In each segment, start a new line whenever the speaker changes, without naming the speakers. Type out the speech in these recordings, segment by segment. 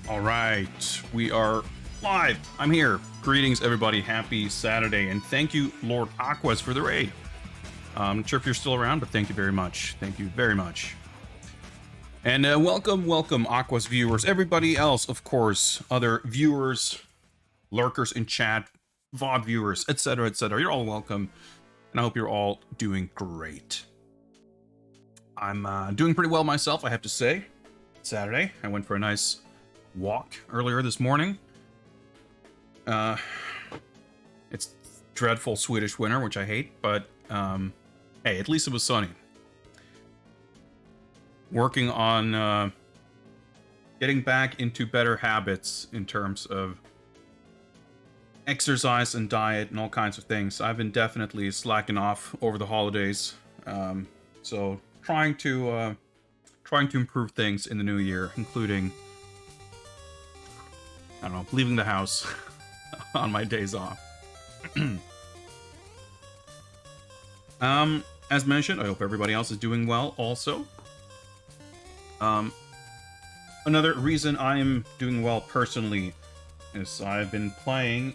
All right, we are live. I'm here. Greetings, everybody. Happy Saturday, and thank you, Lord Aquas, for the raid. I'm not sure if you're still around, but thank you very much. Thank you very much. And welcome, Aquas viewers. Everybody else, of course, other viewers, lurkers in chat, VOD viewers, etc., etc. You're all welcome, and I hope you're all doing great. I'm doing pretty well myself, I have to say. Saturday, I went for a nice walk earlier this morning. It's dreadful Swedish winter, which I hate, but hey, at least it was sunny. Working on getting back into better habits in terms of exercise and diet and all kinds of things. I've been definitely slacking off over the holidays, so trying to improve things in the new year, including, I don't know, leaving the house on my days off. As mentioned, I hope everybody else is doing well also. Another reason I am doing well personally is I've been playing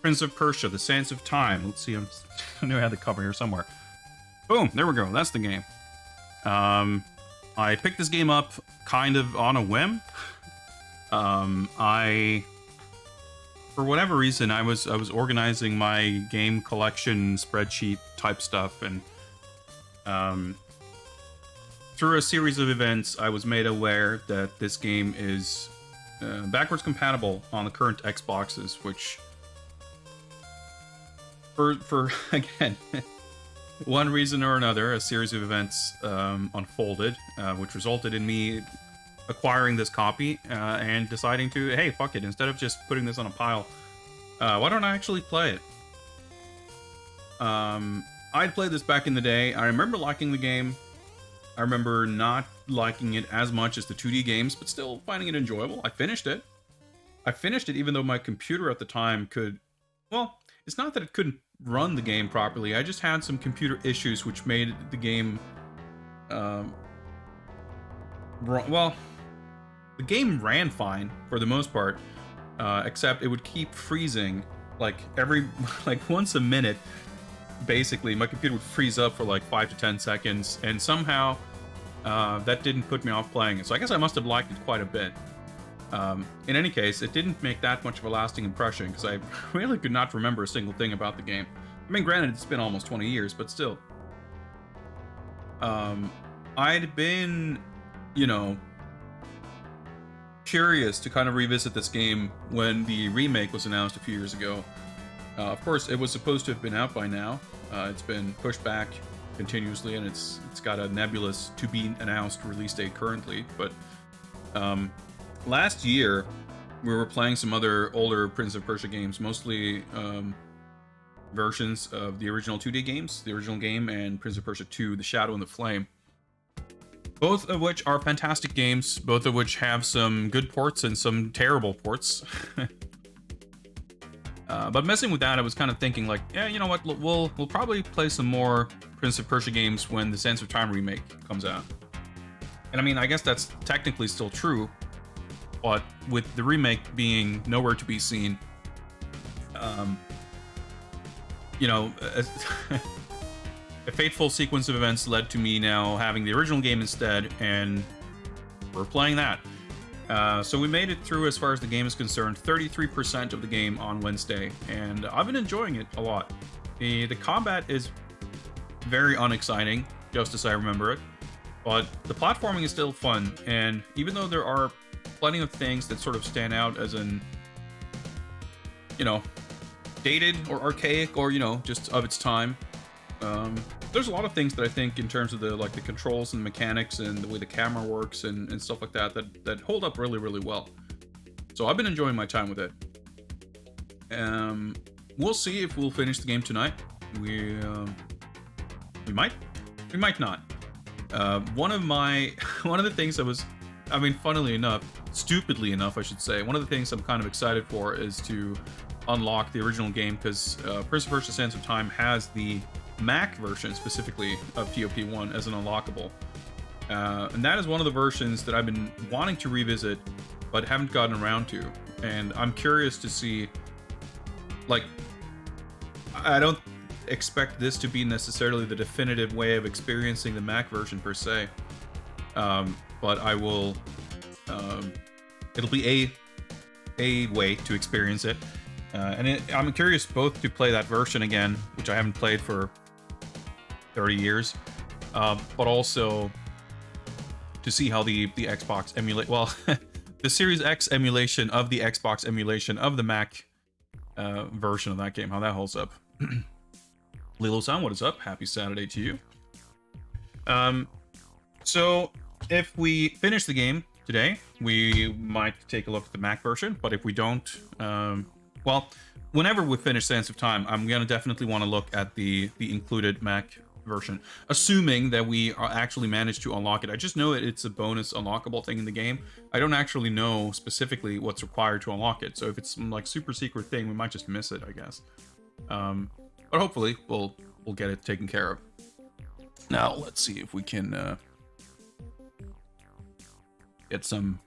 Prince of Persia, The Sands of Time. Let's see, I knew I had the cover here somewhere. Boom, there we go, that's the game. I picked this game up kind of on a whim. For whatever reason, I was organizing my game collection spreadsheet type stuff, and through a series of events, I was made aware that this game is backwards compatible on the current Xboxes, which, for again, one reason or another, a series of events unfolded, which resulted in me acquiring this copy and deciding to, hey, fuck it, instead of just putting this on a pile, why don't I actually play it? I'd played this back in the day. I remember liking the game. I remember not liking it as much as the 2D games, but still finding it enjoyable. I finished it even though my computer at the time could, well, it's not that it couldn't run the game properly. I just had some computer issues which made the game well, the game ran fine for the most part, except it would keep freezing like once a minute. Basically, my computer would freeze up for like 5 to 10 seconds, and somehow that didn't put me off playing it. So I guess I must have liked it quite a bit. In any case, it didn't make that much of a lasting impression because I really could not remember a single thing about the game. I mean, granted, it's been almost 20 years, but still. I'd been, curious to kind of revisit this game when the remake was announced a few years ago. Of course, it was supposed to have been out by now. It's been pushed back continuously, and it's got a nebulous to-be-announced release date currently. But last year, we were playing some other older Prince of Persia games, mostly versions of the original 2D games, the original game, and Prince of Persia 2, The Shadow and the Flame. Both of which are fantastic games, both of which have some good ports and some terrible ports. But messing with that, I was kind of thinking like, yeah, you know what, we'll probably play some more Prince of Persia games when the Sands of Time remake comes out. And I mean, I guess that's technically still true, but with the remake being nowhere to be seen, a fateful sequence of events led to me now having the original game instead, and we're playing that. So we made it through, as far as the game is concerned, 33% of the game on Wednesday, and I've been enjoying it a lot. The combat is very unexciting, just as I remember it, but the platforming is still fun, and even though there are plenty of things that sort of stand out as an, dated or archaic or, just of its time, there's a lot of things that I think, in terms of the controls and mechanics and the way the camera works and stuff like that hold up really, really well. So I've been enjoying my time with it. We'll see if we'll finish the game tonight. We might not. One of the things that was, funnily enough, stupidly enough, I should say, one of the things I'm kind of excited for is to unlock the original game, because Prince of Persia: Sands of Time has the Mac version specifically of TOP1 as an unlockable, and that is one of the versions that I've been wanting to revisit but haven't gotten around to. And I'm curious to see, like, I don't expect this to be necessarily the definitive way of experiencing the Mac version per se, but I will. It'll be a way to experience it, and I'm curious both to play that version again, which I haven't played for 30 years, but also to see how the Xbox emulate. Well, the Series X emulation of the Xbox emulation of the Mac version of that game, how that holds up. Lilo-san, what is up? Happy Saturday to you. So if we finish the game today, we might take a look at the Mac version, but if we don't, well, whenever we finish Sands of Time, I'm gonna definitely want to look at the included Mac version, assuming that we actually manage to unlock it. I just know it's a bonus unlockable thing in the game. I don't actually know specifically what's required to unlock it, so if it's some like super secret thing, we might just miss it, I guess. But hopefully we'll get it taken care of. Now let's see if we can get some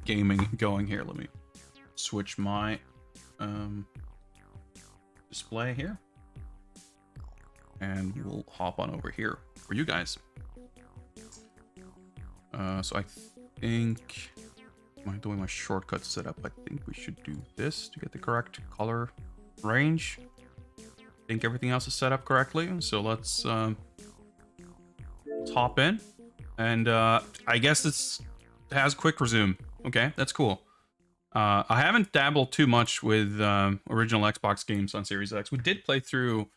gaming going here. Let me switch my display here, and we'll hop on over here for you guys. So I think, am I doing my shortcut setup? I think we should do this to get the correct color range. I think everything else is set up correctly, so let's hop in, and I guess it has quick resume. Okay, that's cool. I haven't dabbled too much with original Xbox games on Series X. We did play through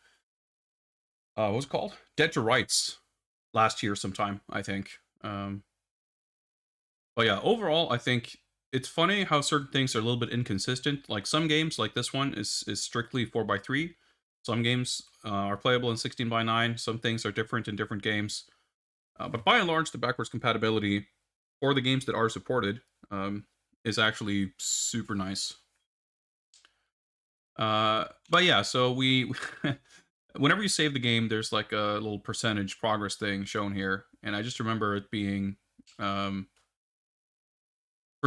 what was it called? Dead to Rights last year sometime, I think. But yeah, overall, I think it's funny how certain things are a little bit inconsistent. Like some games, like this one, is strictly 4x3. Some games are playable in 16:9. Some things are different in different games. But by and large, the backwards compatibility for the games that are supported is actually super nice. But yeah, so we... whenever you save the game, there's like a little percentage progress thing shown here. And I just remember it being... for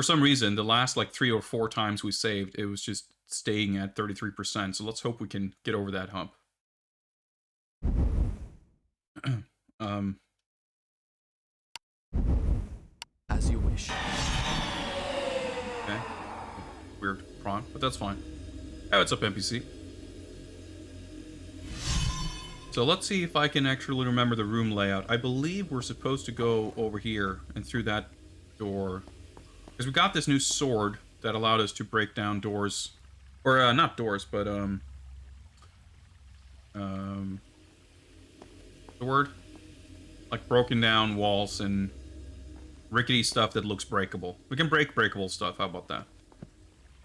some reason, the last like 3 or 4 times we saved, it was just staying at 33%. So let's hope we can get over that hump.
As you wish.
Okay. Weird prompt, but that's fine. Hey, what's up, NPC? So let's see if I can actually remember the room layout. I believe we're supposed to go over here and through that door. Because we got this new sword that allowed us to break down doors. Or, not doors, but, the word? Like broken down walls and rickety stuff that looks breakable. We can break breakable stuff, how about that?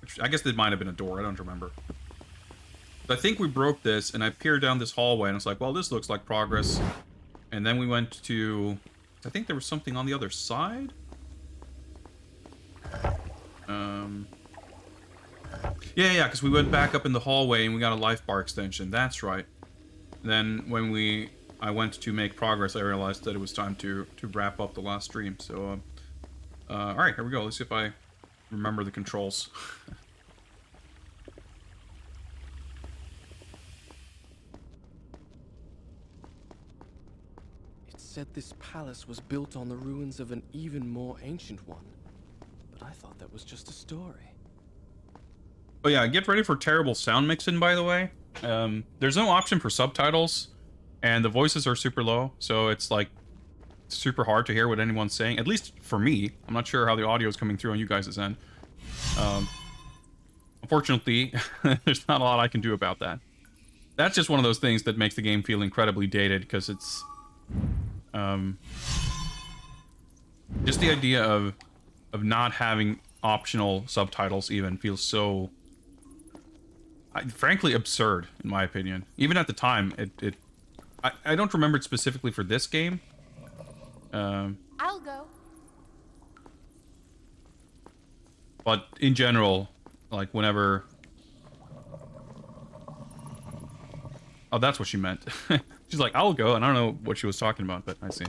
Which, I guess that might have been a door, I don't remember. But I think we broke this, and I peered down this hallway, and I was like, well, this looks like progress. And then we went to... I think there was something on the other side? Yeah, because we went back up in the hallway, and we got a life bar extension. That's right. Then, when I went to make progress, I realized that it was time to wrap up the last stream. So, alright, here we go. Let's see if I remember the controls.
It said this palace was built on the ruins of an even more ancient one. But I thought that was just a story.
Oh yeah, get ready for terrible sound mixing, by the way. There's no option for subtitles, and the voices are super low, so it's like super hard to hear what anyone's saying, at least for me. I'm not sure how the audio is coming through on you guys' end. Unfortunately, there's not a lot I can do about that. That's just one of those things that makes the game feel incredibly dated, because it's... just the idea of not having optional subtitles even feels so... frankly absurd, in my opinion. Even at the time, I don't remember it specifically for this game.
I'll go.
But in general, like whenever... Oh, that's what she meant. She's like, I'll go, and I don't know what she was talking about, but I see.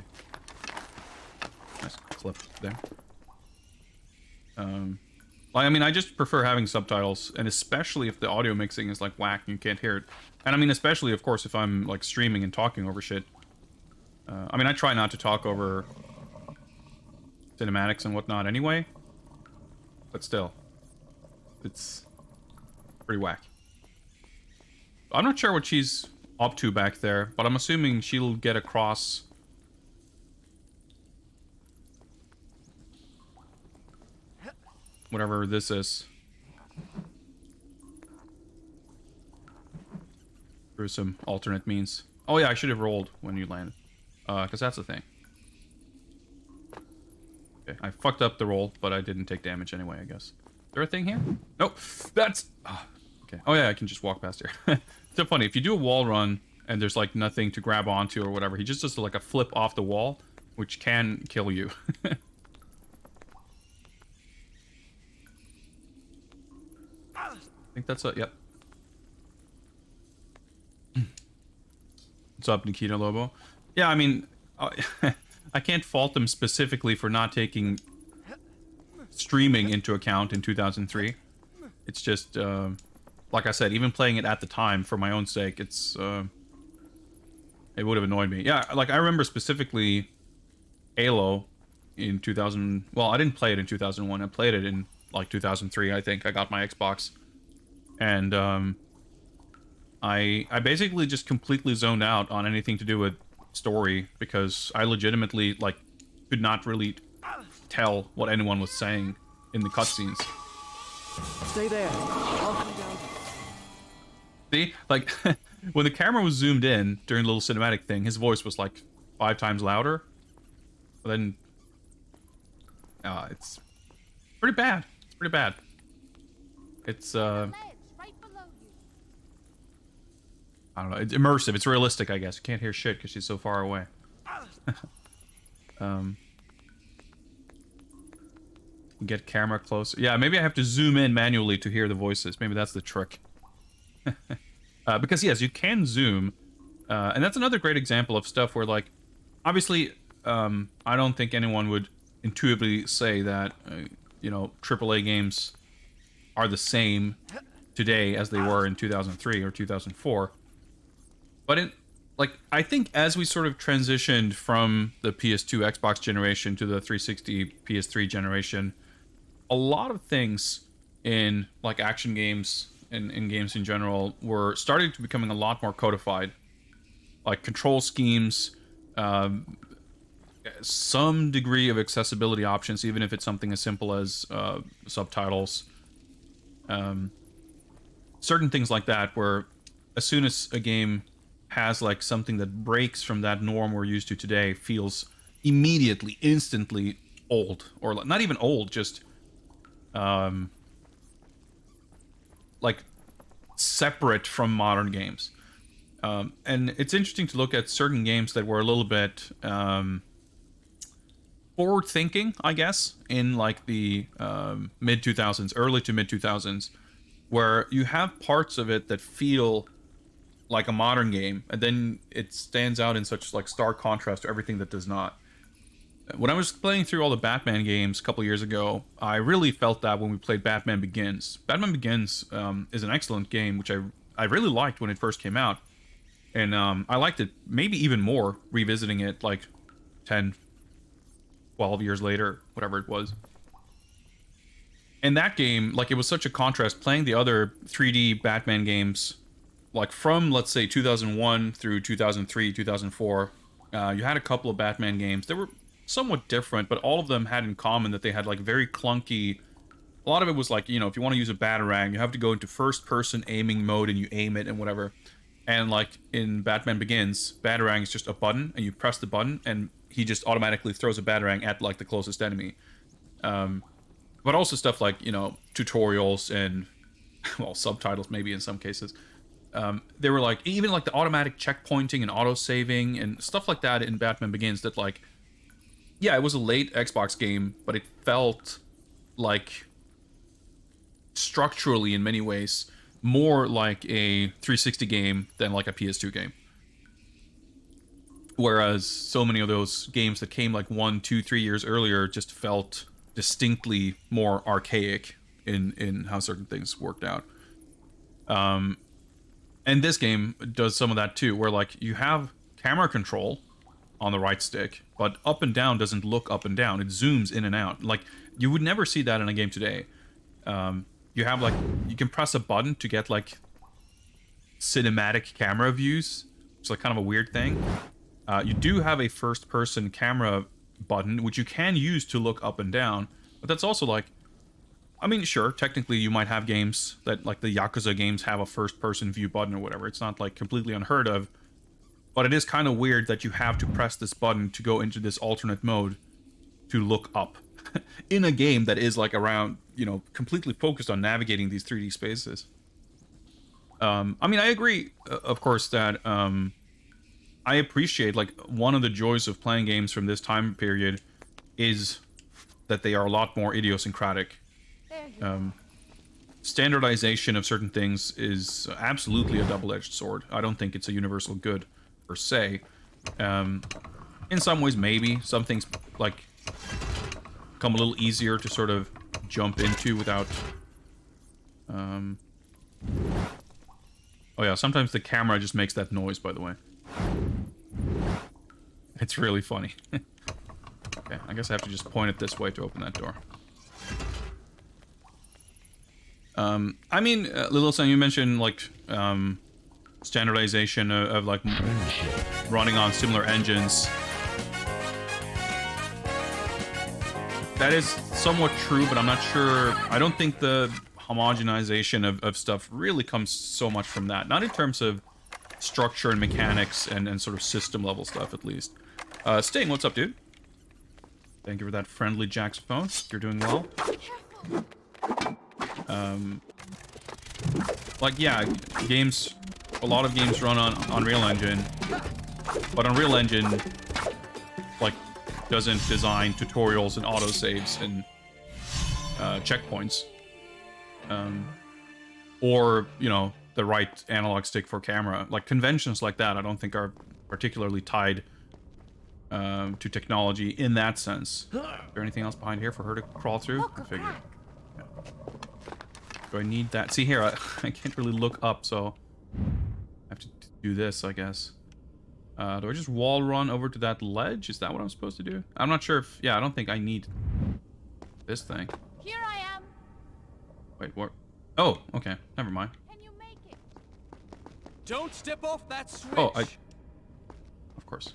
Nice clip there. Like, I mean, I just prefer having subtitles, and especially if the audio mixing is like whack and you can't hear it. And I mean, especially, of course, if I'm like streaming and talking over shit. I mean, I try not to talk over cinematics and whatnot anyway, but still, it's pretty whack. I'm not sure what she's up to back there, but I'm assuming she'll get across whatever this is through some alternate means. Oh yeah, I should have rolled when you landed, because that's the thing. Okay, I fucked up the roll, but I didn't take damage anyway, I guess. Is there a thing here? Nope. That's... Oh, okay. Oh yeah, I can just walk past here. It's so funny. If you do a wall run and there's like nothing to grab onto or whatever, he just does like a flip off the wall, which can kill you. I think that's it. Yep. What's up, Nikita Lobo? Yeah, I mean... I can't fault them specifically for not taking streaming into account in 2003. It's just, like I said, even playing it at the time for my own sake, it's, it would have annoyed me. Yeah, like, I remember specifically Halo in 2000... Well, I didn't play it in 2001. I played it in, like, 2003, I think. I got my Xbox. And, I basically just completely zoned out on anything to do with story, because I legitimately, like, could not really tell what anyone was saying in the cutscenes.
Stay there. I'll come down.
See? Like, when the camera was zoomed in during the little cinematic thing, his voice was, like, 5 times louder. But then... it's pretty bad. It's pretty bad. It's, I don't know. It's immersive. It's realistic, I guess. You can't hear shit because she's so far away. Get camera closer. Yeah, maybe I have to zoom in manually to hear the voices. Maybe that's the trick. Because, yes, you can zoom. And that's another great example of stuff where, like, obviously, I don't think anyone would intuitively say that, you know, AAA games are the same today as they were in 2003 or 2004. But like, I think as we sort of transitioned from the PS2 Xbox generation to the 360 PS3 generation, a lot of things in, like, action games and in games in general were starting to becoming a lot more codified. Like, control schemes, some degree of accessibility options, even if it's something as simple as subtitles. Certain things like that, where as soon as a game has, like, something that breaks from that norm we're used to today, feels immediately, instantly old. Or not even old, just like, separate from modern games. And it's interesting to look at certain games that were a little bit forward thinking, I guess, in, like, the mid 2000s, early to mid 2000s, where you have parts of it that feel like a modern game, and then it stands out in such, like, stark contrast to everything that does not. When I was playing through all the Batman games a couple years ago, I really felt that when we played Batman Begins. Batman Begins is an excellent game, which I really liked when it first came out. And I liked it maybe even more revisiting it, like, 10, 12 years later, whatever it was. And that game, like, it was such a contrast playing the other 3D Batman games, like, from, let's say, 2001 through 2003, 2004. You had a couple of Batman games. They were somewhat different, but all of them had in common that they had, like, very clunky... A lot of it was like, you know, if you want to use a Batarang, you have to go into first-person aiming mode and you aim it and whatever. And, like, in Batman Begins, Batarang is just a button, and you press the button, and he just automatically throws a Batarang at, like, the closest enemy. But also stuff like, you know, tutorials and, well, subtitles maybe in some cases. They were, like, even, like, the automatic checkpointing and auto-saving and stuff like that in Batman Begins that, like, yeah, it was a late Xbox game, but it felt like, structurally in many ways, more like a 360 game than like a PS2 game. Whereas so many of those games that came like 1, 2, 3 years earlier just felt distinctly more archaic in how certain things worked out. And this game does some of that too, where like you have camera control on the right stick, but up and down doesn't look up and down. It zooms in and out. Like you would never see that in a game today. You have like, you can press a button to get like cinematic camera views. It's like kind of a weird thing. You do have a first person camera button, which you can use to look up and down, but that's also like, I mean, sure, technically you might have games that, like the Yakuza games, have a first-person view button or whatever. It's not, like, completely unheard of. But it is kind of weird that you have to press this button to go into this alternate mode to look up. In a game that is, like, around, you know, completely focused on navigating these 3D spaces. I mean, I agree, of course, that I appreciate, like, one of the joys of playing games from this time period is that they are a lot more idiosyncratic. Standardization of certain things is absolutely a double-edged sword. I don't think it's a universal good, per se. In some ways, maybe. Some things, like, come a little easier to sort of jump into without... Oh yeah, sometimes the camera just makes that noise, by the way. It's really funny. Okay, I guess I have to just point it this way to open that door. I mean, Little Sun, you mentioned, like, standardization of, like, running on similar engines. That is somewhat true, but I'm not sure. I don't think the homogenization of stuff really comes so much from that. Not in terms of structure and mechanics and sort of system-level stuff, at least. Sting, what's up, dude? Thank you for that friendly Jaxophone. You're doing well. Like, yeah, games, a lot of games run on Unreal Engine, but Unreal Engine, like, doesn't design tutorials and autosaves and checkpoints. Or, you know, the right analog stick for camera. Like, conventions like that I don't think are particularly tied to technology in that sense. Is there anything else behind here for her to crawl through? I figured. Yeah. Do I need that? See here, I can't really look up, so I have to do this, I guess. Do I just wall run over to that ledge? Is that what I'm supposed to do? I'm not sure if... Yeah, I don't think I need this thing.
Here I am.
Wait, what? Oh, okay. Never mind.
Can you make it?
Don't step off that switch.
Oh, of course.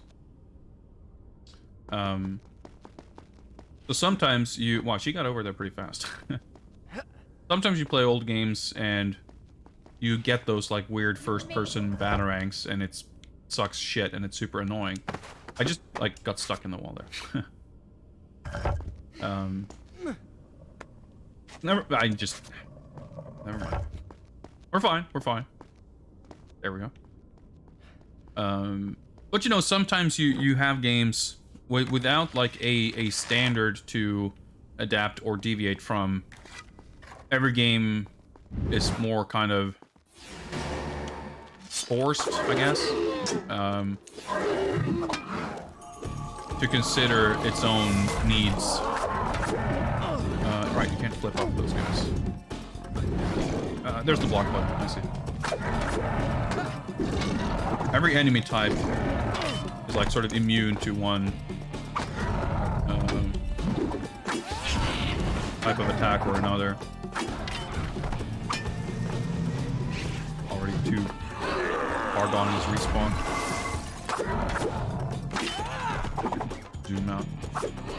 So sometimes you... Wow, she got over there pretty fast. Sometimes you play old games and you get those, like, weird first-person batarangs and it sucks shit and it's super annoying. I just, like, got stuck in the wall there. Never mind. We're fine. We're fine. There we go. But, you know, sometimes you have games without, like, a standard to adapt or deviate from. Every game is more kind of forced, I guess, to consider its own needs. Right, you can't flip off those guys. There's the block button, I see. Every enemy type is, like, sort of immune to one type of attack or another. Already too far gone in his respawn. Zoom out.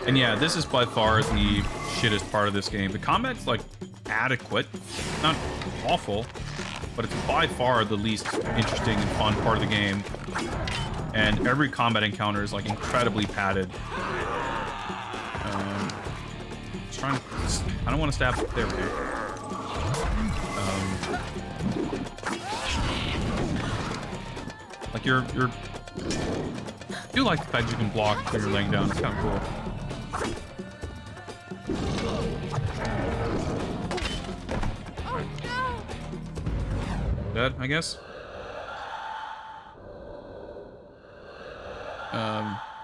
And yeah, this is by far the shittest part of this game. The combat's, like, adequate. Not awful, but it's by far the least interesting and fun part of the game. And every combat encounter is, like, incredibly padded. Just trying to... I don't want to stab... There we go. Like, you're... I do like the fact you can block when you're laying down. It's kind of cool.
Oh no!
Dead, I guess.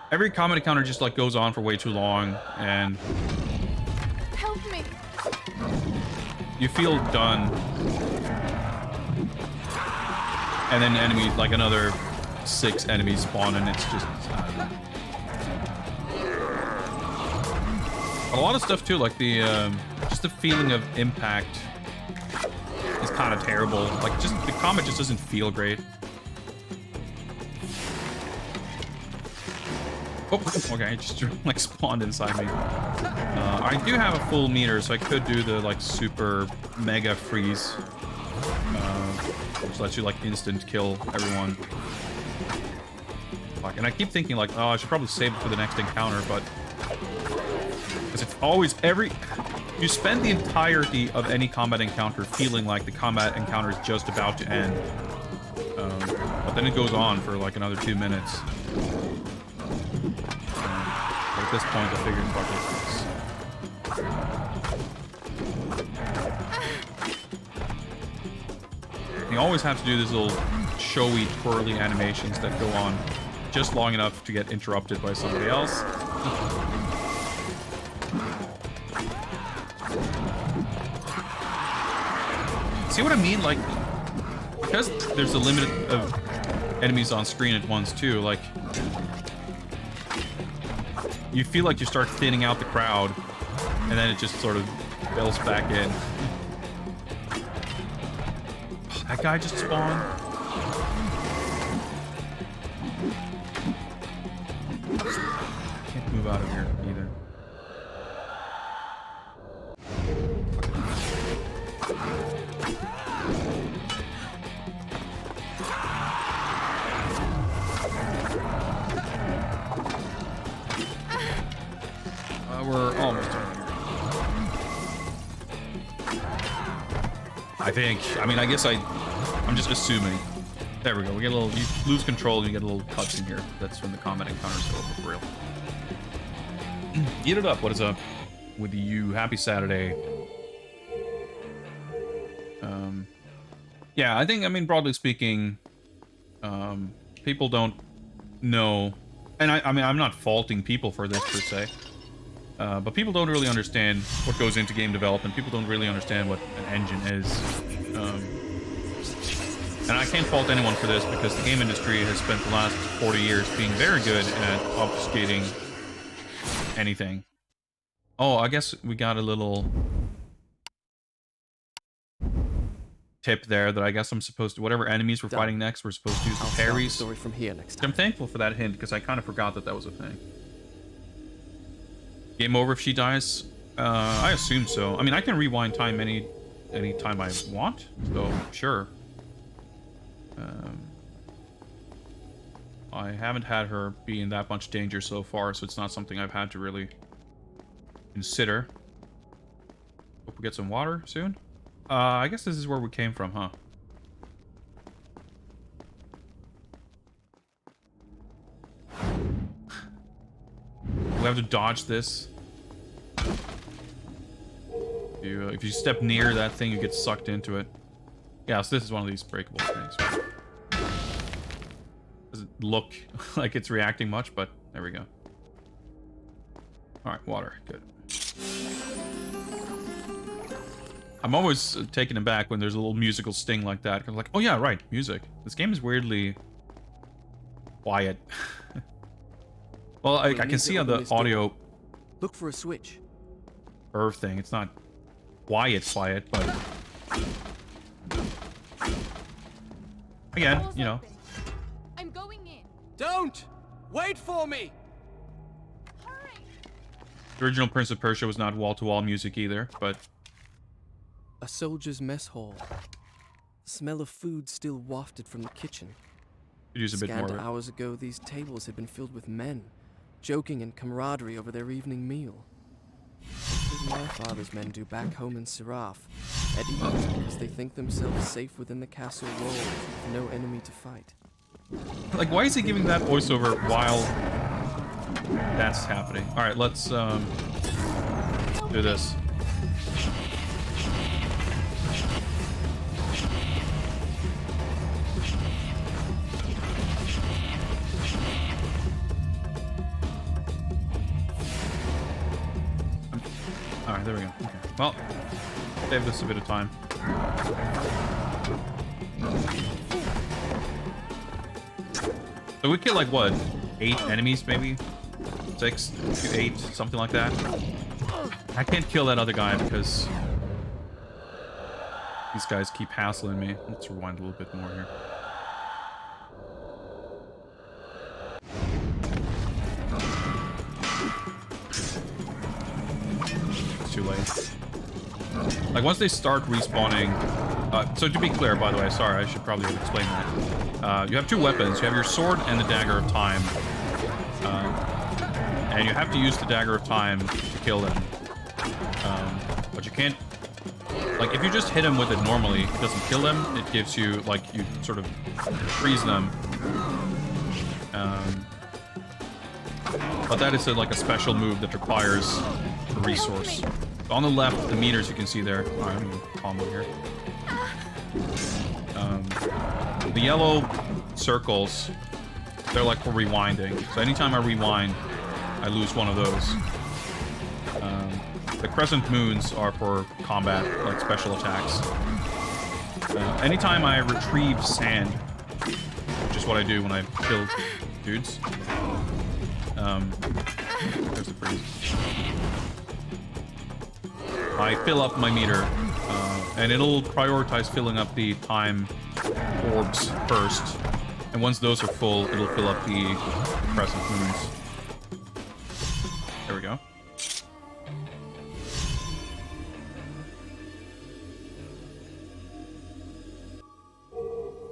Every combat encounter just, like, goes on for way too long, and...
Help me!
you feel done, and then enemies, like another 6 enemies spawn, and it's just a lot of stuff too, like the just the feeling of impact is kind of terrible. Like, just the combat just doesn't feel great. Oh, okay, it just like spawned inside me. I do have a full meter, so I could do the like super mega freeze, which lets you like instant kill everyone. Fuck, and I keep thinking like, oh, I should probably save it for the next encounter, but because it's always you spend the entirety of any combat encounter feeling like the combat encounter is just about to end, but then it goes on for like another 2 minutes. But at this point, I figured, fuck this. You always have to do these little showy, twirly animations that go on just long enough to get interrupted by somebody else. See what I mean? Like, because there's a limit of enemies on screen at once, too, like, you feel like you start thinning out the crowd, and then it just sort of builds back in. Oh, that guy just spawned. Can't move out of here either. We're almost done here. I think. I mean, I guess I'm just assuming. There we go. We get a little. You lose control and you get a little cutscene here. That's when the combat encounters go for real. Eat it up. What is up with you? Happy Saturday. Yeah, I think. I mean, broadly speaking, people don't know, and I mean, I'm not faulting people for this per se. But people don't really understand what goes into game development. People don't really understand what an engine is. And I can't fault anyone for this because the game industry has spent the last 40 years being very good at obfuscating anything. Oh, I guess we got a little tip there that I guess I'm supposed to, whatever enemies we're fighting next, we're supposed to use the parries.
Story from here next time.
I'm thankful for that hint because I kind of forgot that that was a thing. Game over if she dies? I assume so. I mean, I can rewind time any time I want, so sure. I haven't had her be in that much danger so far, so it's not something I've had to really consider. Hope we get some water soon. I guess this is where we came from, huh? We have to dodge this. If you step near that thing, you get sucked into it. Yeah, so this is one of these breakable things. Doesn't look like it's reacting much, but there we go. Alright, water. Good. I'm always taken aback when there's a little musical sting like that. I'm like, oh yeah, right, music. This game is weirdly quiet. Well, I can see on the audio...
Look for a switch.
Thing. It's not quiet, but... Again, you know.
I'm going in.
Don't! Wait for me!
Hurry!
The original Prince of Persia was not wall-to-wall music either, but...
A soldier's mess hall. The smell of food still wafted from the kitchen.
Could use a bit more of it.
Hours ago, these tables had been filled with men, joking in camaraderie over their evening meal. As my father's men do back home in Seraph, at ease because they think themselves safe within the castle walls with no enemy to fight.
Like, why is he giving that voiceover while that's happening? Alright, let's do this. Alright, there we go. Okay. Well, Save this a bit of time. So we kill like what? 8 enemies maybe? 6 to 8, something like that. I can't kill that other guy because these guys keep hassling me. Let's rewind a little bit more here. It's too late. Like once they start respawning, so to be clear, by the way, sorry, I should probably have explained that. You have 2 weapons. You have your sword and the dagger of time. And you have to use the dagger of time to kill them. But you can't... Like, if you just hit them with it normally, it doesn't kill them. It gives you, like, you sort of freeze them. But that is like a special move that requires a resource. So on the left, the meters you can see there. Alright, I'm gonna combo here. The yellow circles, they're like for rewinding. So anytime I rewind, I lose one of those. The crescent moons are for combat, like special attacks. Anytime I retrieve sand, which is what I do when I kill dudes. There's the freeze. I fill up my meter, and it'll prioritize filling up the time orbs first. And once those are full, it'll fill up the crescent moons. There we go.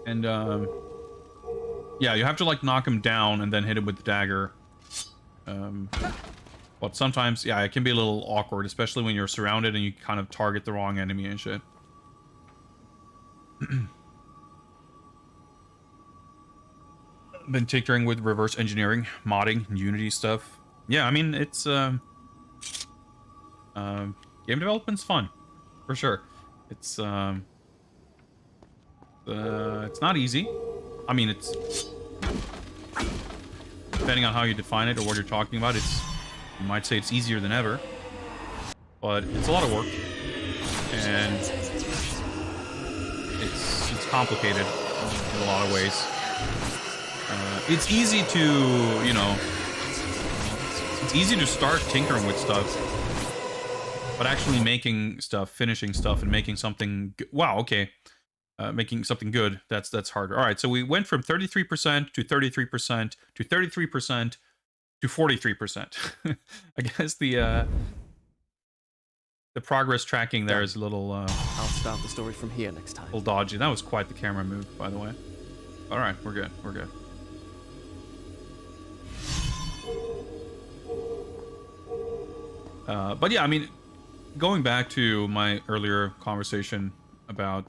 And, yeah, you have to, like, knock him down and then hit him with the dagger. But sometimes, yeah, it can be a little awkward, especially when you're surrounded and you kind of target the wrong enemy and shit. Been tinkering with reverse engineering, modding, and Unity stuff. Yeah, I mean, it's, game development's fun, for sure. It's not easy. I mean, it's... Depending on how you define it or what you're talking about, it's... You might say it's easier than ever. But it's a lot of work. And... It's complicated in a lot of ways. It's easy to, you know... It's easy to start tinkering with stuff. But actually making stuff, finishing stuff, and making something... Wow, okay. Making something good, that's harder. All right, so we went from 33% to 33% to 33% to 43%. I guess the progress tracking there is a little...
I'll start the story from here next time.
A little dodgy. That was quite the camera move, by the way. All right, we're good. We're good. But yeah, I mean, going back to my earlier conversation about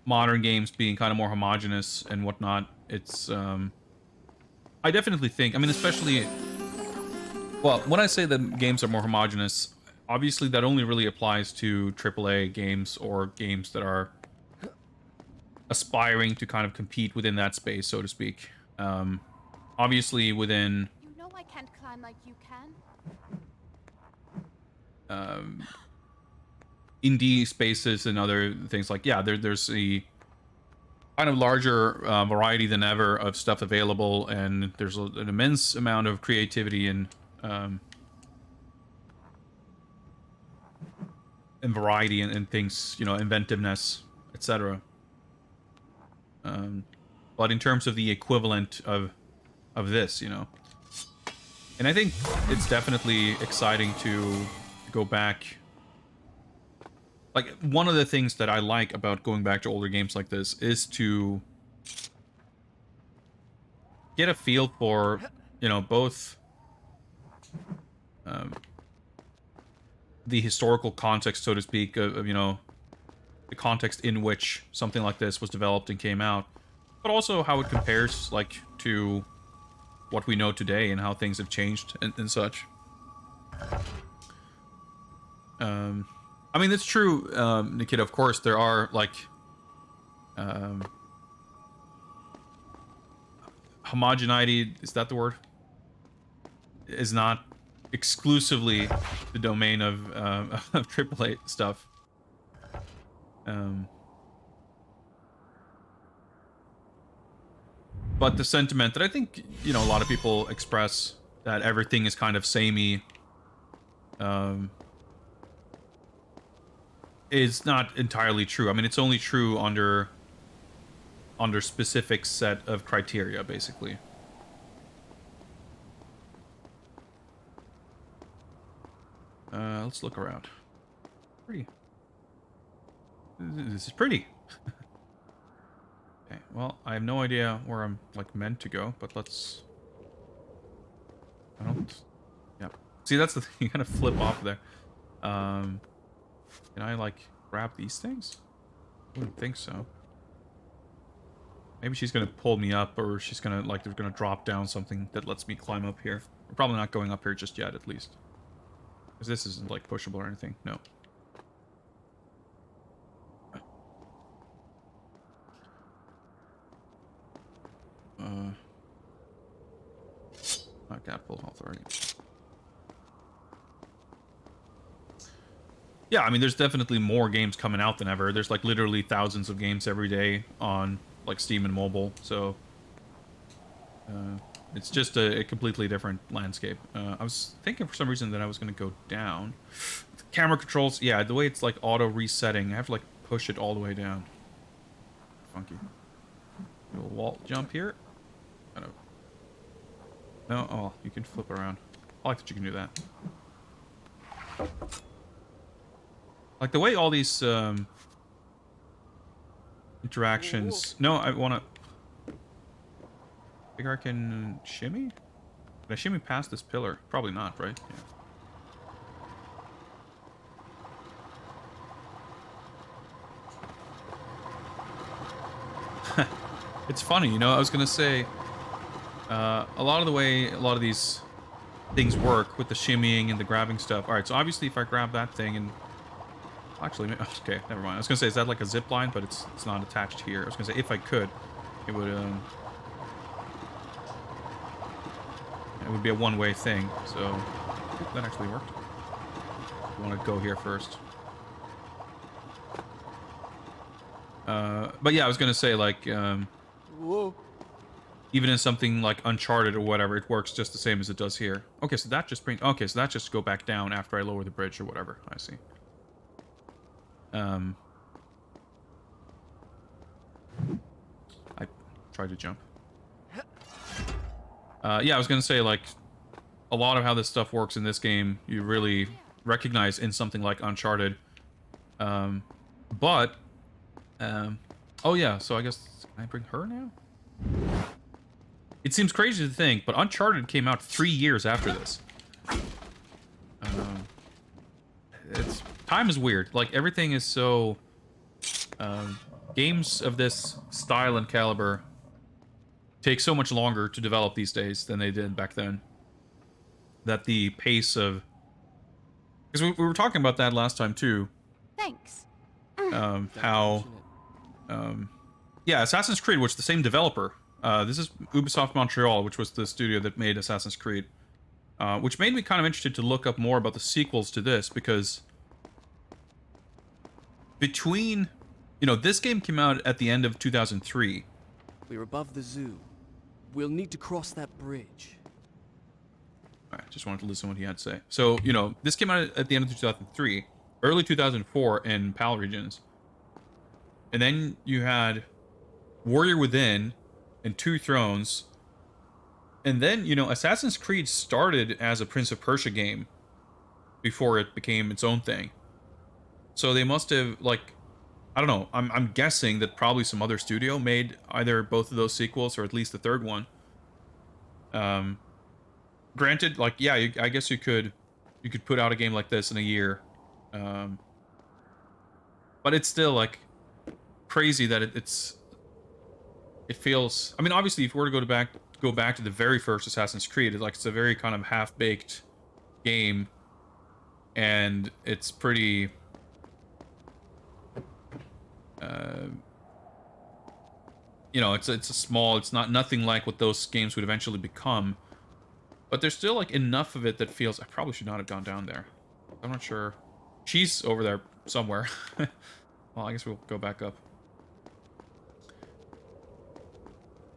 modern games being kind of more homogenous and whatnot, it's I definitely think, I mean, especially, well, when I say that games are more homogenous, obviously that only really applies to AAA games or games that are aspiring to kind of compete within that space, so to speak. Obviously within...
You know I can't climb like you can.
Indie spaces and other things, like, yeah, there's a kind of larger variety than ever of stuff available, and there's an immense amount of creativity and variety and things, you know, inventiveness, etc. But in terms of the equivalent of this, you know, and I think it's definitely exciting to go back. Like, one of the things that I like about going back to older games like this is to get a feel for, you know, both the historical context, so to speak, of, you know, the context in which something like this was developed and came out, but also how it compares, like, to what we know today and how things have changed and such. I mean, it's true, Nikita, of course, there are, like, homogeneity, is that the word? Is not exclusively the domain of of AAA stuff. But the sentiment that I think, you know, a lot of people express, that everything is kind of samey, is not entirely true. I mean, it's only true under specific set of criteria, basically. Let's look around. Pretty. This is pretty. Okay, well, I have no idea where I'm, like, meant to go, but let's... I don't... Yeah. See, that's the thing. You kind of flip off there. Can I, like, grab these things? I wouldn't think so. Maybe she's gonna pull me up, or she's gonna, like, they're gonna drop down something that lets me climb up here. We're probably not going up here just yet, at least. Because this isn't, like, pushable or anything. No. Not got full health already. Yeah, I mean, there's definitely more games coming out than ever. There's, like, literally thousands of games every day on, like, Steam and mobile, so... it's just a completely different landscape. I was thinking for some reason that I was going to go down. The camera controls, yeah, the way it's, like, auto-resetting, I have to, like, push it all the way down. Funky. Little wall jump here. Kind of... No, oh, you can flip around. I like that you can do that. Like, the way all these, interactions... No, I want to... Figure I can shimmy? Can I shimmy past this pillar? Probably not, right? Yeah. It's funny, you know, I was gonna say... a lot of the way a lot of these things work with the shimmying and the grabbing stuff. Alright, so obviously if I grab that thing and... Actually, okay, never mind. I was gonna say, is that like a zip line? But it's not attached here. I was gonna say, if I could, it would be a one-way thing. So that actually worked. I want to go here first. But yeah, I was gonna say, like,
Whoa.
even in something like Uncharted or whatever, it works just the same as it does here. Okay, so that just brings... Okay, so that just go back down after I lower the bridge or whatever. I see. I tried to jump. Yeah, I was gonna say, like, a lot of how this stuff works in this game, you really recognize in something like Uncharted. Oh yeah, so I guess, can I bring her now? It seems crazy to think, but Uncharted came out 3 years after this. Time is weird. Like, everything is so... games of this style and caliber take so much longer to develop these days than they did back then. That the pace of... Because we were talking about that last time, too.
Thanks.
How... yeah, Assassin's Creed, which is the same developer. This is Ubisoft Montreal, which was the studio that made Assassin's Creed. Which made me kind of interested to look up more about the sequels to this, because... Between... You know, this game came out at the end of 2003.
We're above the zoo. We'll need to cross that bridge.
Alright, just wanted to listen to what he had to say. So, you know, this came out at the end of 2003. Early 2004 in PAL regions. And then you had Warrior Within and Two Thrones. And then, you know, Assassin's Creed started as a Prince of Persia game before it became its own thing. So they must have, like, I don't know, I'm guessing that probably some other studio made either both of those sequels or at least the third one. Granted, like, yeah, I guess you could put out a game like this in a year. But it's still, like, crazy that it feels... I mean, obviously, if we were to go back to the very first Assassin's Creed, it's a very kind of half-baked game, and it's pretty... you know, it's a small... It's nothing like what those games would eventually become. But there's still like enough of it that feels... I probably should not have gone down there. I'm not sure. She's over there somewhere. Well, I guess we'll go back up.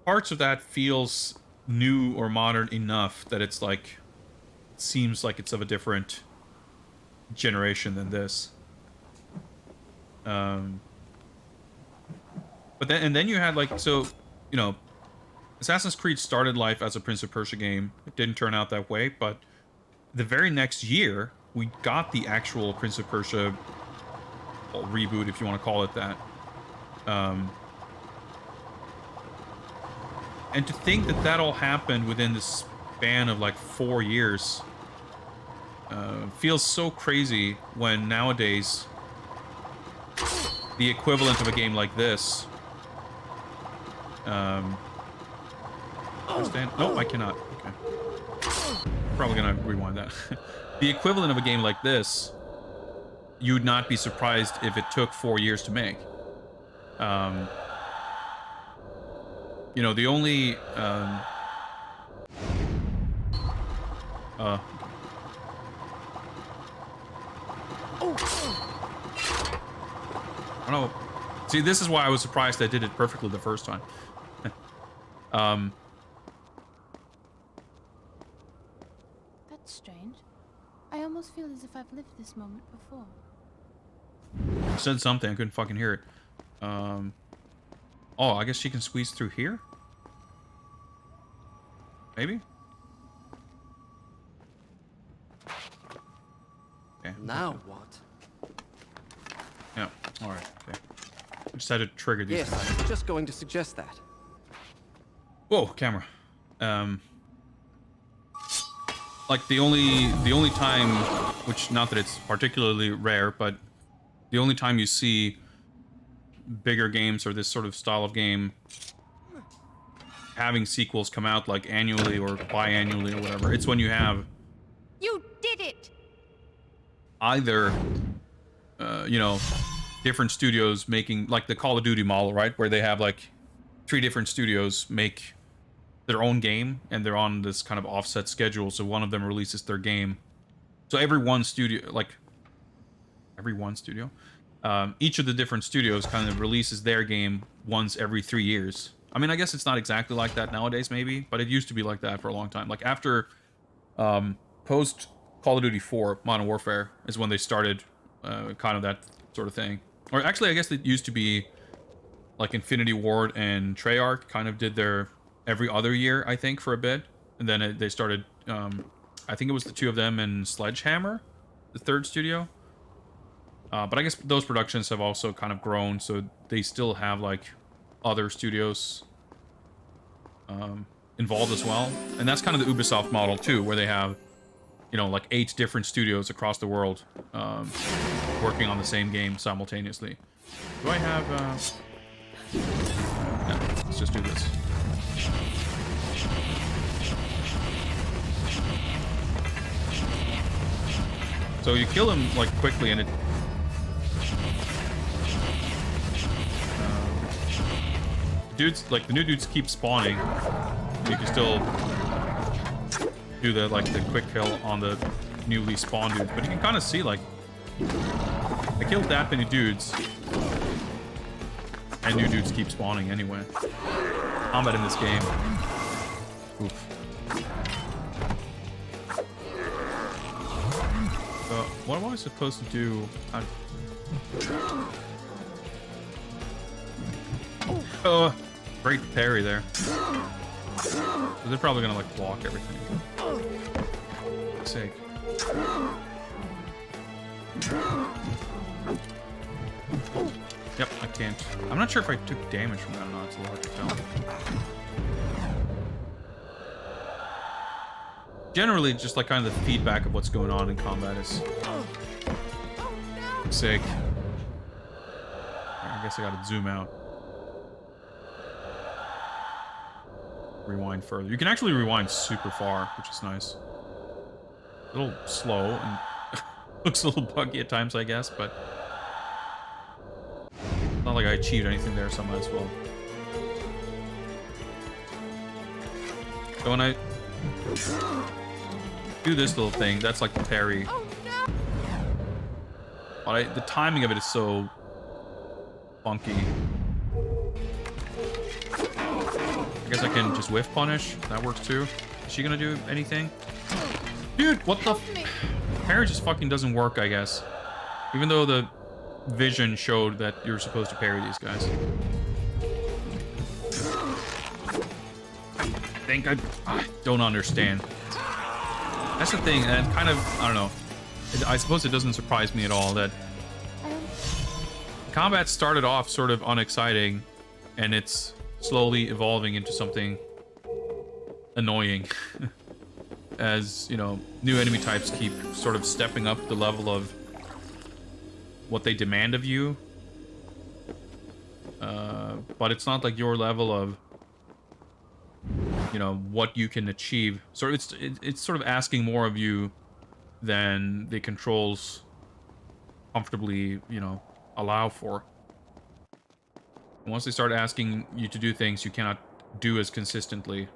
Parts of that feels new or modern enough that it's like... It seems like it's of a different generation than this. But then you had like... So, you know... Assassin's Creed started life as a Prince of Persia game. It didn't turn out that way, but the very next year, we got the actual Prince of Persia reboot, if you want to call it that. And to think that that all happened within the span of like 4 years feels so crazy when nowadays the equivalent of a game like this... Understand? No, I cannot. Okay. Probably gonna rewind that. The equivalent of a game like this, you'd not be surprised if it took 4 years to make. You know, the only... I don't know. See, this is why I was surprised I did it perfectly the first time.
That's strange. I almost feel as if I've lived this moment before.
I said something, I couldn't fucking hear it. Oh, I guess she can squeeze through here? Maybe? Okay.
Now what?
Yeah, alright, okay. I just had to trigger these.
Yes, I was just going to suggest that.
Whoa, camera. Like the only time, which not that it's particularly rare, but the only time you see bigger games or this sort of style of game having sequels come out like annually or biannually or whatever, it's when you have...
You did it!
Either, you know, different studios making, like the Call of Duty model, right? Where they have like 3 different studios make their own game and they're on this kind of offset schedule. So one of them releases their game. So every one studio, each of the different studios kind of releases their game once every 3 years. I mean, I guess it's not exactly like that nowadays, maybe, but it used to be like that for a long time. Like after post Call of Duty 4 Modern Warfare is when they started kind of that sort of thing. Or actually, I guess it used to be like Infinity Ward and Treyarch kind of did their every other year, I think, for a bit. And then they started, I think it was the 2 of them and Sledgehammer, the 3rd studio. But I guess those productions have also kind of grown, so they still have like other studios involved as well. And that's kind of the Ubisoft model too, where they have, you know, like 8 different studios across the world working on the same game simultaneously. Do I have... Yeah, let's just do this. So you kill him like quickly and it... dudes, like the new dudes keep spawning. You can still do the quick kill on the newly spawned dudes, but you can kind of see like I killed that many dudes, and new dudes keep spawning anyway. Combat in this game. Oof. So what am I supposed to do? Oh, great parry there. So they're probably gonna like block everything. For fuck's sake. Yep, I can't. I'm not sure if I took damage from that or not. It's a little hard to tell. Generally, just like kind of the feedback of what's going on in combat is sick. I guess I gotta zoom out. Rewind further. You can actually rewind super far, which is nice. A little slow and looks a little buggy at times, I guess, but not like I achieved anything there, so I might as well. So when I do this little thing. That's like the parry.
Oh no!
But the timing of it is so funky. I guess I can just whiff punish. That works too. Is she gonna do anything? Dude, what the? Parry just fucking doesn't work, I guess. Even though the vision showed that you're supposed to parry these guys. I don't understand. That's the thing, and kind of, I don't know. I suppose it doesn't surprise me at all that combat started off sort of unexciting, and it's slowly evolving into something annoying. As, you know, new enemy types keep sort of stepping up the level of what they demand of you. But it's not like your level of, you know, what you can achieve. So it's sort of asking more of you than the controls comfortably, you know, allow for. And once they start asking you to do things you cannot do as consistently,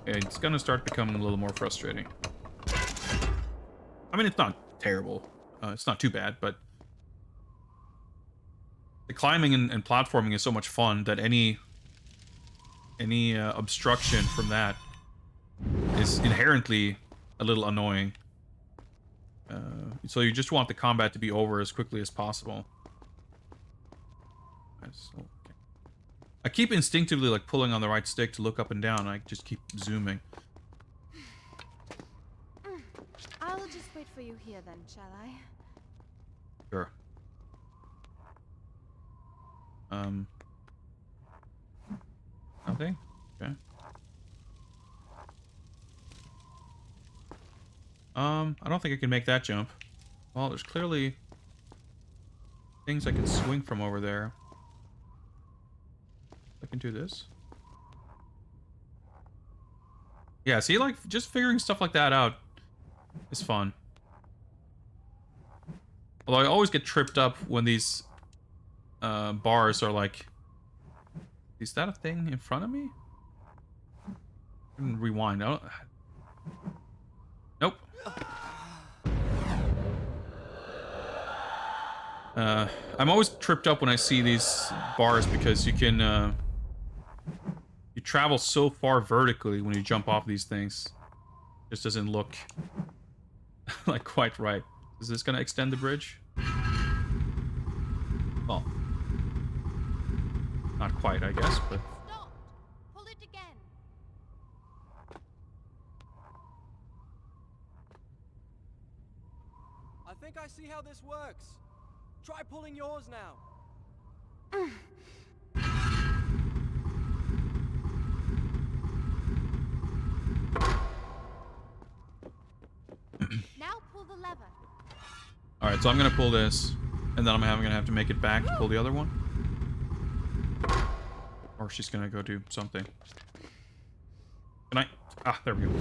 it's gonna start becoming a little more frustrating. I mean, it's not terrible. It's not too bad, but the climbing and platforming is so much fun that any obstruction from that is inherently a little annoying. So you just want the combat to be over as quickly as possible. I keep instinctively like pulling on the right stick to look up and down. I just keep zooming.
I'll just wait for you here then, shall I?
Sure. Nothing? Okay. I don't think I can make that jump. Well, there's clearly things I can swing from over there. I can do this. Yeah, see, like, just figuring stuff like that out is fun. Although I always get tripped up when these bars are like... Is that a thing in front of me? I can rewind. Oh. Nope. I'm always tripped up when I see these bars because you can... you travel so far vertically when you jump off these things. Just doesn't look like quite right. Is this gonna extend the bridge? Well, not quite, I guess, but...
Stop! Pull it again!
I think I see how this works. Try pulling yours now.
Now pull the lever.
Alright, so I'm gonna pull this, and then I'm gonna have to make it back to pull the other one. Or she's gonna go do something. Can I? Ah, there we go.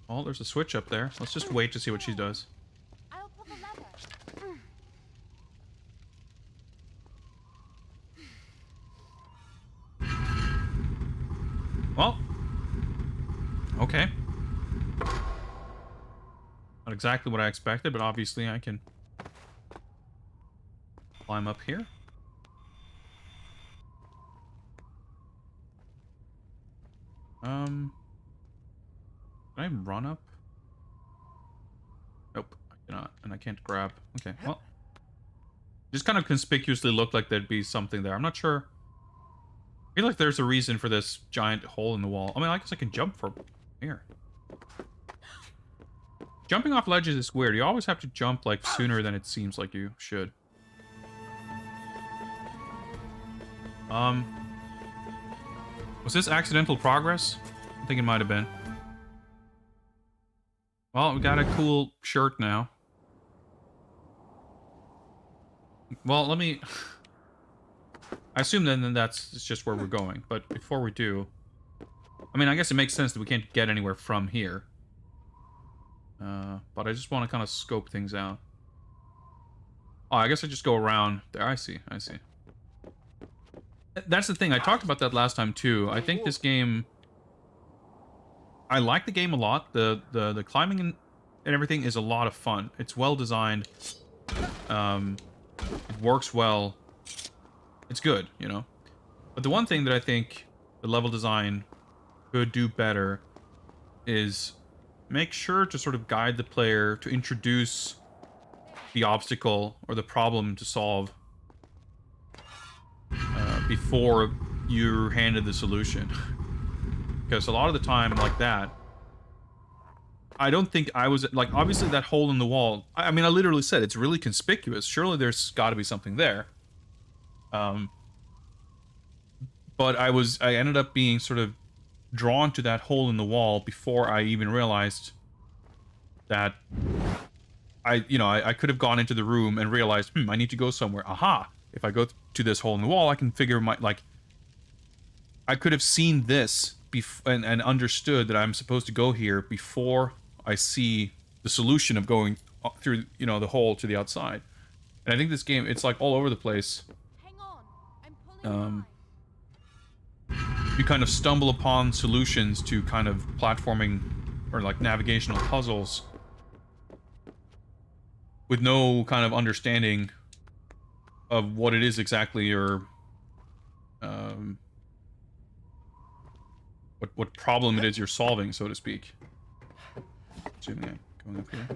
Oh, there's a switch up there. Let's just wait to see what she does.
I'll pull the lever.
Well. Okay. Not exactly what I expected, but obviously I can climb up here. Can I run up? Nope, I cannot, and I can't grab. Okay, well. Just kind of conspicuously looked like there'd be something there. I'm not sure. I feel like there's a reason for this giant hole in the wall. I mean, I guess I can jump from here. Jumping off ledges is weird. You always have to jump, like, sooner than it seems like you should. Was this accidental progress? I think it might have been. Well, we got a cool shirt now. Well, let me... I assume then that's just where we're going. But before we do... I mean, I guess it makes sense that we can't get anywhere from here. But I just want to kind of scope things out. Oh, I guess I just go around there. I see, I see. That's the thing. I talked about that last time too. I think this game, I like the game a lot. The climbing and everything is a lot of fun. It's well designed. It works well. It's good, you know. But the one thing that I think the level design could do better is make sure to sort of guide the player to introduce the obstacle or the problem to solve before you're handed the solution. Because a lot of the time, like that, I don't think I was like, obviously that hole in the wall. I mean, I literally said it's really conspicuous. Surely there's got to be something there. But I ended up being sort of drawn to that hole in the wall before I even realized that I could have gone into the room and realized, I need to go somewhere. Aha! If I go to this hole in the wall, I can figure I could have seen this and understood that I'm supposed to go here before I see the solution of going through, the hole to the outside. And I think this game, it's like all over the place.
Hang on. I'm pulling line.
You kind of stumble upon solutions to kind of platforming or like navigational puzzles with no kind of understanding of what it is exactly or what problem it is you're solving, so to speak. Assuming I'm going up here.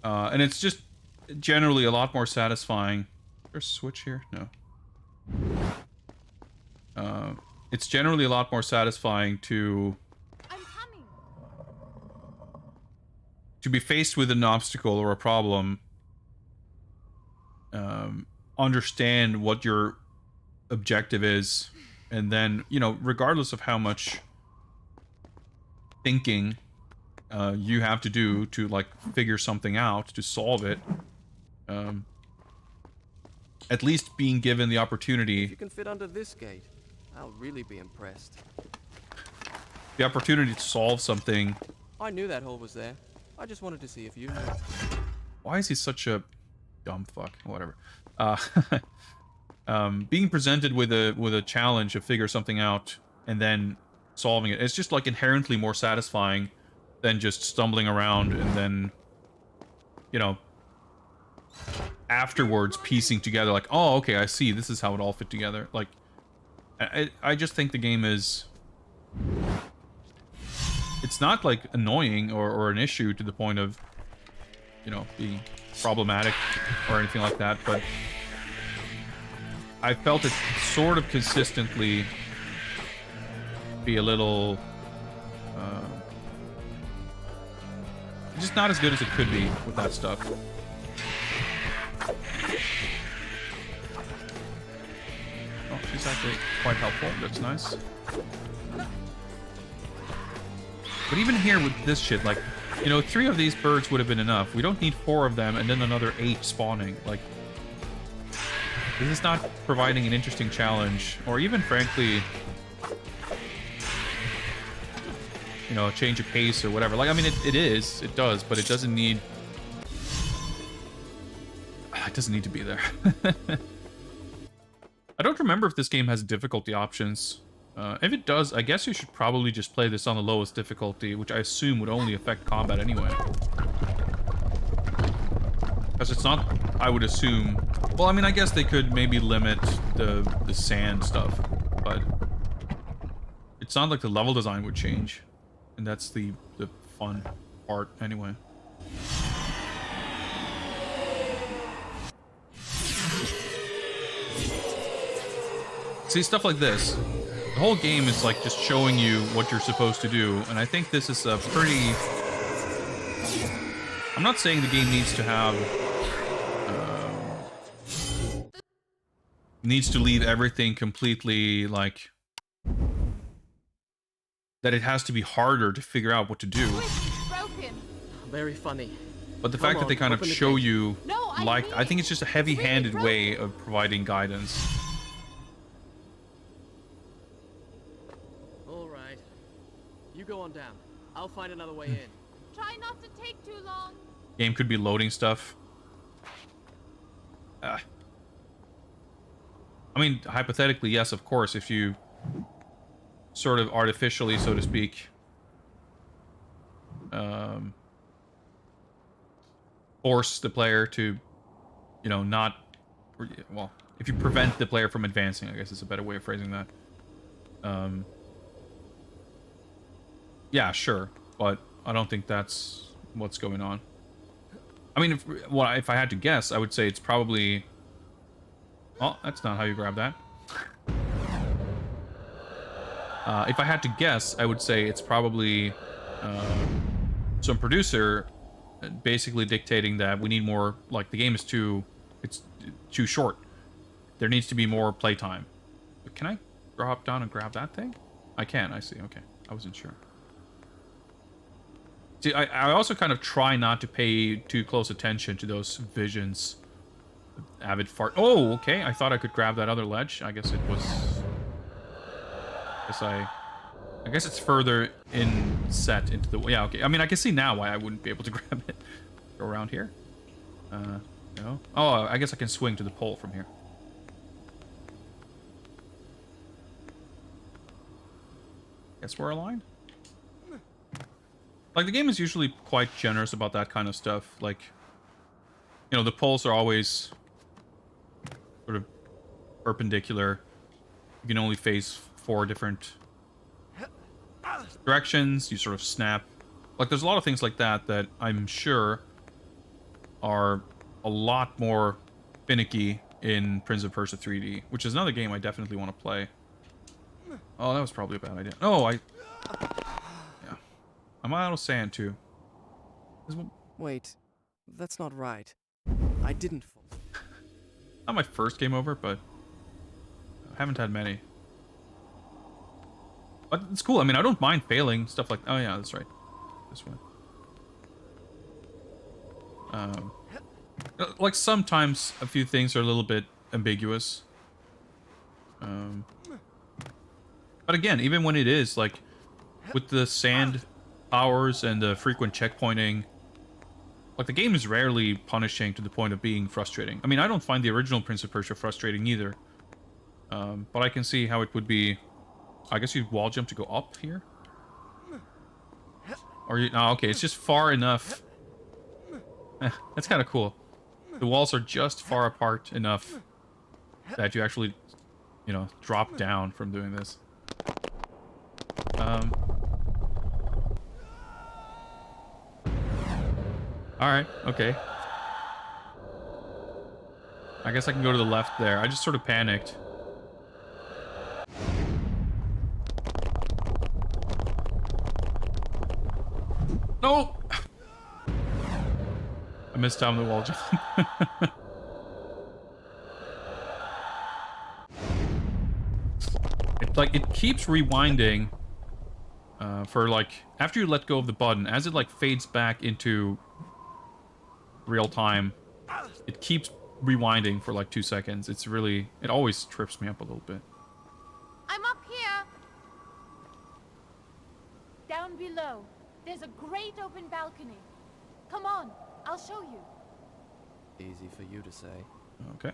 And it's just generally a lot more satisfying. Is there a switch here? No. It's generally a lot more satisfying to be faced with an obstacle or a problem, understand what your objective is, and then, regardless of how much thinking you have to do to, like, figure something out, to solve it, at least being given the opportunity...
If you can fit under this gate, I'll really be impressed.
The opportunity to solve something...
I knew that hole was there. I just wanted to see if you knew.
Why is he such a dumb fuck? Whatever. Being presented with a challenge to figure something out and then solving it, it's just like inherently more satisfying than just stumbling around and then, afterwards piecing together like, oh, okay, I see, this is how it all fit together. Like, I just think the game is... It's not, like, annoying or an issue to the point of, being problematic or anything like that, but I felt it sort of consistently be a little... just not as good as it could be with that stuff. Oh, she's actually quite helpful. That's nice. But even here with this shit, like, 3 of these birds would have been enough. We don't need 4 of them and then another 8 spawning. Like, this is not providing an interesting challenge, or even, frankly, a change of pace or whatever. Like, I mean, it does, but it doesn't need... It doesn't need to be there. I don't remember if this game has difficulty options. If it does, I guess you should probably just play this on the lowest difficulty, which I assume would only affect combat anyway. Because it's not, I would assume... Well, I mean, I guess they could maybe limit the sand stuff, but it's not like the level design would change. And that's the fun part anyway. See, stuff like this. The whole game is like just showing you what you're supposed to do, and I think this is a pretty... I'm not saying the game needs to have... needs to leave everything completely, like... that it has to be harder to figure out what to do.
Very funny.
But the fact that they kind of show you, like, I think it's just a heavy-handed way of providing guidance.
All right. You go on down. I'll find another way in.
Try not to take too long.
Game could be loading stuff. I mean, hypothetically, yes, of course, if you sort of artificially, so to speak, force the player to, you know, not, well, if you prevent the player from advancing, I guess is a better way of phrasing that. Yeah, sure, but I don't think that's what's going on. I mean, if I had to guess, I would say it's probably... Oh, that's not how you grab that. If I had to guess, I would say it's probably some producer basically dictating that we need more, like, the game is it's too short. There needs to be more playtime. But can I drop down and grab that thing? I can, I see, okay. I wasn't sure. See, I also kind of try not to pay too close attention to those visions. Avid fart. Oh, okay. I thought I could grab that other ledge. I guess it was... I guess it's further set into the... Yeah, okay. I mean, I can see now why I wouldn't be able to grab it. Go around here. No. Oh, I guess I can swing to the pole from here. Guess we're aligned? Like, the game is usually quite generous about that kind of stuff. Like, you know, the poles are always sort of perpendicular. You can only face 4 different directions. You sort of snap. Like, there's a lot of things like that that I'm sure are a lot more finicky in Prince of Persia 3D, which is another game I definitely want to play. Oh, that was probably a bad idea. Oh, yeah. I'm out of sand, too.
Wait, that's not right. I didn't fall.
Not my first game over, but I haven't had many. But it's cool. I mean, I don't mind failing. Stuff like... Oh, yeah, that's right. This way. Like, sometimes a few things are a little bit ambiguous. But again, even when it is, like, with the sand powers and the frequent checkpointing, like, the game is rarely punishing to the point of being frustrating. I mean, I don't find the original Prince of Persia frustrating either. But I can see how it would be... I guess you'd wall jump to go up here? Or you... Oh, okay, it's just far enough. That's kind of cool. The walls are just far apart enough that you actually, you know, drop down from doing this. Alright, okay. I guess I can go to the left there. I just sort of panicked. No! I missed time on the wall jump. It keeps rewinding for, like, after you let go of the button, as it, like, fades back into real time, it keeps rewinding for, like, 2 seconds. It's really... It always trips me up a little bit.
I'm up here. Down below, there's a great open balcony. Come on, I'll show you.
Easy for you to say.
Okay.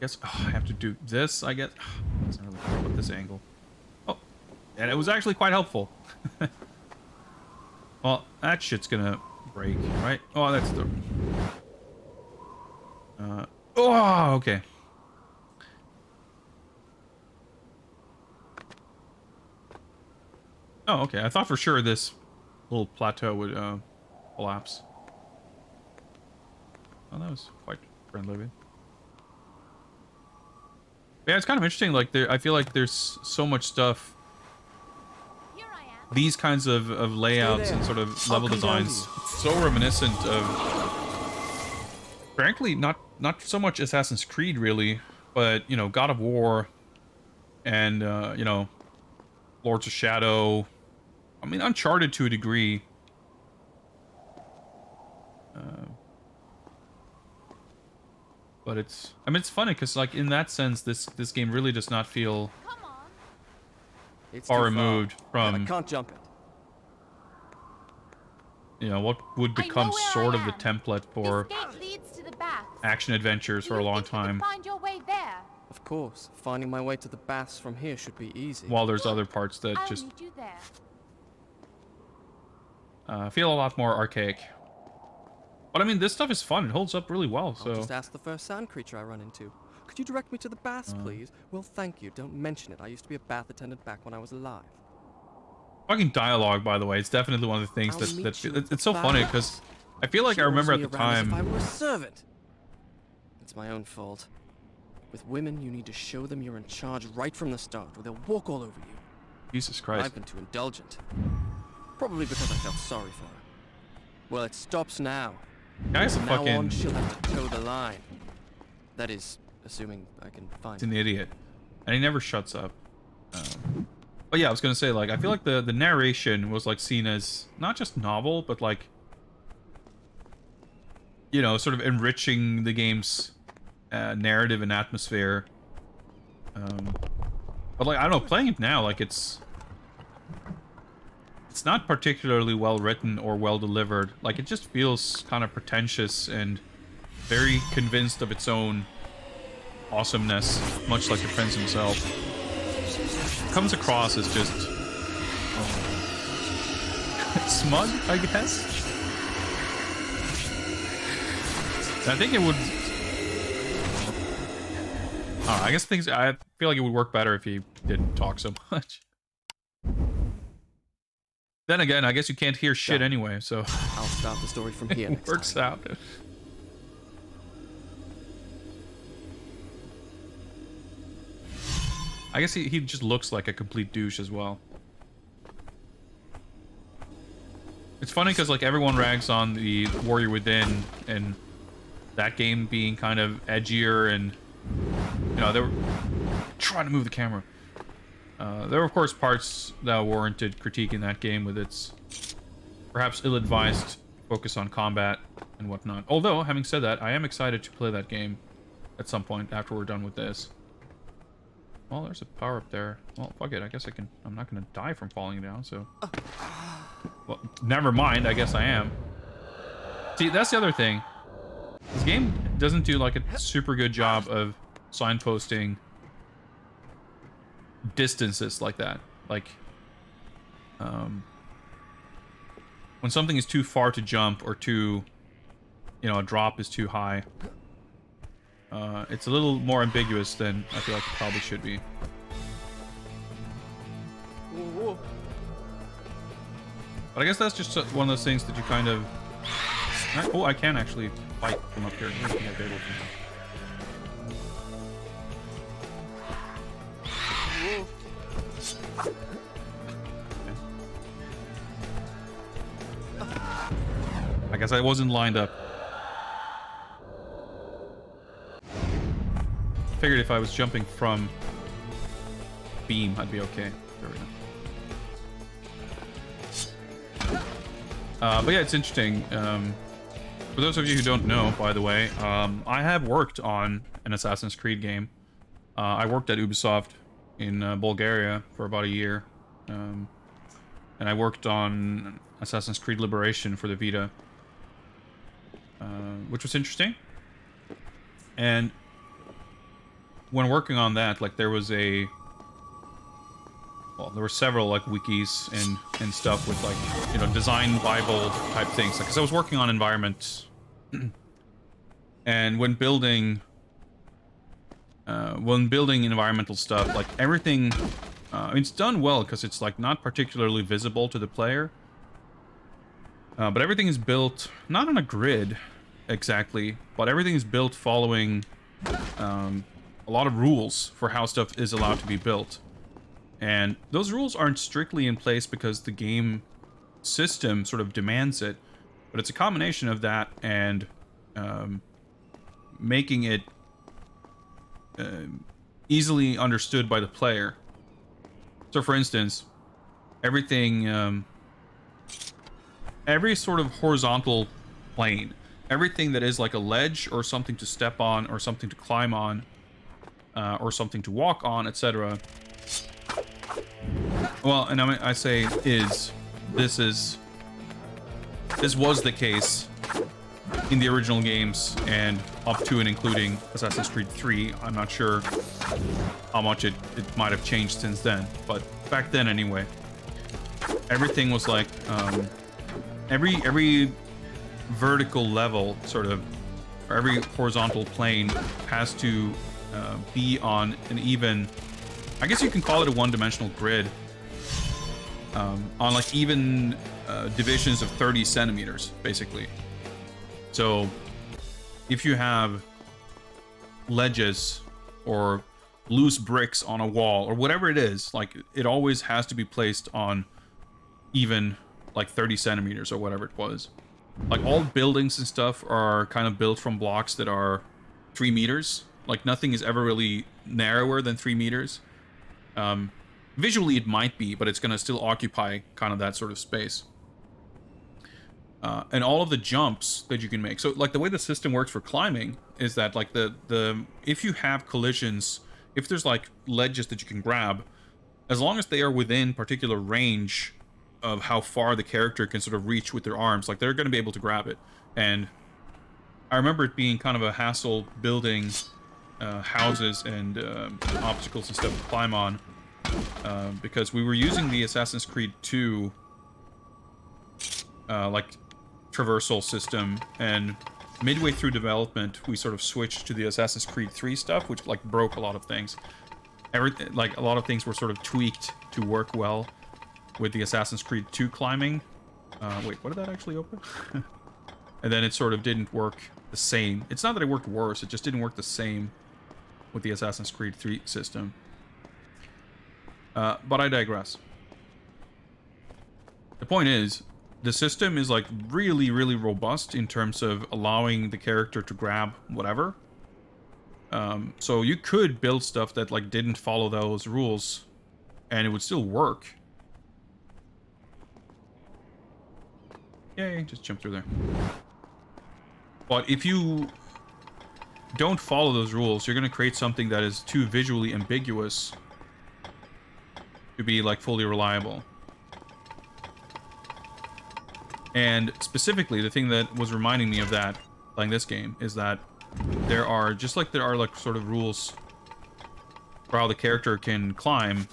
Guess I have to do this, I guess. Doesn't really work with this angle. Oh, and it was actually quite helpful. Well, that shit's gonna break, right? Oh, that's the... oh, okay. Oh, okay. I thought for sure this little plateau would collapse. Oh, that was quite friendly. Yeah, it's kind of interesting. Like, I feel like there's so much stuff.
Here I am.
These kinds of layouts and sort of level designs, so reminiscent of, frankly, not so much Assassin's Creed really, but, you know, God of War, and you know, Lords of Shadow. I mean, Uncharted to a degree. But it's... I mean, it's funny, because, like, in that sense, this game really does not feel
Come on.
It's
far
too
removed
I
from,
can't jump it.
you know, what would
I know
become
where
sort
I
of the
am.
template for
This gate leads to the baths.
action adventures for a long
You think you
time.
can find your way there?
course. Finding my way to the baths from here should be easy.
While there's other parts that
I'll
just
meet you there.
feel a lot more archaic. But I mean, this stuff is fun. It holds up really well, so...
I'll just ask the first sand creature I run into. Could you direct me to the baths, please? Well, thank you. Don't mention it. I used to be a bath attendant back when I was alive.
Fucking dialogue, by the way, it's definitely one of the things it's so funny, because I feel like I remember at the time...
If I were a servant. It's my own fault. With women, you need to show them you're in charge right from the start, or they'll walk all over you.
Jesus Christ.
I've been too indulgent. Probably because I felt sorry for her. Well, it stops now.
Guy's a
From now
fucking...
on, she'll have to toe the line. That is, assuming I can find
He's an idiot. And he never shuts up. But yeah, I was gonna say, like, I feel like the narration was, like, seen as not just novel, but, like, you know, sort of enriching the game's narrative and atmosphere. But, like, I don't know, playing it now, like, it's not particularly well written or well delivered. Like, it just feels kind of pretentious and very convinced of its own awesomeness, much like the prince himself. Comes across as just smug, I guess. I think it would... I guess I feel like it would work better if he didn't talk so much. Then again, I guess you can't hear shit anyway, so...
I'll start the story from here.
It works out. I guess he just looks like a complete douche as well. It's funny because, like, everyone rags on the Warrior Within and that game being kind of edgier, and, you know, they were trying to move the camera. There were, of course, parts that warranted critique in that game with its perhaps ill-advised focus on combat and whatnot. Although, having said that, I am excited to play that game at some point after we're done with this. Well, there's a power up there. Well, fuck it. I guess I'm not gonna die from falling down, so... Well, never mind. I guess I am. See, that's the other thing. This game doesn't do, like, a super good job of signposting distances like that. Like, when something is too far to jump or too, you know, a drop is too high, it's a little more ambiguous than I feel like it probably should be.
Whoa.
But I guess that's just one of those things that you kind of... Oh, I can actually fight from up here. I think I'll be able to. I guess I wasn't lined up. Figured if I was jumping from beam, I'd be okay. There we go. But yeah, it's interesting. For those of you who don't know, by the way, I have worked on an Assassin's Creed game. I worked at Ubisoft in Bulgaria for about a year. And I worked on Assassin's Creed Liberation for the Vita. Which was interesting. And when working on that, like, there was there were several, like, wikis and stuff with, like, you know, design bible type things. Like, 'cause I was working on environments, and when building environmental stuff, like, everything, it's done well because it's, like, not particularly visible to the player, but everything is built not on a grid exactly, but everything is built following a lot of rules for how stuff is allowed to be built. And those rules aren't strictly in place because the game system sort of demands it, but it's a combination of that and making it easily understood by the player. So, for instance, everything, every sort of horizontal plane, everything that is like a ledge or something to step on or something to climb on, or something to walk on, etc. Well, and I say this was the case in the original games and up to and including Assassin's Creed 3. I'm not sure how much it might have changed since then, but back then anyway, everything was like every vertical level sort of, or every horizontal plane has to be on an even, I guess you can call it a one-dimensional grid, on like even divisions of 30 centimeters, basically. So if you have ledges or loose bricks on a wall or whatever it is, like it always has to be placed on even like 30 centimeters or whatever it was. Like all buildings and stuff are kind of built from blocks that are 3 meters. Like nothing is ever really narrower than 3 meters. Visually it might be, but it's going to still occupy kind of that sort of space. And all of the jumps that you can make. So like the way the system works for climbing is that like if you have collisions, if there's like ledges that you can grab, as long as they are within particular range of how far the character can sort of reach with their arms, like they're going to be able to grab it. And I remember it being kind of a hassle building houses and obstacles and stuff to climb on, because we were using the Assassin's Creed 2 like traversal system, and midway through development we sort of switched to the Assassin's Creed 3 stuff, which like broke a lot of things. Like a lot of things were sort of tweaked to work well with the Assassin's Creed 2 climbing. Wait, what did that actually open? And then it sort of didn't work the same. It's not that it worked worse, it just didn't work the same with the Assassin's Creed 3 system. But I digress. The point is, the system is like really, really robust in terms of allowing the character to grab whatever. So you could build stuff that like didn't follow those rules and it would still work. Yay, just jump through there. But if you don't follow those rules, you're going to create something that is too visually ambiguous to be like fully reliable. And specifically, the thing that was reminding me of that playing this game is that there are, just like there are like sort of rules for how the character can climb,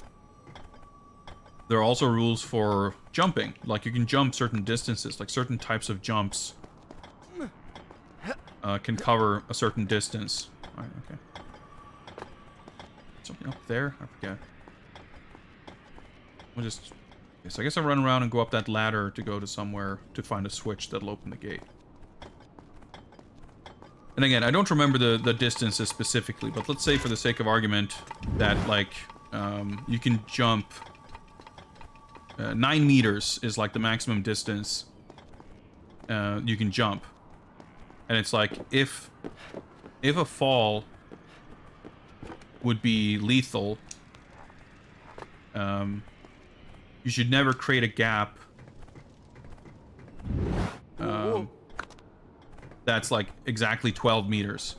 there are also rules for jumping. Like you can jump certain distances, like certain types of jumps can cover a certain distance. Alright, okay. Something up there? I forget. We'll just... Okay, so I guess I'll run around and go up that ladder to go to somewhere to find a switch that'll open the gate. And again, I don't remember the distances specifically, but let's say for the sake of argument that, like, you can jump... 9 meters is, like, the maximum distance you can jump. And it's like, if a fall would be lethal, you should never create a gap that's like exactly 12 meters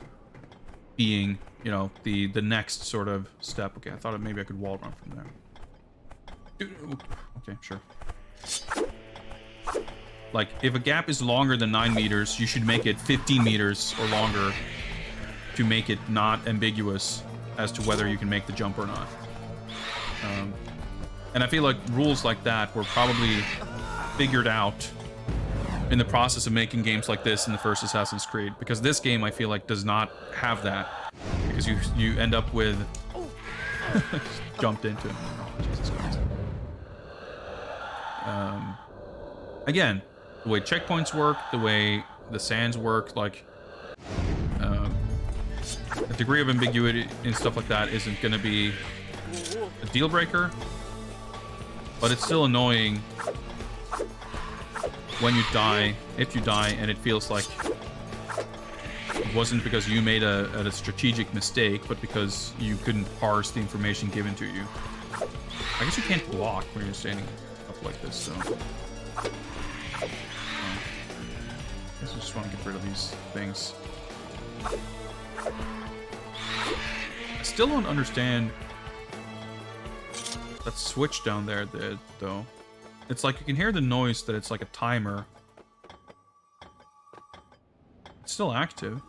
being, you know, the next sort of step. Okay, I thought maybe I could wall run from there. Okay, sure. Like, if a gap is longer than 9 meters, you should make it 15 meters or longer to make it not ambiguous as to whether you can make the jump or not. And I feel like rules like that were probably figured out in the process of making games like this in the first Assassin's Creed, because this game, I feel like, does not have that, because you end up with jumped into him. Oh, Jesus Christ. Again, the way checkpoints work, the way the sands work, like a degree of ambiguity and stuff like that isn't going to be a deal breaker, but it's still annoying when you die, if you die, and it feels like it wasn't because you made a strategic mistake, but because you couldn't parse the information given to you. I guess you can't block when you're standing up like this, so... I guess I just want to get rid of these things. I still don't understand that switch down there, though. It's like you can hear the noise that it's like a timer. still active.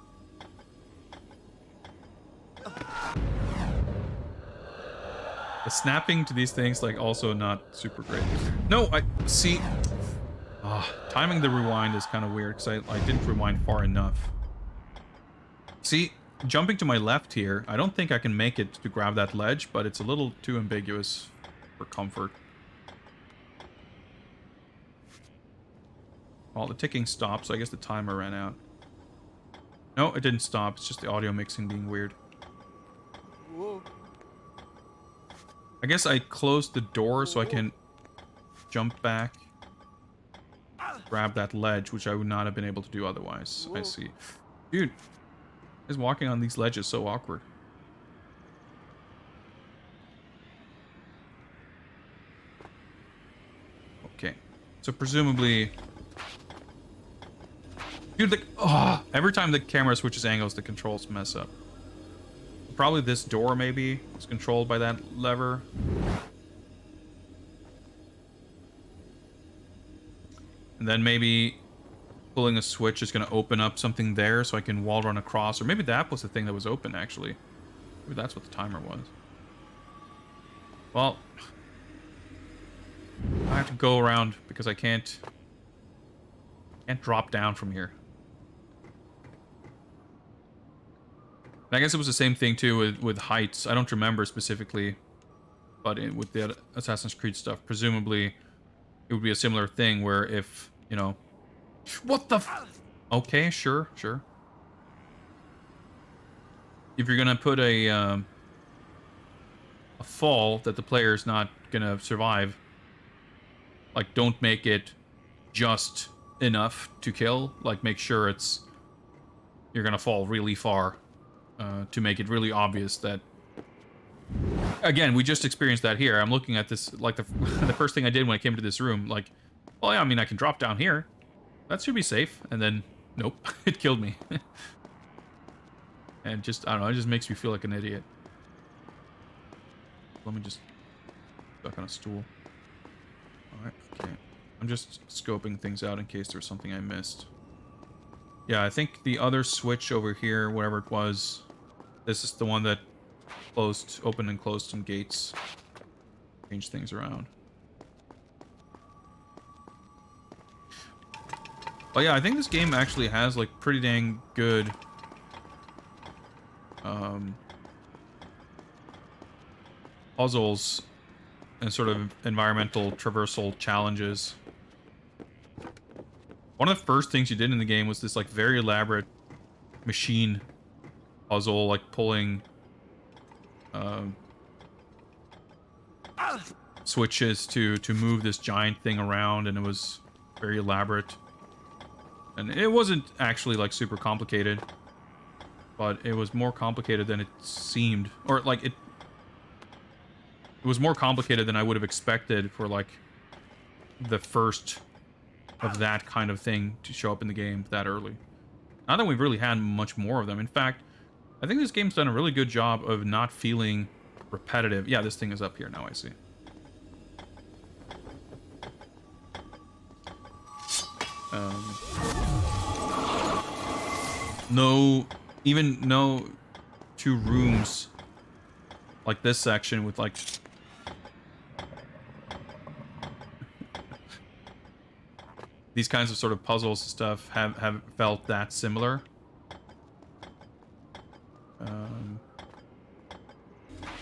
The snapping to these things, like, also not super great. No, I see. Timing the rewind is kind of weird because I didn't rewind far enough. See, jumping to my left here, I don't think I can make it to grab that ledge, but it's a little too ambiguous for comfort. Well, the ticking stopped, so I guess the timer ran out. No, it didn't stop. It's just the audio mixing being weird.
Whoa.
I guess I closed the door so I can jump back, grab that ledge, which I would not have been able to do otherwise. I see. Dude, is walking on these ledges so awkward. Okay. So presumably... Dude, every time the camera switches angles, the controls mess up. Probably this door, maybe, is controlled by that lever. And then maybe pulling a switch is going to open up something there so I can wall run across. Or maybe that was the thing that was open, actually. Maybe that's what the timer was. Well, I have to go around because I can't drop down from here. I guess it was the same thing too with heights. I don't remember specifically, but with the Assassin's Creed stuff, presumably it would be a similar thing where if, you know... What the f... Okay, sure. If you're gonna put a fall that the player's not gonna survive, like, don't make it just enough to kill. Like, make sure you're gonna fall really far. To make it really obvious that... Again, we just experienced that here. I'm looking at this, like, the first thing I did when I came to this room, like, well, yeah, I mean, I can drop down here. That should be safe. And then, nope, it killed me. And just, I don't know, it just makes me feel like an idiot. Let me just... Stuck on a stool. Alright, okay. I'm just scoping things out in case there's something I missed. Yeah, I think the other switch over here, whatever it was... This is the one that opened and closed some gates. Change things around. But yeah, I think this game actually has, like, pretty dang good... puzzles and sort of environmental traversal challenges. One of the first things you did in the game was this, like, very elaborate machine puzzle, like pulling switches to move this giant thing around, and it was very elaborate. And it wasn't actually, like, super complicated, but it was more complicated than it seemed. Or, like, it was more complicated than I would have expected for, like, the first of that kind of thing to show up in the game that early. Not that we've really had much more of them. In fact, I think this game's done a really good job of not feeling repetitive. Yeah, this thing is up here now, I see. No two rooms like this section with, like... these kinds of sort of puzzles and stuff have felt that similar.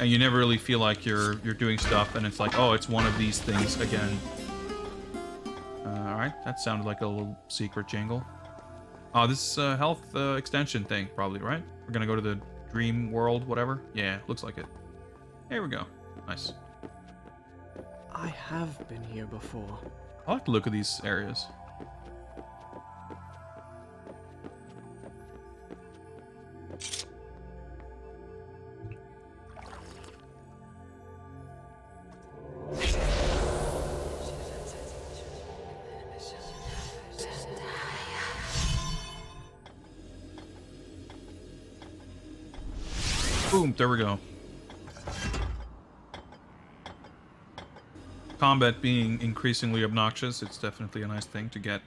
And you never really feel like you're doing stuff and it's like, oh, it's one of these things again. Alright, that sounded like a little secret jingle. Oh, this is a health extension thing, probably, right? We're gonna go to the dream world, whatever? Yeah, looks like it. There we go. Nice.
I have been here before.
I like to look at these areas. Boom, there we go. Combat being increasingly obnoxious, it's definitely a nice thing to get.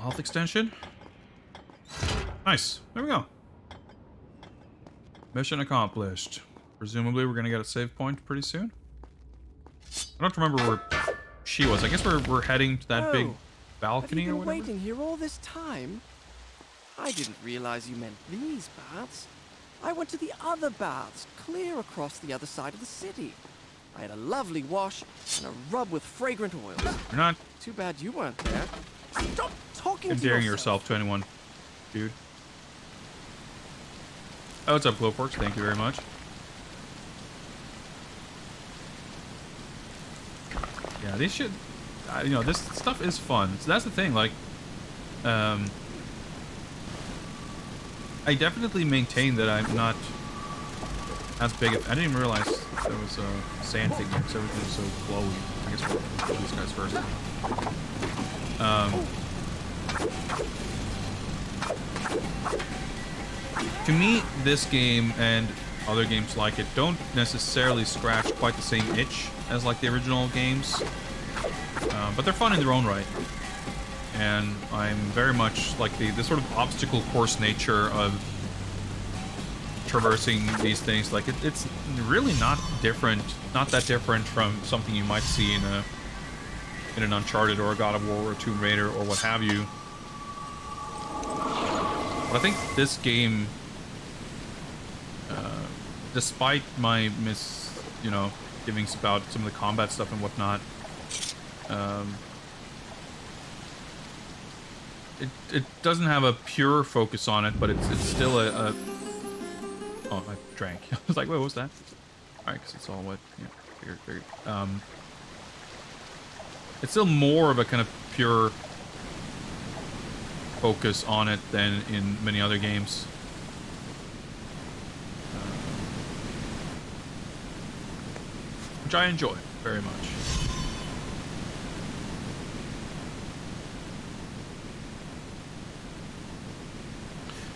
Health extension. Nice. There we go. Mission accomplished. Presumably we're gonna get a save point pretty soon. I don't remember where she was. I guess we're heading to that big balcony
have you
or
been
whatever.
waiting here all this time? I didn't realize you meant these baths. I went to the other baths, clear across the other side of the city. I had a lovely wash and a rub with fragrant oils.
You're not
Too bad you weren't there. Stop talking to
endearing
yourself.
yourself to anyone, dude. Oh, what's up, Glowforks? Thank you very much. Yeah, these should... you know, this stuff is fun. So that's the thing, like... I definitely maintain that I'm not as big of... I didn't even realize there was a sand thing here, because everything's so glowy. I guess we'll do these guys first. To me, this game and other games like it don't necessarily scratch quite the same itch as like the original games, but they're fun in their own right. And I'm very much like the sort of obstacle course nature of traversing these things. Like it's really not that different from something you might see in an Uncharted or a God of War or a Tomb Raider or what have you. But I think this game, despite my misgivings about some of the combat stuff and whatnot, it doesn't have a pure focus on it, but it's still a oh, I drank. I was like, wait, what was that? Alright, because it's all wet. Yeah, figured. It's still more of a kind of pure focus on it than in many other games. Which I enjoy very much.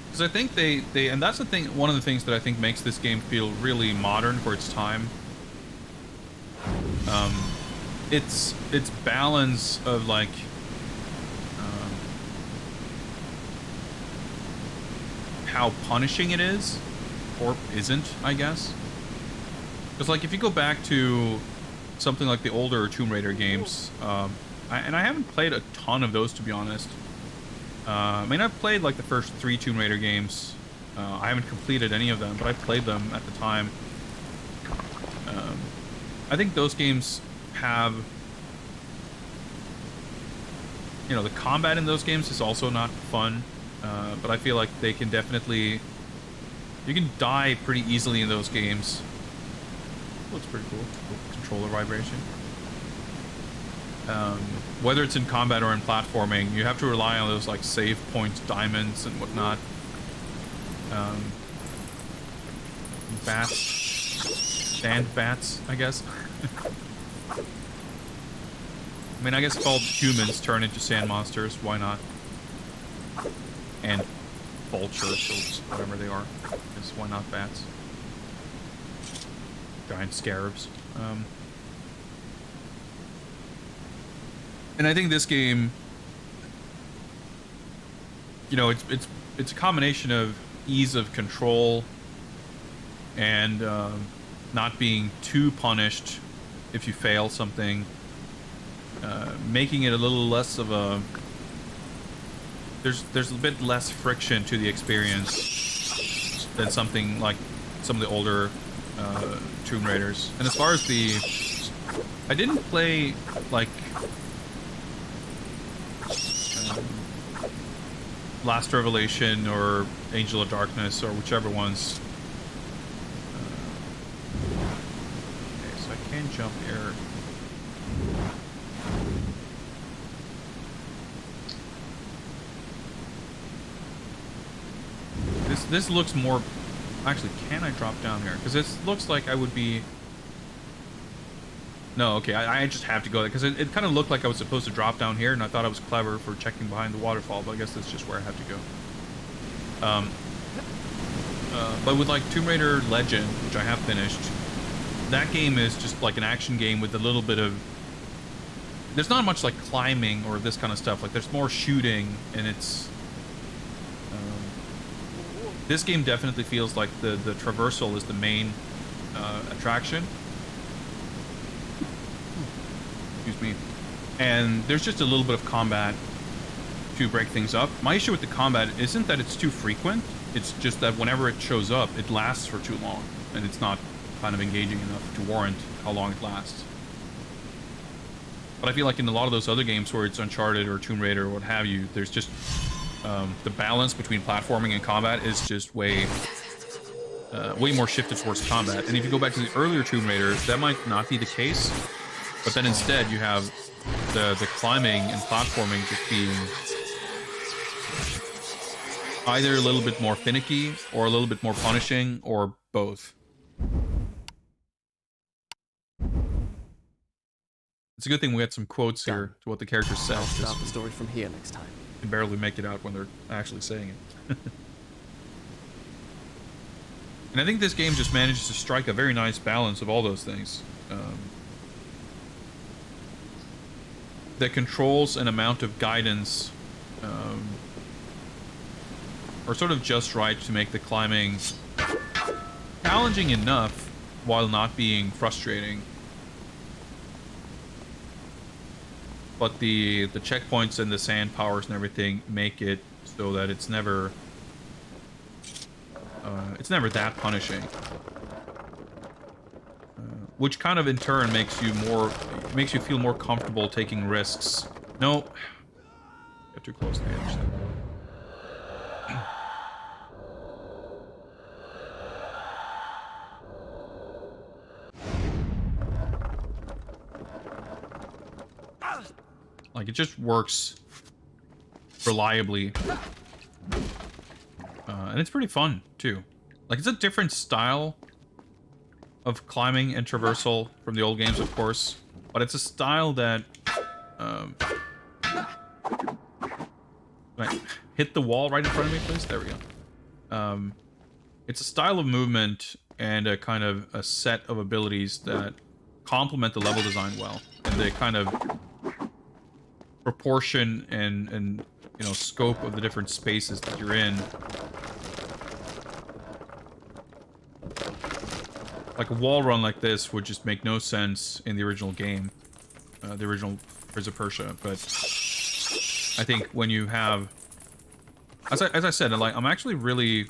Because I think they and that's the thing, one of the things that I think makes this game feel really modern for its time. Its balance of like how punishing it is, or isn't, I guess. Because like if you go back to something like the older Tomb Raider games, and I haven't played a ton of those, to be honest. I mean, I've played like the first 3 Tomb Raider games. I haven't completed any of them, but I played them at the time. I think those games have, you know, the combat in those games is also not fun, but I feel like they can definitely, you can die pretty easily in those games. Looks pretty cool. Controller vibration. Whether it's in combat or in platforming, you have to rely on those like save point diamonds and whatnot. Bats, sand bats, I guess. I mean, I guess if all humans turn into sand monsters, why not? And vultures, or whatever they are. Because why not bats? Giant scarabs. And I think this game, you know, it's a combination of ease of control and not being too punished if you fail something, making it a little less of a, there's a bit less friction to the experience than something like some of the older Tomb Raiders. And as far as the, I didn't play like Last Revelation or Angel of Darkness or whichever ones. Okay, so I can jump here. This looks more... Actually, can I drop down here? Because this looks like I would be... No, okay, I just have to go there, because it kind of looked like I was supposed to drop down here, and I thought I was clever for checking behind the waterfall, but I guess that's just where I have to go. But with, like, Tomb Raider Legend, which I have finished, that game is just like an action game with a little bit of there's not much like climbing or this kind of stuff. Like there's more shooting, and it's this game definitely feels like the traversal is the main attraction. Excuse me. And there's just a little bit of combat to break things up. My issue with the combat isn't that it's too frequent. It's just that whenever it shows up, it lasts for too long, and it's not kind of engaging enough to warrant how long it lasts. But I feel like in a lot of those other games where it's Uncharted or Tomb Raider or what have you, there's just the balance between platforming and combat is just way more shifted towards combat. And if you go back to the earlier Tomb Raiders, that might not be the case. But then instead you have the climbing and platforming just being either a little bit more finicky or a little bit more punishing or both. It's a good thing we had some quotes here to what the characters said.
I'll start the story from here next time.
You can barely make it out when they're actually saying it. And I think this game just manages to strike a very nice balance of all those things. The controls and amount of guidance are sort of just right to make the climbing challenging enough while not being frustrating. But the checkpoints and the sand powers and everything make it so that it's never that punishing. Which kind of in turn makes you feel more comfortable taking risks. No, got too close to the edge. Like, it just works reliably. And it's pretty fun, too. Like, it's a different style of climbing and traversal from the old games, of course. But it's a style that... Can I hit the wall right in front of me, please? There we go. It's a style of movement and a kind of a set of abilities that complement the level design well. And they kind of... proportion and you know, scope of the different spaces that you're in. Like a wall run like this would just make no sense in the original game, the original Prince of Persia. But I think when you have, as I said, like, I'm actually really,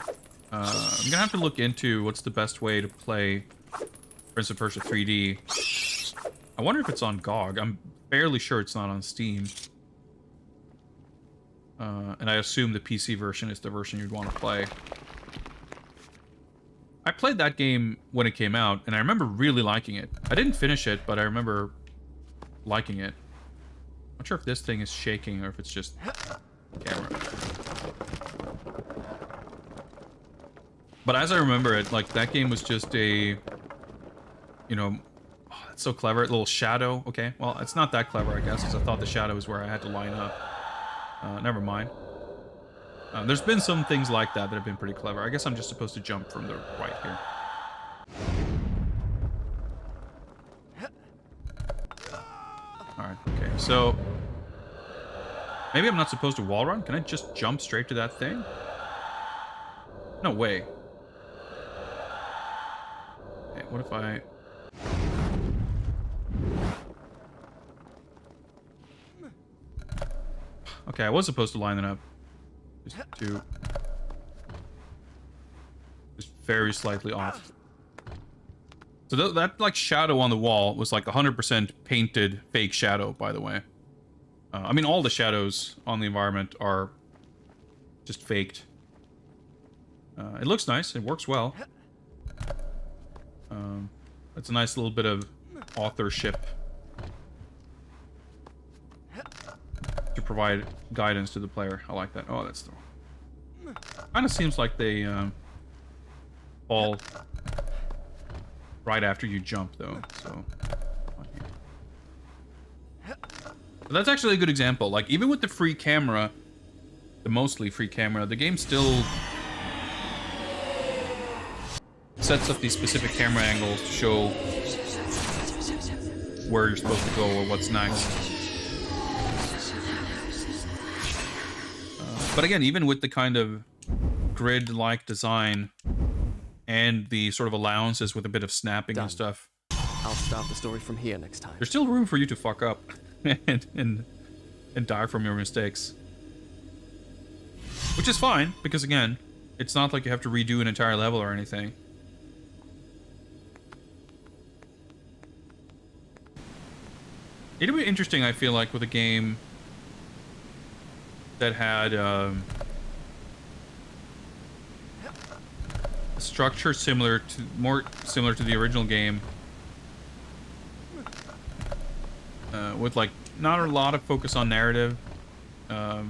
I'm gonna have to look into what's the best way to play Prince of Persia 3D. I wonder if it's on GOG. I'm fairly sure it's not on Steam. And I assume the PC version is the version you'd want to play. I played that game when it came out, and I remember really liking it. I didn't finish it, but I remember liking it. Not sure if this thing is shaking or if it's just camera. But as I remember it, like, that game was just a, you know, oh, that's so clever. A little shadow. Okay, well, it's not that clever, I guess, because I thought the shadow was where I had to line up. Never mind. There's been some things like that that have been pretty clever. I guess I'm just supposed to jump from the right here. Alright, okay, so... maybe I'm not supposed to wall run? Can I just jump straight to that thing? No way. Okay, what if I... okay, I was supposed to line it up. Just very slightly off. So that like shadow on the wall was like 100% painted fake shadow, by the way. I mean, all the shadows on the environment are just faked. It looks nice. It works well. It's a nice little bit of authorship to provide guidance to the player. I like that. Oh, that's the wrong. Kind of seems like they fall right after you jump, though. So but that's actually a good example. Like, even with the free camera, the mostly free camera, the game still sets up these specific camera angles to show where you're supposed to go or what's next. But again, even with the kind of grid-like design and the sort of allowances with a bit of snapping
Done.
and stuff,
I'll start the story from here next time.
there's still room for you to fuck up and die from your mistakes. Which is fine, because again, it's not like you have to redo an entire level or anything. It'd be interesting, I feel like, with a game that had a structure more similar to the original game, with like not a lot of focus on narrative, sort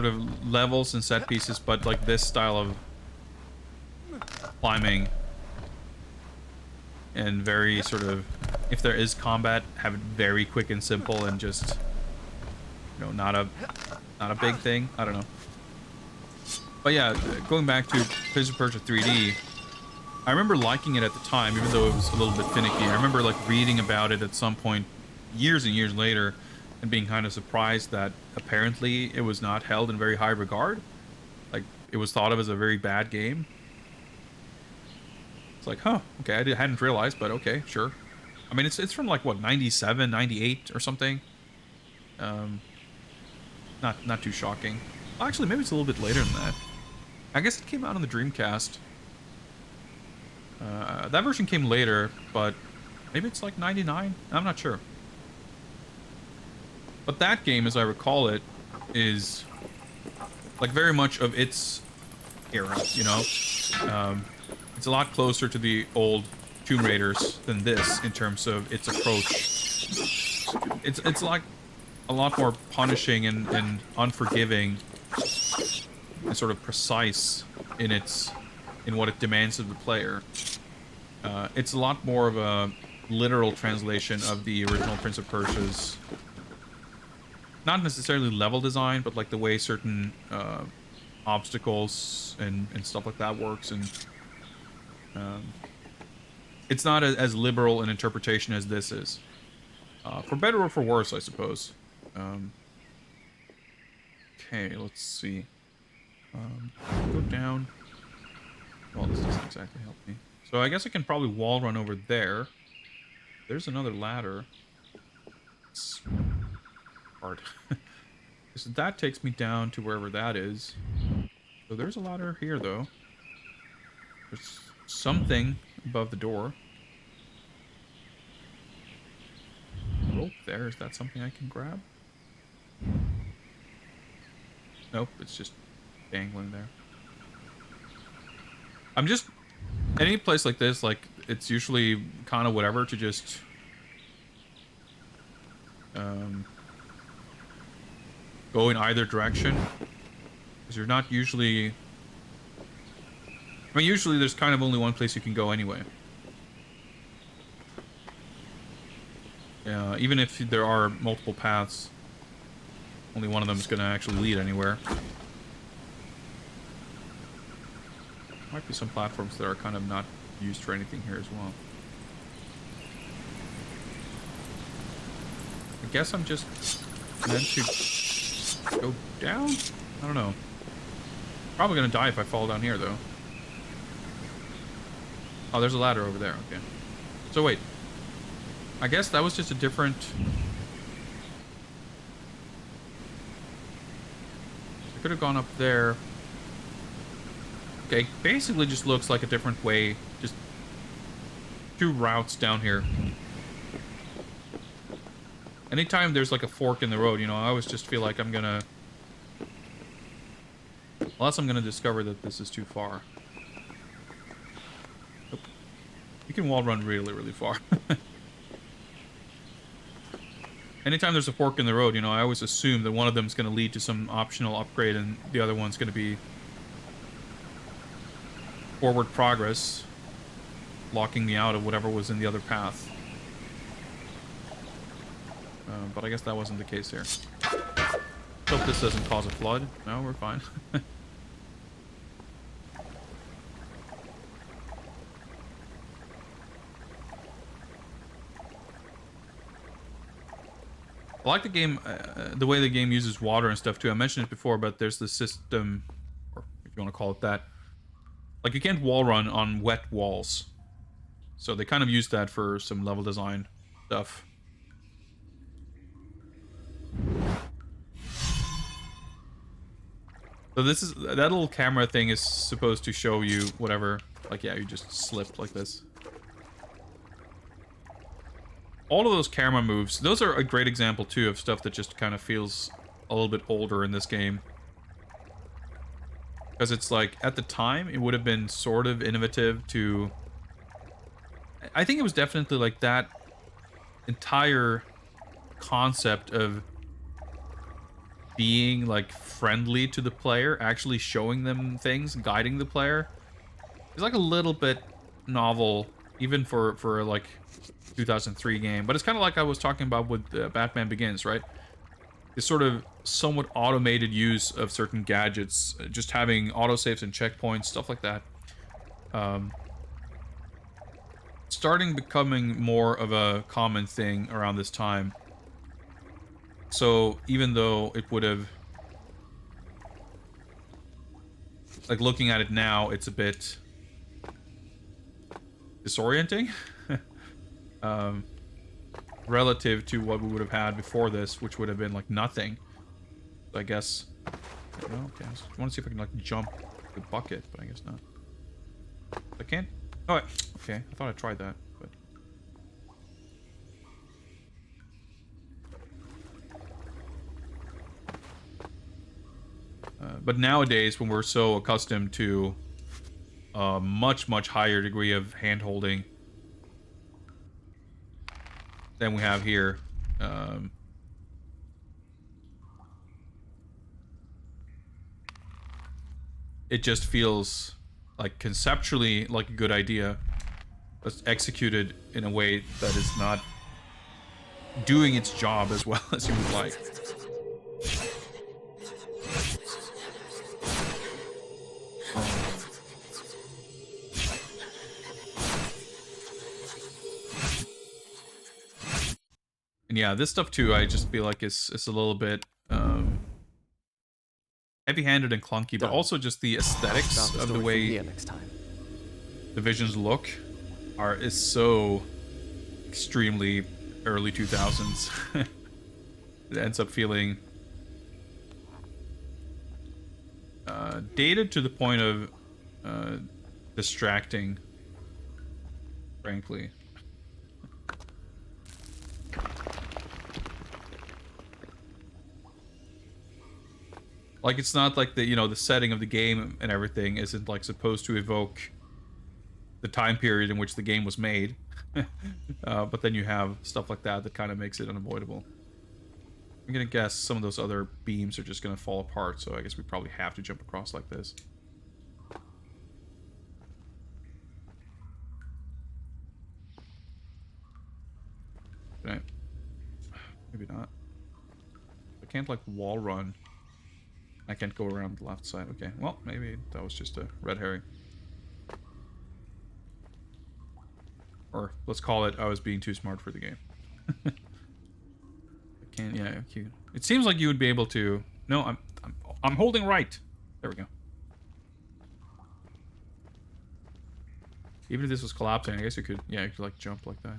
of levels and set pieces, but like this style of climbing, and very sort of, if there is combat, have it very quick and simple, and just, you know, not a big thing. I don't know. But yeah, going back to Prince of Persia 3D, I remember liking it at the time, even though it was a little bit finicky. I remember like reading about it at some point years and years later and being kind of surprised that apparently it was not held in very high regard. Like, it was thought of as a very bad game. It's like, huh, okay, I hadn't realized, but okay, sure. I mean, it's from like, what, 97, 98 or something? Not too shocking. Well, actually, maybe it's a little bit later than that. I guess it came out on the Dreamcast. That version came later, but maybe it's like 99? I'm not sure. But that game, as I recall it, is like very much of its era, you know? It's a lot closer to the old Tomb Raiders than this in terms of its approach. It's like a lot more punishing and unforgiving and sort of precise in what it demands of the player. It's a lot more of a literal translation of the original Prince of Persia's, not necessarily level design, but like the way certain obstacles and stuff like that works, and it's not as liberal an interpretation as this is. For better or for worse, I suppose. Okay, let's see. Go down. Well, this doesn't exactly help me. So I guess I can probably wall run over there. There's another ladder. It's hard. So that takes me down to wherever that is. So there's a ladder here, though. There's something above the door. Rope there. Is that something I can grab? Nope, it's just dangling there. I'm just... Any place like this, like, it's usually kind of whatever to just... go in either direction. Because you're not usually... I mean, usually there's kind of only one place you can go anyway. Even if there are multiple paths, only one of them is going to actually lead anywhere. Might be some platforms that are kind of not used for anything here as well. I guess I'm just meant to go down? I don't know. Probably going to die if I fall down here, though. Oh, there's a ladder over there. Okay. So wait. I guess that was just a different... I could have gone up there. Okay, basically just looks like a different way. Just two routes down here. Anytime there's like a fork in the road, you know, I always just feel like I'm gonna... Unless I'm gonna discover that this is too far. Nope. You can wall run really, really far. Anytime there's a fork in the road, you know, I always assume that one of them is going to lead to some optional upgrade and the other one's going to be forward progress, locking me out of whatever was in the other path. But I guess that wasn't the case here. Hope this doesn't cause a flood. No, we're fine. I like the game, the way the game uses water and stuff too. I mentioned it before, but there's the system, or if you want to call it that, like you can't wall run on wet walls. So they kind of use that for some level design stuff. So this is, that little camera thing is supposed to show you whatever, like yeah, you just slip like this. All of those camera moves, those are a great example too of stuff that just kind of feels a little bit older in this game. Because it's like, at the time, it would have been sort of innovative to... I think it was definitely like that entire concept of being like friendly to the player, actually showing them things, guiding the player. It's like a little bit novel, even for like 2003 game. But it's kind of like I was talking about with Batman Begins, right? This sort of somewhat automated use of certain gadgets, just having autosaves and checkpoints, stuff like that. Starting becoming more of a common thing around this time. So even though it would have, like looking at it now, it's a bit disorienting. Relative to what we would have had before this, which would have been like nothing. So I guess, well, okay, I just want to see if I can like jump the bucket, but I guess not. I can't. Oh, okay. I thought I tried that, but but nowadays, when we're so accustomed to a much higher degree of hand holding than we have here, it just feels like conceptually like a good idea, but executed in a way that is not doing its job as well as you would like. And yeah, this stuff too, I just feel like it's a little bit heavy-handed and clunky, but also just the aesthetics of the way the visions look is so extremely early 2000s. It ends up feeling dated to the point of distracting, frankly. Like, it's not like the, you know, the setting of the game and everything isn't, like, supposed to evoke the time period in which the game was made. But then you have stuff like that that kind of makes it unavoidable. I'm gonna guess some of those other beams are just gonna fall apart, so I guess we probably have to jump across like this. Okay. Maybe not. I can't, like, wall run. I can't go around the left side. Okay, well, maybe that was just a red herring. Or, let's call it, I was being too smart for the game. I can't, yeah, cute. It seems like you would be able to... No, I'm holding right. There we go. Even if this was collapsing, I guess you could, yeah, you could, like, jump like that.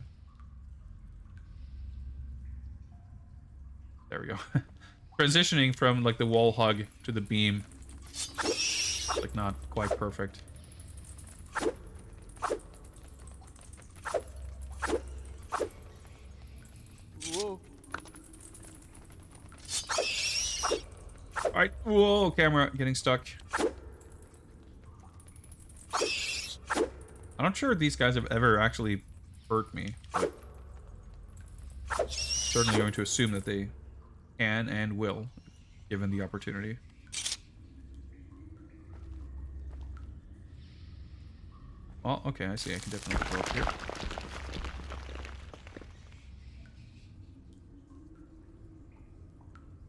There we go. Transitioning from, like, the wall hug to the beam. Like, not quite perfect.
Whoa.
Alright, whoa, camera getting stuck. I'm not sure these guys have ever actually hurt me, but certainly going to assume that they can and will, given the opportunity. Well, okay, I see. I can definitely go up here.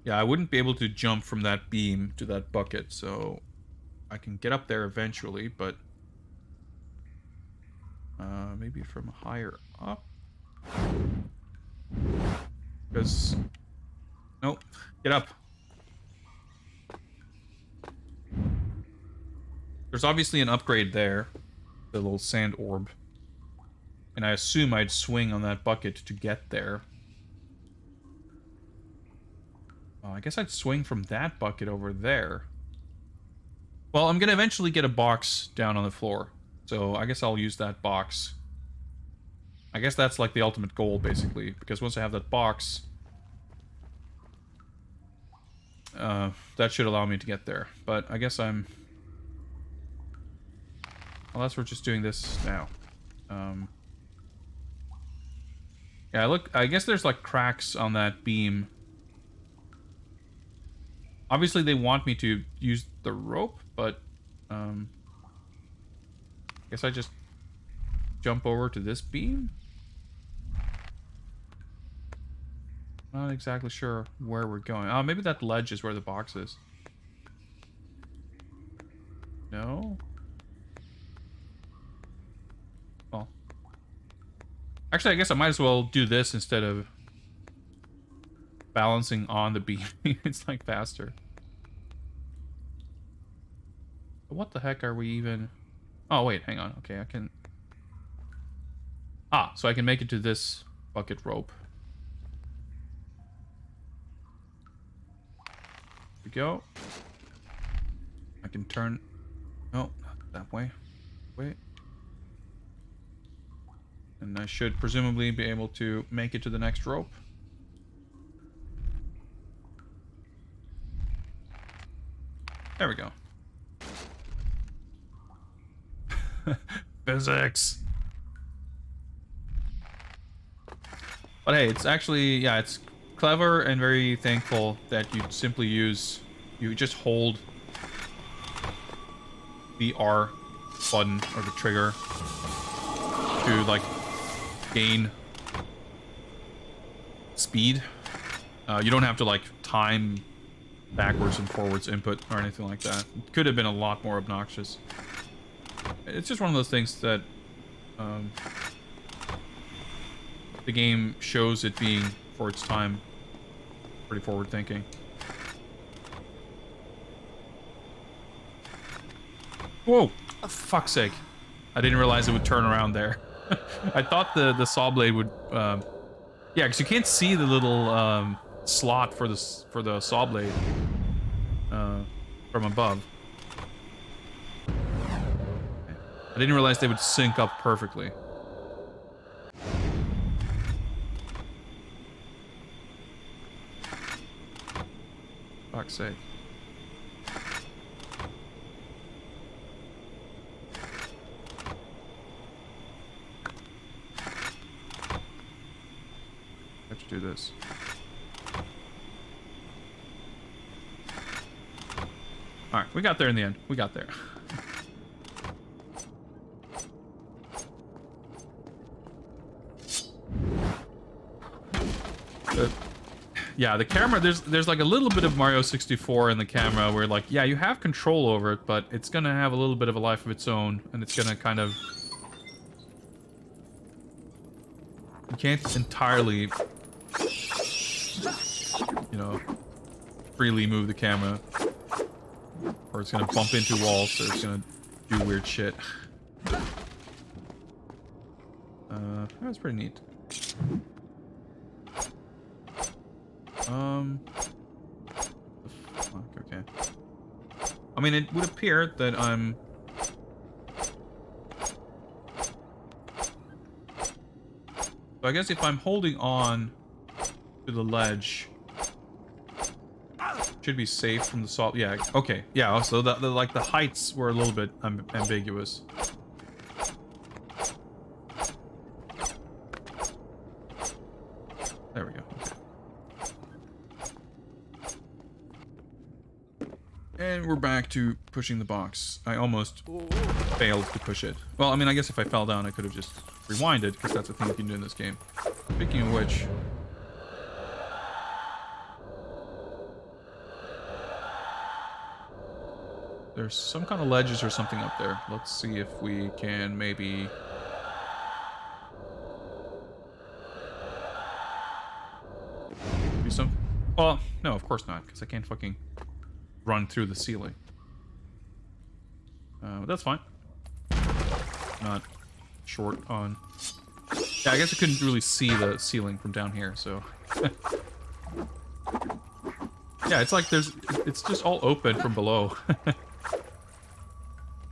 Yeah, I wouldn't be able to jump from that beam to that bucket, so I can get up there eventually, but maybe from higher up? Because Nope. Get up. There's obviously an upgrade there. The little sand orb. And I assume I'd swing on that bucket to get there. Oh, I guess I'd swing from that bucket over there. Well, I'm going to eventually get a box down on the floor. So I guess I'll use that box. I guess that's like the ultimate goal, basically. Because once I have that box... that should allow me to get there. But I guess I'm... Unless we're just doing this now. Yeah, look, I guess there's like cracks on that beam. Obviously they want me to use the rope, but I guess I just jump over to this beam? Not exactly sure where we're going. Oh, maybe that ledge is where the box is. No? Well. Actually, I guess I might as well do this instead of balancing on the beam. It's like faster. What the heck are we even... Oh, wait, hang on. Okay, I can... Ah, so I can make it to this bucket rope. There we go. I can turn... No, not that way. Wait. And I should presumably be able to make it to the next rope. There we go. Physics. But hey, it's actually, yeah, it's clever and very thankful that you simply use, you just hold the R button or the trigger to like gain speed. You don't have to like time backwards and forwards input or anything like that. It could have been a lot more obnoxious. It's just one of those things that the game shows it being, for its time, pretty forward thinking. Whoa! For fuck's sake. I didn't realize it would turn around there. I thought the saw blade would... yeah, because you can't see the little slot for the saw blade from above. I didn't realize they would sync up perfectly. Fuck's sake. Let's do this. Alright, we got there in the end. We got there. Yeah, the camera, there's like a little bit of Mario 64 in the camera where like, yeah, you have control over it, but it's gonna have a little bit of a life of its own, and it's gonna kind of... You can't entirely, you know, freely move the camera, or it's gonna bump into walls, or it's gonna do weird shit. That's pretty neat. Fuck, okay. I mean, it would appear that I'm... So I guess if I'm holding on to the ledge, should be safe from the salt. Yeah, okay. Yeah, so the like the heights were a little bit ambiguous. There we go. And we're back to pushing the box. I almost failed to push it. Well, I mean, I guess if I fell down, I could have just rewinded, because that's a thing you can do in this game. Speaking of which... There's some kind of ledges or something up there. Let's see if we can maybe... do some... Well, no, of course not, because I can't fucking run through the ceiling. But that's fine. Not short on... Yeah, I guess I couldn't really see the ceiling from down here, so... Yeah, it's like there's... It's just all open from below.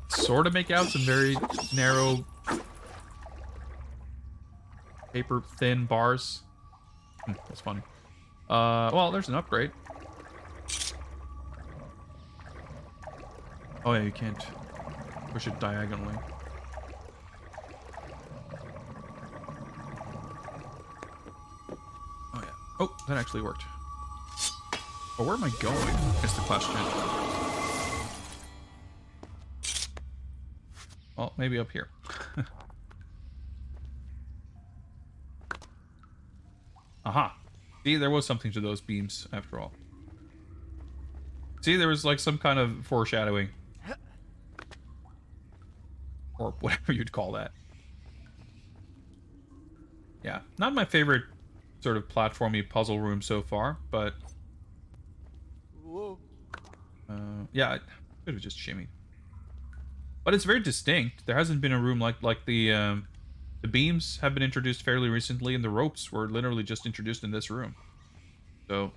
Sort of make out some very narrow... paper-thin bars. That's funny. Well, there's an upgrade. Oh yeah, you can't push it diagonally. Oh yeah. Oh, that actually worked. Oh, where am I going? Is the question. Well, maybe up here. Aha. See, there was something to those beams, after all. See, there was like some kind of foreshadowing. Or whatever you'd call that. Yeah, not my favorite sort of platformy puzzle room so far, but... yeah, I could have just shimmied. But it's very distinct. There hasn't been a room like the beams have been introduced fairly recently, and the ropes were literally just introduced in this room. So...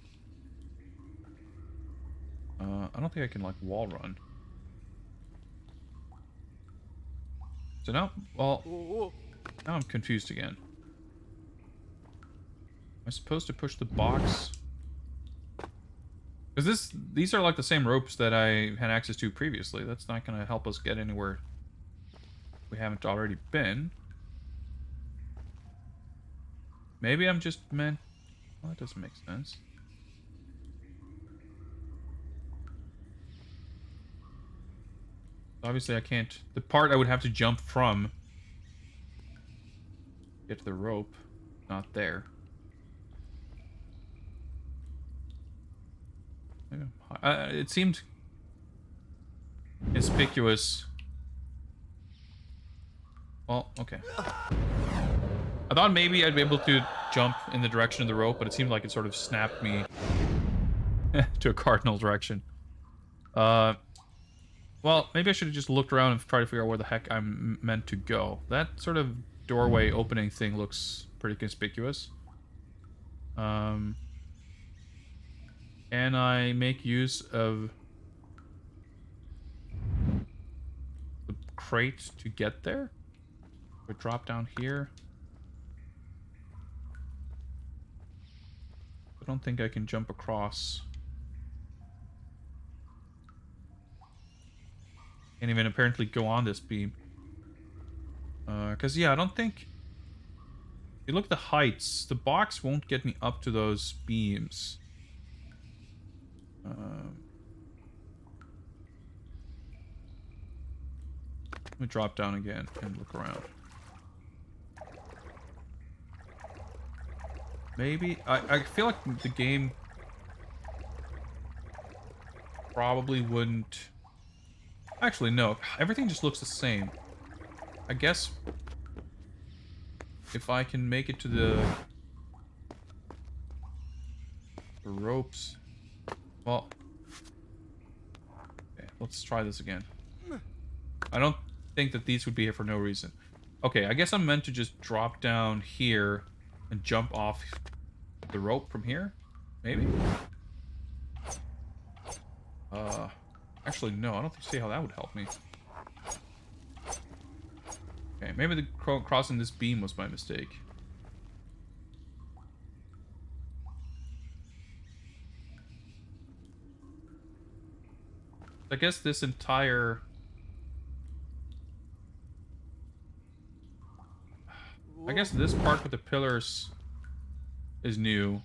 I don't think I can, like, wall run. So now, well, now I'm confused again. Am I supposed to push the box? Because these are like the same ropes that I had access to previously. That's not going to help us get anywhere we haven't already been. Maybe I'm just meant... Well, that doesn't make sense. Obviously, I can't... The part I would have to jump from... Get to the rope. Not there. It seemed... conspicuous. Well, okay. I thought maybe I'd be able to jump in the direction of the rope, but it seemed like it sort of snapped me... to a cardinal direction. Well, maybe I should have just looked around and tried to figure out where the heck I'm meant to go. That sort of doorway opening thing looks pretty conspicuous. Can I make use of the crate to get there? I drop down here. I don't think I can jump across. Can't even apparently go on this beam. Because, yeah, I don't think... If you look at the heights, the box won't get me up to those beams. Let me drop down again and look around. Maybe... I feel like the game... probably wouldn't... Actually, no. Everything just looks the same. I guess... if I can make it to the ropes... Well... Okay, let's try this again. I don't think that these would be here for no reason. Okay, I guess I'm meant to just drop down here and jump off the rope from here? Maybe? Actually, no, I don't see how that would help me. Okay, maybe the crossing this beam was my mistake. I guess this entire... I guess this part with the pillars is new.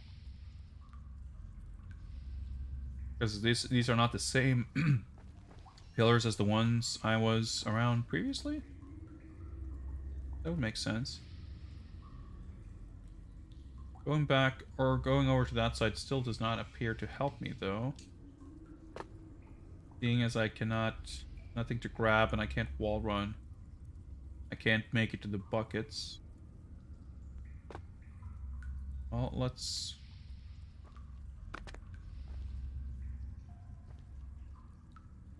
Because these are not the same pillars as the ones I was around previously. That would make sense. Going back or going over to that side still does not appear to help me, though. Seeing as I cannot... Nothing to grab and I can't wall run. I can't make it to the buckets. Well, let's...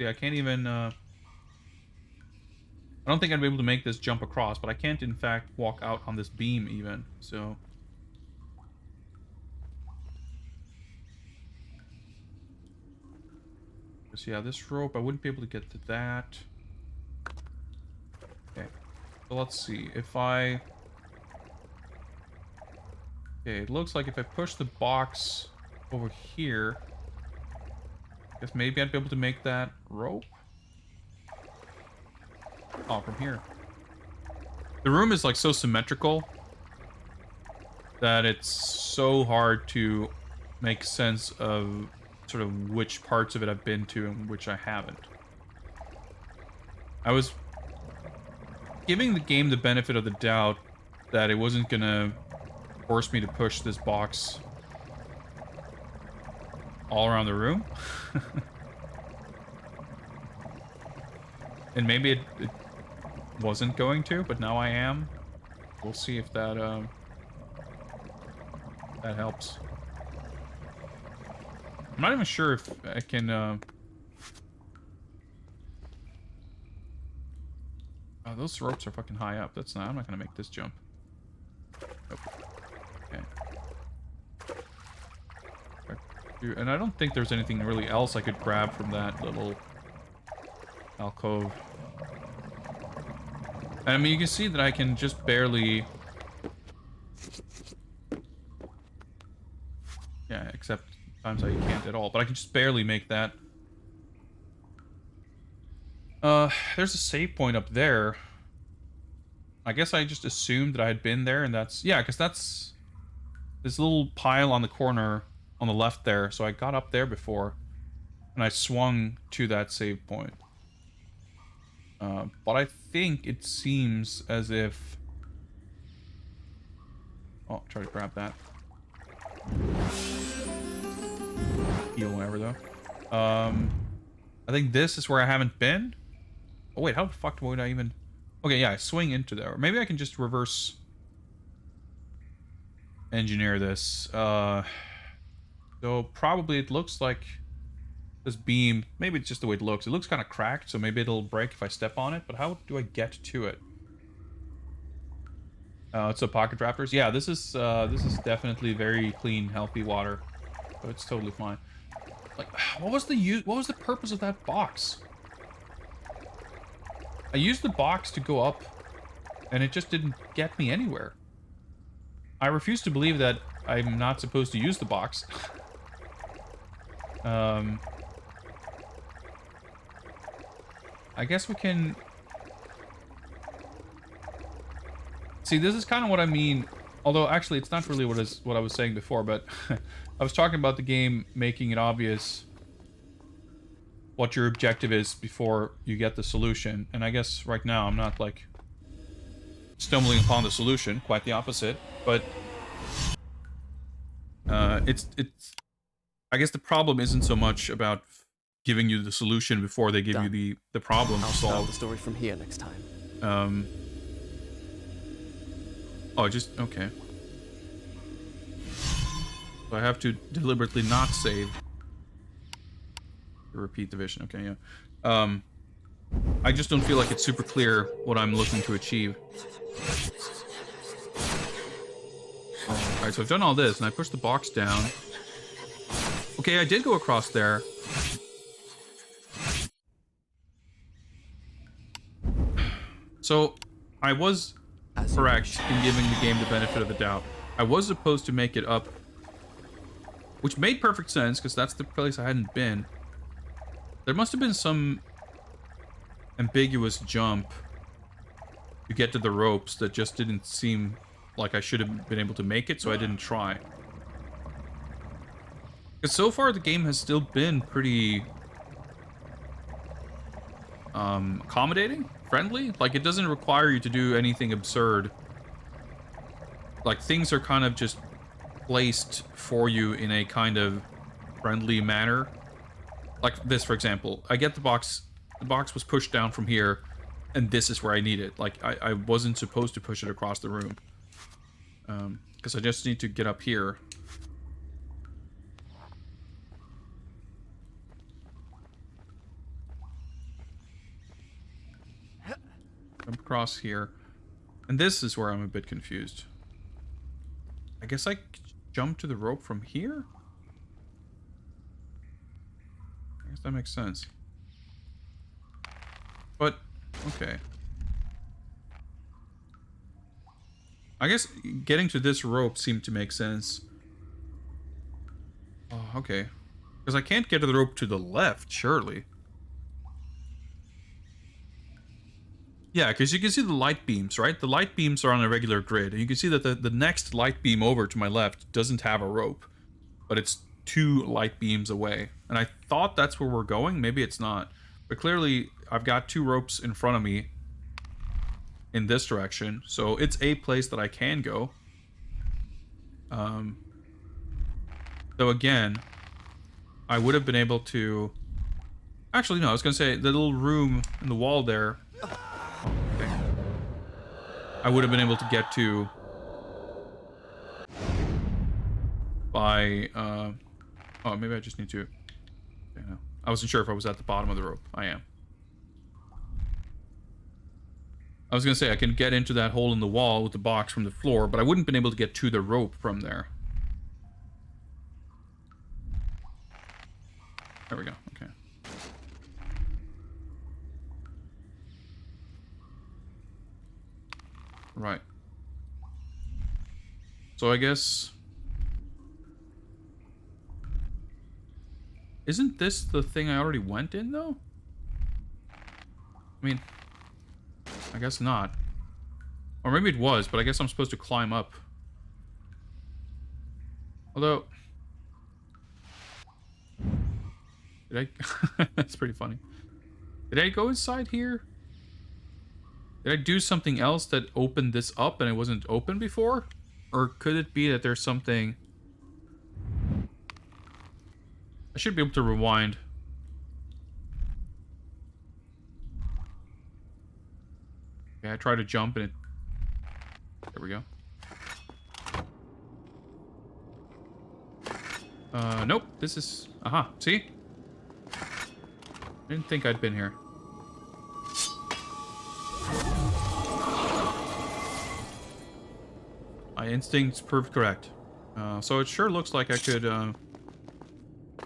See, I can't even, I don't think I'd be able to make this jump across, but I can't, in fact, walk out on this beam even, so... Because, yeah, this rope, I wouldn't be able to get to that. Okay, so let's see. If I... Okay, it looks like if I push the box over here, I guess maybe I'd be able to make that rope? Oh, from here. The room is, like, so symmetrical that it's so hard to make sense of sort of which parts of it I've been to and which I haven't. I was giving the game the benefit of the doubt that it wasn't gonna force me to push this box all around the room. And maybe it wasn't going to, but now I am. We'll see if that that helps. I'm not even sure if I can oh, those ropes are fucking high up. That's not... I'm not gonna make this jump. Nope. Okay. And I don't think there's anything really else I could grab from that little alcove. And I mean, you can see that I can just barely... Yeah, except times I can't at all. But I can just barely make that. There's a save point up there. I guess I just assumed that I had been there, and that's... Yeah, because that's... This little pile on the corner on the left there. So I got up there before, and I swung to that save point. But I think it seems as if... Oh, try to grab that. Heal whatever, though. I think this is where I haven't been. Oh, wait, how the fuck would I even... Okay, yeah, I swing into there. Maybe I can just reverse engineer this. So probably it looks like this beam... Maybe it's just the way it looks. It looks kind of cracked, so maybe it'll break if I step on it. But how do I get to it? It's a pocket raptors. Yeah, this is definitely very clean, healthy water. So it's totally fine. Like, what was the purpose of that box? I used the box to go up, and it just didn't get me anywhere. I refuse to believe that I'm not supposed to use the box. I guess we can... See, this is kind of what I mean. Although, actually, it's not really what I was saying before, but I was talking about the game making it obvious what your objective is before you get the solution. And I guess right now I'm not, like, stumbling upon the solution. Quite the opposite. But it's... I guess the problem isn't so much about giving you the solution before they give you the problem
I'll
solved.
start the story from here next time.
Oh, just... Okay. So I have to deliberately not save. Repeat the vision. Okay, yeah. I just don't feel like it's super clear what I'm looking to achieve. Alright, so I've done all this, and I pushed the box down. Okay, I did go across there. So, I was correct in giving the game the benefit of the doubt. I was supposed to make it up, which made perfect sense, because that's the place I hadn't been. There must have been some ambiguous jump to get to the ropes that just didn't seem like I should have been able to make it, so I didn't try. Because so far the game has still been pretty accommodating, friendly. Like, it doesn't require you to do anything absurd. Like, things are kind of just placed for you in a kind of friendly manner. Like this, for example. I get the box was pushed down from here, and this is where I need it. Like, I wasn't supposed to push it across the room. Because I just need to get up here. Jump across here. And this is where I'm a bit confused. I guess I jump to the rope from here? I guess that makes sense. But, okay. I guess getting to this rope seemed to make sense. Oh, okay. Because I can't get to the rope to the left, surely. Yeah, because you can see the light beams, right? The light beams are on a regular grid. And you can see that the next light beam over to my left doesn't have a rope. But it's 2 light beams away. And I thought that's where we're going. Maybe it's not. But clearly, I've got 2 ropes in front of me in this direction. So it's a place that I can go. Though again, I would have been able to... Actually, no, I was going to say the little room in the wall there... Okay. I would have been able to get to by oh, maybe I just need to, you know, I wasn't sure if I was at the bottom of the rope. I am. I was gonna say I can get into that hole in the wall with the box from the floor, but I wouldn't been able to get to the rope from there. There we go. Okay. Right. So I guess... Isn't this the thing I already went in, though? I mean... I guess not. Or maybe it was, but I guess I'm supposed to climb up. Although... Did I... That's pretty funny. Did I go inside here? Did I do something else that opened this up and it wasn't open before? Or could it be that there's something... I should be able to rewind. Okay, I tried to jump and it... There we go. Nope. This is... Aha, see? Didn't think I'd been here. My instincts proved correct. So it sure looks like I could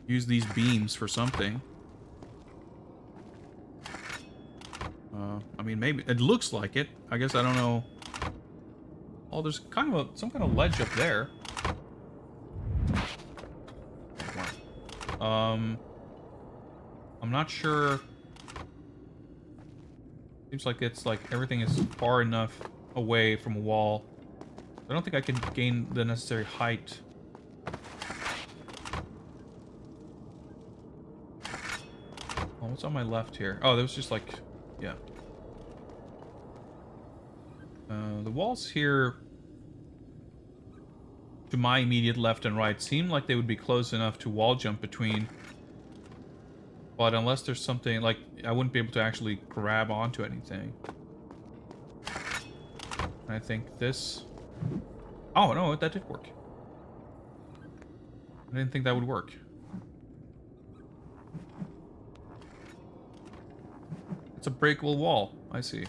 use these beams for something. I mean, maybe it looks like it. I guess I don't know. Oh, there's kind of some kind of ledge up there. I'm not sure. Seems like it's like everything is far enough away from a wall. I don't think I can gain the necessary height. Oh, what's on my left here? Oh, there was just like, yeah. The walls here to my immediate left and right seem like they would be close enough to wall jump between. But unless there's something, like, I wouldn't be able to actually grab onto anything. I think this... Oh, no, that did work. I didn't think that would work. It's a breakable wall. I see.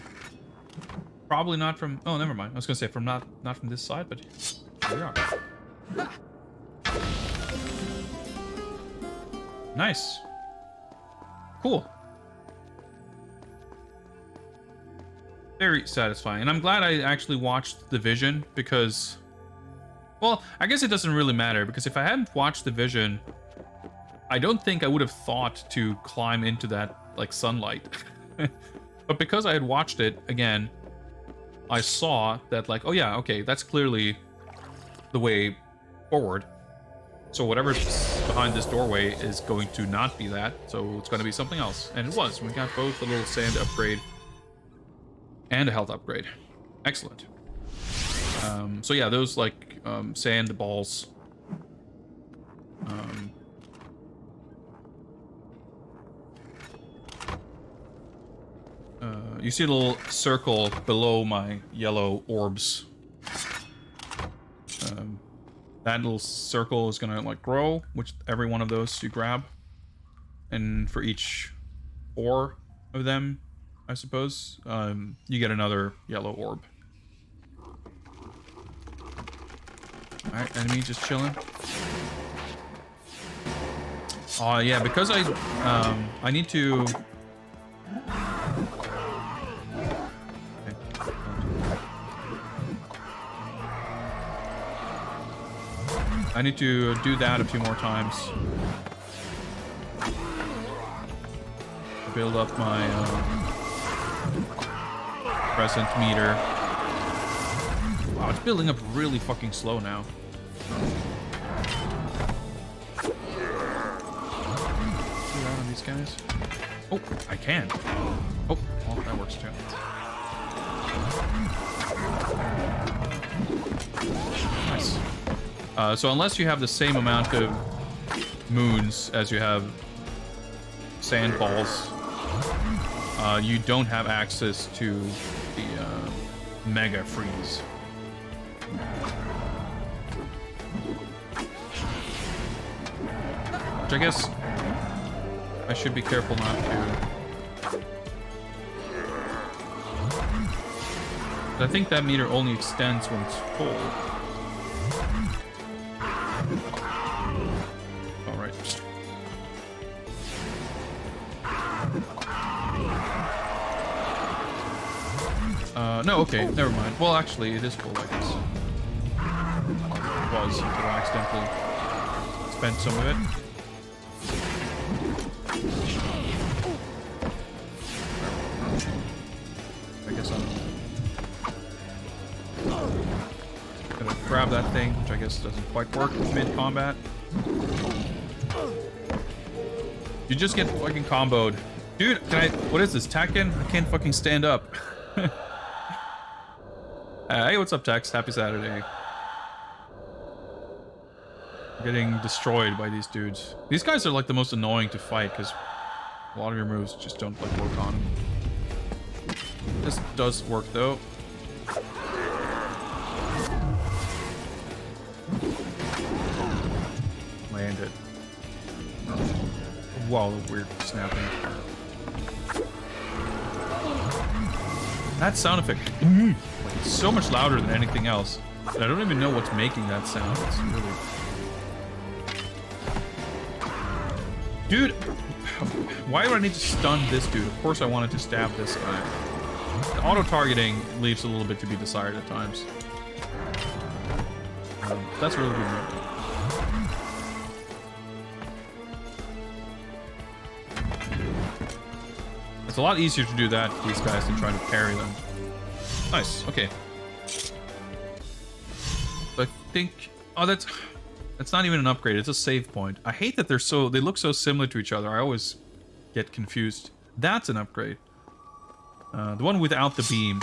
Probably not from... Oh, never mind. I was going to say from not from this side, but here we are. Nice. Cool. Very satisfying. And I'm glad I actually watched the vision because... Well, I guess it doesn't really matter because if I hadn't watched the vision, I don't think I would have thought to climb into that, like, sunlight. But because I had watched it, again, I saw that, like, oh yeah, okay, that's clearly the way forward. So whatever's behind this doorway is going to not be that, so it's going to be something else. And it was. We got both a little sand upgrade and a health upgrade. Excellent. So yeah, those, like, sand balls. You see a little circle below my yellow orbs. That little circle is gonna, like, grow, which every one of those you grab. And for each 4 of them, I suppose. You get another yellow orb. Alright, enemy just chilling. Oh yeah, because I need to. I need to do that a few more times. Build up my present meter. Wow, it's building up really fucking slow now. Do that on these guys. Oh, I can. Oh, well, that works too. Nice. So unless you have the same amount of moons as you have sand balls, you don't have access to the mega freeze. Which I guess I should be careful not to. But I think that meter only extends when it's full. Alright. No, okay, never mind. Well, actually, it is full, I guess. It was until I accidentally spent some of it. I guess I'm gonna grab that thing, which I guess doesn't quite work mid-combat. You just get fucking comboed. Dude, can I... What is this, Tekken? I can't fucking stand up. Hey, what's up, Tex? Happy Saturday. Getting destroyed by these dudes. These guys are like the most annoying to fight because a lot of your moves just don't like work on them. This does work though. Landed. Wow, weird snapping. That sound effect. It's so much louder than anything else. And I don't even know what's making that sound. It's really... Dude! Why do I need to stun this dude? Of course I wanted to stab this guy. The auto-targeting leaves a little bit to be desired at times. That's really good. It's a lot easier to do that to these guys than trying to parry them. Nice, okay. So I think... Oh, that's not even an upgrade, it's a save point. I hate that they look so similar to each other. I always get confused. That's an upgrade. The one without the beam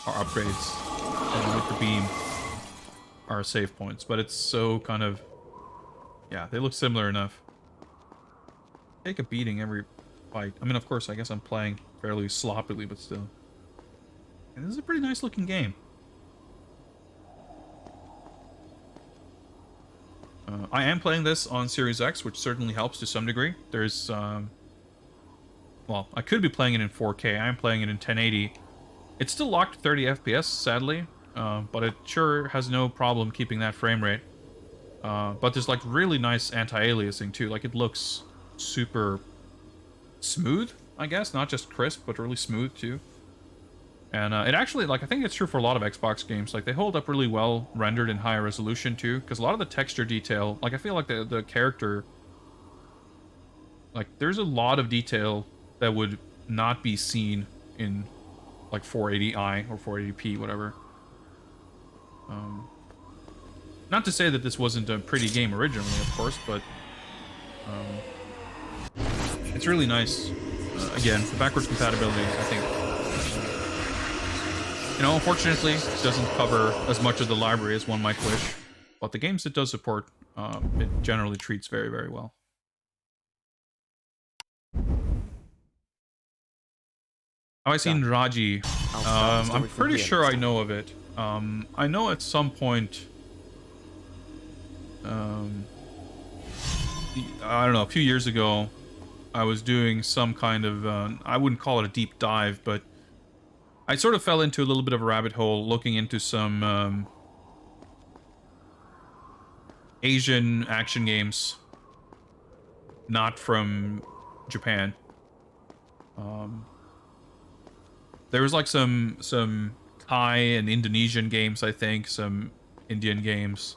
are upgrades. And with the beam are save points. But it's so kind of... Yeah, they look similar enough. Take a beating every fight. I mean, of course, I guess I'm playing fairly sloppily, but still. And this is a pretty nice looking game. I am playing this on Series X, which certainly helps to some degree. There's, well, I could be playing it in 4K. I am playing it in 1080. It's still locked 30 FPS, sadly, but it sure has no problem keeping that frame rate. But there's, like, really nice anti-aliasing, too. Like, it looks super smooth, I guess. Not just crisp, but really smooth, too. And it actually, like, I think it's true for a lot of Xbox games. Like, they hold up really well rendered in higher resolution, too. Because a lot of the texture detail, like, I feel like the character... Like, there's a lot of detail that would not be seen in, like, 480i or 480p, whatever. Not to say that this wasn't a pretty game originally, of course, but... it's really nice. Again, the backwards compatibility, I think... You know, unfortunately, it doesn't cover as much of the library as one might wish, but the games it does support, it generally treats very, very well. Have I seen Raji? I'm pretty sure I know of it. I know at some point... I don't know, a few years ago, I was doing some kind of, I wouldn't call it a deep dive, but I sort of fell into a little bit of a rabbit hole looking into some Asian action games, not from Japan. There was like some Thai and Indonesian games, I think, some Indian games.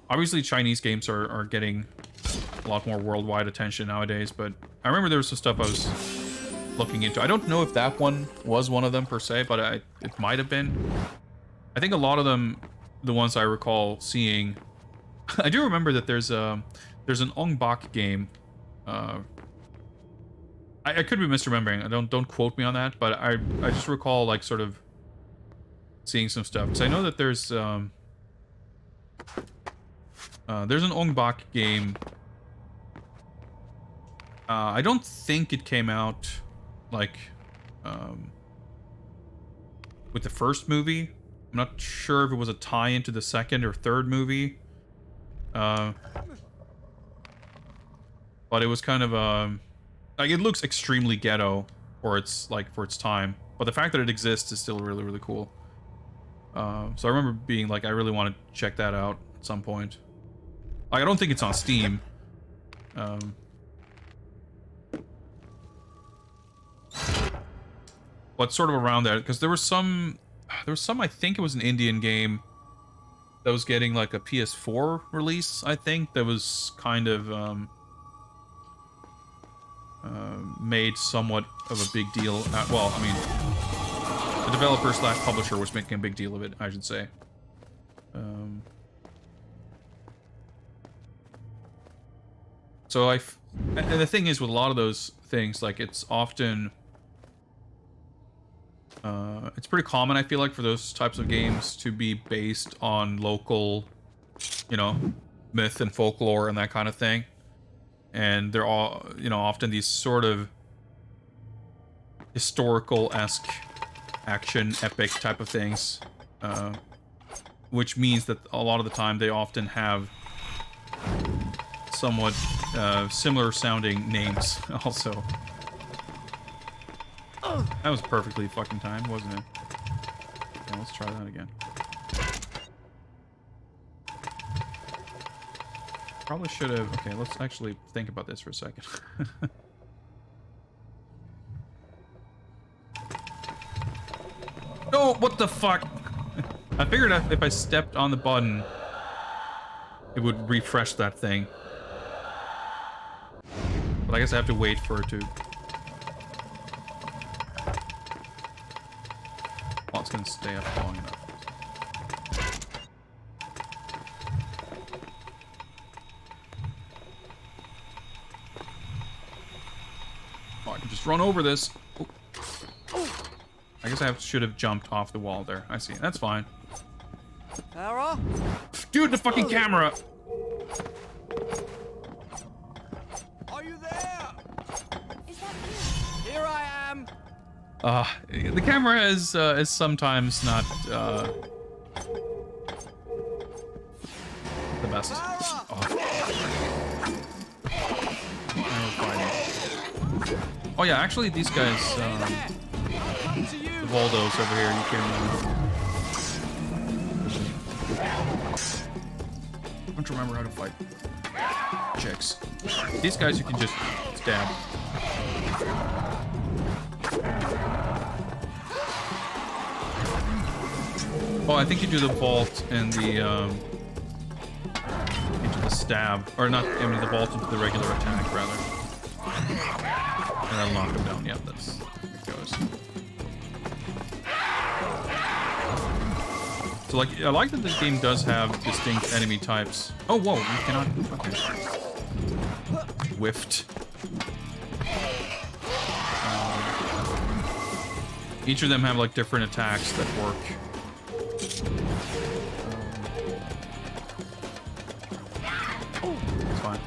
Obviously, Chinese games are getting a lot more worldwide attention nowadays, but I remember there was some stuff I was looking into. I don't know if that one was one of them per se, but it might have been. I think a lot of them, the ones I recall seeing, I do remember that there's an Ong Bak game. I could be misremembering. Don't quote me on that, but I just recall like sort of seeing some stuff, because I know that there's an Ong Bak game. I don't think it came out like with the first movie. I'm not sure if it was a tie-in to the second or third movie. But it was kind of like, it looks extremely ghetto for its time, but the fact that it exists is still really, really cool. So I remember being like, I really want to check that out at some point. Like, I don't think it's on Steam. But sort of around that, because there was some, I think it was an Indian game that was getting like a PS4 release, I think, that was kind of made somewhat of a big deal. Well, I mean, the developer slash publisher was making a big deal of it, I should say. So and the thing is with a lot of those things, like, it's often, it's pretty common, I feel like, for those types of games to be based on local, you know, myth and folklore and that kind of thing. And they're all, you know, often these sort of historical-esque action epic type of things, which means that a lot of the time they often have somewhat similar sounding names also. That was perfectly fucking timed, wasn't it? Okay, let's try that again. Probably should have... Okay, let's actually think about this for a second. Oh, what the fuck? I figured if I stepped on the button, it would refresh that thing. But I guess I have to wait for it to... Well, it's gonna stay up long enough. Oh, I can just run over this. Oh. I guess I should have jumped off the wall there. I see. That's fine.
Farah?
Dude, the fucking camera!
Are you there?
Is that you?
Here I am.
The camera is sometimes not the best. Oh yeah, actually these guys, the Voldos over here, you can... I don't remember how to fight chicks. These guys you can just stab. Oh, I think you do the vault and the, into the stab. Or not, I mean the vault into the regular attack, rather. And that'll knock him down. Yeah, that's there it goes. So, like, I like that this game does have distinct enemy types. Oh, whoa, you cannot... Okay. Whiffed. Each of them have, like, different attacks that work. It's fine.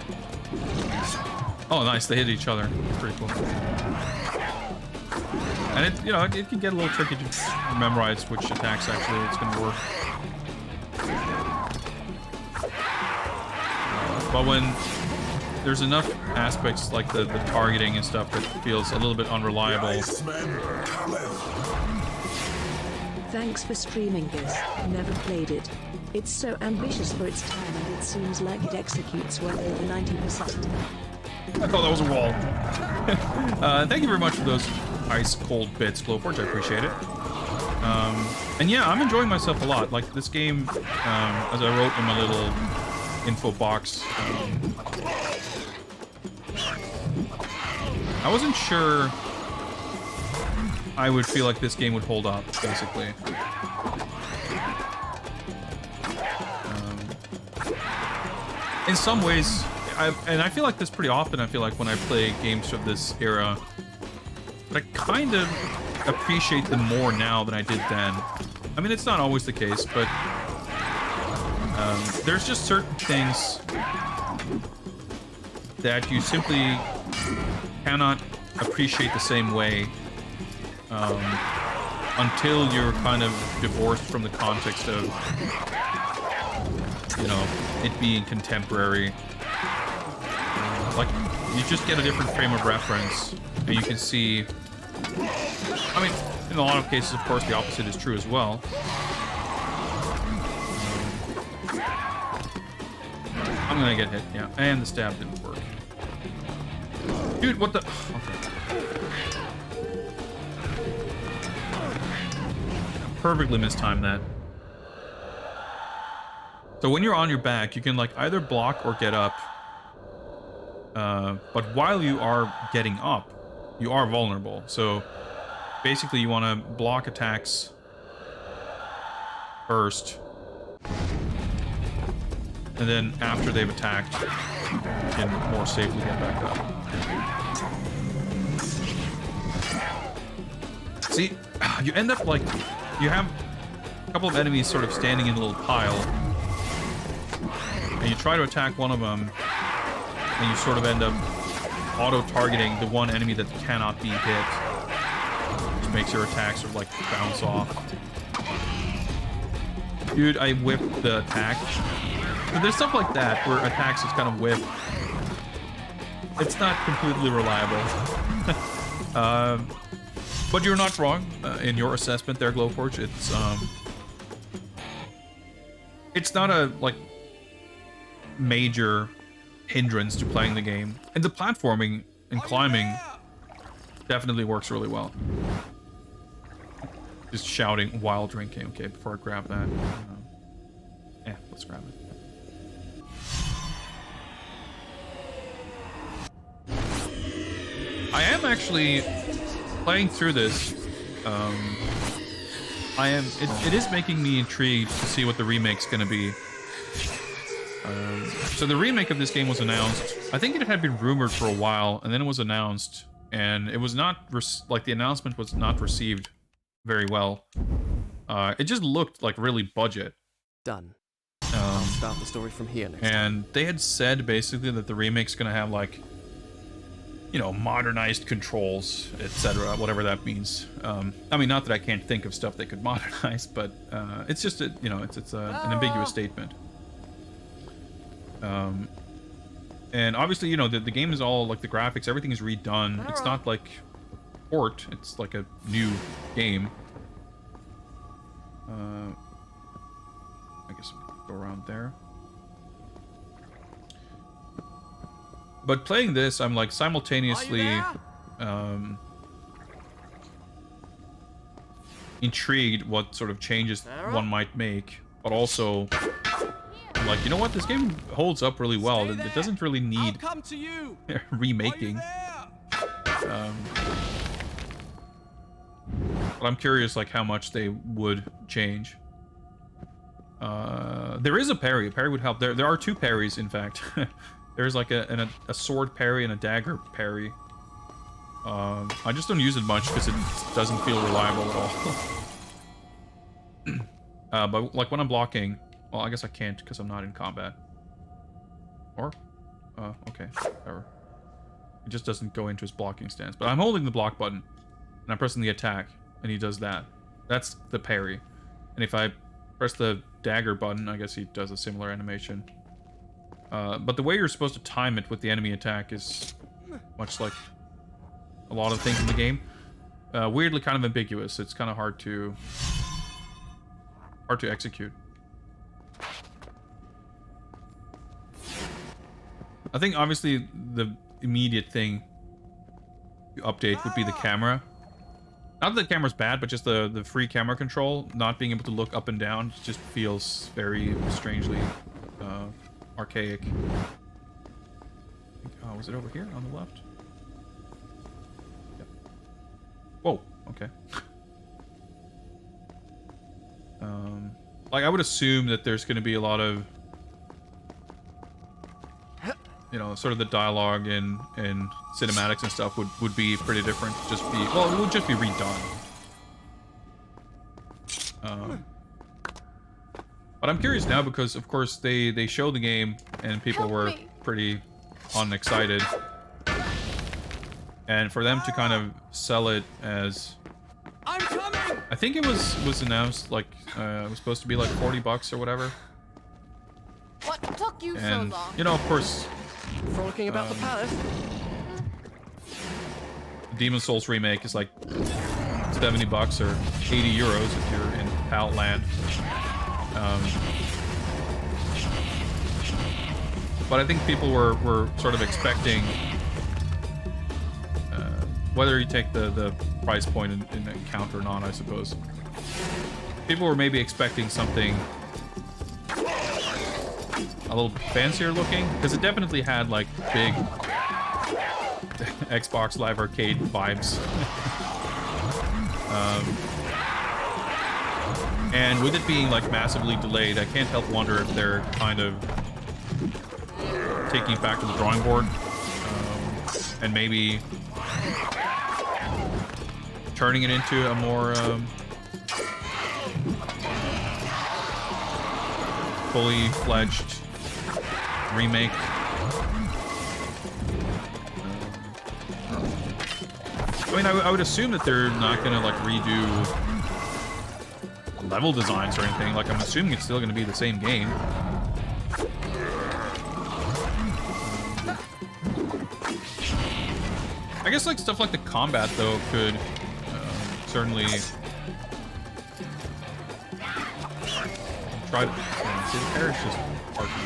Oh, nice. They hit each other. It's pretty cool. And it, you know, it can get a little tricky to memorize which attacks actually it's going to work. But when there's enough aspects like the targeting and stuff that feels a little bit unreliable.
Thanks for streaming this. Never played it. It's so ambitious for its time, and it seems like it executes well over 90%.
I thought that was a wall. Thank you very much for those ice cold bits, Glowforge. I appreciate it. And yeah, I'm enjoying myself a lot. Like this game, as I wrote in my little info box, I wasn't sure I would feel like this game would hold up, basically. In some ways, I feel like this pretty often, I feel like when I play games of this era, but I kind of appreciate them more now than I did then. I mean, it's not always the case, but there's just certain things that you simply cannot appreciate the same way until you're kind of divorced from the context of, you know, it being contemporary. Like, you just get a different frame of reference, and you can see... I mean, in a lot of cases, of course, the opposite is true as well. I'm gonna get hit, yeah. And the stab didn't work. Dude, what the... Okay. Perfectly mistimed that. So when you're on your back, you can like either block or get up. But while you are getting up, you are vulnerable. So basically you want to block attacks first. And then after they've attacked, you can more safely get back up. See, you end up like, you have a couple of enemies sort of standing in a little pile. And you try to attack one of them, and you sort of end up auto-targeting the one enemy that cannot be hit, which makes your attacks sort of like bounce off. Dude, I whipped the attack. But there's stuff like that where attacks just kind of whip. It's not completely reliable. But you're not wrong in your assessment there, Glowforge. It's not a like major hindrance to playing the game, and the platforming and climbing definitely works really well. Just shouting while drinking. Okay, before I grab that, yeah, let's grab it. I am actually playing through this. It is making me intrigued to see what the remake's gonna be. So the remake of this game was announced. I think it had been rumored for a while, and then it was announced, and it was not like the announcement was not received very well. It just looked like really budget.
Done. I'll start the story from here next
and
time.
They had said basically that the remake's gonna have like, you know, modernized controls, etc., whatever that means. I mean, not that I can't think of stuff they could modernize, but it's just a, you know, it's an ambiguous statement. And obviously, you know, the game is all like the graphics, everything is redone. It's not like a port, it's like a new game. I guess I'm gonna go around there. But playing this, I'm like simultaneously intrigued what sort of changes one might make, but also I'm like, you know what, this game holds up really well. It doesn't really need remaking. But I'm curious like how much they would change. There is a parry. A parry would help. There are two parries, in fact. There's like a sword parry and a dagger parry. I just don't use it much because it doesn't feel reliable at all. But like when I'm blocking, well, I guess I can't because I'm not in combat. Or, okay, whatever. It just doesn't go into his blocking stance. But I'm holding the block button, and I'm pressing the attack, and he does that. That's the parry. And if I press the dagger button, I guess he does a similar animation. But the way you're supposed to time it with the enemy attack is much like a lot of things in the game. Weirdly kind of ambiguous. It's kind of hard to execute. I think obviously the immediate thing to update would be the camera. Not that the camera's bad, but just the free camera control, not being able to look up and down, just feels very strangely archaic. Oh, was it over here on the left? Yep. Whoa, okay. Like, I would assume that there's going to be a lot of, you know, sort of the dialogue and cinematics and stuff would be pretty different. Well, it would just be redone. But I'm curious now because, of course, they showed the game and people were pretty unexcited. And for them to kind of sell it as...
I'm coming!
I think it was announced, like, it was supposed to be like $40 or whatever.
What took you
And,
so long?
you know, of course,
Frolicking about the palace.
Demon's Souls remake is like $70 or 80 euros if you're in pallet land. But I think people were sort of expecting, whether you take the price point in account or not, I suppose. People were maybe expecting something a little fancier looking, because it definitely had like big Xbox Live Arcade vibes. And with it being like massively delayed, I can't help wonder if they're kind of taking it back to the drawing board, and maybe turning it into a more fully fledged remake. I mean, I would assume that they're not gonna like redo level designs or anything. Like, I'm assuming it's still gonna be the same game. I guess like stuff like the combat though could certainly try to. See, the Parish just parking.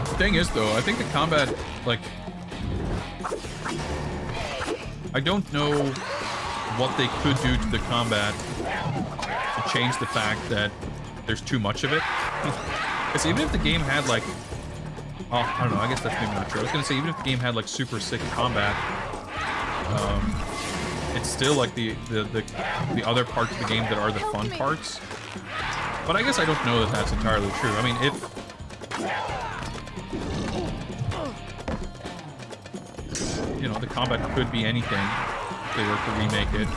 The thing is though, I think the combat, like, I don't know what they could do to the combat to change the fact that there's too much of it. Because even if the game had like, oh, I don't know, I guess that's maybe not true. I was gonna say, even if the game had like super sick combat, it's still like the other parts of the game that are the fun parts. But I guess I don't know that that's entirely true. I mean, if you know, the combat could be anything if they were to remake it.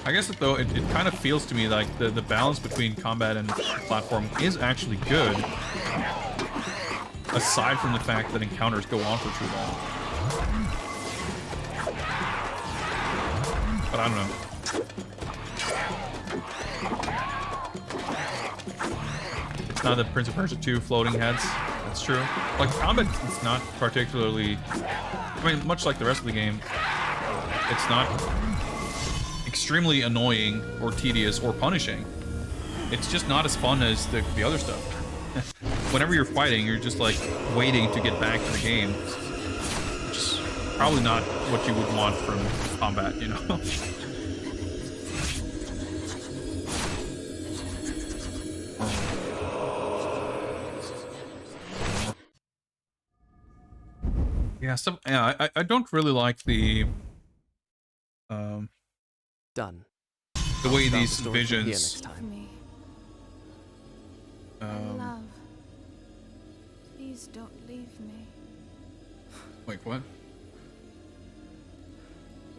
I guess though it kind of feels to me like the balance between combat and platform is actually good, aside from the fact that encounters go on for too long. But I don't know. It's not the Prince of Persia 2 floating heads. That's true. Like, combat is not particularly... I mean, much like the rest of the game, it's not extremely annoying or tedious or punishing. It's just not as fun as the other stuff. Whenever you're fighting, you're just like waiting to get back to the game. Which is probably not what you would want from combat, you know? Yeah, so yeah, I don't really like the
Done.
the way
Start the
these
story from here
visions
next time.
Me. Love. Please don't leave me.
Wait, what?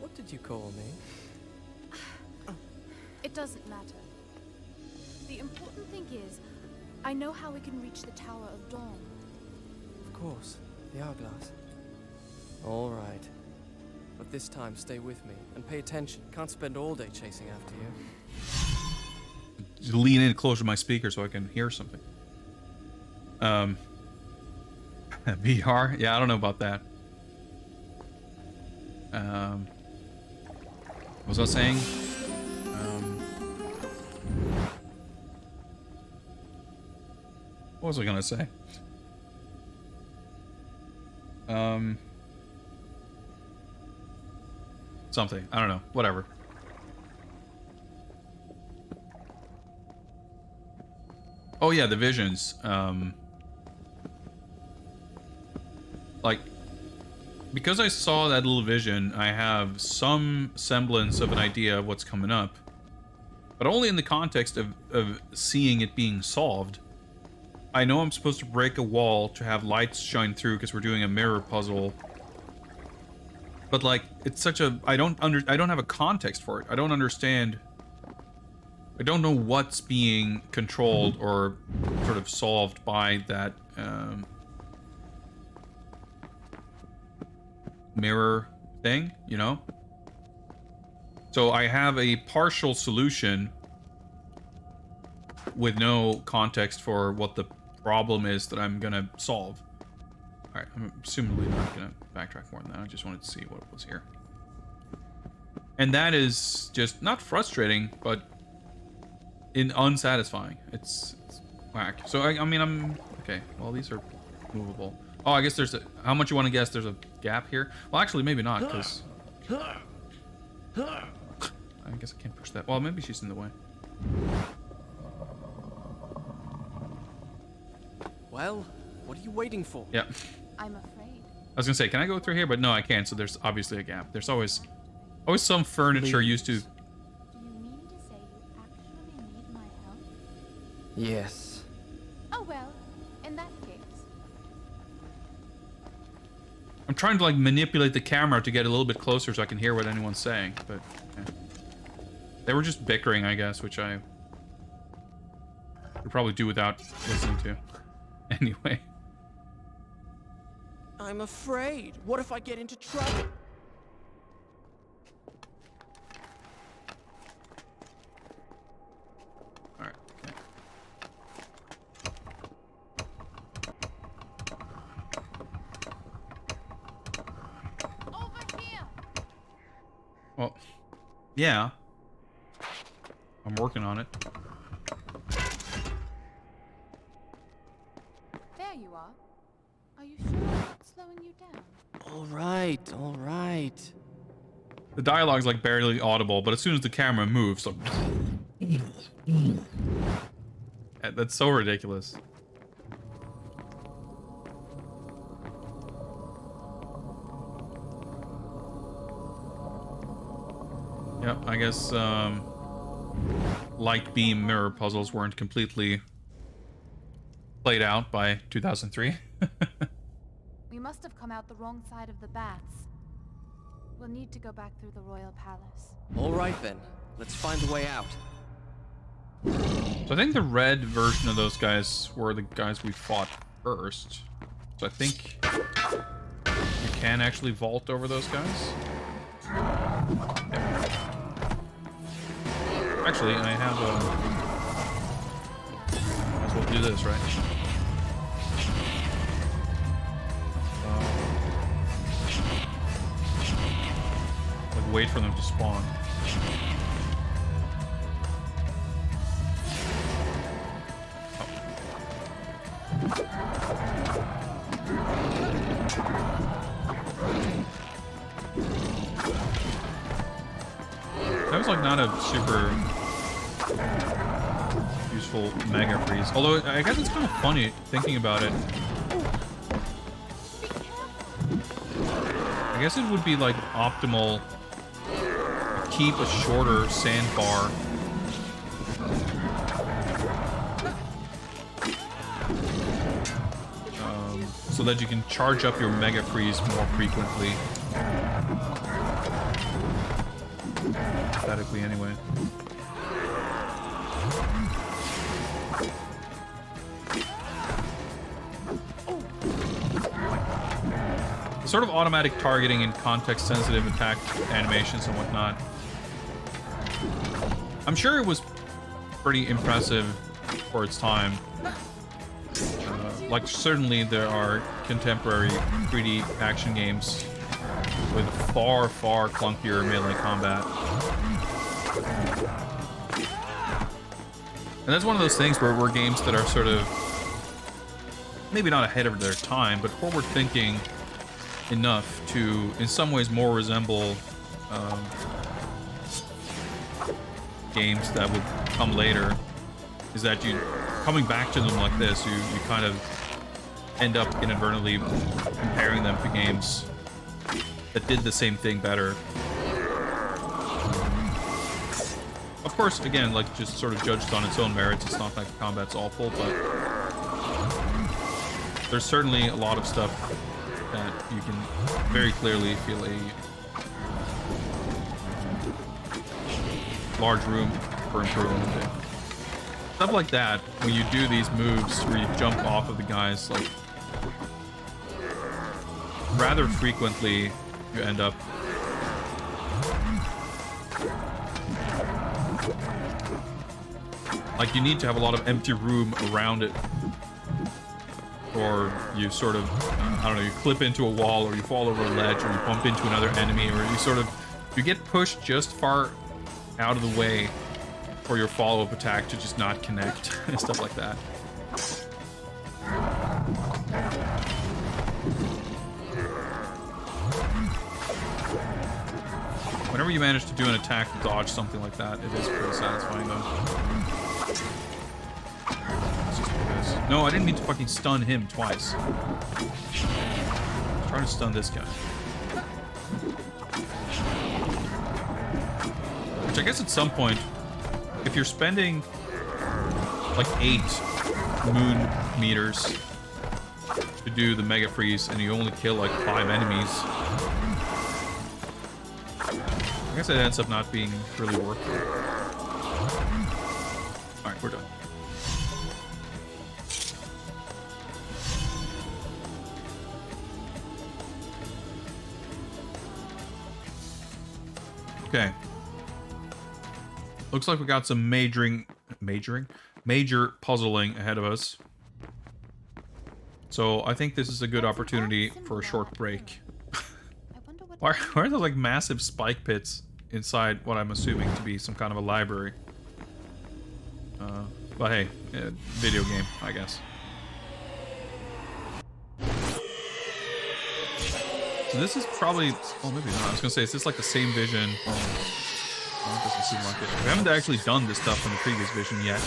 What did you call me?
It doesn't matter. The important thing is, I know how we can reach the Tower of Dawn.
Of course, the hourglass. All right. But this time, stay with me and pay attention. Can't spend all day chasing after you.
Just lean in closer to my speaker so I can hear something. VR? Yeah, I don't know about that. What was I saying? What was I gonna say? Something. I don't know. Whatever. Oh yeah, the visions. Like, because I saw that little vision, I have some semblance of an idea of what's coming up. But only in the context of seeing it being solved. I know I'm supposed to break a wall to have lights shine through because we're doing a mirror puzzle. But like, it's such a... I don't have a context for it. I don't understand... I don't know what's being controlled or sort of solved by that mirror thing, you know? So I have a partial solution with no context for what the problem is that I'm gonna solve. Alright, I'm assumably not gonna backtrack more than that. I just wanted to see what was here. And that is just not frustrating, but unsatisfying. It's whack. So I mean, I'm okay. Well, these are movable. Oh, I guess there's a... How much you want to guess there's a gap here? Well, actually, maybe not, because... I guess I can't push that. Well, maybe she's in the way.
Well, what are you waiting for?
Yeah.
I'm afraid.
I was gonna say, can I go through here? But no, I can't. So there's obviously a gap. There's always some furniture used to...
Do you mean to say you actually need my help?
Yes.
Oh well, in that case.
I'm trying to like manipulate the camera to get a little bit closer so I can hear what anyone's saying, but yeah. They were just bickering, I guess, which I could probably do without listening to. Anyway.
I'm afraid. What if I get into trouble?
Alright, okay.
Over here.
Well, yeah. I'm working on it.
There you are. Are you sure I'm not slowing you down?
All right, all right.
The dialogue's like barely audible, but as soon as the camera moves, like... That's so ridiculous. Yep, I guess light beam mirror puzzles weren't completely played out by 2003.
We must have come out the wrong side of the baths. We'll need to go back through the royal palace.
All right then. Let's find a way out.
So I think the red version of those guys were the guys we fought first. So I think you can actually vault over those guys. Yep. Actually, I have a... Might as well do this, right? Like, wait for them to spawn. That was like not a super useful mega freeze. Although I guess it's kind of funny thinking about it. I guess it would be like optimal to keep a shorter sandbar. So that you can charge up your mega freeze more frequently. Aesthetically, anyway. sort of automatic targeting and context-sensitive attack animations and whatnot. I'm sure it was pretty impressive for its time. Like, certainly there are contemporary 3D action games with far, far clunkier melee combat. And that's one of those things where we're games that are sort of, maybe not ahead of their time, but forward-thinking enough to, in some ways, more resemble games that would come later. Is that you, coming back to them like this, you kind of end up inadvertently comparing them to games that did the same thing better. Of course, again, like, just sort of judged on its own merits. It's not like combat's awful, but there's certainly a lot of stuff that you can very clearly feel a large room for improvement in. Stuff like that, when you do these moves where you jump off of the guys, like, rather frequently you end up like, you need to have a lot of empty room around it, or you sort of, I don't know, you clip into a wall, or you fall over a ledge, or you bump into another enemy, or you get pushed just far out of the way for your follow-up attack to just not connect, and stuff like that. Whenever you manage to do an attack to dodge something like that, it is pretty satisfying, though. Let's just do this. No, I didn't mean to fucking stun him twice. Try to stun this guy. Which I guess at some point, if you're spending like 8 moon meters to do the mega freeze and you only kill like 5 enemies, I guess it ends up not being really worth it. Alright, we're done. Okay. Looks like we got some major puzzling ahead of us. So I think this is a good opportunity for a short break. Why are there like massive spike pits inside what I'm assuming to be some kind of a library? But hey, video game, I guess. So this is probably, oh, maybe not. I was gonna say, is this like the same vision? Oh, it doesn't seem like it. We haven't actually done this stuff from the previous vision yet.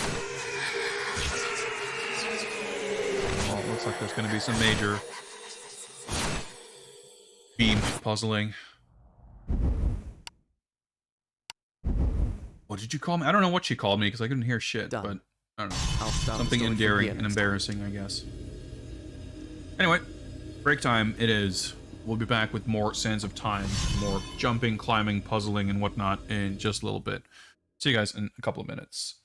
Oh, it looks like there's gonna be some major beam puzzling. What did you call me? I don't know what she called me because I couldn't hear shit,
Done.
but I don't know.
I'll stop the
Something
story from
endearing
here
and
next time.
embarrassing, I guess. Anyway, break time it is. We'll be back with more Sands of Time, more jumping, climbing, puzzling, and whatnot in just a little bit. See you guys in a couple of minutes.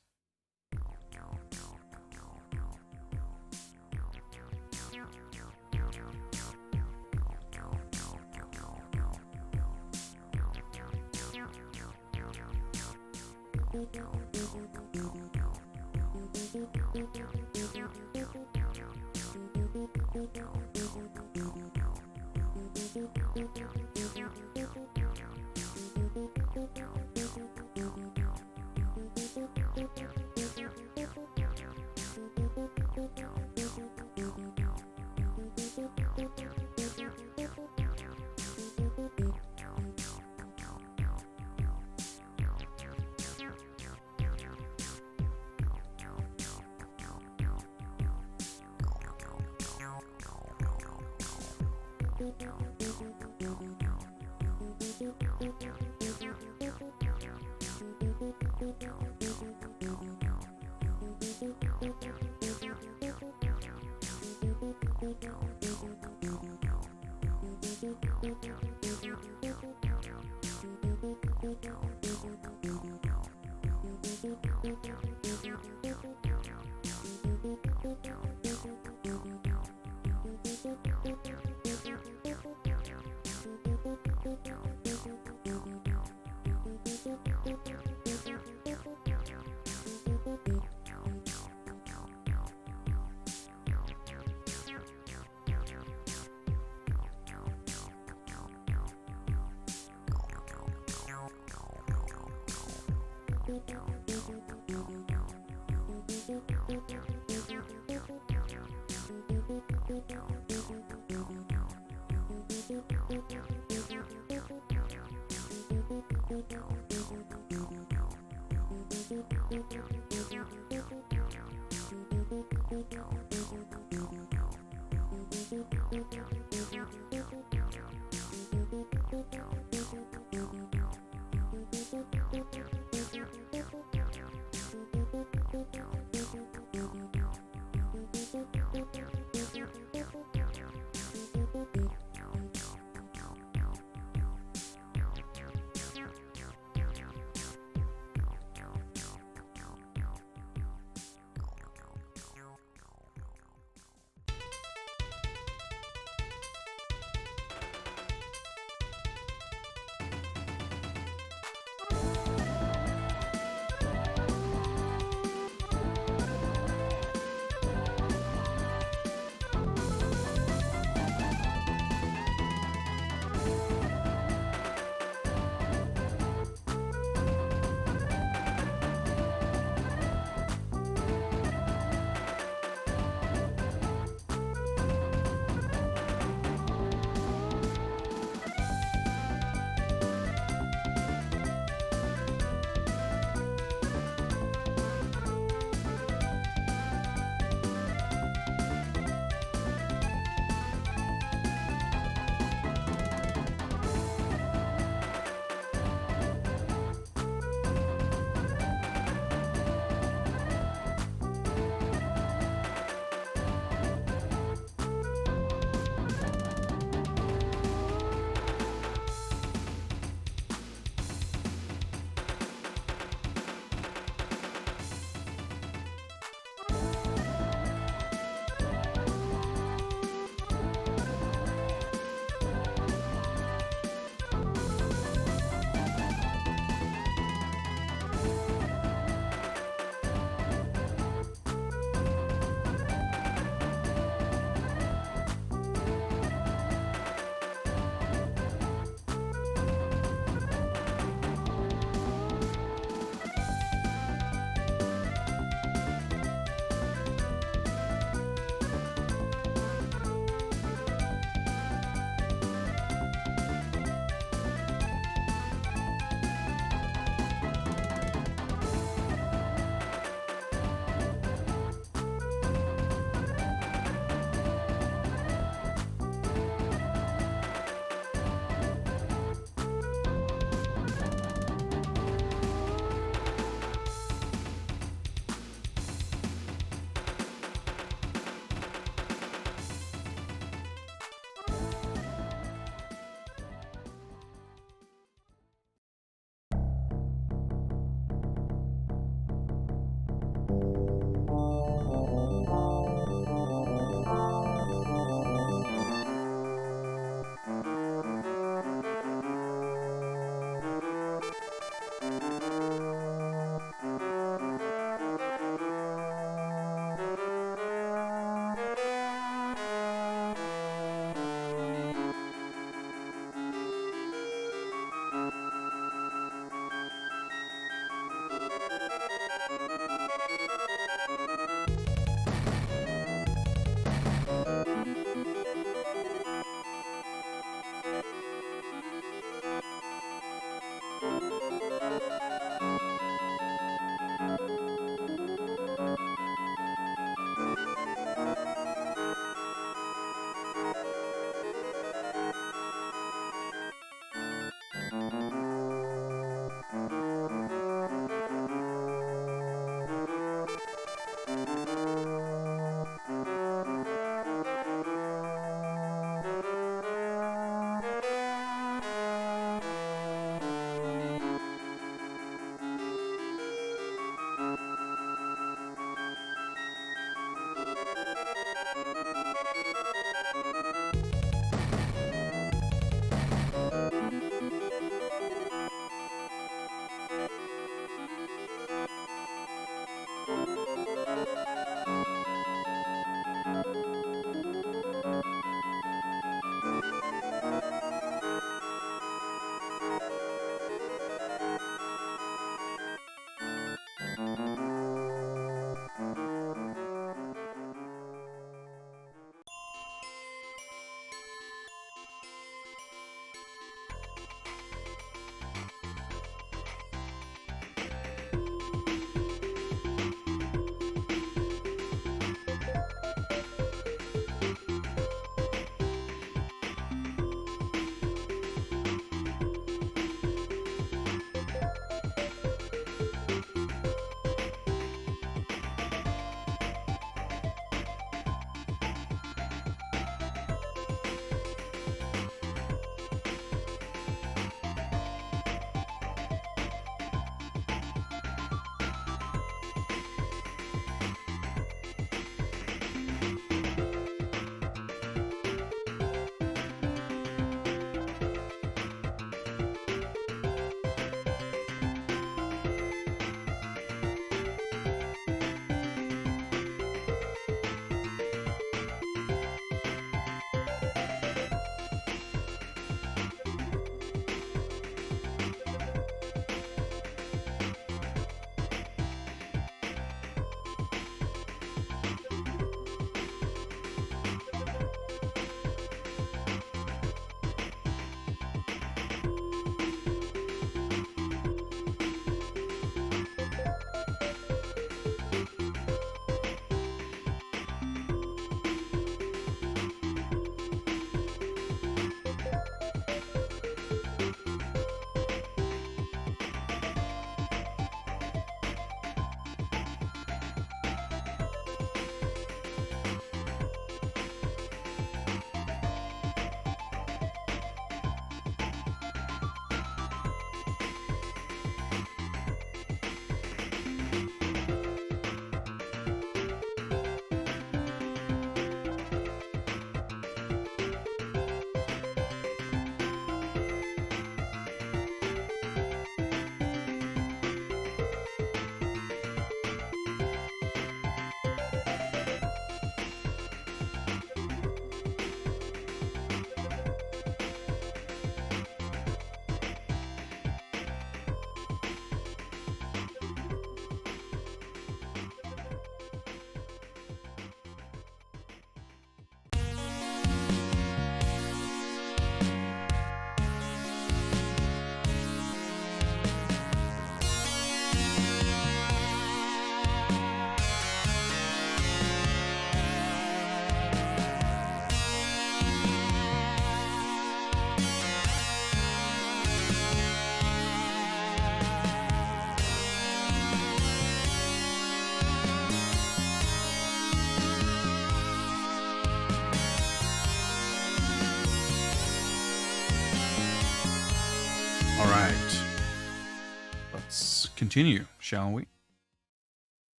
continue, shall we?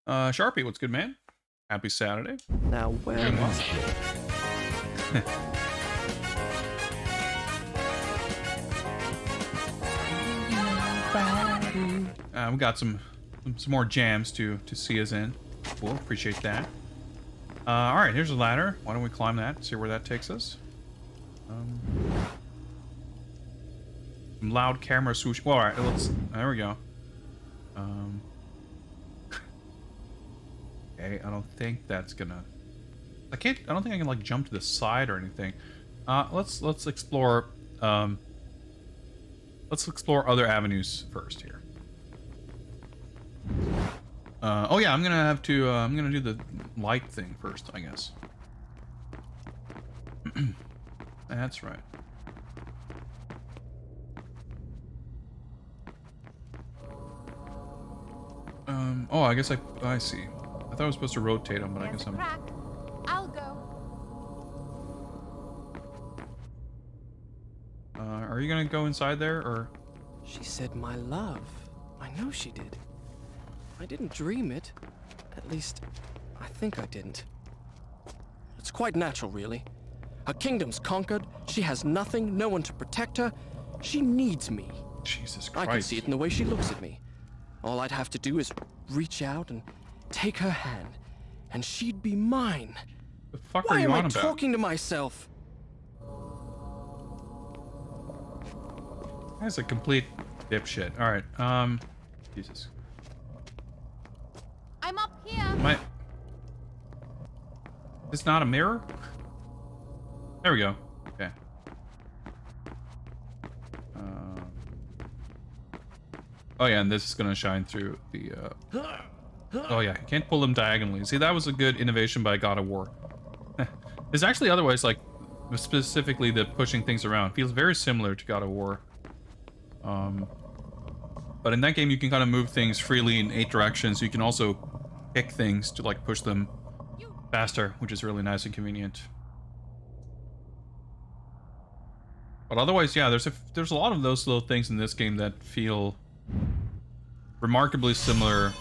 Sharpie, what's good, man? Happy Saturday.
Now, where
Doing well.
is it?
We got some more jams to see us in. Cool, appreciate that. All right, here's a ladder. Why don't we climb that? See where that takes us. Some loud camera swoosh. Well, all right, there we go. Okay, I don't think that's gonna. I don't think I can like jump to the side or anything. Let's explore. Let's explore other avenues first here. Oh yeah, I'm gonna do the light thing first, I guess. That's right. Oh, I guess I see. I thought I was supposed to rotate them, but I guess I'm.
Crack. I'll go.
Are you gonna go inside there, or?
She said my love. I know she did. I didn't dream it. At least, I think I didn't. It's quite natural, really. Her kingdom's conquered. She has nothing, no one to protect her. She needs me.
Jesus Christ.
I can see it in the way she looks at me. All I'd have to do is reach out and take her hand, and she'd be mine.
The fuck
Why
are you
am
on
I
about?
talking to myself?
That's a complete dipshit. All right. Jesus.
I'm up here.
It's not a mirror? There we go. Okay. Oh yeah, and this is gonna shine through the. Oh yeah, you can't pull them diagonally. See, that was a good innovation by God of War. It's actually otherwise like, specifically the pushing things around feels very similar to God of War. But in that game, you can kind of move things freely in 8 directions. You can also kick things to like push them faster, which is really nice and convenient. But otherwise, yeah, there's a lot of those little things in this game that feel remarkably similar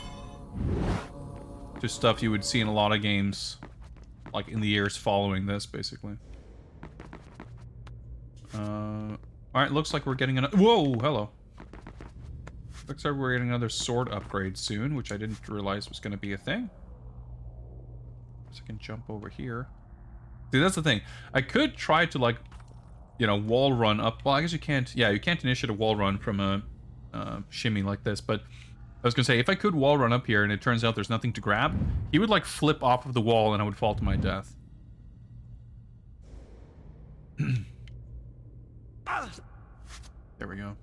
to stuff you would see in a lot of games, like in the years following this, basically. All right, looks like we're getting another. Whoa, hello. Looks like we're getting another sword upgrade soon, which I didn't realize was going to be a thing. So I can jump over here. See, that's the thing. I could try to, like, you know, wall run up. Well, I guess you can't. Yeah, you can't initiate a wall run from a shimmy like this. But I was going to say, if I could wall run up here and it turns out there's nothing to grab, he would, like, flip off of the wall and I would fall to my death. There we go.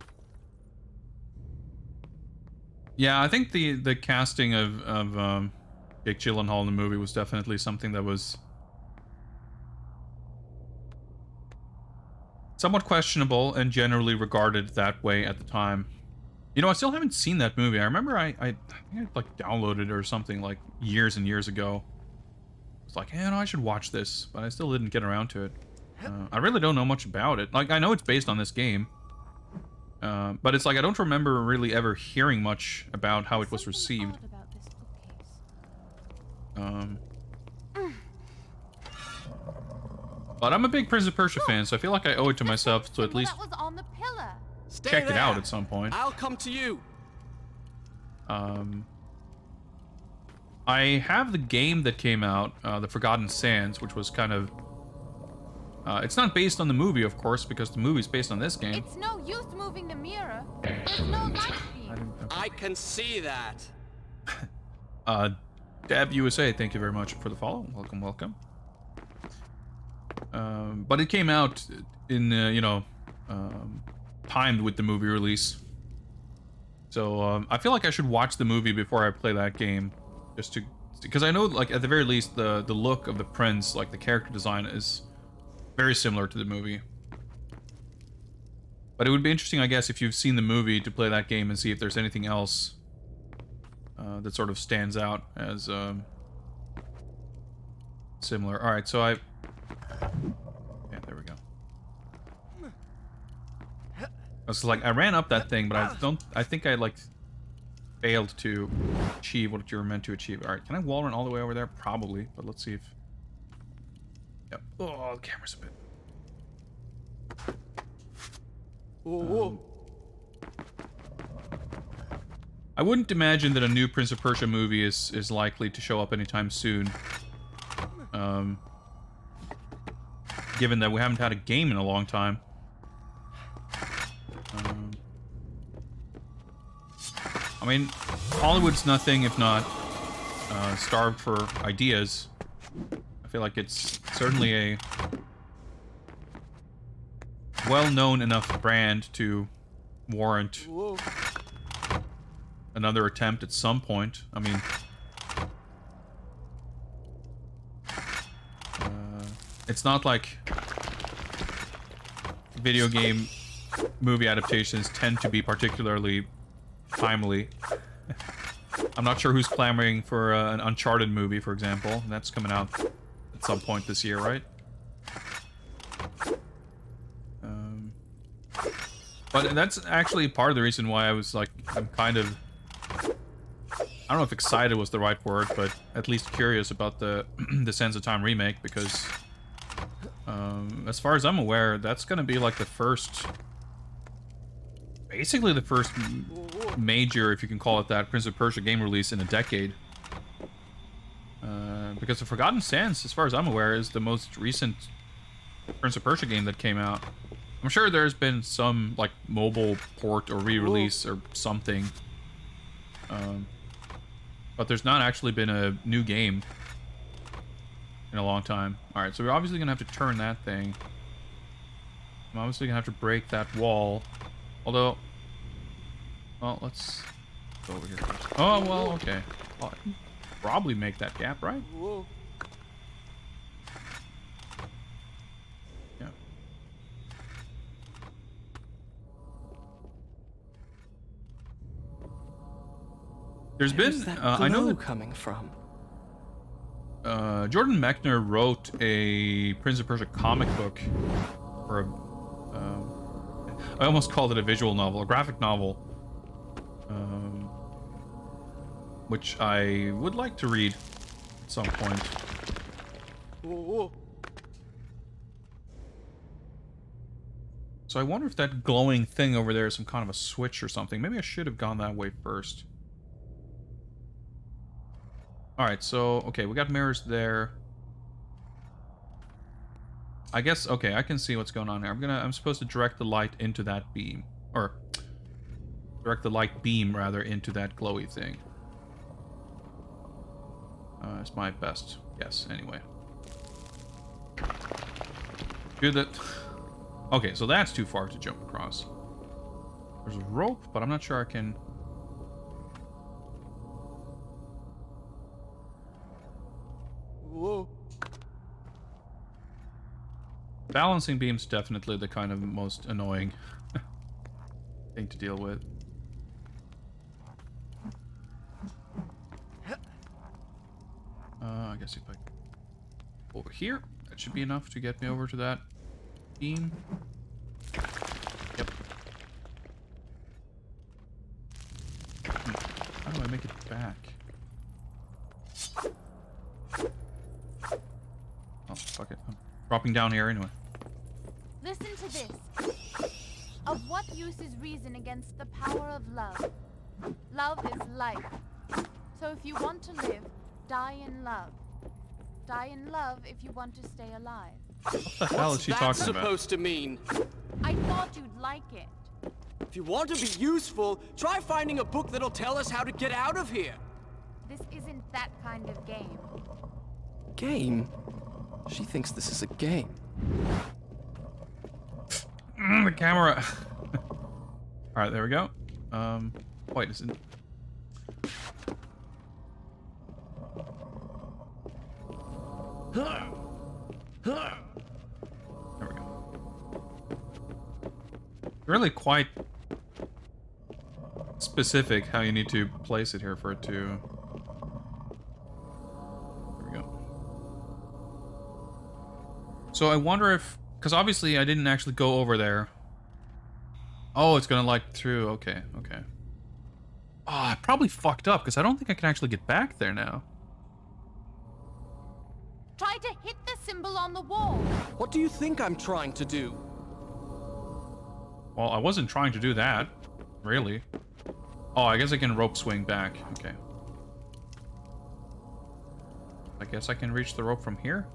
Yeah, I think the casting of Jake Gyllenhaal in the movie was definitely something that was somewhat questionable and generally regarded that way at the time. You know, I still haven't seen that movie. I remember I think I like downloaded it or something like years and years ago. It's like, hey, no, I should watch this, but I still didn't get around to it. I really don't know much about it. Like, I know it's based on this game. But it's like I don't remember really ever hearing much about how it was received. But I'm a big Prince of Persia fan, so I feel like I owe it to myself to at least
That was on the pillar.
Stay
check
there.
it out at some point.
I'll come to you.
I have the game that came out, The Forgotten Sands, which was kind of... it's not based on the movie, of course, because the movie's based on this game.
It's no use moving the mirror. There's no light beam.
I can see that.
Dab USA, thank you very much for the follow. Welcome, welcome. But it came out in, you know, timed with the movie release. So I feel like I should watch the movie before I play that game, just to, because I know, like, at the very least, the look of the prince, like the character design, is very similar to the movie. But it would be interesting, I guess, if you've seen the movie, to play that game and see if there's anything else that sort of stands out as similar. All right, so yeah, there we go. was like, I ran up that thing, but I think I like failed to achieve what you were meant to achieve. All right, can I wall run all the way over there? Probably, but let's see if. Yep. Oh, the camera's a bit. I wouldn't imagine that a new Prince of Persia movie is likely to show up anytime soon. Given that we haven't had a game in a long time. I mean, Hollywood's nothing if not starved for ideas. I feel like it's certainly a well-known enough brand to warrant another attempt at some point. I mean, it's not like video game movie adaptations tend to be particularly timely. I'm not sure who's clamoring for an Uncharted movie, for example. That's coming out at some point this year, right? But that's actually part of the reason why I was like, I'm kind of, I don't know if excited was the right word, but at least curious about the the Sands of Time remake, because as far as I'm aware, that's going to be like the first, basically the first major, if you can call it that, Prince of Persia game release in a decade. Because the Forgotten Sands, as far as I'm aware, is the most recent Prince of Persia game that came out. I'm sure there's been some like mobile port or re-release or something, but there's not actually been a new game in a long time. All right, so we're obviously gonna have to turn that thing. I'm obviously gonna have to break that wall. Although, well, let's go over here first. Oh well, okay. I'll probably make that gap, right? Yeah. There's
Where's
been,
that
I know
glow
that
coming from?
Jordan Mechner wrote a Prince of Persia comic book, or a, I almost called it a visual novel, a graphic novel, which I would like to read at some point. So I wonder if that glowing thing over there is some kind of a switch or something. Maybe I should have gone that way first. Alright, so, okay, we got mirrors there. I guess, okay, I can see what's going on here. I'm supposed to direct the light into that beam. Or, direct the light beam, rather, into that glowy thing. It's my best guess, anyway. Do that. Okay, so that's too far to jump across. There's a rope, but I'm not sure I can...
Whoa.
Balancing beam's definitely the kind of most annoying thing to deal with. I guess if I... over here, that should be enough to get me over to that beam. Yep. How do I make it back? Oh, fuck it. I'm dropping down here anyway.
Listen to this. Of what use is reason against the power of love? Love is life. So if you want to live, die in love. Die in love if you want to stay alive.
What the hell is she talking about?
What's that supposed to mean?
I thought you'd like it.
If you want to be useful, try finding a book that'll tell us how to get out of here.
This isn't that kind of game.
Game? She thinks this is a game.
The camera. Alright, there we go. Wait, is it... There we go. Really quite specific how you need to place it here for it to... There we go. So I wonder if... because obviously I didn't actually go over there Oh, it's gonna light through. Okay, okay. Oh, I probably fucked up because I don't think I can actually get back there now.
Try to hit the symbol on the wall.
What do you think I'm trying to do?
Well, I wasn't trying to do that, really. Oh, I guess I can rope swing back. Okay. I guess I can reach the rope from here.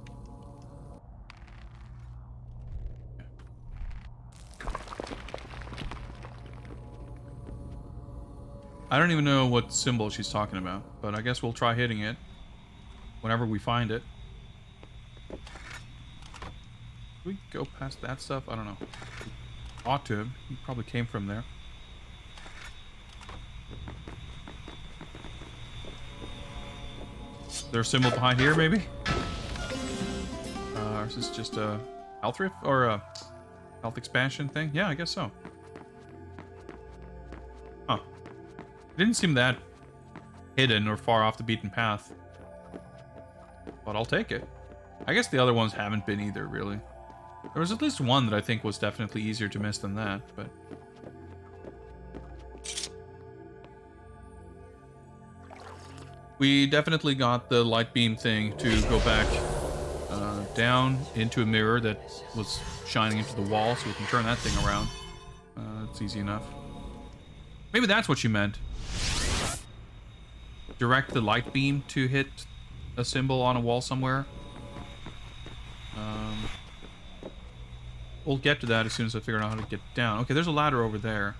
I don't even know what symbol she's talking about, but I guess we'll try hitting it whenever we find it. Did we go past that stuff? I don't know. Ought to have. He probably came from there. Is there a symbol behind here, maybe? Or is this just a health rift or a health expansion thing? Yeah, I guess so. Huh. It didn't seem that hidden or far off the beaten path. But I'll take it. I guess the other ones haven't been either, really. There was at least one that I think was definitely easier to miss than that, but... We definitely got the light beam thing to go back down into a mirror that was shining into the wall, so we can turn that thing around. It's easy enough. Maybe that's what you meant. Direct the light beam to hit a symbol on a wall somewhere. We'll get to that as soon as I figure out how to get down. Okay, there's a ladder over there.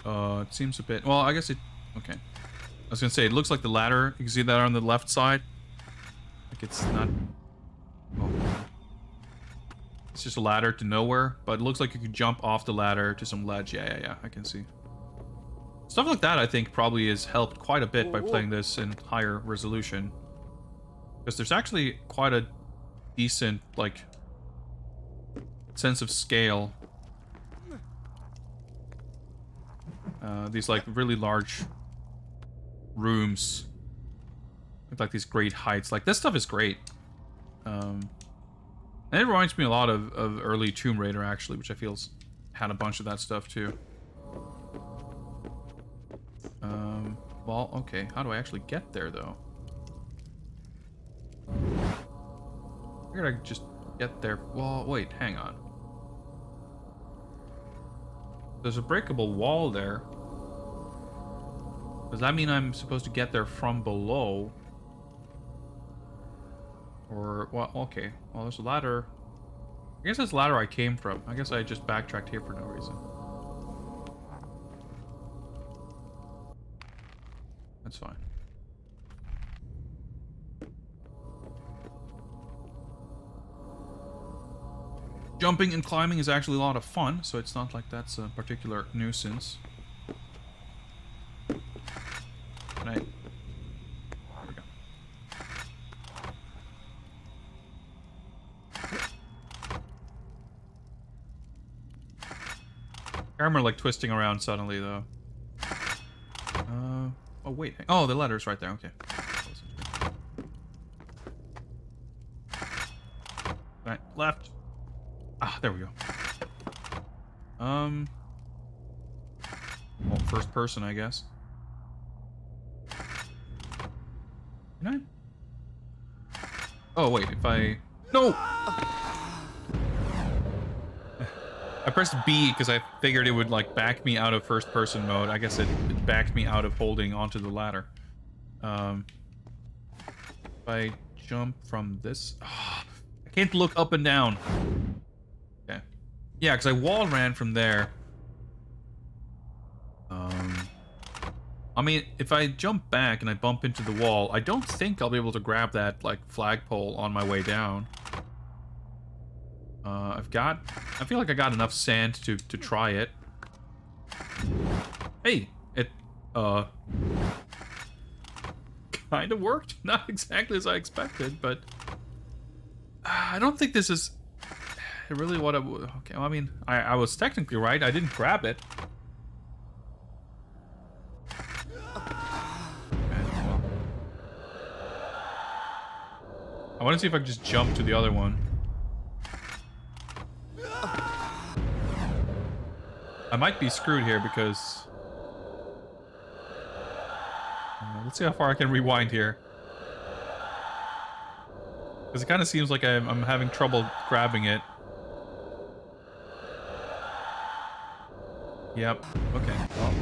It seems a bit... Well, I guess it... Okay. I was gonna say, it looks like the ladder. You can see that on the left side. Like it's not... Oh. It's just a ladder to nowhere, but it looks like you could jump off the ladder to some ledge. Yeah, I can see. Stuff like that, I think, probably has helped quite a bit by playing this in higher resolution. Because there's actually quite a decent, like... sense of scale. These like really large rooms with like these great heights. Like this stuff is great. And it reminds me a lot of early Tomb Raider actually, which I feel's had a bunch of that stuff too. Well, okay. How do I actually get there though? I figured I could just get there. Well, wait, hang on. There's a breakable wall there. Does that mean I'm supposed to get there from below? Or, well, okay. Well, there's a ladder. I guess that's the ladder I came from. I guess I just backtracked here for no reason. That's fine. Jumping and climbing is actually a lot of fun, so it's not like that's a particular nuisance. Right. There we go. Camera like twisting around suddenly though. Oh wait. Oh, the letter's right there. Okay. Right, left. Ah, there we go. Well, first person, I guess. Can I? Oh, wait, if I... No! I pressed B because I figured it would, like, back me out of first person mode. I guess it backed me out of holding onto the ladder. If I jump from this... Oh, I can't look up and down. Okay. Yeah, because I wall ran from there. I mean, if I jump back and I bump into the wall, I don't think I'll be able to grab that, like, flagpole on my way down. I feel like I got enough sand to try it. Hey, it, kind of worked. Not exactly as I expected, but I don't think this is really what I would... Okay, well, I mean, I was technically right. I didn't grab it. I want to see if I can just jump to the other one. I might be screwed here because... let's see how far I can rewind here. Because it kind of seems like I'm having trouble grabbing it. Yep. Okay. Well.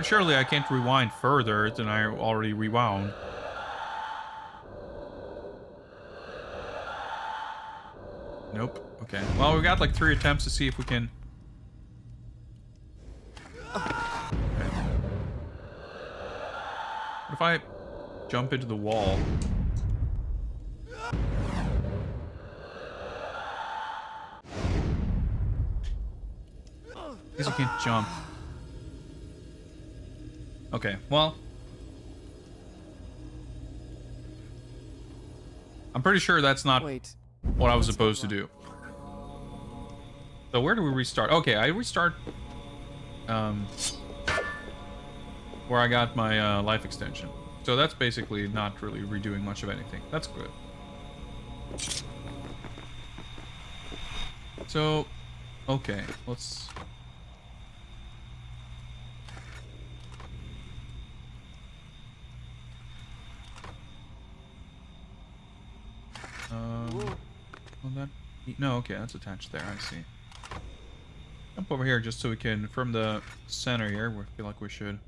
Surely I can't rewind further than I already rewound. Nope. Okay. Well, we got like 3 attempts to see if we can... Okay. What if I jump into the wall? Because you can't jump. Okay, well... I'm pretty sure that's not what I was supposed to do. So where do we restart? Okay, I restart... where I got my life extension. So that's basically not really redoing much of anything. That's good. So, okay, let's... Will that... No, okay, that's attached there, I see. Jump over here just so we can, from the center here, we feel like we should.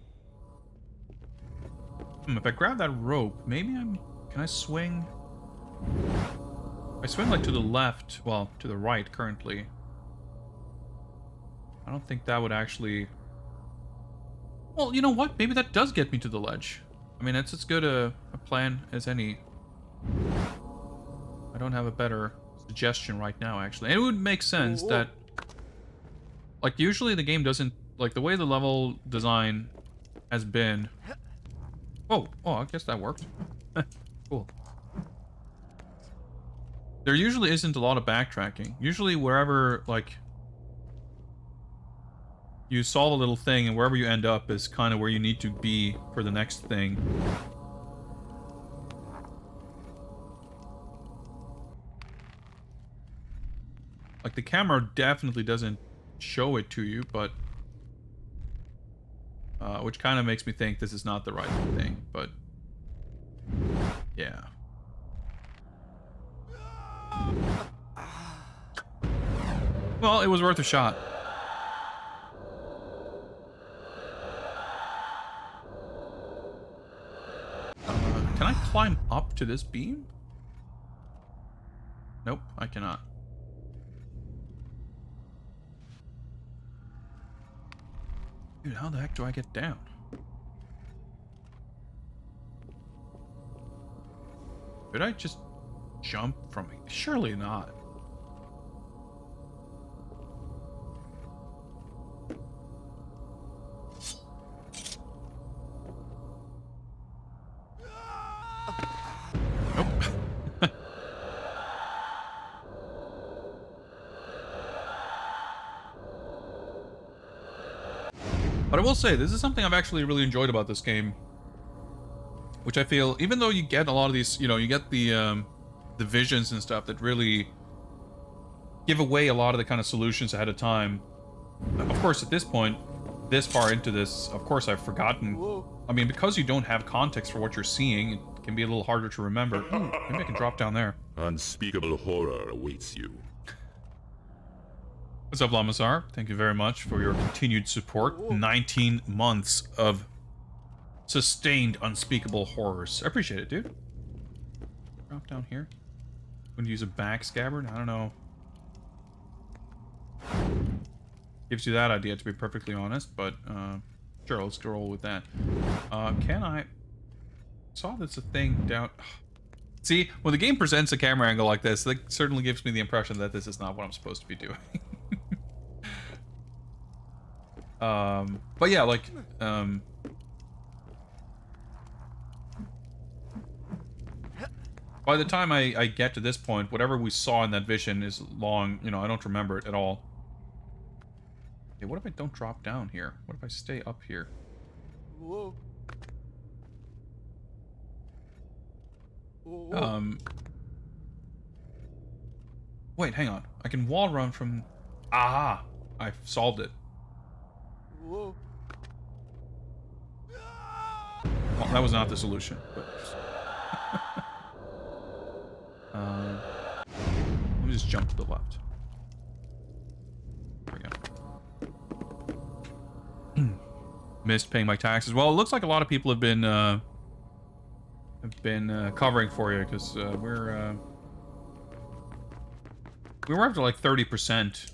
If I grab that rope, maybe I'm... Can I swing? If I swing like to the left, well, to the right currently. I don't think that would actually... Well, you know what? Maybe that does get me to the ledge. I mean, it's as good a plan as any. I don't have a better suggestion right now, actually. And it would make sense that... Like, usually the game doesn't... Like, the way the level design has been... Oh, I guess that worked. Cool. There usually isn't a lot of backtracking. Usually wherever, like... You solve a little thing, and wherever you end up is kind of where you need to be for the next thing. Like, the camera definitely doesn't show it to you, but... which kind of makes me think this is not the right thing, but... Yeah. Well, it was worth a shot. Can I climb up to this beam? Nope, I cannot. Dude, how the heck do I get down? Could I just jump from it? Surely not. Nope. But I will say, this is something I've actually really enjoyed about this game. Which I feel, even though you get a lot of these, you know, you get the visions and stuff that really give away a lot of the kind of solutions ahead of time. Of course, at this point, this far into this, of course I've forgotten. I mean, because you don't have context for what you're seeing, it can be a little harder to remember. Ooh, maybe I can drop down there.
Unspeakable horror awaits you.
What's up, Lamasar? Thank you very much for your continued support. 19 months of sustained unspeakable horrors. I appreciate it, dude. Drop down here. I'm gonna use a back scabbard? I don't know. Gives you that idea, to be perfectly honest, but sure, let's roll with that. Can I... Saw that's a thing down... See, when the game presents a camera angle like this, that certainly gives me the impression that this is not what I'm supposed to be doing. But yeah, like, by the time I get to this point, whatever we saw in that vision is long, you know, I don't remember it at all. Okay, what if I don't drop down here? What if I stay up here?
Whoa.
Wait, hang on. I can wall run from... Aha! I solved it.
Whoa.
Well, that was not the solution, but... let me just jump to the left. There we go. Missed paying my taxes. Well, it looks like a lot of people have been covering for you, because we were up to like 30%.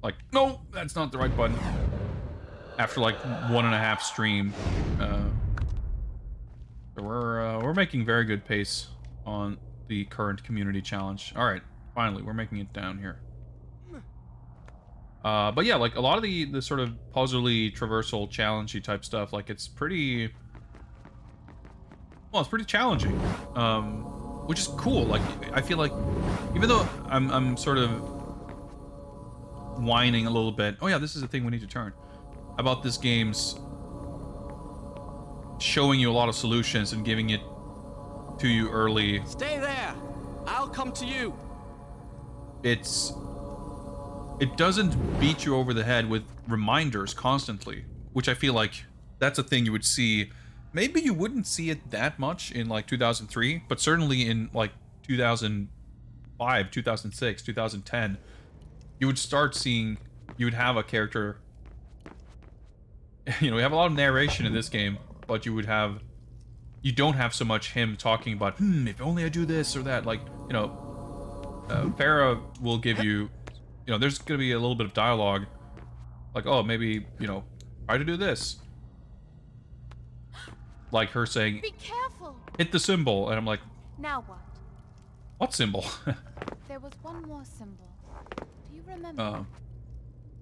Like, no, that's not the right button. After like 1.5 stream, so we're making very good pace on the current community challenge. All right, finally, we're making it down here. But yeah, like a lot of the sort of puzzly, traversal, challengey type stuff, like it's pretty, well, it's pretty challenging, which is cool. Like I feel like, even though I'm sort of whining a little bit. Oh yeah, this is the thing we need to turn about this game's showing you a lot of solutions and giving it to you early.
Stay there. I'll come to you.
It doesn't beat you over the head with reminders constantly, which I feel like that's a thing you would see. Maybe you wouldn't see it that much in like 2003, but certainly in like 2005, 2006, 2010, you would start seeing, you would have a character, you know, we have a lot of narration in this game, but you don't have so much him talking about, if only I do this or that. Like, you know, Farah will give you, you know, there's going to be a little bit of dialogue. Like, oh, maybe, you know, try to do this. Like her saying,
Be careful.
hit the symbol. And I'm like,
Now what?
what symbol?
There was one more symbol. Do you remember?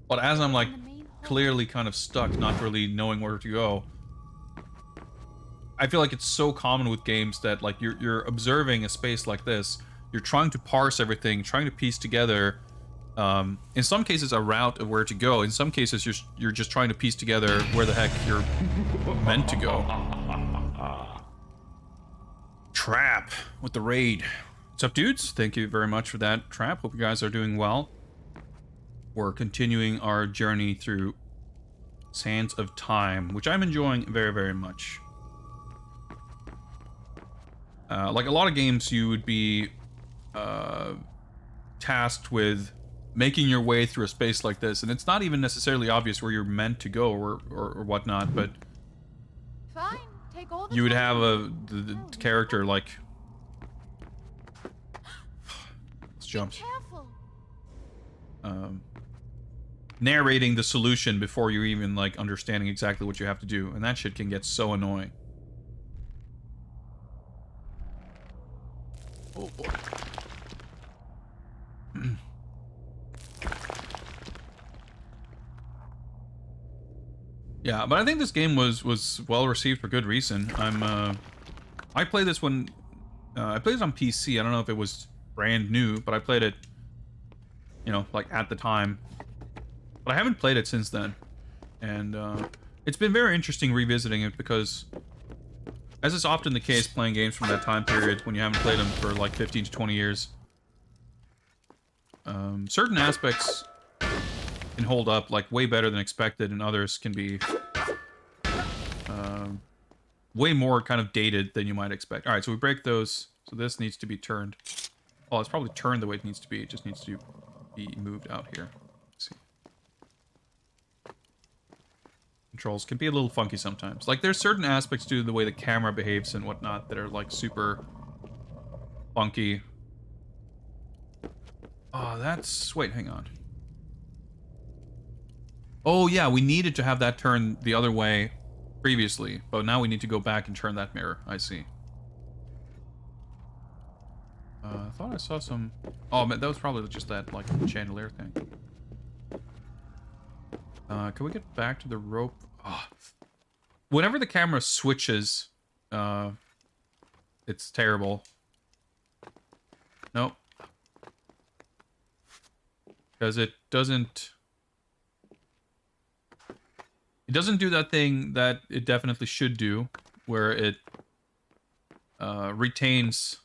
But as I'm like
In the main hall.
clearly kind of stuck, not really knowing where to go, I feel like it's so common with games that like you're observing a space like this, you're trying to parse everything, trying to piece together, in some cases a route of where to go. In some cases you're just trying to piece together where the heck you're meant to go. Trap with the raid. What's up, dudes? Thank you very much for that, Trap. Hope you guys are doing well. We're continuing our journey through Sands of Time, which I'm enjoying very, very much. Like a lot of games, you would be tasked with making your way through a space like this, and it's not even necessarily obvious where you're meant to go or whatnot, but
Fine. Take all the
you would
time.
have the character like... Let's
Be
jump.
careful.
Narrating the solution before you're even like understanding exactly what you have to do, and that shit can get so annoying. Oh boy. Yeah, but I think this game was well received for good reason. I played this when I played it on PC. I don't know if it was brand new, but I played it, you know, like at the time. But I haven't played it since then, and it's been very interesting revisiting it because, as is often the case playing games from that time period when you haven't played them for like 15 to 20 years, certain aspects can hold up like way better than expected, and others can be way more kind of dated than you might expect. All right, so we break those. So this needs to be turned. Well, it's probably turned the way it needs to be. It just needs to be moved out here. Let's see. Controls can be a little funky sometimes. Like, there's certain aspects to the way the camera behaves and whatnot that are, like, super funky. Oh, that's... Wait, hang on. Oh, yeah, we needed to have that turn the other way previously, but now we need to go back and turn that mirror. I see. I thought I saw some... Oh, man, that was probably just that, like, chandelier thing. Can we get back to the rope? Oh. Whenever the camera switches, it's terrible. Nope. Because it doesn't do that thing that it definitely should do, where it retains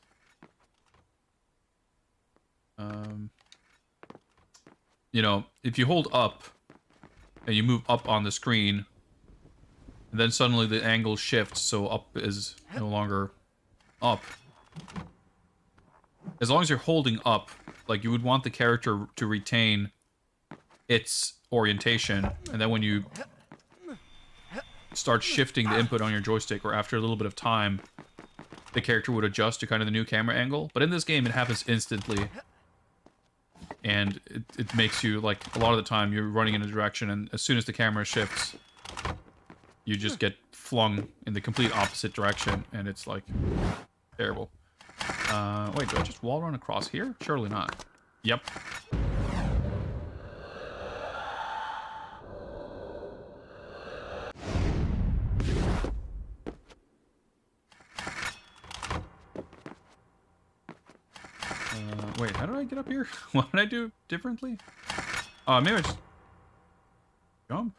you know, if you hold up and you move up on the screen, and then suddenly the angle shifts, so up is no longer up. As long as you're holding up, like, you would want the character to retain its orientation, and then when you start shifting the input on your joystick, or after a little bit of time, the character would adjust to kind of the new camera angle. But in this game, it happens instantly. And it makes you, like, a lot of the time you're running in a direction, and as soon as the camera shifts, you just get flung in the complete opposite direction, and it's, like, terrible. Wait, do I just wall run across here? Surely not. Yep. Wait, how did I get up here? What did I do differently? Maybe I just jump.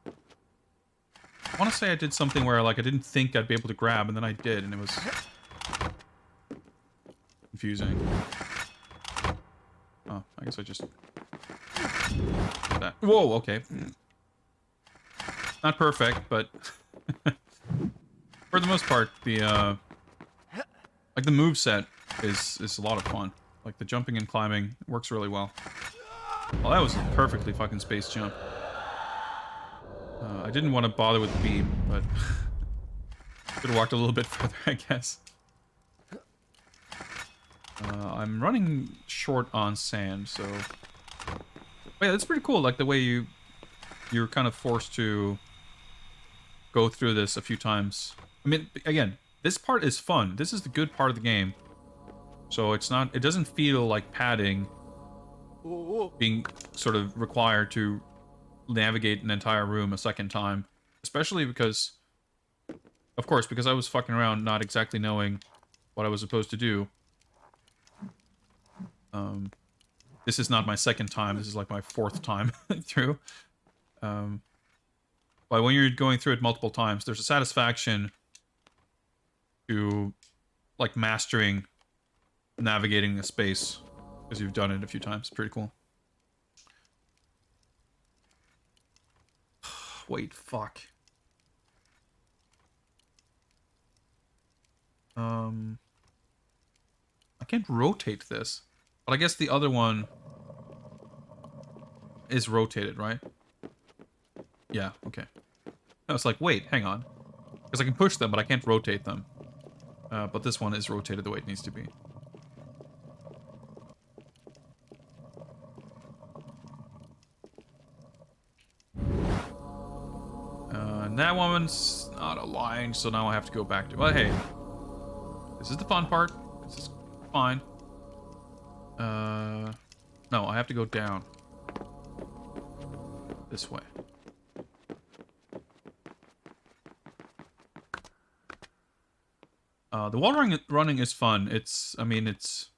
I want to say I did something where, like, I didn't think I'd be able to grab, and then I did, and it was confusing. Oh, I guess I just did that. Whoa, okay. Not perfect, but for the most part, the like, the moveset is a lot of fun. Like, the jumping and climbing works really well. Well, that was a perfectly fucking spaced jump. I didn't want to bother with the beam, but could have walked a little bit further, I guess. I'm running short on sand, so... Oh, yeah, that's pretty cool, like, the way you're kind of forced to go through this a few times. I mean, again, this part is fun. This is the good part of the game. So it's not... It doesn't feel like padding being sort of required to navigate an entire room a second time. Especially because... Of course, because I was fucking around not exactly knowing what I was supposed to do. This is not my second time. This is like my fourth time through. But when you're going through it multiple times, there's a satisfaction to, like, mastering navigating a space because you've done it a few times. Pretty cool. Wait, fuck. I can't rotate this. But I guess the other one is rotated, right? Yeah, okay. I was like, wait, hang on. Because I can push them, but I can't rotate them. But this one is rotated the way it needs to be. And that one's not aligned, so now I have to go back to... Well, hey. This is the fun part. This is fine. No, I have to go down. This way. The wall running is fun. It's, I mean, it's...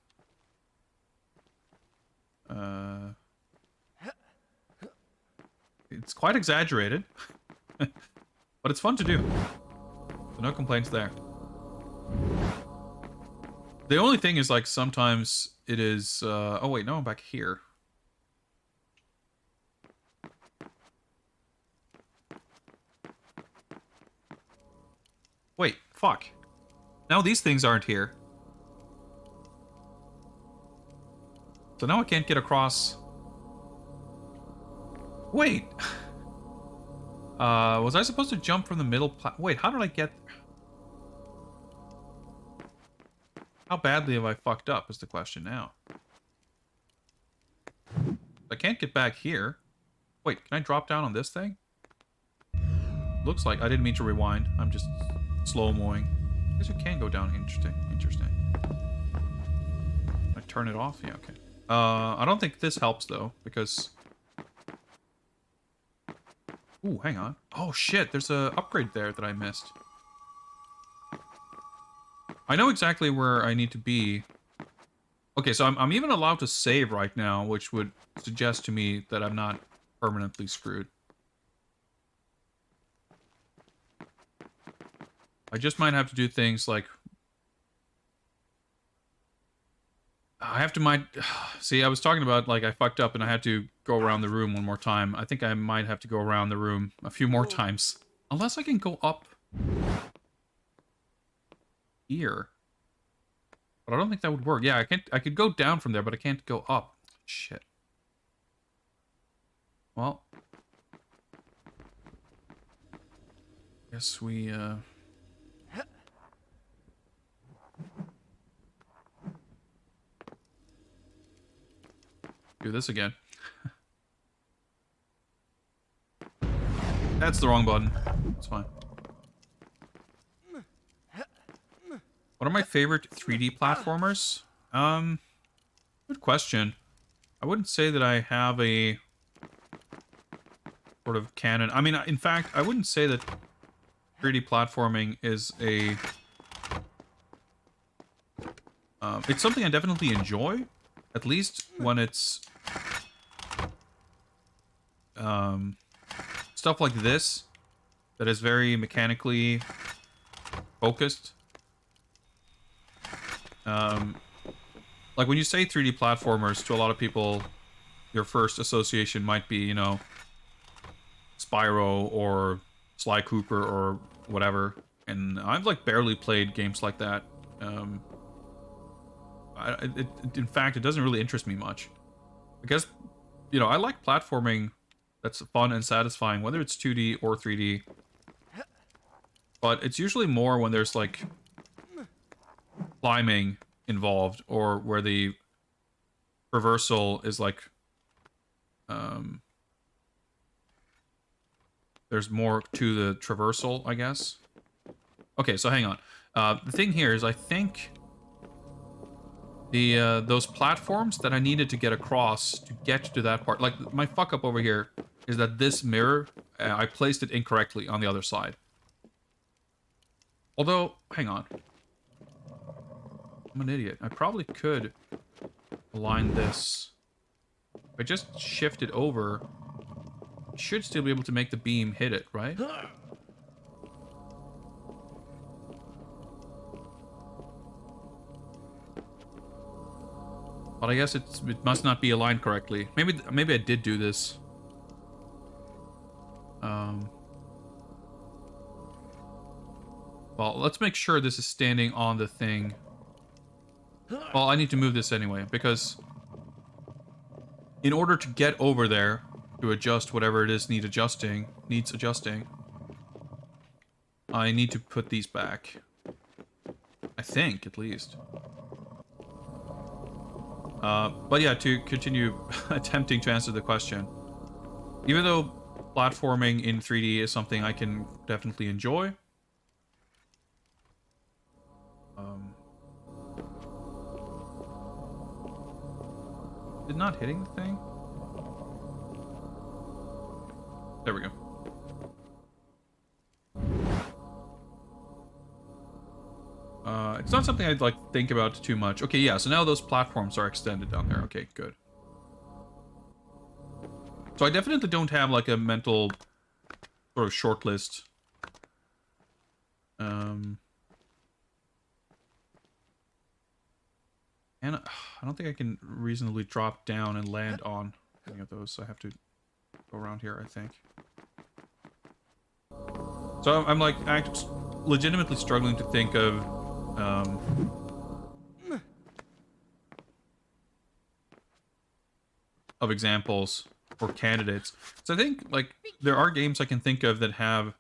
It's quite exaggerated. But it's fun to do. So no complaints there. The only thing is, like, sometimes it is... oh, wait, no, I'm back here. Wait, fuck. Now these things aren't here. So now I can't get across... Wait! Was I supposed to jump from the middle Wait, how did I get... How badly have I fucked up is the question now. I can't get back here. Wait, can I drop down on this thing? Looks like... I didn't mean to rewind. I'm just slow-moing. I guess you can go down. Interesting. Interesting. I turn it off? Yeah, okay. I don't think this helps, though, because... Ooh, hang on. Oh, shit, there's a upgrade there that I missed. I know exactly where I need to be. Okay, so I'm even allowed to save right now, which would suggest to me that I'm not permanently screwed. I just might have to do things like... I have to see, I was talking about, like, I fucked up and I had to go around the room one more time. I think I might have to go around the room a few more times. Unless I can go up here. But I don't think that would work. Yeah, I could go down from there, but I can't go up. Shit. Well. Guess we, do this again. That's the wrong button. It's fine. What are my favorite 3D platformers? Good question. I wouldn't say that I have a sort of canon. I mean, in fact, I wouldn't say that 3D platforming is a... it's something I definitely enjoy. At least when it's... stuff like this that is very mechanically focused. Like when you say 3D platformers, to a lot of people, your first association might be, you know, Spyro or Sly Cooper or whatever. And I've like barely played games like that. In fact, it doesn't really interest me much. I guess, you know, I like platforming that's fun and satisfying, whether it's 2D or 3D. But it's usually more when there's like climbing involved, or where the traversal is like there's more to the traversal, I guess. Okay, so hang on. The thing here is, I think the those platforms that I needed to get across to get to that part, like my fuck up over here is that this mirror, I placed it incorrectly on the other side. Although, hang on. I'm an idiot. I probably could align this. If I just shift it over, I should still be able to make the beam hit it, right? But I guess it must not be aligned correctly. Maybe I did do this. Well, let's make sure this is standing on the thing. Well, I need to move this anyway, because in order to get over there to adjust whatever it is needs adjusting, I need to put these back. I think, at least. But yeah, to continue attempting to answer the question. Even though platforming in 3D is something I can definitely enjoy, did not hitting the thing? There we go. It's not something I'd like think about too much. Okay, yeah, so now those platforms are extended down there. Okay, good. So I definitely don't have like a mental sort of short list. And I don't think I can reasonably drop down and land on any of those. So I have to go around here, I think. So I'm like legitimately struggling to think of examples or candidates. So I think like there are games I can think of that have,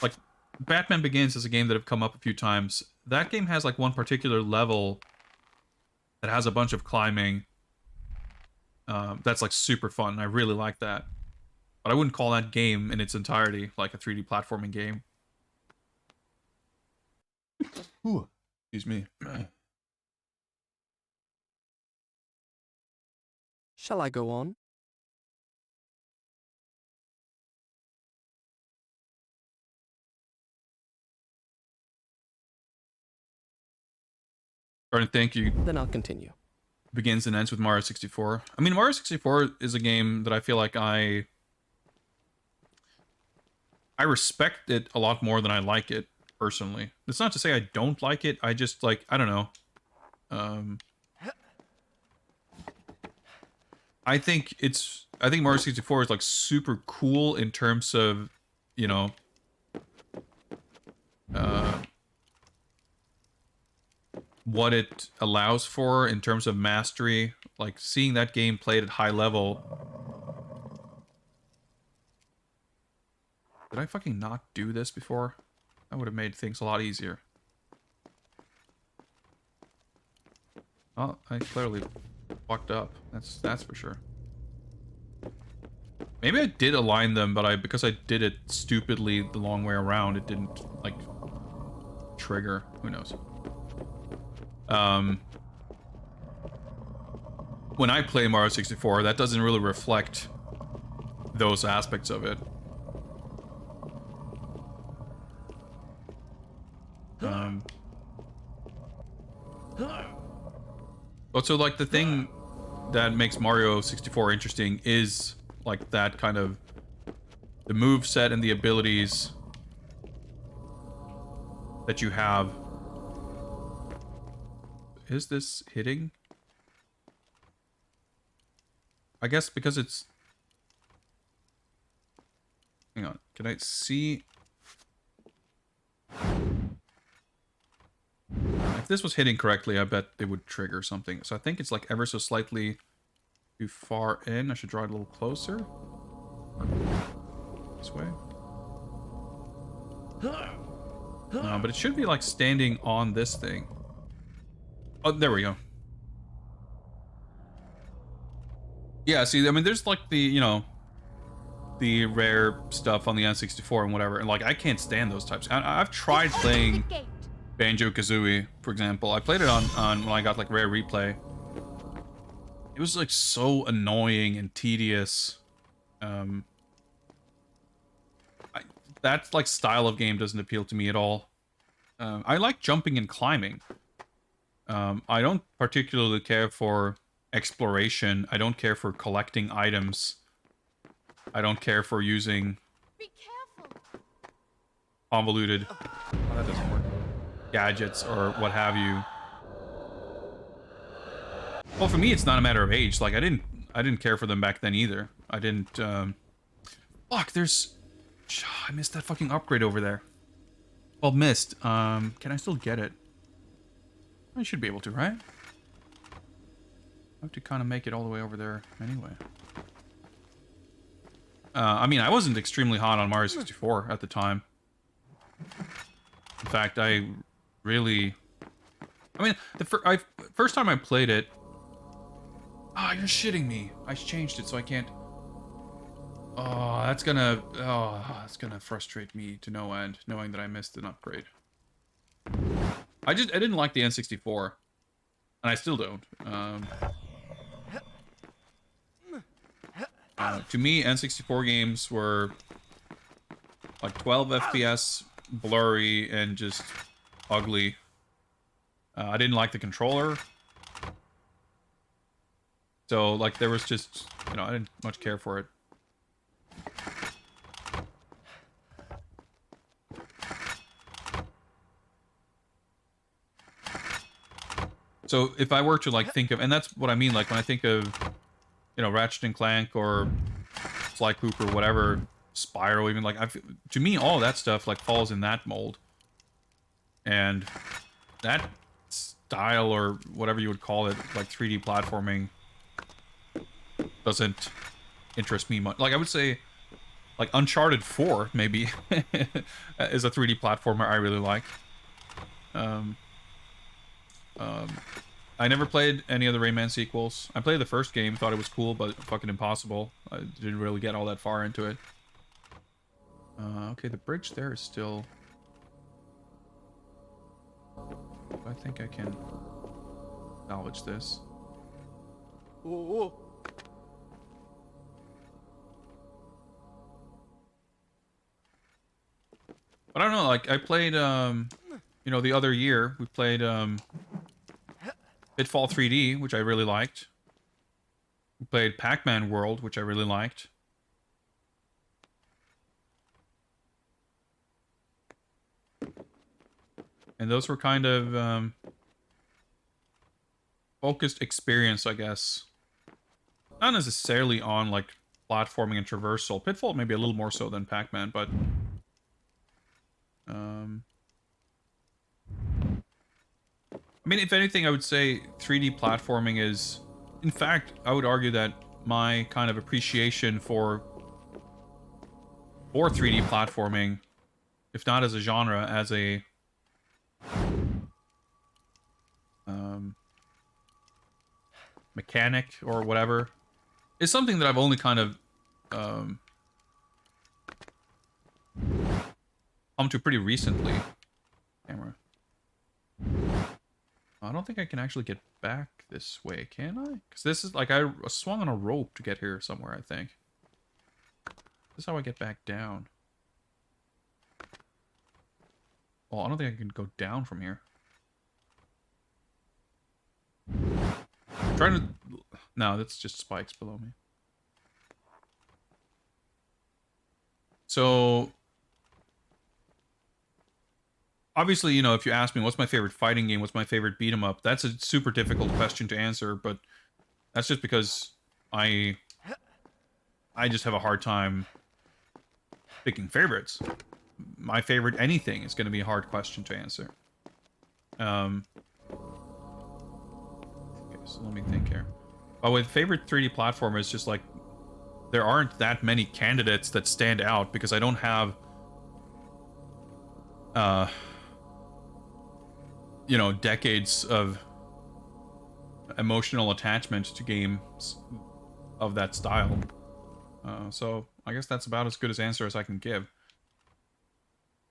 like, Batman Begins is a game that have come up a few times. That game has like one particular level that has a bunch of climbing. That's like super fun. I really like that. But I wouldn't call that game in its entirety like a 3D platforming game. Ooh, excuse me.
Shall I go on?
Starting to thank you.
Then I'll continue.
Begins and ends with Mario 64. I mean, Mario 64 is a game that I feel like I I respect it a lot more than I like it, personally. It's not to say I don't like it, I just, like, I don't know. I think Mario 64 is, like, super cool in terms of, you know, what it allows for in terms of mastery. Like, seeing that game played at high level. Did I fucking not do this before? That would have made things a lot easier. Oh, I clearly fucked up. That's for sure. Maybe I did align them, but because I did it stupidly the long way around, it didn't, like, trigger. Who knows? When I play Mario 64, that doesn't really reflect those aspects of it. But so, like, the thing that makes Mario 64 interesting is, like, that kind of the move set and the abilities that you have. Is this hitting? I guess because it's... Hang on. Can I see... If this was hitting correctly, I bet it would trigger something. So I think it's, like, ever so slightly too far in. I should draw it a little closer. This way. No, but it should be, like, standing on this thing. Oh, there we go. Yeah, see, I mean, there's, like, the, you know, the rare stuff on the N64 and whatever, and, like, I can't stand those types. I've tried playing Banjo-Kazooie, for example. I played it on when I got, like, Rare Replay. It was, like, so annoying and tedious. That, like, style of game doesn't appeal to me at all. I like jumping and climbing. I don't particularly care for exploration. I don't care for collecting items. I don't care for using convoluted, oh, that doesn't work, gadgets or what have you. Well, for me, it's not a matter of age. Like, I didn't care for them back then either. I didn't. Fuck, there's. I missed that fucking upgrade over there. Well, missed. Can I still get it? I should be able to, right? I have to kind of make it all the way over there anyway. I mean, I wasn't extremely hot on Mario 64 at the time. In fact, I really... I mean, the first time I played it... Ah, you're shitting me. I changed it so I can't... Oh, that's gonna... Oh, that's gonna frustrate me to no end, knowing that I missed an upgrade. I didn't like the N64. And I still don't. To me, N64 games were like 12 FPS, blurry, and just ugly. I didn't like the controller. So, like, there was just, you know, I didn't much care for it. So, if I were to, like, think of, and that's what I mean, like, when I think of, you know, Ratchet and Clank or Sly Cooper, whatever, Spyro, even, like, to me, all that stuff, like, falls in that mold. And that style, or whatever you would call it, like, 3D platforming, doesn't interest me much. Like, I would say, like, Uncharted 4, maybe, is a 3D platformer I really like. I never played any of the Rayman sequels. I played the first game, thought it was cool, but fucking impossible. I didn't really get all that far into it. Okay, the bridge there is still... I think I can salvage this.
Whoa.
But I don't know, like, I played, you know, the other year, we played, Pitfall 3D, which I really liked. We played Pac-Man World, which I really liked. And those were kind of focused experience, I guess. Not necessarily on like platforming and traversal. Pitfall maybe a little more so than Pac-Man, but I mean, if anything, I would say 3D platforming is... In fact, I would argue that my kind of appreciation for 3D platforming, if not as a genre, as a... mechanic or whatever, is something that I've only kind of come to pretty recently. Camera. I don't think I can actually get back this way, can I? Because this is like I swung on a rope to get here somewhere, I think. This is how I get back down. Well, I don't think I can go down from here. I'm trying to... No, that's just spikes below me. So... Obviously, you know, if you ask me what's my favorite fighting game, what's my favorite beat 'em up, that's a super difficult question to answer, but that's just because I just have a hard time picking favorites. My favorite anything is going to be a hard question to answer. Okay, so let me think here. But with favorite 3D platformers, just like there aren't that many candidates that stand out because I don't have you know, decades of emotional attachment to games of that style. So I guess that's about as good an answer as I can give.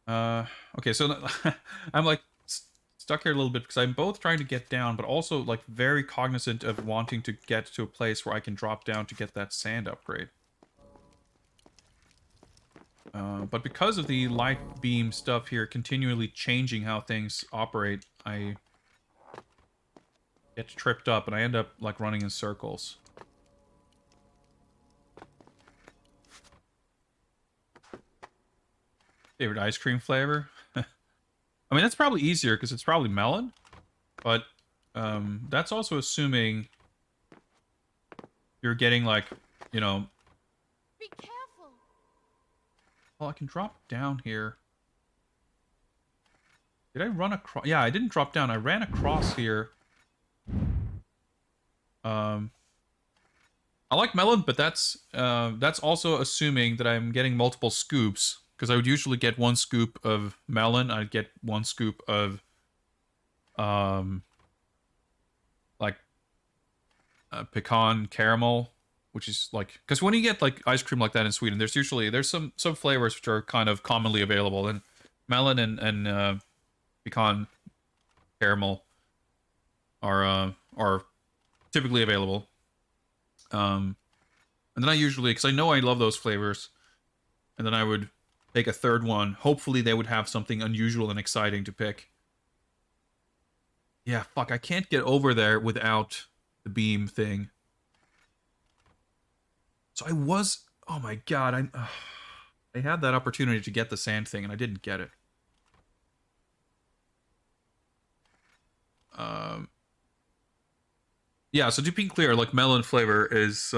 Okay, so I'm like stuck here a little bit because I'm both trying to get down, but also like very cognizant of wanting to get to a place where I can drop down to get that sand upgrade. But because of the light beam stuff here continually changing how things operate, I get tripped up and I end up like running in circles. Favorite ice cream flavor? I mean, that's probably easier because it's probably melon, but that's also assuming you're getting like, you know...
Be careful.
Well, I can drop down here. Did I run across? Yeah, I didn't drop down. I ran across here. I like melon, but that's also assuming that I'm getting multiple scoops. Because I would usually get one scoop of melon. I'd get one scoop of, like, pecan caramel. Which is like, because when you get like ice cream like that in Sweden, there's some flavors which are kind of commonly available, and melon and pecan caramel are typically available. And then I usually, because I know I love those flavors, and then I would take a third one. Hopefully they would have something unusual and exciting to pick. Yeah, fuck, I can't get over there without the beam thing. So I was... Oh my god, I had that opportunity to get the sand thing, and I didn't get it. Yeah, so to be clear, like, melon flavor is...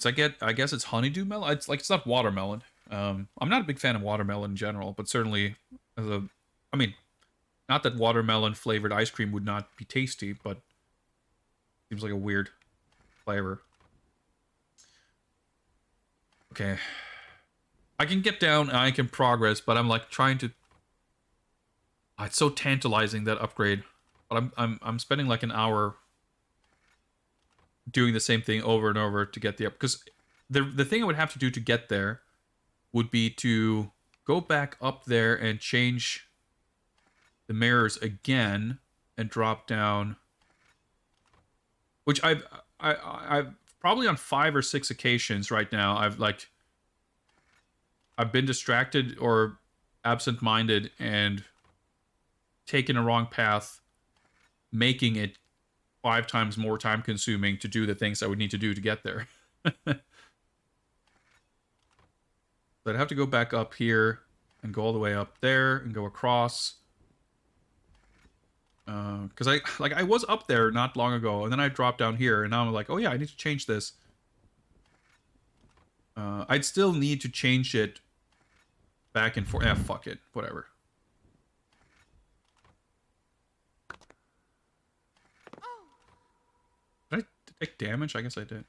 So I guess it's honeydew melon? It's like, it's not watermelon. I'm not a big fan of watermelon in general, but certainly as a... I mean, not that watermelon flavored ice cream would not be tasty, but... Seems like a weird flavor. Okay. I can get down and I can progress, but I'm like trying to... Oh, it's so tantalizing, that upgrade. But I'm spending like an hour doing the same thing over and over to get the up. Because the thing I would have to do to get there would be to go back up there and change the mirrors again and drop down. Which I've probably on 5 or 6 occasions right now, I've been distracted or absent-minded and taken a wrong path, making it 5 times more time-consuming to do the things I would need to do to get there. So I'd have to go back up here, and go all the way up there and go across. Because I was up there not long ago, and then I dropped down here, and now I'm like, oh yeah, I need to change this. I'd still need to change it back and forth. Yeah, fuck it, whatever. Did I take damage? I guess I did.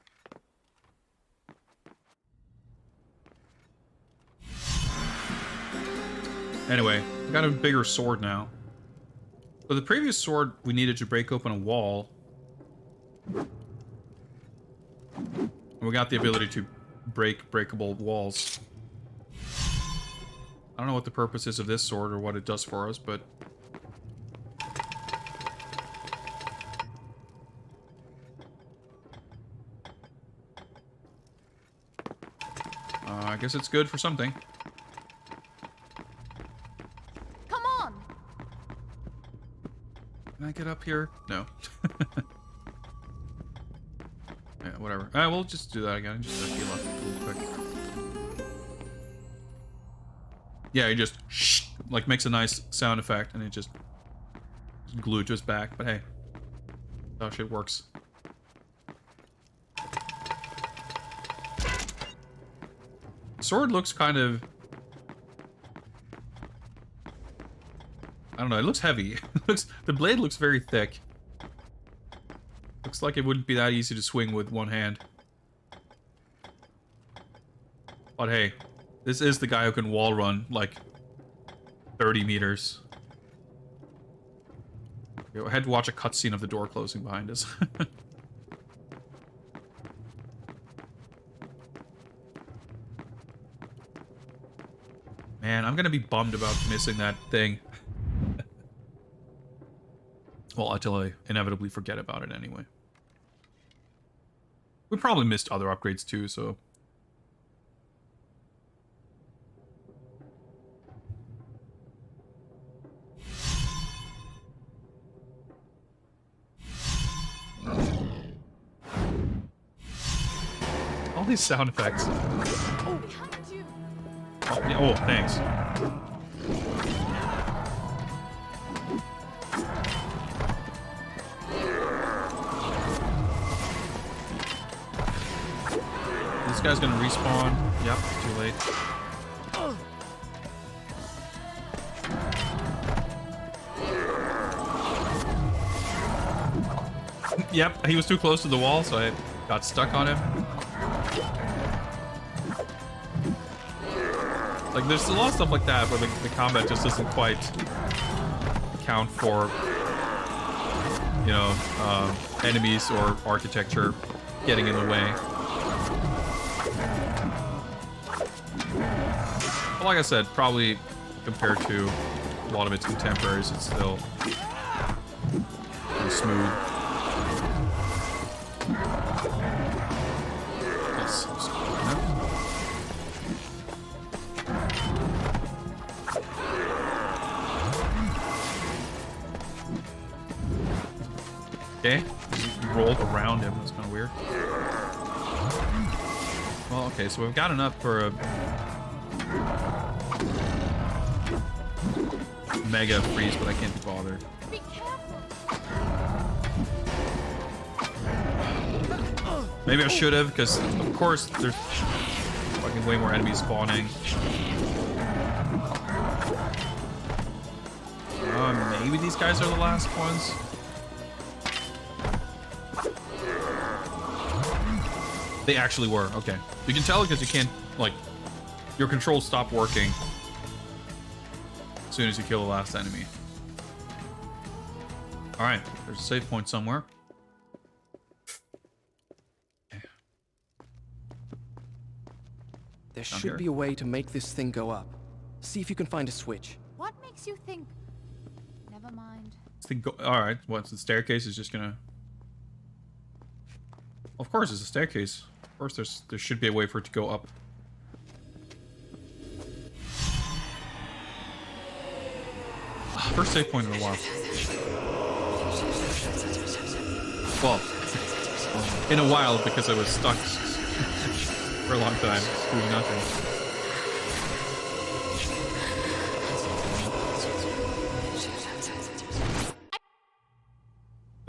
Anyway, I got a bigger sword now. So the previous sword, we needed to break open a wall. And we got the ability to break breakable walls. I don't know what the purpose is of this sword or what it does for us, but... I guess it's good for something.
Come on!
Can I get up here? No. Yeah, whatever. We'll just do that again. Just heal up real quick. Yeah, he just like makes a nice sound effect, and it just glued to his back. But hey, that's how shit works. The sword looks kind of, I don't know. It looks heavy. The blade looks very thick. Looks like it wouldn't be that easy to swing with one hand. But hey, this is the guy who can wall run like 30 meters. I had to watch a cutscene of the door closing behind us. Man, I'm gonna be bummed about missing that thing. Well, until I inevitably forget about it anyway. We probably missed other upgrades too, so... All these sound effects.
Oh, behind you!
Oh, yeah, oh, thanks. This guy's gonna respawn. Yep, too late. Yep, he was too close to the wall, so I got stuck on him. Like, there's a lot of stuff like that where the combat just doesn't quite account for, you know, enemies or architecture getting in the way. But like I said, probably compared to a lot of its contemporaries, it's still pretty smooth. Yes. Okay, he rolled around him. That's kind of weird. Well, okay, so we've got enough for a mega freeze, but I can't be bothered.
Be careful!
Maybe I should have, because of course there's fucking way more enemies spawning. Maybe these guys are the last ones. They actually were. Okay. You can tell because you can't, like, your controls stop working as soon as you kill the last enemy. Alright, there's a save point somewhere.
There
Down
should
here.
be a way to make this thing go up. See if you can find a switch.
What makes you think? Never mind.
Alright, what's the staircase is just gonna... Of course, it's a staircase. Of course, there should be a way for it to go up. First save point in a while. Well, in a while because I was stuck for a long time doing nothing.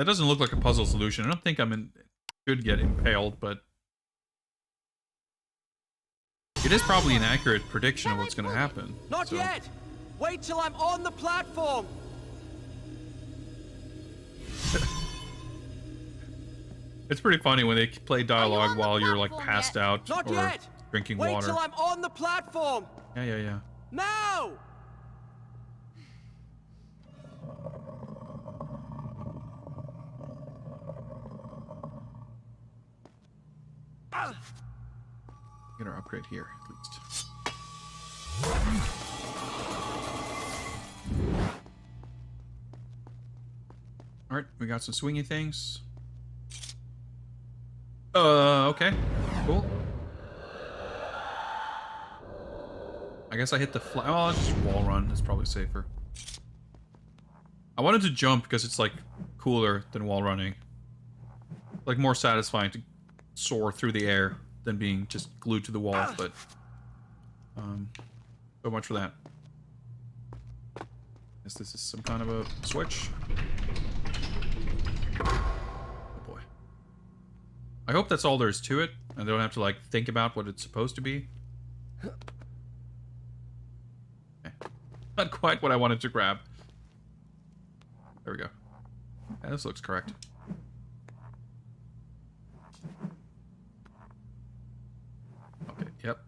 That doesn't look like a puzzle solution. I don't think should get impaled, but it is probably an accurate prediction of what's going to happen.
Not
so.
yet! Wait till I'm on the platform!
It's pretty funny when they play dialogue while you're like passed out
Not
or
yet!
drinking
Wait
water.
till I'm on the platform!
Yeah.
Now!
Get our upgrade here, at least. Alright, we got some swingy things. Okay. Cool. I guess I hit the fly. Oh, I'll just wall run. That's probably safer. I wanted to jump because it's, like, cooler than wall running. Like, more satisfying to soar through the air than being just glued to the wall, but... so much for that. Guess this is some kind of a switch. Oh boy. I hope that's all there is to it, and I don't have to, like, think about what it's supposed to be. Okay. Not quite what I wanted to grab. There we go. Yeah, this looks correct. Okay, yep.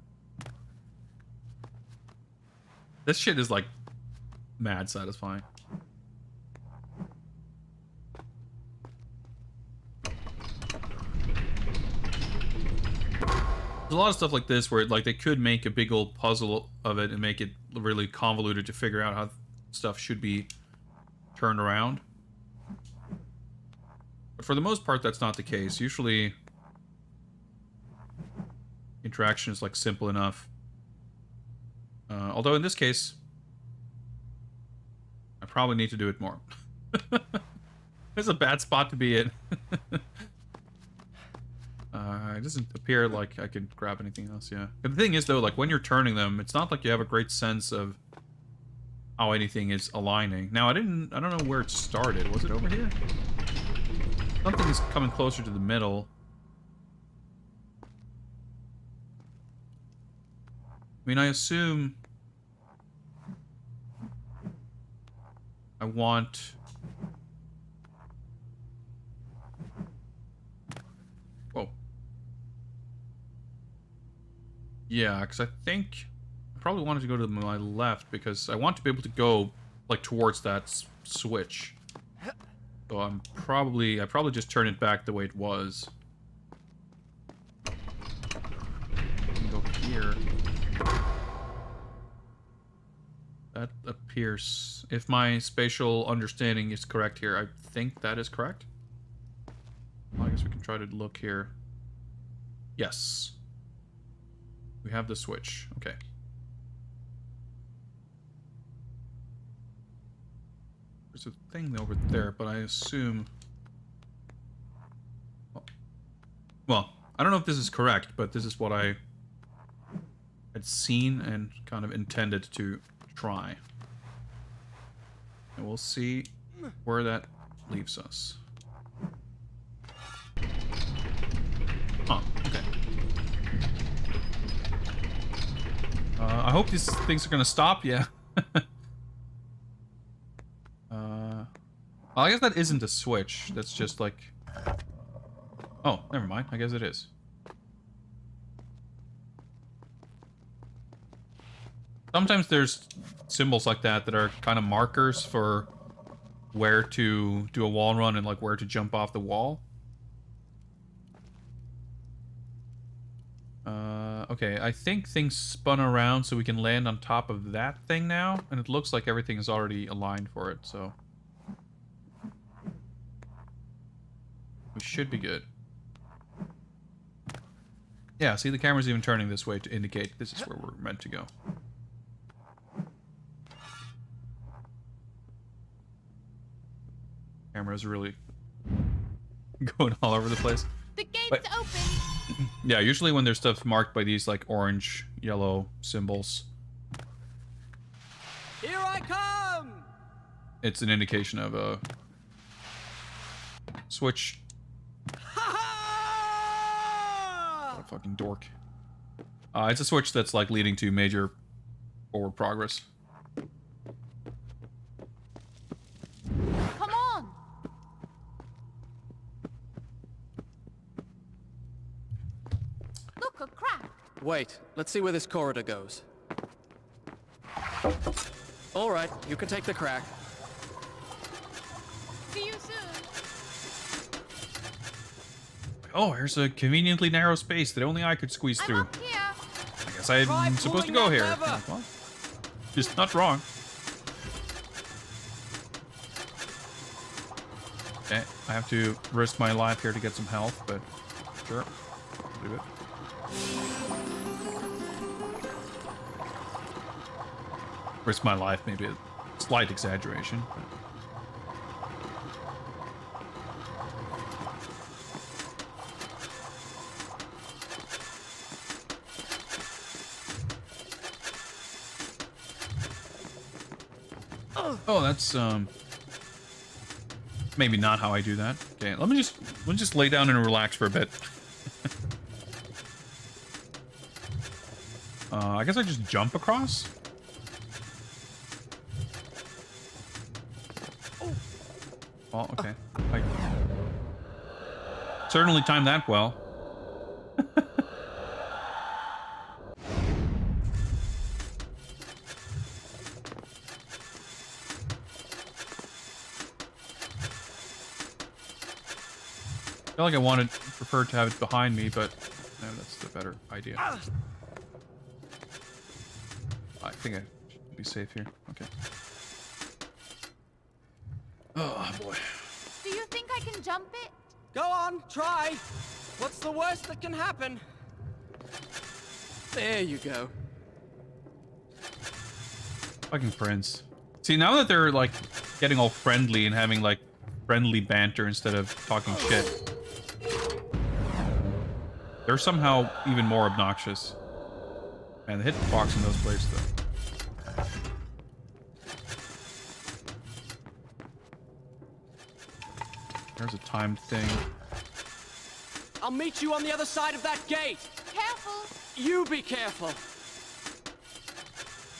This shit is, like, mad satisfying. There's a lot of stuff like this where, like, they could make a big old puzzle of it and make it really convoluted to figure out how stuff should be turned around. But for the most part, that's not the case. Usually, interaction is, like, simple enough. Although in this case, I probably need to do it more. It's a bad spot to be in. It doesn't appear like I could grab anything else, yeah. And the thing is, though, like, when you're turning them, it's not like you have a great sense of how anything is aligning. Now, I don't know where it started. Was it over here? Something is coming closer to the middle. I mean, I assume I want... Whoa. Yeah, because I think I probably wanted to go to my left because I want to be able to go, like, towards that switch. So I probably just turn it back the way it was. Go here. That appears, if my spatial understanding is correct here, I think that is correct. Well, I guess we can try to look here. Yes. We have the switch. Okay. There's a thing over there, but I assume... Well, I don't know if this is correct, but this is what I had seen and kind of intended to try. And we'll see where that leaves us. Oh, okay. I hope these things are gonna stop, yeah. Well, I guess that isn't a switch. That's just like... Oh, never mind. I guess it is. Sometimes there's symbols like that that are kind of markers for where to do a wall run and, like, where to jump off the wall. Okay, I think things spun around so we can land on top of that thing now, and it looks like everything is already aligned for it, so... we should be good. Yeah, see, the camera's even turning this way to indicate this is where we're meant to go. Camera's really going all over the place.
The gate's
But-
open.
Yeah, usually when there's stuff marked by these, like, orange, yellow symbols,
Here I come!
it's an indication of switch. What a fucking dork. It's a switch that's like leading to major forward progress.
Come on! Look, a crack.
Wait, let's see where this corridor goes. All right, you can take the crack.
See you soon.
Oh, here's a conveniently narrow space that only I could squeeze
I'm
through.
up here.
I guess I'm supposed to go
pulling
here.
that lever.
Well, just not wrong. Okay, I have to risk my life here to get some health, but sure, I'll do it. Risk my life, maybe a slight exaggeration. But... Oh, that's maybe not how I do that. Okay, let me just lay down and relax for a bit. I guess I just jump across. Well, okay. I certainly timed that well. I feel like I prefer to have it behind me, but no, that's the better idea. I think I should be safe here. Okay. Oh boy.
Do you think I can jump it?
Go on, try. What's the worst that can happen?
There you go.
Fucking friends. See, now that they're like getting all friendly and having like friendly banter instead of talking shit, they're somehow even more obnoxious. Man, the hitbox in those places though. There's a timed thing.
I'll meet you on the other side of that gate.
Careful.
You be careful.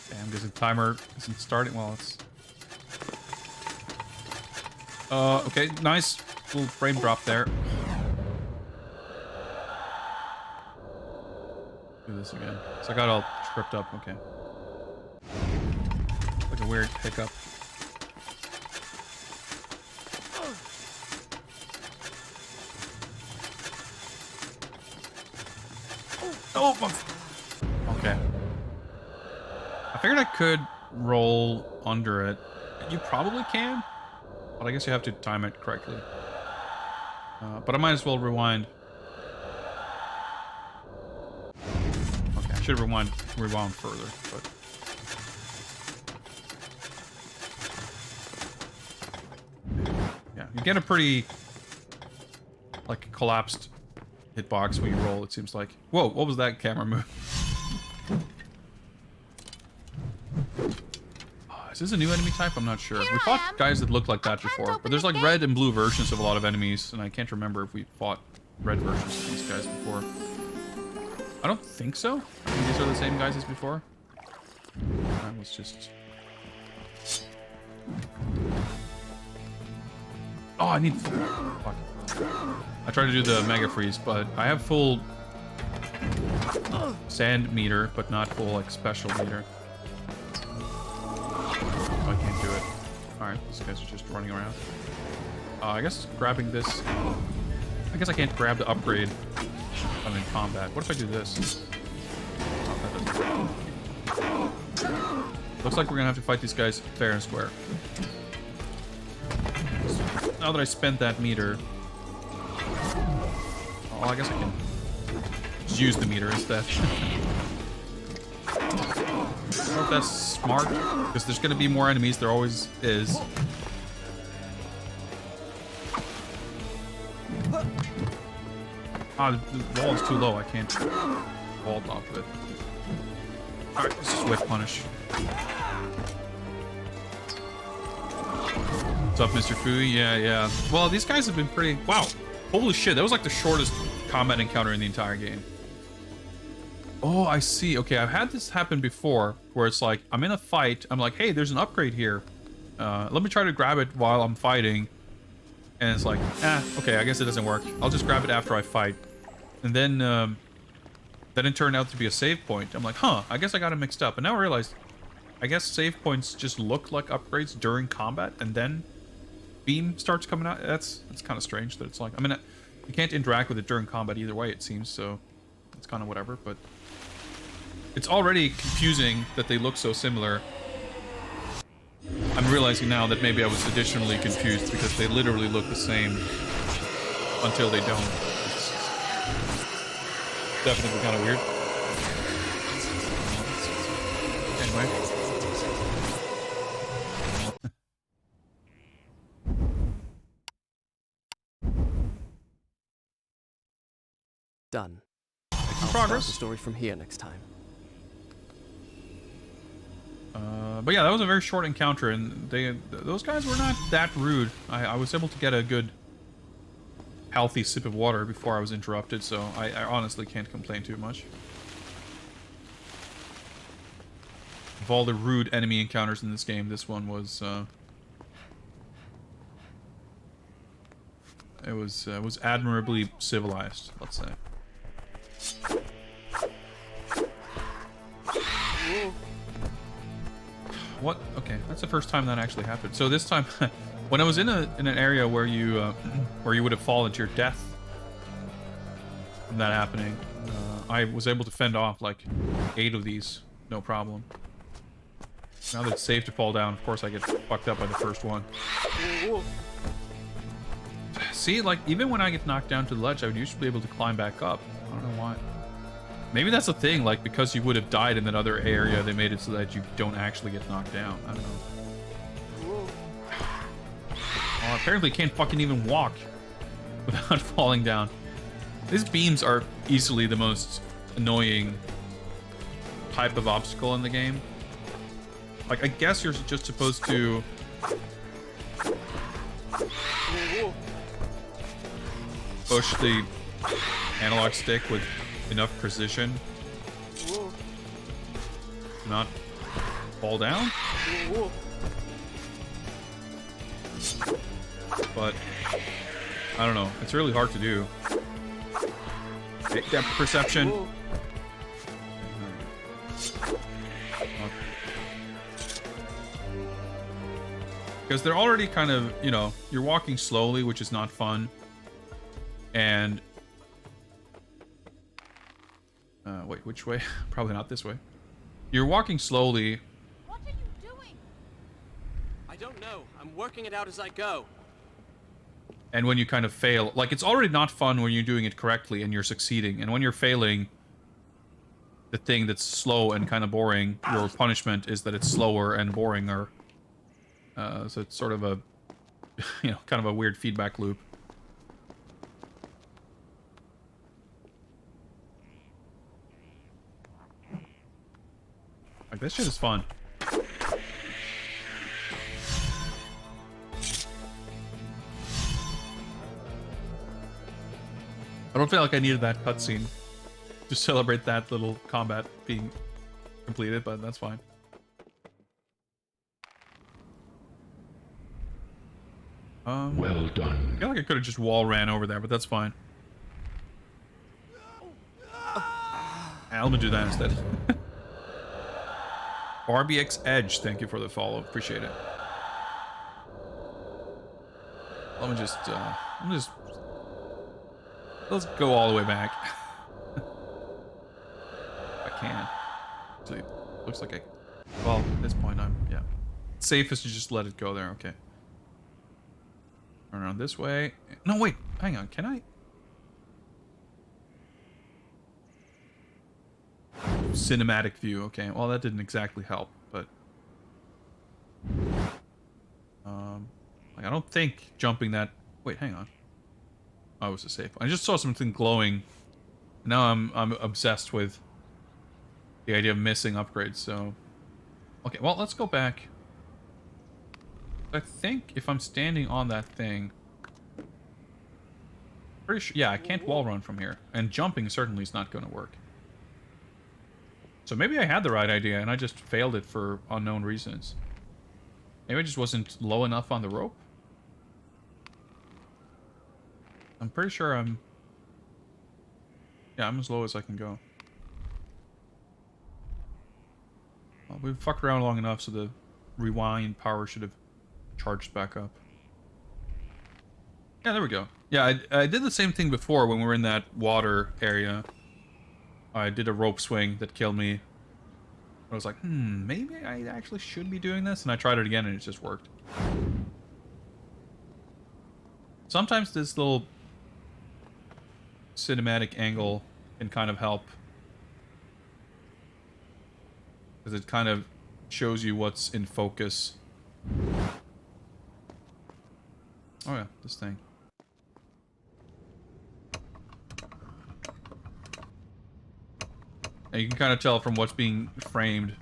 Damn, because the timer isn't starting. Well, it's... okay, nice little frame drop there. Do this again. So I got all tripped up. Okay. Like a weird hiccup. Oh, fuck. Okay. I figured I could roll under it. You probably can, but I guess you have to time it correctly. But I might as well rewind. Okay, I should have rewound further, but yeah, you get a pretty like collapsed hitbox when you roll. It seems like. Whoa, what was that camera move? Is this a new enemy type? I'm not sure.
Here
We
I
fought
am.
guys that looked like that
I can't
before, but
open
there's
the
like
gate.
red and blue versions of a lot of enemies, and I can't remember if we fought red versions of these guys before. I don't think so. I think these are the same guys as before. That was just... Oh, I need... Fuck. I tried to do the Mega Freeze, but I have full sand meter, but not full like special meter. Oh, I can't do it. Alright, these guys are just running around. I guess grabbing this... I guess I can't grab the upgrade when I'm in combat. What if I do this? Oh, that doesn't... Looks like we're gonna have to fight these guys fair and square. Now that I spent that meter... Oh, I guess I can just use the meter instead. I don't know if that's smart, because there's gonna be more enemies. There always is. Ah, the wall is too low. I can't vault off of it. Alright, let's just whip punish. What's up, Mr. Fui? Yeah, yeah. Well, these guys have been pretty... Wow. Holy shit, that was like the shortest combat encounter in the entire game. Oh, I see. Okay, I've had this happen before, where it's like, I'm in a fight, I'm like, hey, there's an upgrade here. Let me try to grab it while I'm fighting. And it's like, okay, I guess it doesn't work. I'll just grab it after I fight. And then it turned out to be a save point. I'm like, huh, I guess I got it mixed up. And now I realize, I guess save points just look like upgrades during combat, and then beam starts coming out. That's kind of strange that it's like, I mean, you can't interact with it during combat either way, it seems, so it's kind of whatever, but it's already confusing that they look so similar. I'm realizing now that maybe I was additionally confused because they literally look the same until they don't. It's definitely kind of weird. Anyway.
Done.
Making
I'll start
progress.
the story from here next time.
But yeah, that was a very short encounter, and those guys were not that rude. I was able to get a good, healthy sip of water before I was interrupted, so I honestly can't complain too much. Of all the rude enemy encounters in this game, this one was it was admirably civilized, let's say. What? Okay, that's the first time that actually happened. So this time, when I was in an area where you would have fallen to your death from that happening, I was able to fend off like 8 of these, no problem. Now that it's safe to fall down, of course I get fucked up by the first one. See, like, even when I get knocked down to the ledge, I would usually be able to climb back up. I don't know why. Maybe that's the thing, like, because you would have died in that other area, they made it so that you don't actually get knocked down. I don't know. Oh, apparently can't fucking even walk without falling down. These beams are easily the most annoying type of obstacle in the game. Like, I guess you're just supposed to... push the analog stick with enough precision to not fall down. But I don't know. It's really hard to do. Depth perception. Because they're already kind of, you know, you're walking slowly, which is not fun. And wait, which way? Probably not this way. You're walking slowly.
What are you doing?
I don't know. I'm working it out as I go.
And when you kind of fail, like, it's already not fun when you're doing it correctly and you're succeeding. And when you're failing, the thing that's slow and kind of boring, your punishment is that it's slower and boringer. So it's sort of a, you know, kind of a weird feedback loop. Like, this shit is fun. I don't feel like I needed that cutscene to celebrate that little combat being completed, but that's fine.
Well done.
I feel like I could have just wall ran over there, but that's fine. I'm gonna do that instead. RBX Edge, thank you for the follow. Appreciate it. Let me just, let's go all the way back. I can. Actually, looks like well, at this point, yeah. Safest to just let it go there, okay. Turn around this way. No, wait, hang on, can I? Cinematic view, okay. Well, that didn't exactly help, but like, I don't think jumping that. Wait, hang on. Oh, it was a safe. I just saw something glowing. Now I'm obsessed with the idea of missing upgrades. So, okay. Well, let's go back. I think if I'm standing on that thing... Pretty sure... Yeah, I can't wall run from here. And jumping certainly is not going to work. So maybe I had the right idea and I just failed it for unknown reasons. Maybe I just wasn't low enough on the rope. I'm pretty sure I'm... Yeah, I'm as low as I can go. Well, we've fucked around long enough so the rewind power should have charged back up. Yeah, there we go. Yeah, I did the same thing before when we were in that water area. I did a rope swing that killed me. I was like, maybe I actually should be doing this. And I tried it again and it just worked. Sometimes this little cinematic angle can kind of help. Because it kind of shows you what's in focus. Oh yeah, this thing. And you can kind of tell from what's being framed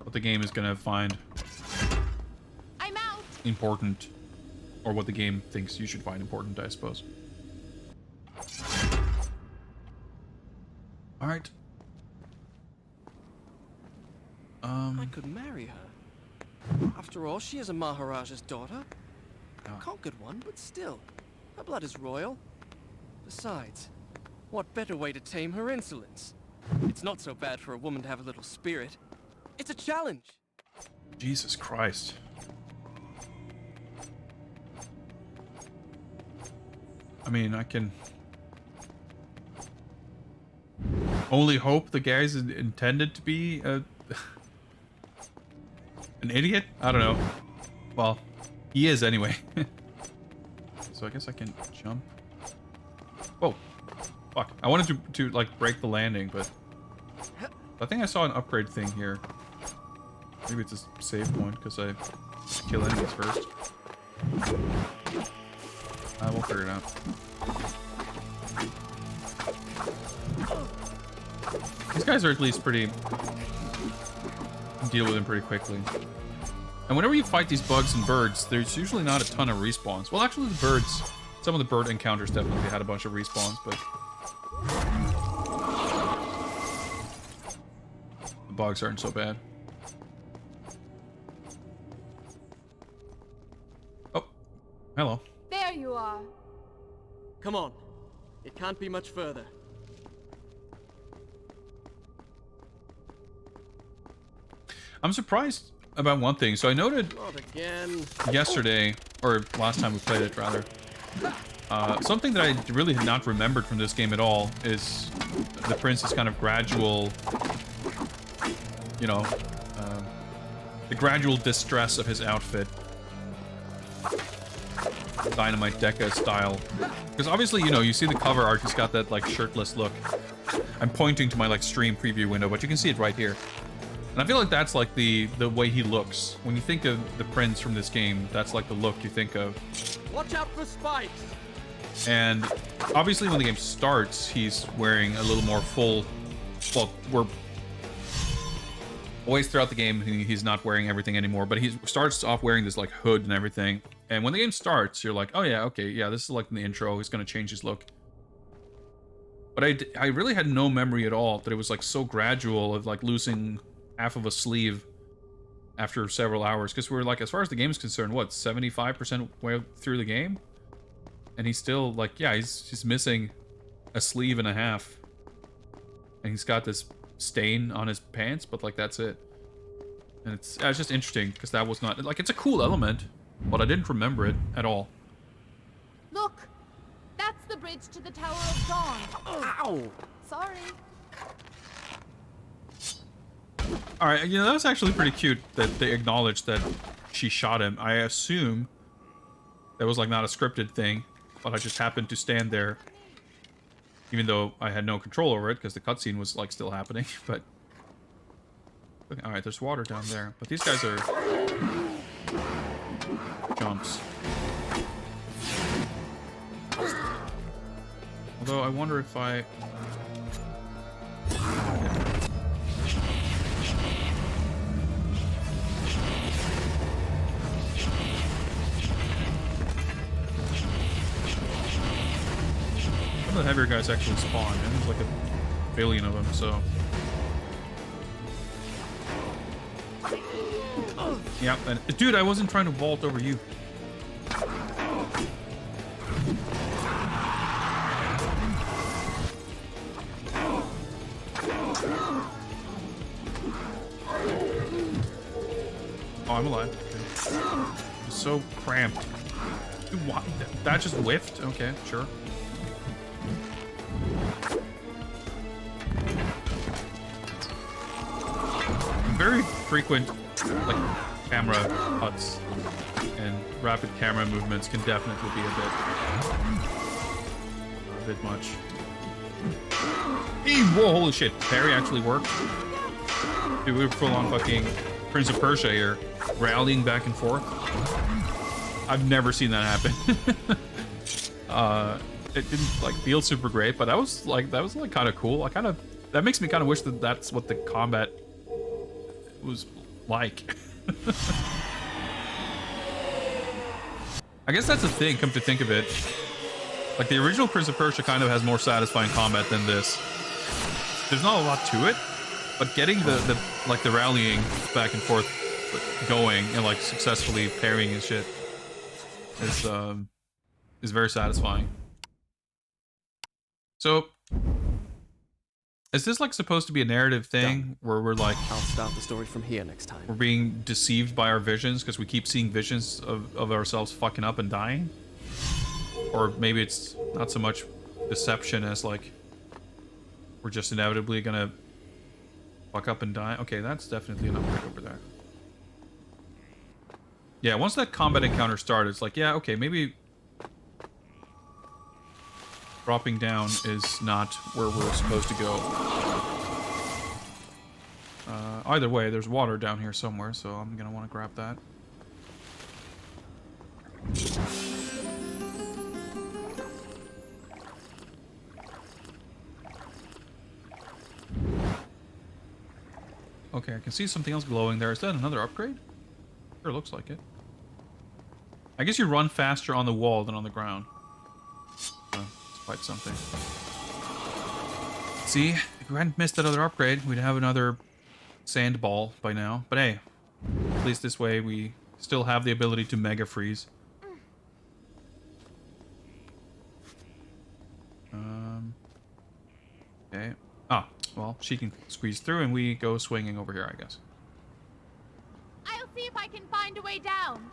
what the game is going to find
I'm out.
important. Or what the game thinks you should find important, I suppose. Alright.
I could marry her. After all, she is a Maharaja's daughter. A conquered one, but still. Her blood is royal. Besides, what better way to tame her insolence? It's not so bad for a woman to have a little spirit. It's a challenge.
Jesus Christ. I mean, I can only hope the guy's intended to be an idiot? I don't know. Well, he is anyway. So I guess I can jump. Oh, fuck. I wanted to like break the landing, but I think I saw an upgrade thing here. Maybe it's a save point because I kill enemies first. I will figure it out. These guys are at least pretty... deal with them pretty quickly. And whenever you fight these bugs and birds, there's usually not a ton of respawns. Well, actually, the birds... Some of the bird encounters definitely had a bunch of respawns, but... the bugs aren't so bad. Oh. Hello.
There you are.
Come on. It can't be much further.
I'm surprised about one thing. So I noted
Not again.
yesterday, or last time we played it, rather. Something that I really had not remembered from this game at all is the prince's kind of gradual, you know, the gradual distress of his outfit. Dynamite Deca style. Because obviously, you know, you see the cover art, he's got that, like, shirtless look. I'm pointing to my, like, stream preview window, but you can see it right here. And I feel like that's, like, the way he looks. When you think of the prince from this game, that's, like, the look you think of.
Watch out for spikes.
And obviously when the game starts, he's wearing a little more full... Well, we're... always throughout the game, he's not wearing everything anymore, but he starts off wearing this, like, hood and everything. And when the game starts, you're like, oh yeah, okay, yeah, this is like in the intro, he's gonna change his look. But I really had no memory at all that it was, like, so gradual of, like, losing half of a sleeve after several hours. Because we're, like, as far as the game is concerned, what, 75% way through the game? And he's still, like, yeah, he's missing a sleeve and a half. And he's got this stain on his pants, but, like, that's it. And it's just interesting, because that was not... Like, it's a cool element, but I didn't remember it at all.
Look! That's the bridge to the Tower of Dawn.
Ow!
Sorry.
Alright, you know, that was actually pretty cute that they acknowledged that she shot him. I assume that was, like, not a scripted thing, but I just happened to stand there, even though I had no control over it, because the cutscene was, like, still happening, but... Alright, there's water down there, but these guys are... jumps. Although, I wonder if I... heavier guys actually spawn, and there's like a billion of them, so. Yeah, and dude, I wasn't trying to vault over you. Oh, I'm alive. Okay. It's so cramped. Dude, what? That just whiffed? Okay, sure. Very frequent, like, camera cuts and rapid camera movements can definitely be a bit much. Whoa, holy shit. Parry actually worked. Dude, we were full on fucking Prince of Persia here, rallying back and forth. I've never seen that happen. It didn't like feel super great, but that was like kind of cool. That makes me kind of wish that that's what the combat was like. I guess that's the thing, come to think of it. Like, the original Prince of Persia kind of has more satisfying combat than this. There's not a lot to it, but getting the rallying back and forth going and like successfully parrying and shit is very satisfying. So, is this like supposed to be a narrative thing where we're like,
I'll start the story from here next time.
we're being deceived by our visions because we keep seeing visions of ourselves fucking up and dying? Or maybe it's not so much deception as like we're just inevitably gonna fuck up and die. Okay, that's definitely an upgrade over there. Yeah, once that combat encounter started, it's like, yeah, okay, maybe dropping down is not where we're supposed to go. Either way, there's water down here somewhere, so I'm gonna want to grab that. Okay, I can see something else glowing there. Is that another upgrade? Sure looks like it. I guess you run faster on the wall than on the ground. It's quite something. See, if we hadn't missed that other upgrade, we'd have another sand ball by now. But hey, at least this way we still have the ability to mega freeze. Okay. Ah, well, she can squeeze through and we go swinging over here, I guess.
I'll see if I can find a way down.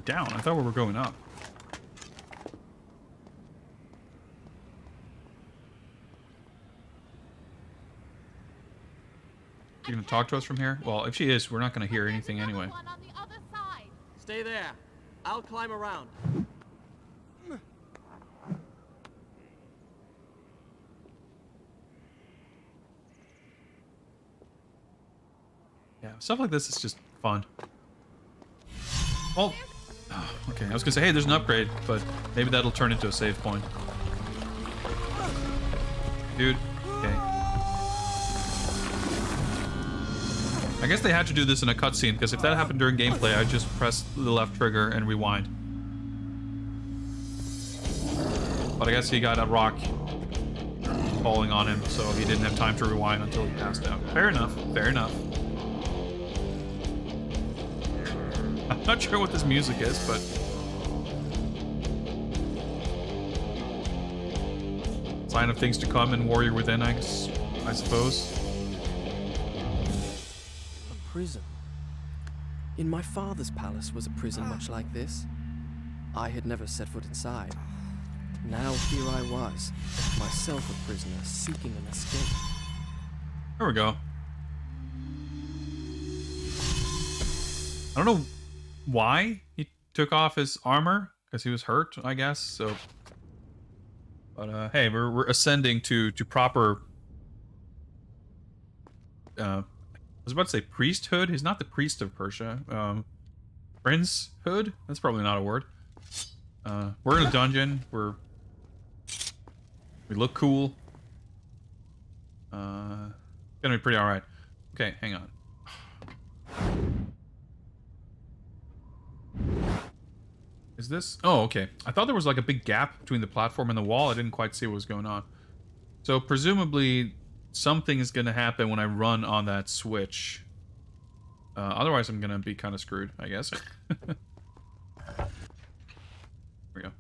Down? I thought we were going up. You gonna talk to us from here? Well, if she is, we're not gonna hear anything anyway.
One on the other side.
Stay there. I'll climb around.
Yeah, stuff like this is just fun. Well, okay, I was gonna say, hey, there's an upgrade, but maybe that'll turn into a save point. Dude, okay. I guess they had to do this in a cutscene, because if that happened during gameplay, I'd just press the left trigger and rewind. But I guess he got a rock falling on him, so he didn't have time to rewind until he passed out. Fair enough, fair enough. I'm not sure what this music is, but... sign of things to come in Warrior Within, I suppose.
A prison. In my father's palace was a prison much like this. I had never set foot inside. Now here I was, myself a prisoner, seeking an escape.
There we go. I don't know why he took off his armor, because he was hurt, I guess, so... But, hey, we're ascending to proper... I was about to say priesthood. He's not the priest of Persia. Princehood? That's probably not a word. We're in a dungeon. We look cool. Gonna be pretty alright. Okay, hang on. Is this? Oh, okay. I thought there was like a big gap between the platform and the wall. I didn't quite see what was going on. So presumably something is going to happen when I run on that switch. Otherwise I'm going to be kind of screwed, I guess. Here we go.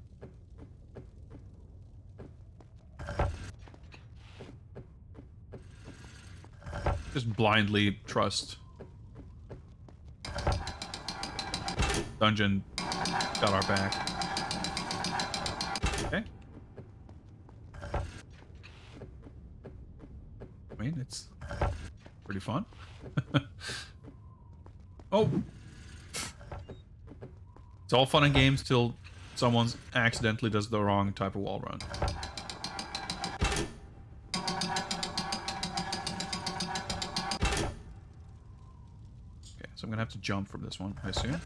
Just blindly trust. Dungeon got our back. Okay. I mean, it's pretty fun. Oh! It's all fun and games till someone accidentally does the wrong type of wall run. Okay, so I'm gonna have to jump from this one, I assume.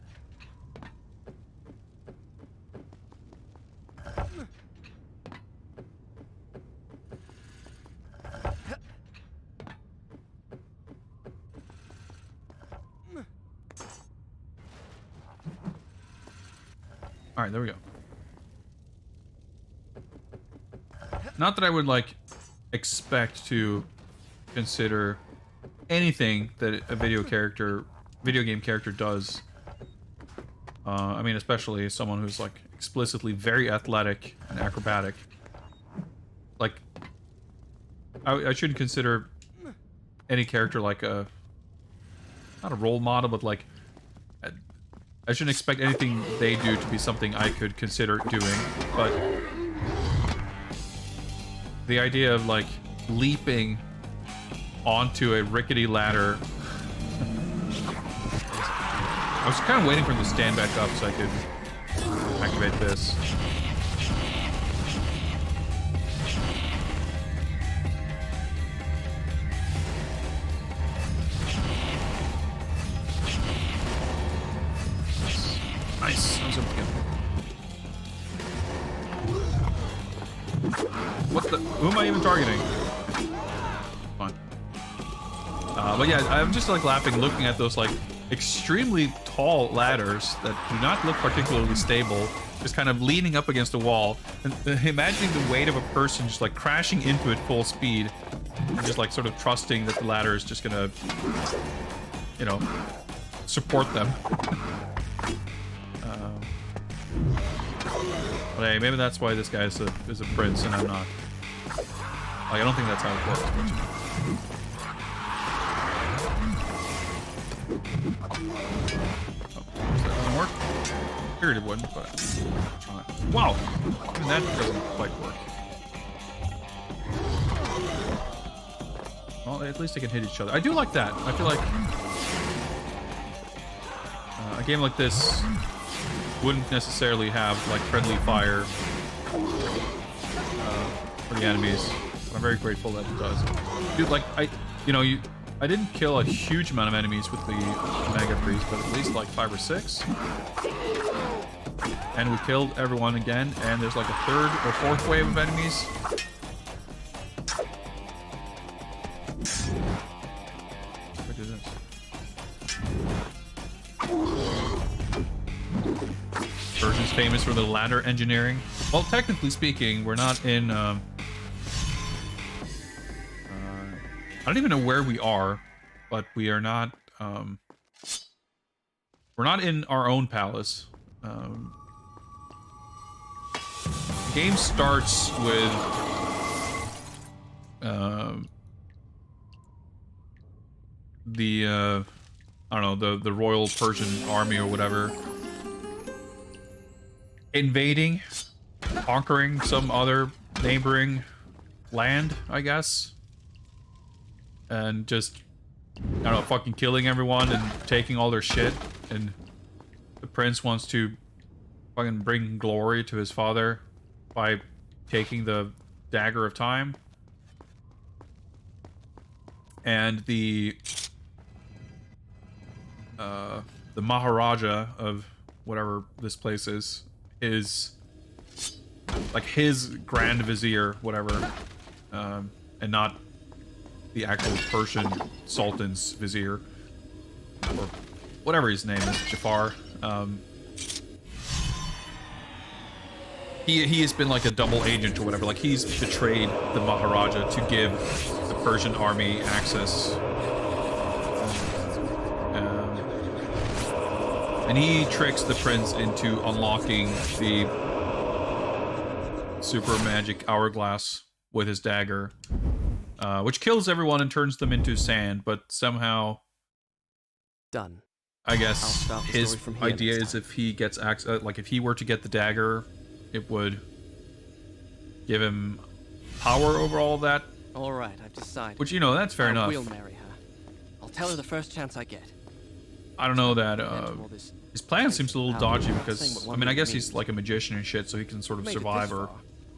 Alright, there we go. Not that I would, like, expect to consider anything that a video game character does. I mean, especially someone who's, like, explicitly very athletic and acrobatic. Like, I shouldn't consider any character like a... not a role model, but, like... I shouldn't expect anything they do to be something I could consider doing, but the idea of, like, leaping onto a rickety ladder... I was kind of waiting for him to stand back up so I could activate this. Nice. That was a good. What the? Who am I even targeting? Fine. But yeah, I'm just like laughing looking at those like extremely tall ladders that do not look particularly stable, just kind of leaning up against a wall, and imagining the weight of a person just like crashing into it full speed, and just like sort of trusting that the ladder is just gonna, you know, support them. But hey, maybe that's why this guy is a prince and I'm not. Like, I don't think that's how it works. Oh, that doesn't work. Figured it wouldn't, but try. Wow! Even that doesn't quite work. Well, at least they can hit each other. I do like that. I feel like a game like this wouldn't necessarily have like friendly fire for the enemies. But I'm very grateful that it does. Dude, like I didn't kill a huge amount of enemies with the Mega Freeze, but at least like 5 or 6. And we killed everyone again, and there's like a 3rd or 4th wave of enemies. Look at this. Persia's famous for the ladder engineering. Well, technically speaking, we're not in... I don't even know where we are, but we are not... we're not in our own palace. The game starts with... I don't know, the Royal Persian Army or whatever... invading, conquering some other neighboring land, I guess. And just, I don't know, fucking killing everyone and taking all their shit. And the prince wants to fucking bring glory to his father by taking the dagger of time. And the Maharaja of whatever this place is like his Grand Vizier, whatever, and not the actual Persian Sultan's Vizier, or whatever his name is, Jafar. he has been like a double agent or whatever. Like he's betrayed the Maharaja to give the Persian army access. And he tricks the prince into unlocking the super magic hourglass with his dagger, which kills everyone and turns them into sand, but somehow...
Done.
I
I'll
guess
start the
his
story from here
idea
next
is
time.
if he gets access, like if he were to get the dagger, it would give him power over all of that.
All right, I've decided.
Which, you know, that's fair enough.
We'll marry her. I'll tell her the first chance I get.
I don't know that
All this
his plan seems a little
power,
dodgy
saying
because
what
I mean I
one
guess
means.
he's like a magician and shit, so he can sort of
Made it
survive
this
or
far.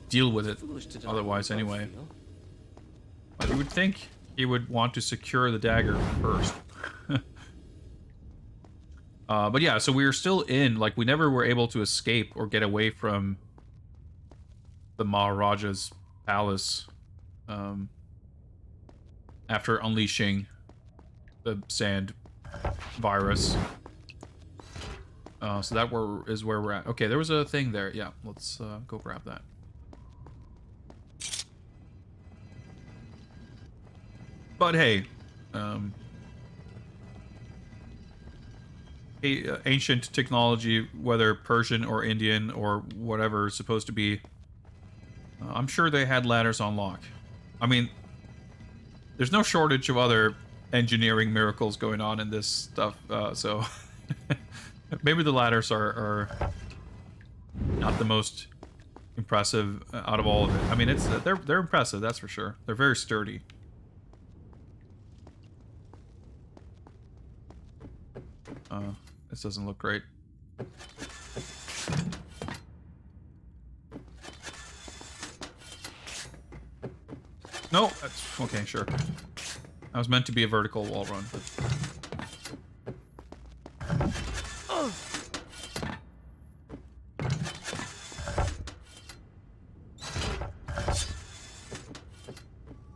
deal with it
Foolish to deny
otherwise
what I
anyway.
feel.
But you would think he would want to secure the dagger first. But yeah, so we are still in, like, we never were able to escape or get away from the Maharaja's palace after unleashing the sand virus. So that is where we're at. Okay, there was a thing there. Yeah, let's go grab that. But hey, ancient technology, whether Persian or Indian or whatever it's supposed to be, I'm sure they had ladders on lock. I mean, there's no shortage of other engineering miracles going on in this stuff, so maybe the ladders are not the most impressive out of all of it. I mean, it's they're impressive, that's for sure. They're very sturdy. This doesn't look great. No, that's okay, sure. That was meant to be a vertical wall run.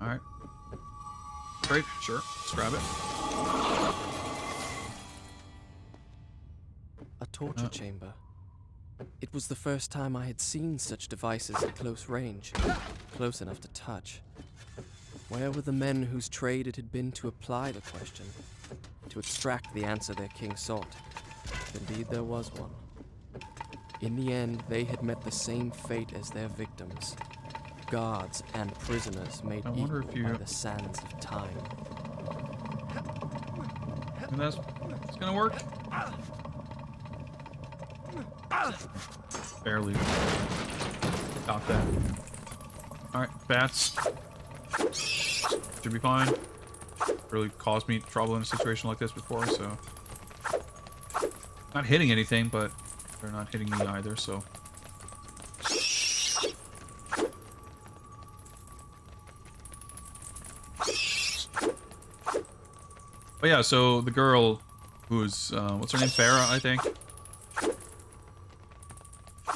Alright. Great, sure. Let's grab it.
A torture chamber. It was the first time I had seen such devices at close range, close enough to touch. Where were the men whose trade it had been to apply the question, to extract the answer their king sought? If indeed there was one. In the end, they had met the same fate as their victims, guards and prisoners made
I wonder
equal
if you-
by the sands of time.
And that's it's gonna work. Barely got that. Alright, bats. Should be fine. Really caused me trouble in a situation like this before, so. Not hitting anything, but they're not hitting me either, so. But yeah, so the girl who's, what's her name? Farah, I think.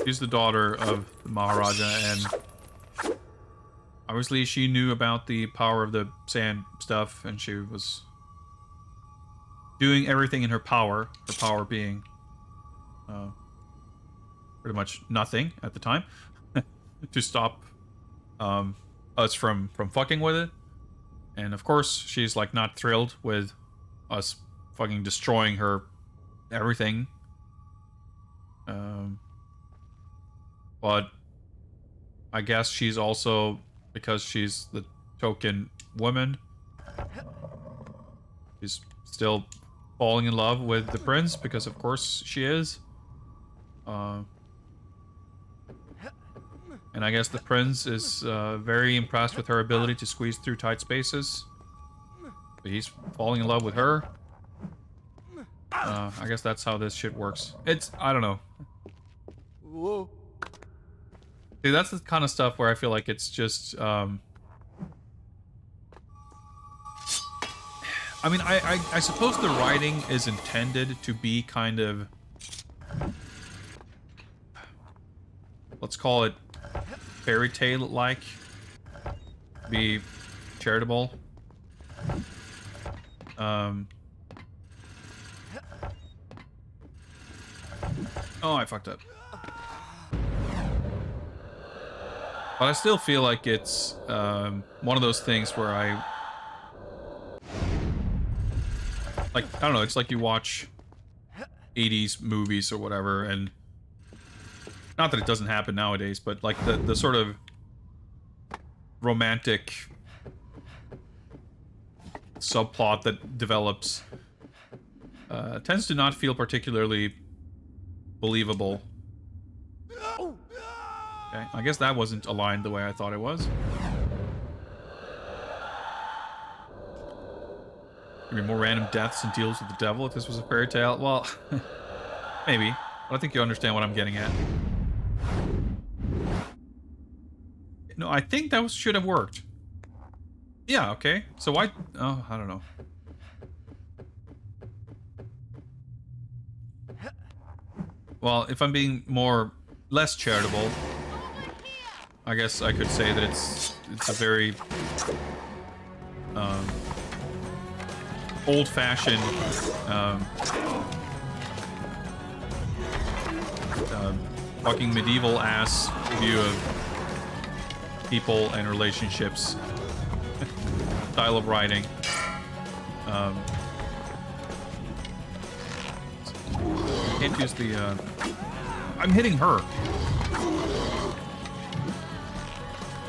She's the daughter of the Maharaja, and obviously she knew about the power of the sand stuff, and she was doing everything in her power being pretty much nothing at the time, to stop us from fucking with it. And of course, she's like not thrilled with us fucking destroying her everything. But I guess she's also, because she's the token woman, she's still falling in love with the prince, because of course she is. And I guess the prince is very impressed with her ability to squeeze through tight spaces. But he's falling in love with her. I guess that's how this shit works. I don't know.
Whoa.
See, that's the kind of stuff where I feel like it's just, I mean, I suppose the writing is intended to be kind of, let's call it fairy tale-like, be charitable. Oh, I fucked up. But I still feel like it's one of those things where I don't know, it's like you watch 80s movies or whatever, and not that it doesn't happen nowadays, but like the sort of romantic subplot that develops tends to not feel particularly believable. Okay, I guess that wasn't aligned the way I thought it was. Maybe more random deaths and deals with the devil if this was a fairy tale. Well, maybe. But I think you understand what I'm getting at. No, I think that should have worked. Yeah, okay. So why... Oh, I don't know. Well, if I'm being less charitable, I guess I could say that it's a very old-fashioned fucking medieval-ass view of people and relationships. Style of writing. Can't use the, I'm hitting her.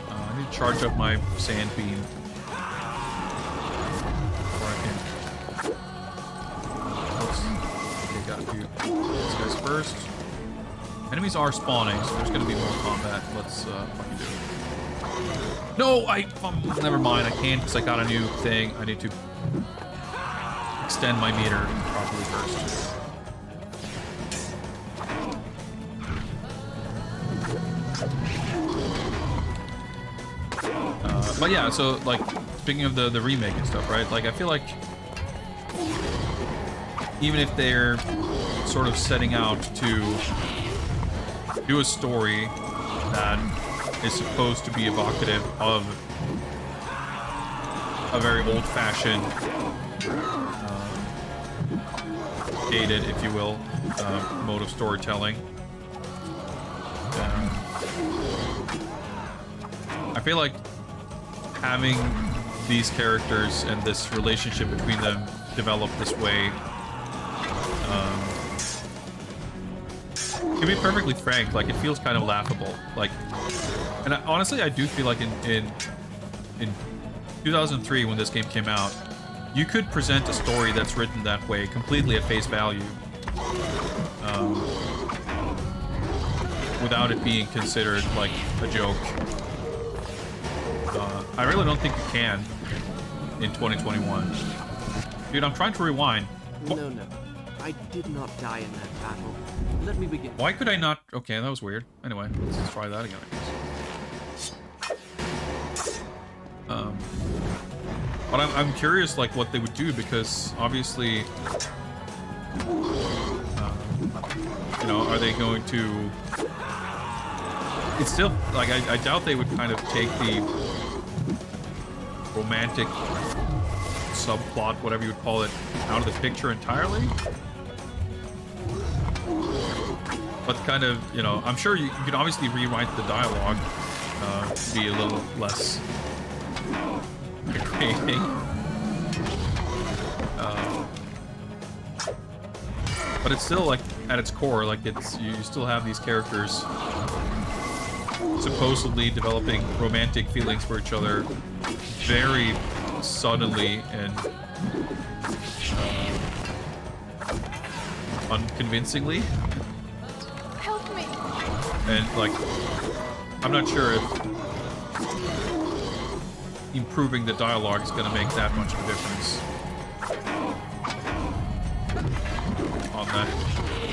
I need to charge up my sand beam. Before I can... Okay, got a few. These guys first. Enemies are spawning, so there's gonna be more combat. Let's, fucking do it. No, never mind, I can't because I got a new thing. I need to extend my meter properly first. But yeah, so, like, speaking of the remake and stuff, right? Like, I feel like even if they're sort of setting out to do a story that is supposed to be evocative of a very old-fashioned, dated, if you will, mode of storytelling. I feel like having these characters and this relationship between them develop this way, to be perfectly frank, like, it feels kind of laughable. Like, and honestly, I do feel like in 2003, when this game came out, you could present a story that's written that way, completely at face value, without it being considered like a joke. I really don't think you can in 2021. Dude, I'm trying to rewind.
No. I did not die in that battle. Let me begin.
Why could I not? Okay, that was weird. Anyway, let's try that again, I guess. But I'm curious, like, what they would do, because obviously, you know, are they going to... It's still, like, I doubt they would kind of take the romantic subplot, whatever you would call it, out of the picture entirely. But kind of, you know, I'm sure you can obviously rewrite the dialogue to be a little less degrading. But it's still, like, at its core, like, it's you still have these characters supposedly developing romantic feelings for each other very suddenly and unconvincingly.
Help me.
And, like, I'm not sure if improving the dialogue is going to make that much of a difference on that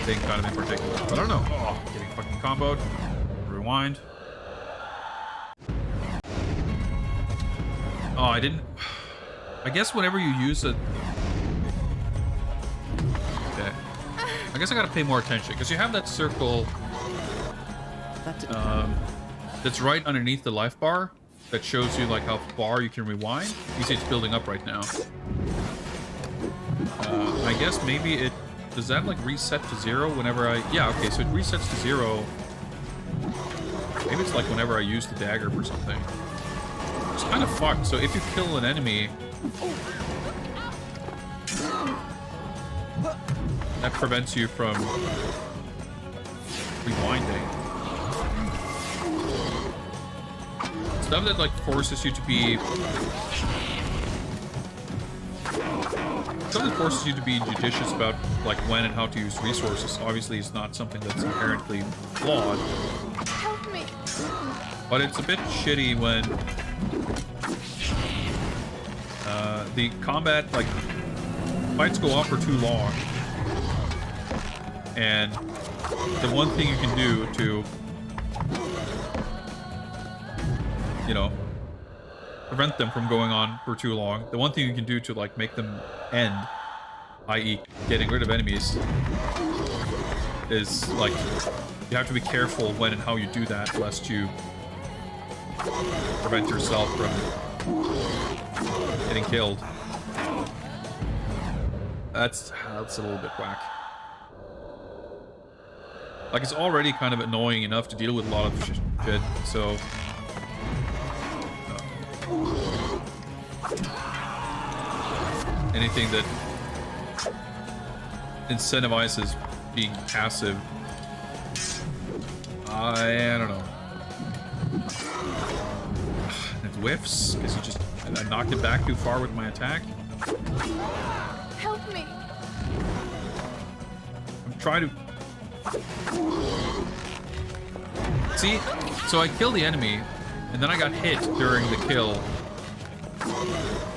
thing kind of in particular. But I don't know. Oh, getting fucking comboed. Rewind. Oh, I didn't... I guess whenever you use a... Okay. I guess I gotta pay more attention, because you have that circle that's right underneath the life bar that shows you, like, how far you can rewind. You see it's building up right now. I guess maybe it... Does that, like, reset to 0 whenever I... Yeah, okay, so it resets to 0
Maybe it's like whenever I use the dagger for something. It's kind of fucked. So if you kill an enemy, that prevents you from rewinding. Stuff that like forces you to be judicious about like when and how to use resources. Obviously, is not something that's inherently flawed.
Help me.
But it's a bit shitty when the combat, like, fights go on for too long. And the one thing you can do to, you know, prevent them from going on for too long, the one thing you can do to, like, make them end, i.e. getting rid of enemies, is, like, you have to be careful when and how you do that, lest you prevent yourself from getting killed. That's a little bit whack. Like, it's already kind of annoying enough to deal with a lot of shit, so... anything that incentivizes being passive, I don't know. It whiffs, because you just... I knocked it back too far with my attack.
Help me.
I'm trying to... See? So I killed the enemy, and then I got hit during the kill.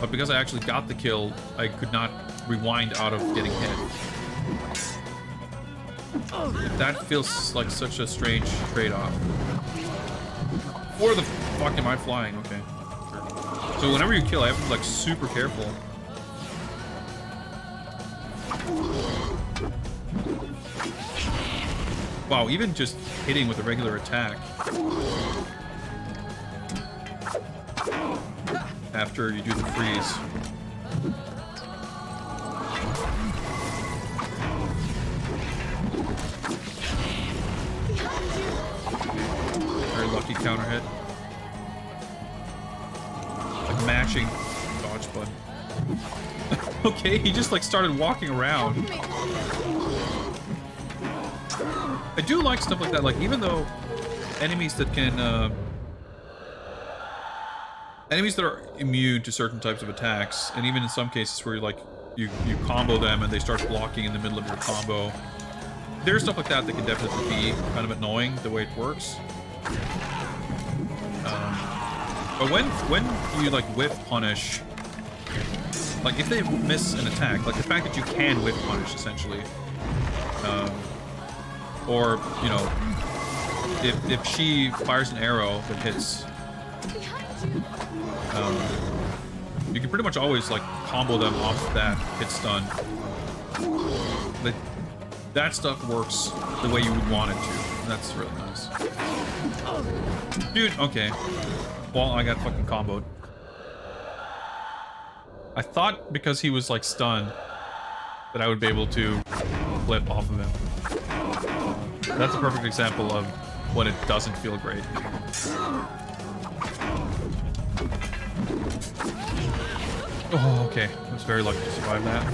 But because I actually got the kill, I could not rewind out of getting hit. That feels like such a strange trade-off. Where the fuck am I flying? Okay. So whenever you kill, I have to be like super careful. Wow, even just hitting with a regular attack. After you do the freeze. Very lucky counter hit. Like mashing dodge button. Okay, he just like started walking around. I do like stuff like that, like even though enemies that can enemies that are immune to certain types of attacks, and even in some cases where you combo them and they start blocking in the middle of your combo, there's stuff like that that can definitely be kind of annoying the way it works. But when you like whiff punish, like if they miss an attack, like the fact that you can whiff punish essentially, or you know, if she fires an arrow that hits, you can pretty much always like combo them off that hit stun. But that stuff works the way you would want it to. And that's really nice. Dude, okay. Well, I got fucking comboed. I thought because he was like stunned that I would be able to flip off of him. That's a perfect example of when it doesn't feel great. Oh, okay. I was very lucky to survive that.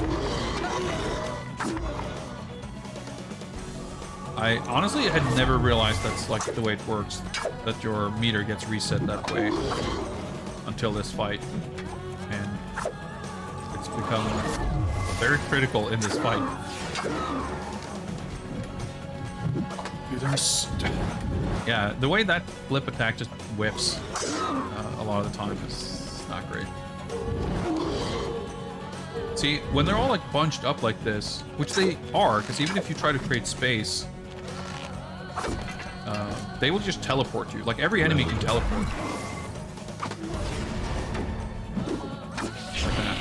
I honestly had never realized that's like the way it works, that your meter gets reset that way until this fight. And it's become very critical in this fight. Yeah, the way that flip attack just whiffs a lot of the time is not great. See, when they're all like bunched up like this, which they are, because even if you try to create space, they will just teleport you. Like every enemy can teleport. Like that.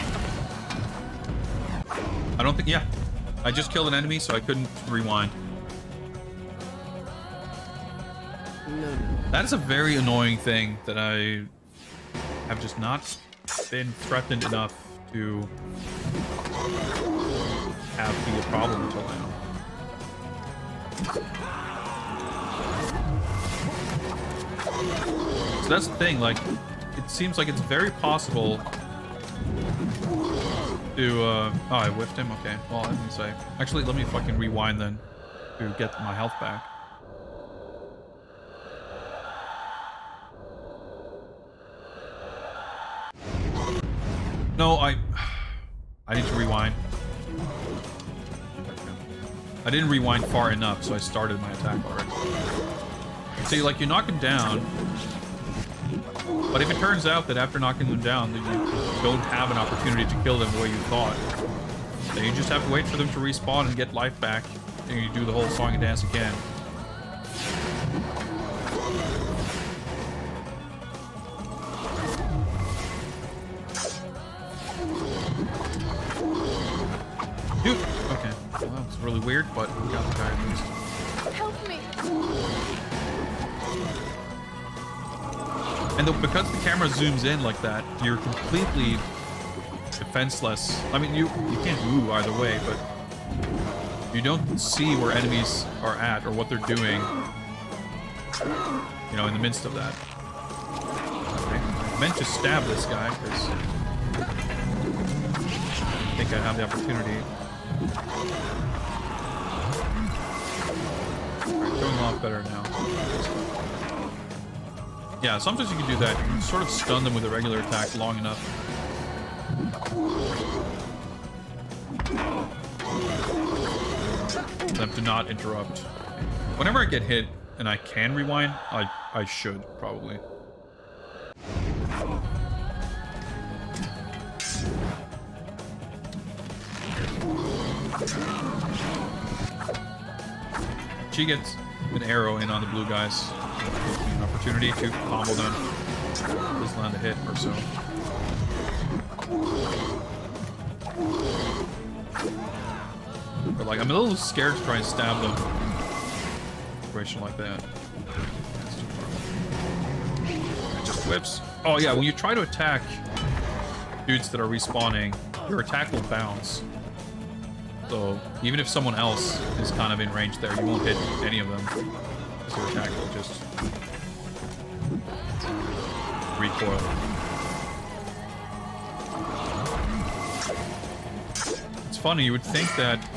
I don't think, yeah. I just killed an enemy, so I couldn't rewind.
No.
That is a very annoying thing that I have just not been threatened enough to have be a problem until now. So that's the thing, like, it seems like it's very possible to, oh, I whiffed him? Okay, well, I didn't say. Actually, let me fucking rewind then to get my health back. No, I need to rewind. I didn't rewind far enough, so I started my attack already. See, like, you knock him down, but if it turns out that after knocking them down that you don't have an opportunity to kill them the way you thought, then you just have to wait for them to respawn and get life back, and you do the whole song and dance again. Dude, okay. Well, that was really weird, but we got the guy at least.
Help me.
And because the camera zooms in like that, you're completely defenseless. I mean, you can't woo either way, but you don't see where enemies are at or what they're doing, you know, in the midst of that. Okay. I meant to stab this guy because I think I have the opportunity. Alright, doing a lot better now. Yeah, sometimes you can do that. You can sort of stun them with a regular attack long enough. Them to not interrupt. Whenever I get hit and I can rewind, I should, probably. She gets an arrow in on the blue guys. Gives me an opportunity to combo them. Just land a hit or so. But like, I'm a little scared to try and stab them. Situation like that. It just whips. Oh yeah, when you try to attack dudes that are respawning, your attack will bounce. So even if someone else is kind of in range there, you won't hit any of them. Because your attack will just recoil. It's funny, you would think that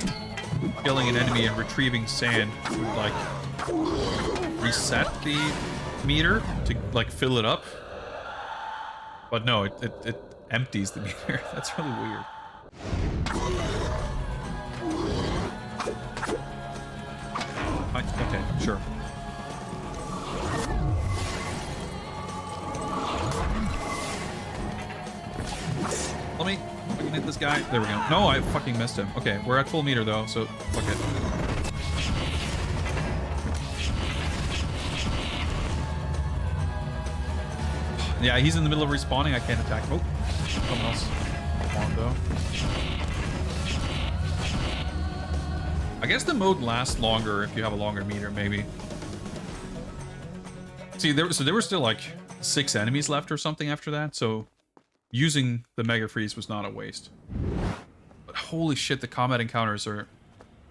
killing an enemy and retrieving sand would like reset the meter to like fill it up. But no, it empties the meter. That's really weird. Okay, sure. Let me fucking hit this guy. There we go. No, I fucking missed him. Okay, we're at full meter though, so fuck it. Yeah, he's in the middle of respawning. I can't attack. Oh, someone else. On though. I guess the mode lasts longer if you have a longer meter, maybe. See, there were still like 6 enemies left or something after that, so using the Mega Freeze was not a waste. But holy shit, the combat encounters are...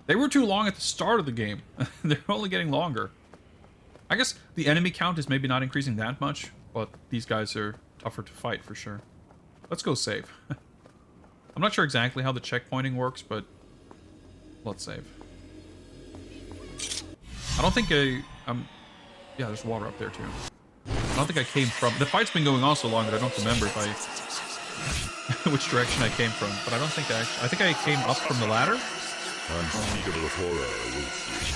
They were too long at the start of the game. They're only getting longer. I guess the enemy count is maybe not increasing that much, but these guys are tougher to fight for sure. Let's go save. I'm not sure exactly how the checkpointing works, but let's save. I don't think yeah, there's water up there too. I don't think I came from... The fight's been going on so long that I don't remember if I... which direction I came from, but I don't think I think I came up from the ladder.
Unspeakable horror awaits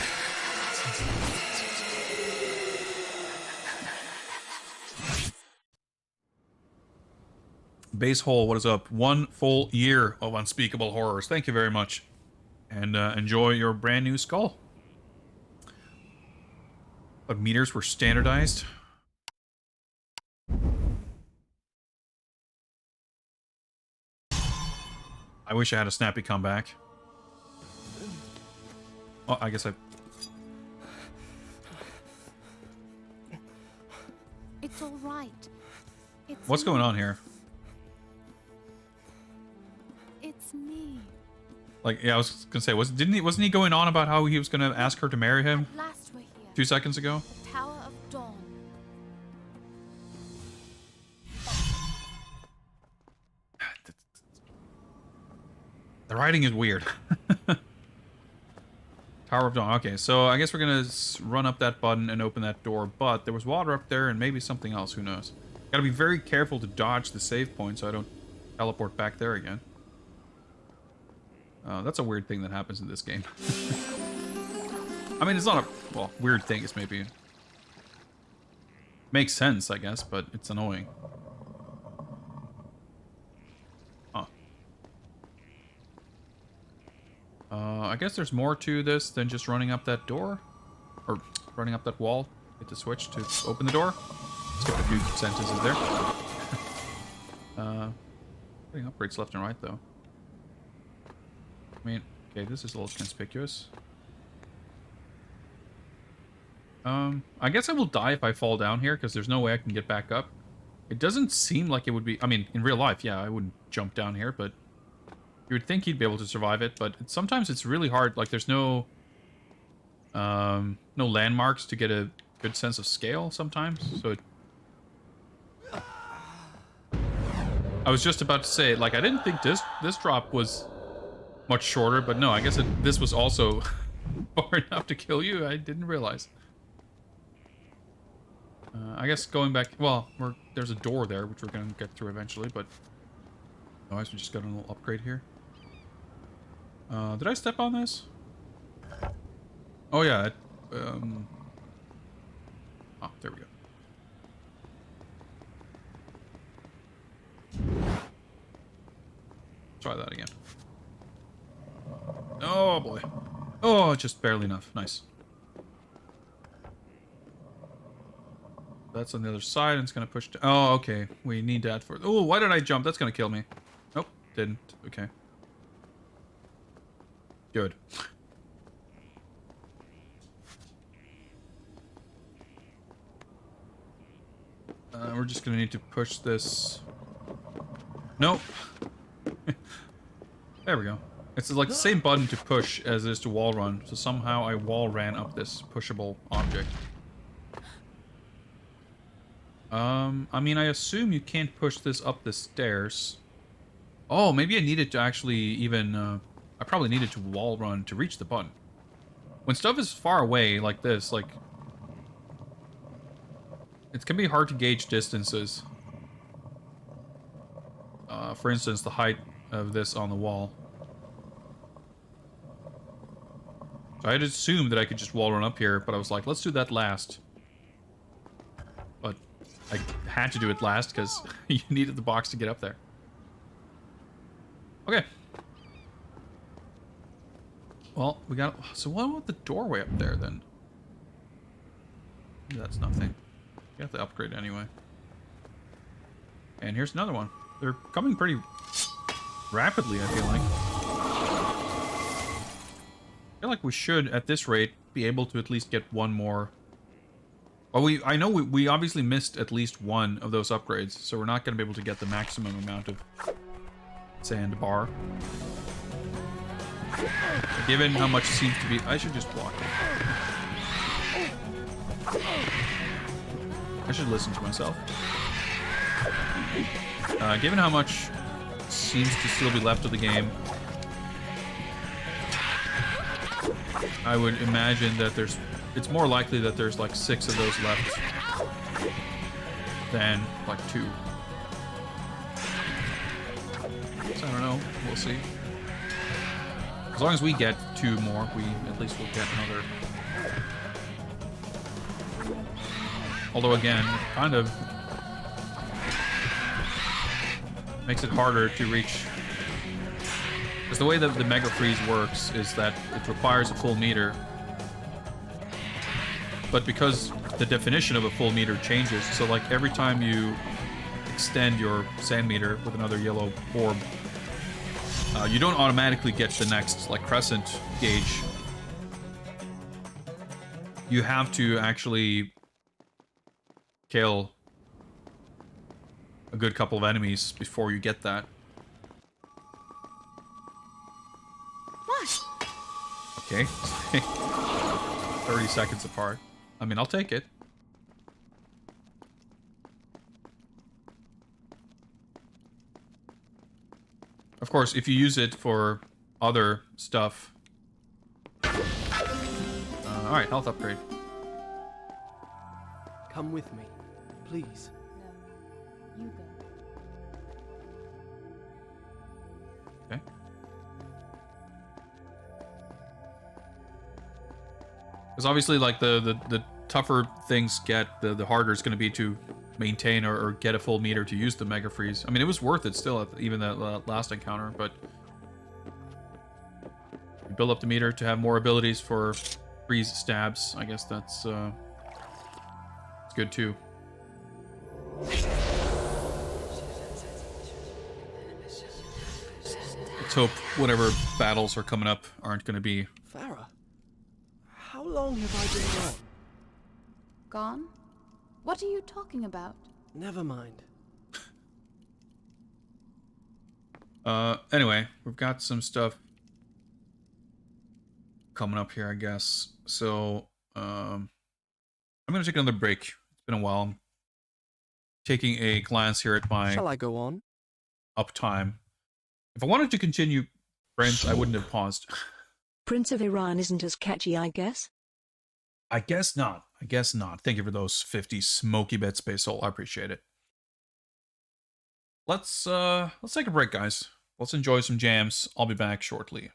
you.
Base Hole, what is up? 1 full year of Unspeakable Horrors. Thank you very much. And enjoy your brand new skull. But meters were standardized. I wish I had a snappy comeback. Oh, I guess I...
It's all right. It's
What's going on here?
It's me.
Like, yeah, I was gonna say, wasn't he going on about how he was gonna ask her to marry him
At last we're here.
2 seconds ago?
The Tower of Dawn.
The writing is weird. Tower of Dawn. Okay, so I guess we're gonna run up that button and open that door, but there was water up there and maybe something else, who knows. Gotta be very careful to dodge the save point so I don't teleport back there again. That's a weird thing that happens in this game. I mean, it's not a, well, weird thing. It's maybe... Makes sense, I guess, but it's annoying. Huh. I guess there's more to this than just running up that door. Or running up that wall. Hit the switch to open the door. Skip a few sentences there. Getting upgrades left and right, though. I mean, okay, this is a little conspicuous. I guess I will die if I fall down here, because there's no way I can get back up. It doesn't seem like it would be... I mean, in real life, yeah, I wouldn't jump down here, but... You would think he'd be able to survive it, but sometimes it's really hard. Like, there's no... no landmarks to get a good sense of scale sometimes, so... I was just about to say, like, I didn't think this drop was much shorter, but no, I guess this was also far enough to kill you. I didn't realize. I guess going back... Well, there's a door there, which we're going to get through eventually, but... Otherwise, we just got a little upgrade here. Did I step on this? Oh, yeah. Oh, there we go. Try that again. Oh, boy. Oh, just barely enough. Nice. That's on the other side, and it's going to push... Oh, okay. We need that for... Oh, why did I jump? That's going to kill me. Nope, didn't. Okay. Good. We're just going to need to push this... Nope. There we go. It's like the same button to push as it is to wall run, so somehow I wall ran up this pushable object. I mean, I assume you can't push this up the stairs. Oh, maybe I needed to actually even, I probably needed to wall run to reach the button. When stuff is far away like this, like... It can be hard to gauge distances. For instance, the height of this on the wall. So I had assumed that I could just wall run up here, but I was like, let's do that last. But I had to do it last because you needed the box to get up there. Okay. Well, we got... So what about the doorway up there, then? That's nothing. You have to upgrade anyway. And here's another one. They're coming pretty rapidly, I feel like. I feel like we should, at this rate, be able to at least get one more. Well, I know we obviously missed at least one of those upgrades, so we're not going to be able to get the maximum amount of sand bar. Given how much seems to be... I should just block it. I should listen to myself. Given how much seems to still be left of the game, I would imagine that it's more likely that there's like 6 of those left than like 2. So I don't know. We'll see. As long as we get 2 more, we at least will get another. Although again, kind of makes it harder to reach. Because the way that the Mega Freeze works is that it requires a full meter. But because the definition of a full meter changes, so like every time you extend your sand meter with another yellow orb, you don't automatically get the next like crescent gauge. You have to actually kill a good couple of enemies before you get that.
What?
Okay. 30 seconds apart. I mean, I'll take it. Of course, if you use it for other stuff. Alright, health upgrade.
Come with me, please.
No, you go.
Okay. Because obviously, like, the tougher things get, the harder it's going to be to maintain or get a full meter to use the Mega Freeze. I mean, it was worth it still, even that last encounter, but you build up the meter to have more abilities for freeze stabs. I guess that's it's good too. Let's hope whatever battles are coming up aren't going to be...
Farah, how long have I been gone?
Gone? What are you talking about?
Never mind.
Anyway, we've got some stuff coming up here, I guess. So, I'm gonna take another break. It's been a while. I'm taking a glance here at my
Shall I go on?
uptime. If I wanted to continue, friends, I wouldn't have paused.
Prince of Iran isn't as catchy, I guess.
I guess not.
I guess not. Thank you for those 50 smoky bits, Space Soul. I appreciate it. Let's take a break, guys. Let's enjoy some jams. I'll be back shortly.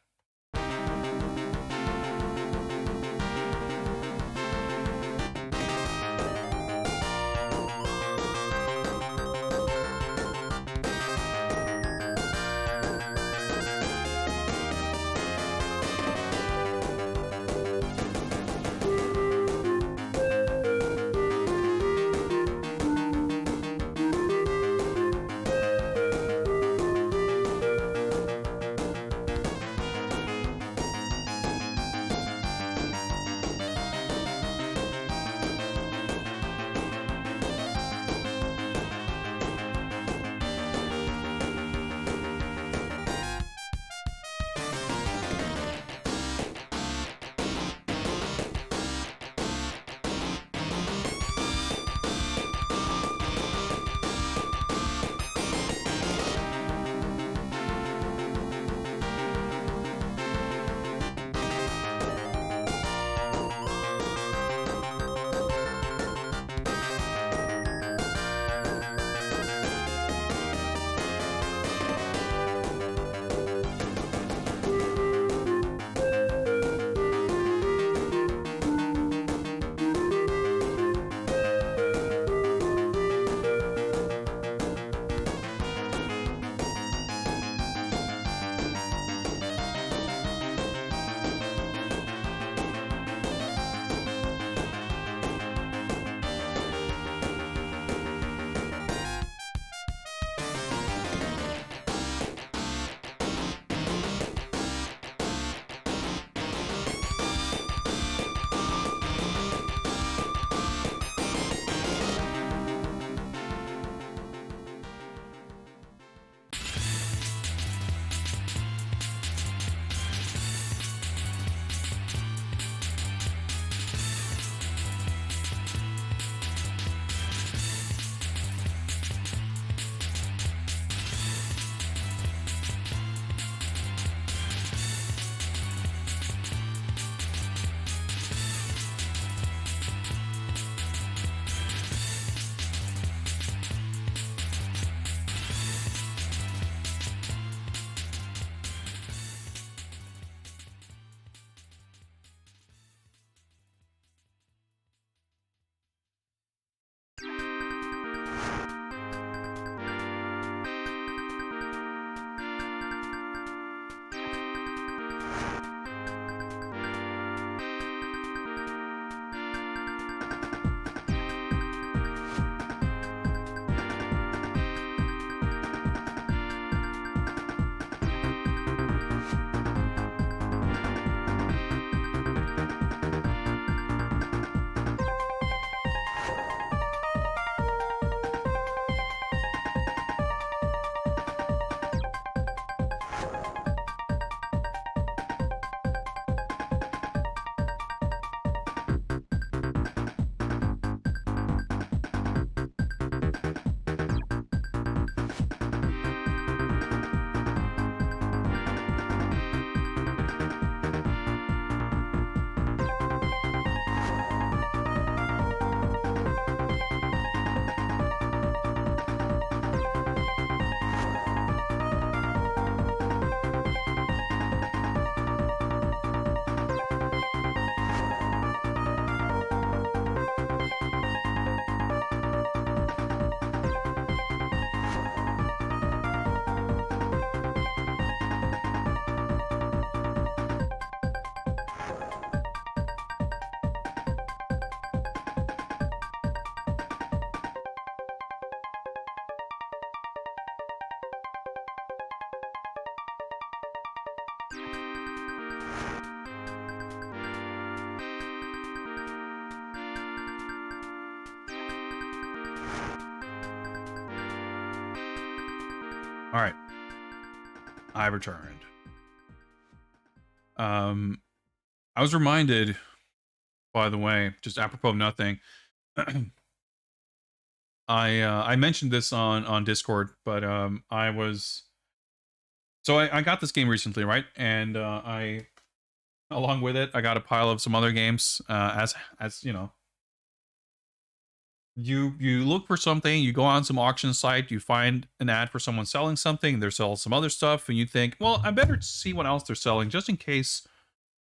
All right. I returned. I was reminded, by the way, just apropos of nothing. I mentioned this on Discord, but I was so I got this game recently, right? And I along with it, I got a pile of some other games. As you know, you look for something, you go on some auction site, you find an ad for someone selling something, they sell some other stuff, and you think, well, I better see what else they're selling just in case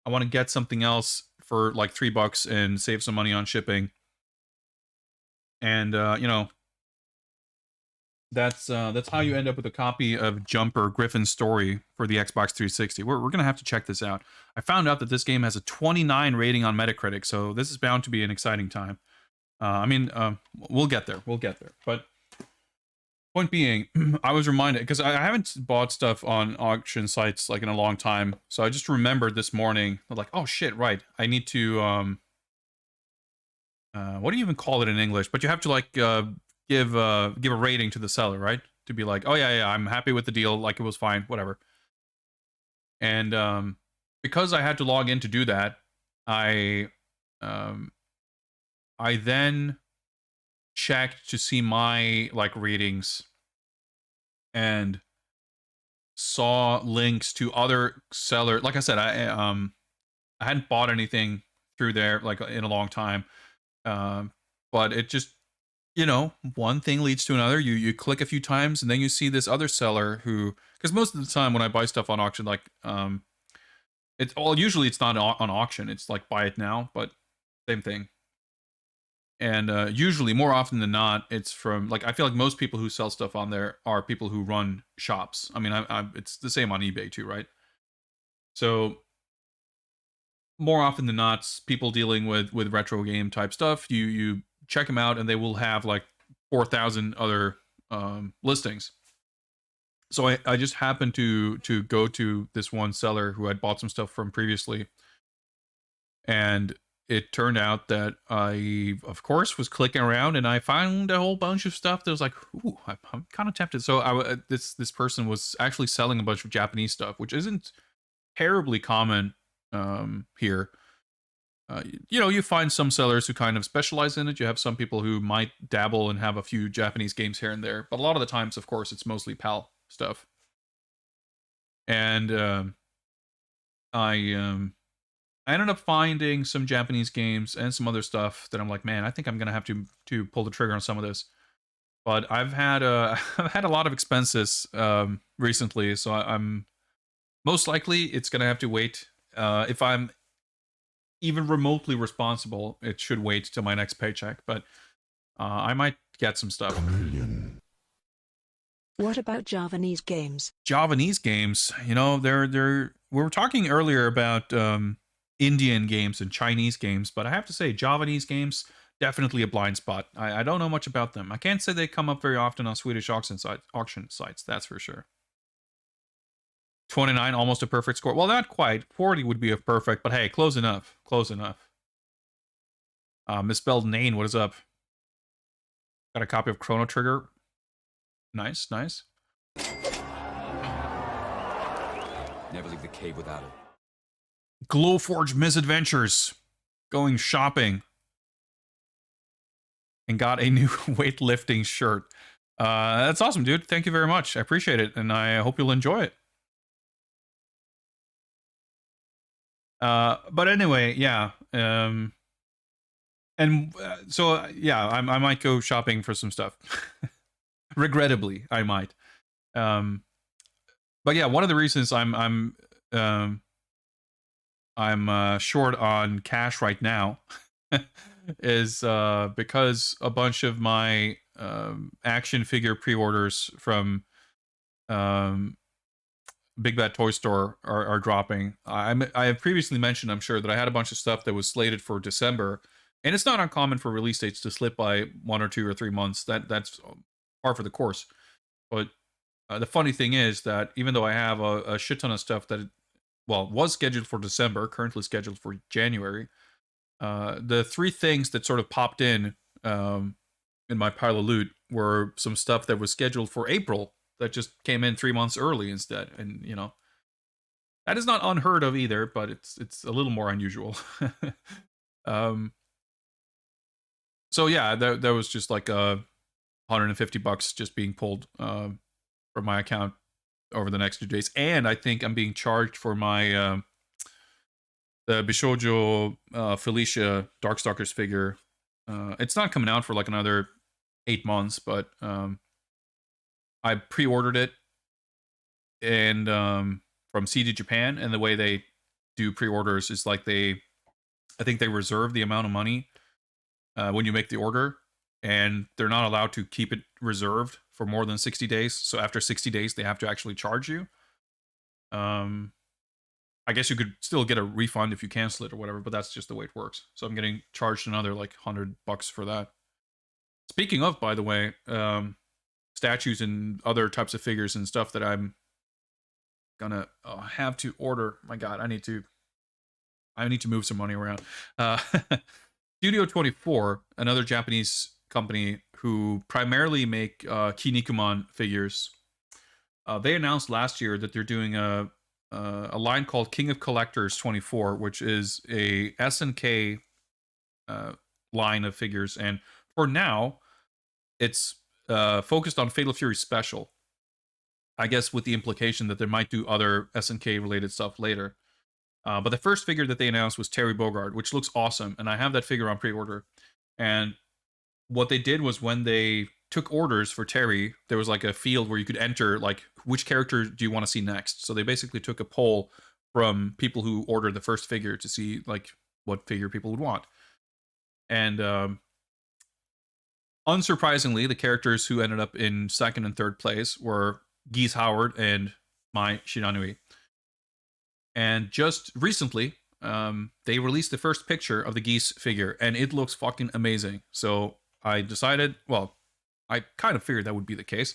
I want to get something else for like $3 and save some money on shipping. And that's how you end up with a copy of Jumper Griffin's Story for the Xbox 360. We're gonna have to check this out. I found out that this game has a 29 rating on Metacritic, so this is bound to be an exciting time. We'll get there. We'll get there. But point being, I was reminded because I haven't bought stuff on auction sites like in a long time, so I just remembered this morning, like, oh shit, right? I need to what do you even call it in English? But you have to like give a rating to the seller, right? To be like, oh yeah, I'm happy with the deal, like it was fine, whatever. And because I had to log in to do that, I then checked to see my like ratings and saw links to other sellers. Like I said, I hadn't bought anything through there like in a long time. But it just, one thing leads to another. You click a few times and then you see this other seller who, because most of the time when I buy stuff on auction, like usually it's not on auction, it's like buy it now, but same thing. And usually, more often than not, it's from like I feel like most people who sell stuff on there are people who run shops. I mean, it's the same on eBay too, right? So more often than not, people dealing with retro game type stuff, you check them out and they will have like 4,000 other listings. So I just happened to go to this one seller who I'd bought some stuff from previously, and it turned out that I, of course, was clicking around and I found a whole bunch of stuff that was like, ooh, I'm kind of tempted. So this person was actually selling a bunch of Japanese stuff, which isn't terribly common here. You find some sellers who kind of specialize in it. You have some people who might dabble and have a few Japanese games here and there, but a lot of the times, of course, it's mostly PAL stuff. And I ended up finding some Japanese games and some other stuff that I'm like, man, I think I'm gonna have to pull the trigger on some of this. But I've had I've had a lot of expenses recently, so I'm most likely it's gonna have to wait. If I'm even remotely responsible, it should wait till my next paycheck. But I might get some stuff.
What about Javanese games?
Javanese games, they're. We were talking earlier about Indian games and Chinese games, but I have to say, Javanese games definitely a blind spot. I don't know much about them. I can't say they come up very often on Swedish auction sites. That's for sure. 29, almost a perfect score. Well, not quite. 40 would be a perfect, but hey, close enough. Close enough. Misspelled Nane, what is up? Got a copy of Chrono Trigger. Nice, nice.
Never leave the cave without it.
Glowforge Misadventures. Going shopping. And got a new weightlifting shirt. That's awesome, dude. Thank you very much. I appreciate it, and I hope you'll enjoy it. But anyway, yeah. I might go shopping for some stuff. Regrettably, I might. But yeah, one of the reasons I'm short on cash right now is because a bunch of my action figure pre-orders from Big Bad Toy Store are dropping. I have previously mentioned, I'm sure, that I had a bunch of stuff that was slated for December, and it's not uncommon for release dates to slip by 1 or 2 or 3 months. That's par for the course. But the funny thing is that even though I have a shit ton of stuff that, was scheduled for December, currently scheduled for January, the 3 things that sort of popped in my pile of loot were some stuff that was scheduled for April
that just came in 3 months early instead, and you know that is not unheard of either, but it's a little more unusual. um, so yeah, that was just like $150 just being pulled from my account over the next 2 days, and I think I'm being charged for my the Bishojo Felicia Darkstalkers figure. It's not coming out for like another 8 months, but I pre-ordered it and from CD Japan, and the way they do pre-orders is like I think they reserve the amount of money when you make the order, and they're not allowed to keep it reserved for more than 60 days. So after 60 days, they have to actually charge you. I guess you could still get a refund if you cancel it or whatever, but that's just the way it works. So I'm getting charged another like $100 for that. Speaking of, by the way, statues and other types of figures and stuff that I'm gonna have to order. My God, I need to move some money around. Studio 24, another Japanese company who primarily make Kinnikuman figures. They announced last year that they're doing a line called King of Collectors 24, which is a SNK line of figures, and for now, it's focused on Fatal Fury Special. I guess with the implication that they might do other SNK related stuff later. But the first figure that they announced was Terry Bogard, which looks awesome, and I have that figure on pre-order. And what they did was when they took orders for Terry, there was like a field where you could enter like which character do you want to see next. So they basically took a poll from people who ordered the first figure to see like what figure people would want. And unsurprisingly, the characters who ended up in second and third place were Geese Howard and Mai Shiranui. And just recently, they released the first picture of the Geese figure, and it looks fucking amazing. So I decided, well, I kind of figured that would be the case,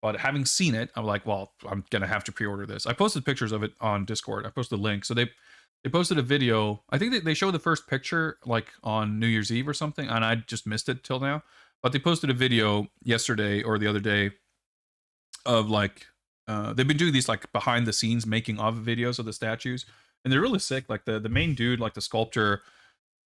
but having seen it, I'm like, well, I'm gonna have to pre-order this. I posted pictures of it on Discord. I posted a link. So they posted a video. I think they showed the first picture like on New Year's Eve or something, and I just missed it till now. But they posted a video yesterday or the other day of like they've been doing these like behind the scenes making of videos of the statues, and they're really sick. Like the main dude, like the sculptor,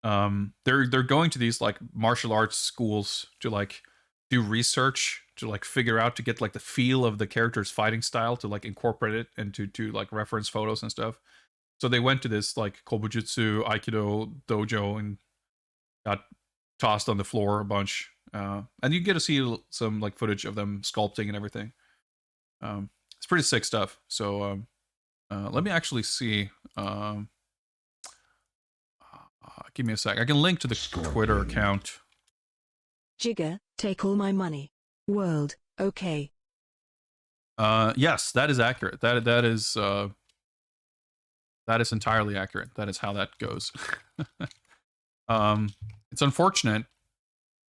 they're going to these like martial arts schools to like do research to like figure out to get like the feel of the character's fighting style to like incorporate it and to like reference photos and stuff. So they went to this like Kobujutsu Aikido dojo and got tossed on the floor a bunch. And you get to see some like footage of them sculpting and everything. It's pretty sick stuff. So let me actually see. Give me a sec. I can link to the Twitter account.
Jigger, take all my money. World, okay.
Yes, that is accurate. That is entirely accurate. That is how that goes. It's unfortunate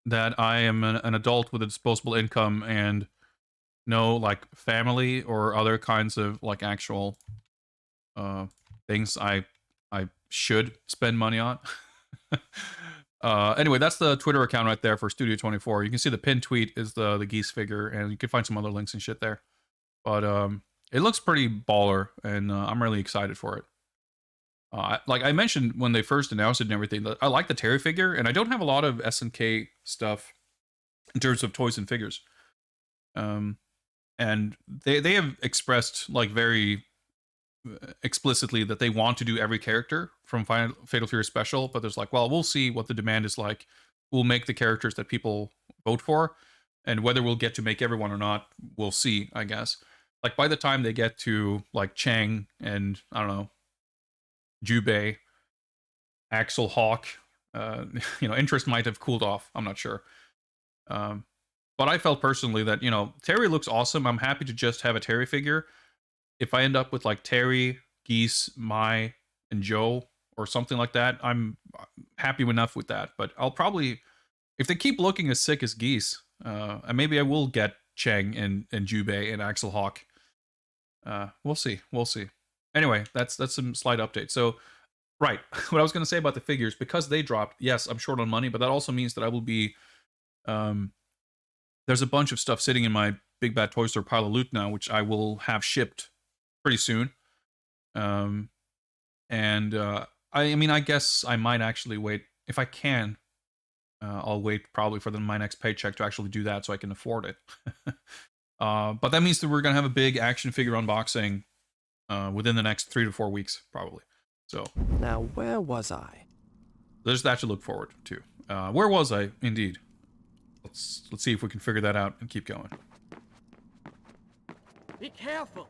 that I am an adult with a disposable income and no like family or other kinds of like actual things I should spend money on. Anyway, that's the Twitter account right there for Studio 24. You can see the pinned tweet is the Geese figure, and you can find some other links and shit there. But it looks pretty baller, and I'm really excited for it. Like I mentioned when they first announced it and everything, I like the Terry figure, and I don't have a lot of SNK stuff in terms of toys and figures. And they have expressed like very explicitly that they want to do every character from Fatal Fury Special, but there's like, well, we'll see what the demand is like. We'll make the characters that people vote for, and whether we'll get to make everyone or not, we'll see, I guess. Like by the time they get to like Chang and I don't know, Jubei, Axel Hawk, interest might have cooled off. I'm not sure. But I felt personally that, Terry looks awesome. I'm happy to just have a Terry figure. If I end up with like Terry, Geese, Mai, and Joe or something like that, I'm happy enough with that. But I'll probably, if they keep looking as sick as Geese, maybe I will get Chang and Jubei and Axel Hawk. We'll see. Anyway, that's some slight update. So, right, what I was going to say about the figures, because they dropped, yes, I'm short on money, but that also means that I will be, there's a bunch of stuff sitting in my
big bad toy store pile of loot now, which I will have shipped pretty soon. I mean, I guess I might actually wait if I can. I'll wait probably for my next paycheck to actually do that so I can afford it. But that means that we're gonna have a big action figure unboxing within the next 3 to 4 weeks, probably. So
Now, where was I?
there's that to look forward to. Where was I? Indeed. Let's see if we can figure that out and keep going.
Be careful.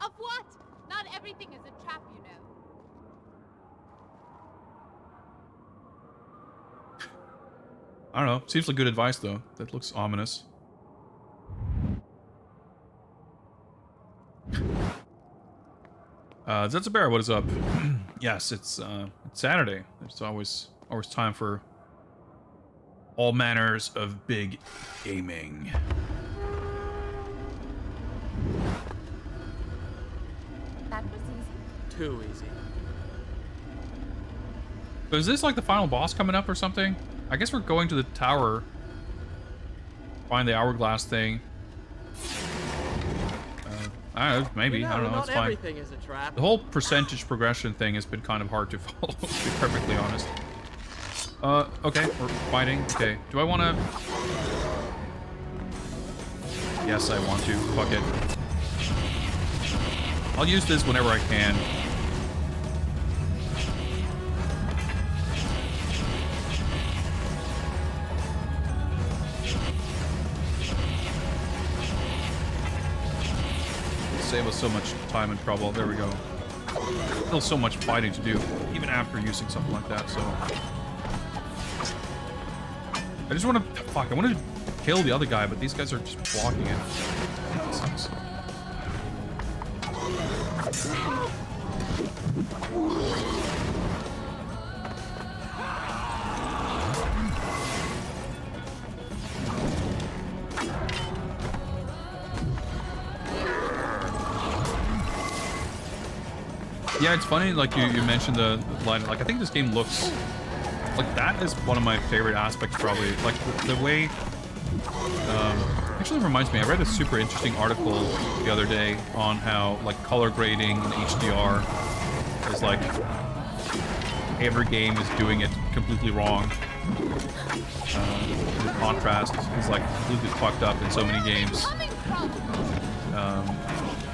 Of what? Not everything is a trap, you know.
I don't know. Seems like good advice, though. That looks ominous. Zetsubera, what is up? Yes, it's Saturday. There's always time for all manners of big gaming.
That was easy.
Too easy.
So is this like the final boss coming up or something? I guess we're going to the tower. Find the hourglass thing. I don't know, maybe. I don't know,
Not
it's fine.
everything is a trap.
The whole percentage progression thing has been kind of hard to follow, to be perfectly honest. Okay, we're fighting. Okay, do I want to... Yes, I want to. Fuck it. I'll use this whenever I can. Save us so much time and trouble. There we go. Still so much fighting to do, even after using something like that, so... I just want to... Fuck, I want to kill the other guy, but these guys are just blocking it. That sucks. Yeah, it's funny, like you mentioned the line, like I think this game looks, like that is one of my favorite aspects probably, like the way, actually reminds me, I read a super interesting article the other day on how like color grading in HDR is like, every game is doing it completely wrong. The contrast is like completely fucked up in so many games.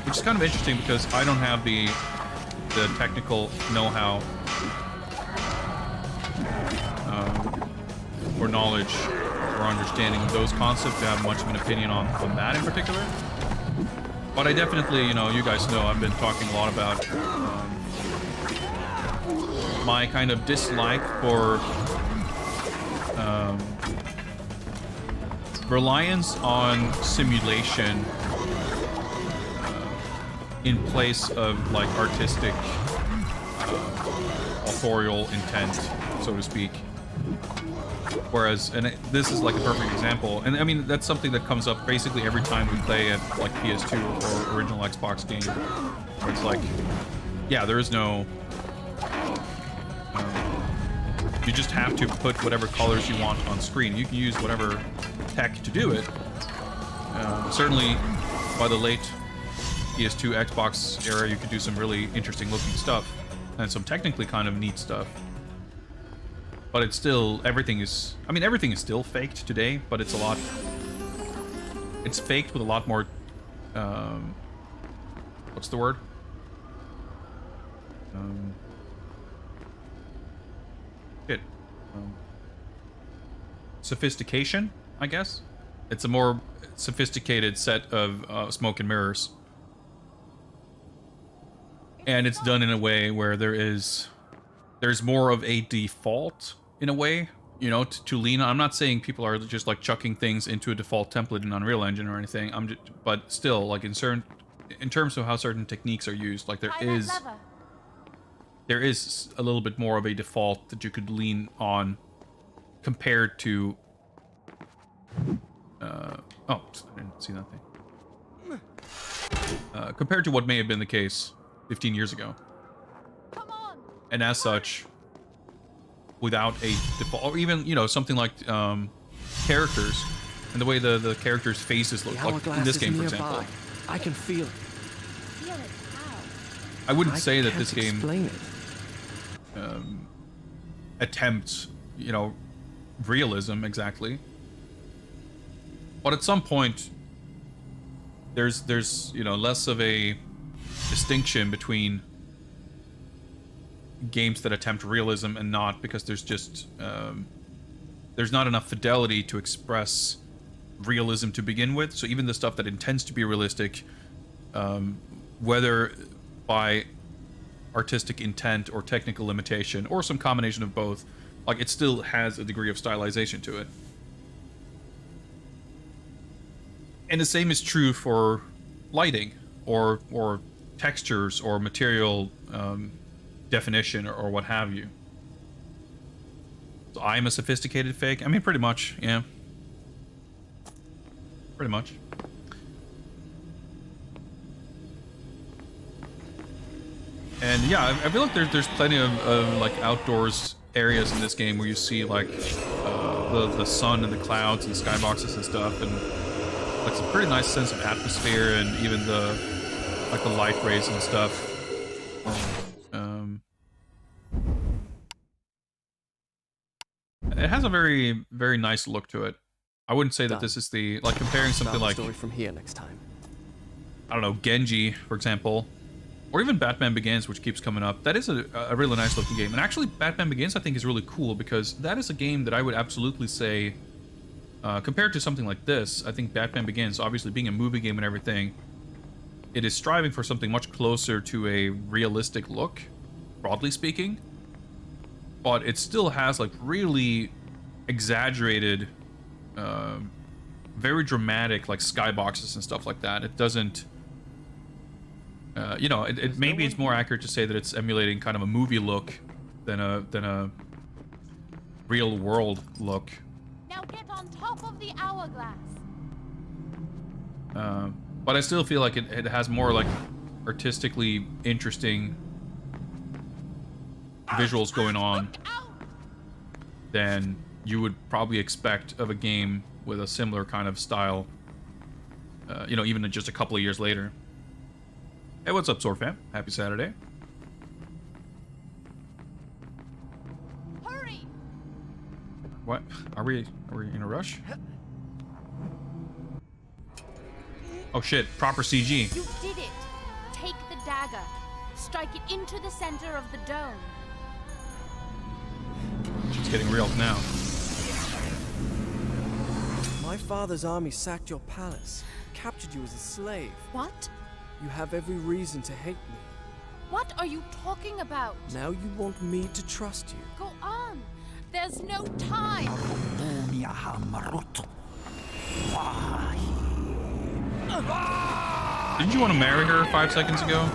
Which is kind of interesting because I don't have the technical know-how or knowledge or understanding of those concepts to have much of an opinion on that in particular. But I definitely, you know, you guys know I've been talking a lot about my kind of dislike for reliance on simulation in place of like artistic authorial intent, so to speak. Whereas, and this is like a perfect example, and I mean that's something that comes up basically every time we play at like PS2 or original Xbox game, where it's like, yeah, there is no, you just have to put whatever colors you want on screen. You can use whatever tech to do it. Certainly, by the late PS2, Xbox era, you could do some really interesting looking stuff and some technically kind of neat stuff. But it's still, everything is, I mean, everything is still faked today, but it's a lot, it's faked with a lot more, what's the word? Sophistication, I guess? It's a more sophisticated set of smoke and mirrors. And it's done in a way where there's more of a default in a way, you know, to lean on. I'm not saying people are just like chucking things into a default template in Unreal Engine or anything. But still, like in terms of how certain techniques are used, like there is a little bit more of a default that you could lean on compared to oh, I didn't see that thing. Compared to what may have been the case 15 years ago.
Come on.
And as such, without a default, or even, you know, something like characters.
and the way the characters' faces look,
The
like
hourglass
in this
is
game, for
nearby.
example.
I can feel it.
Feel it how?
I wouldn't
I
say that
can't
this game
explain it.
attempts, you know, realism exactly. But at some point, there's you know, less of a distinction between games that attempt realism and not, because there's just there's not enough fidelity to express realism to begin with. So even the stuff that intends to be realistic, whether by artistic intent or technical limitation or some combination of both, like, it still has a degree of stylization to it. And the same is true for lighting or textures or material definition or what have you. So I'm a sophisticated fake? I mean, pretty much, yeah. Pretty much. And yeah, I feel like there's plenty of like outdoors areas in this game where you see like the sun and the clouds and the skyboxes and stuff, and like some pretty nice sense of atmosphere, and even the like the light rays and stuff. It has a very, very nice look to it. I wouldn't say that this is the, like, comparing something
Start
like,
the story from here next time.
I don't know, Genji, for example, or even Batman Begins, which keeps coming up. That is a really nice looking game. And actually, Batman Begins, I think, is really cool, because that is a game that I would absolutely say, compared to something like this, I think Batman Begins, obviously being a movie game and everything, it is striving for something much closer to a realistic look, broadly speaking. But it still has, like, really exaggerated, very dramatic, like, skyboxes and stuff like that. It doesn't, you know, maybe it's more accurate to say that it's emulating kind of a movie look than a real world look.
Now get on top of the hourglass.
But I still feel like it has more, like, artistically interesting visuals going on than you would probably expect of a game with a similar kind of style, you know, even just a couple of years later. Hey, what's up, Sword Fam? Happy Saturday.
Hurry!
What? Are we in a rush? Oh shit, proper CG.
You did it! Take the dagger. Strike it into the center of the dome.
It's getting real now.
My father's army sacked your palace, captured you as a slave.
What?
You have every reason to hate me.
What are you talking about?
Now you want me to trust you.
Go on. There's no time.
Didn't you want to marry her 5 seconds ago?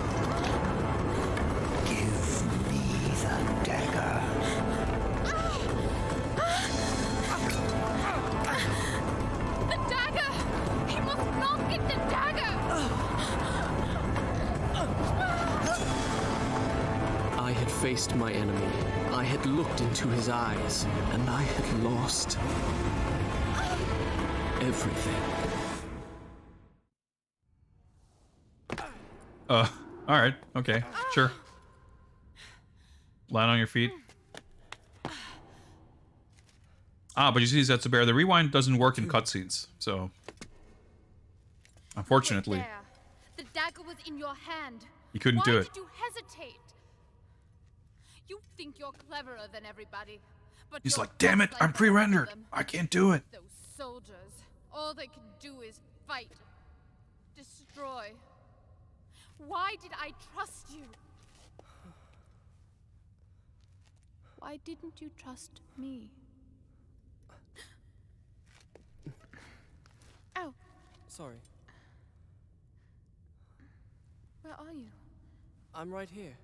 The dagger! He must not get the dagger!
I had faced my enemy. I had looked into his eyes, and I had lost everything.
Alright, okay, sure. Land on your feet. Ah, but you see, Zetsubear, the rewind doesn't work in cutscenes, so... Unfortunately,
There. The dagger was in your hand.
you couldn't do
Why
it.
did you hesitate? You think you're cleverer than everybody, but
He's
you're
like, damn it,
just
I'm
like the rest of
pre-rendered.
them.
I can't do it.
Those soldiers, all they can do is fight, destroy. Why did I trust you? Why didn't you trust me? Ow,
Sorry,
where are you?
I'm right here.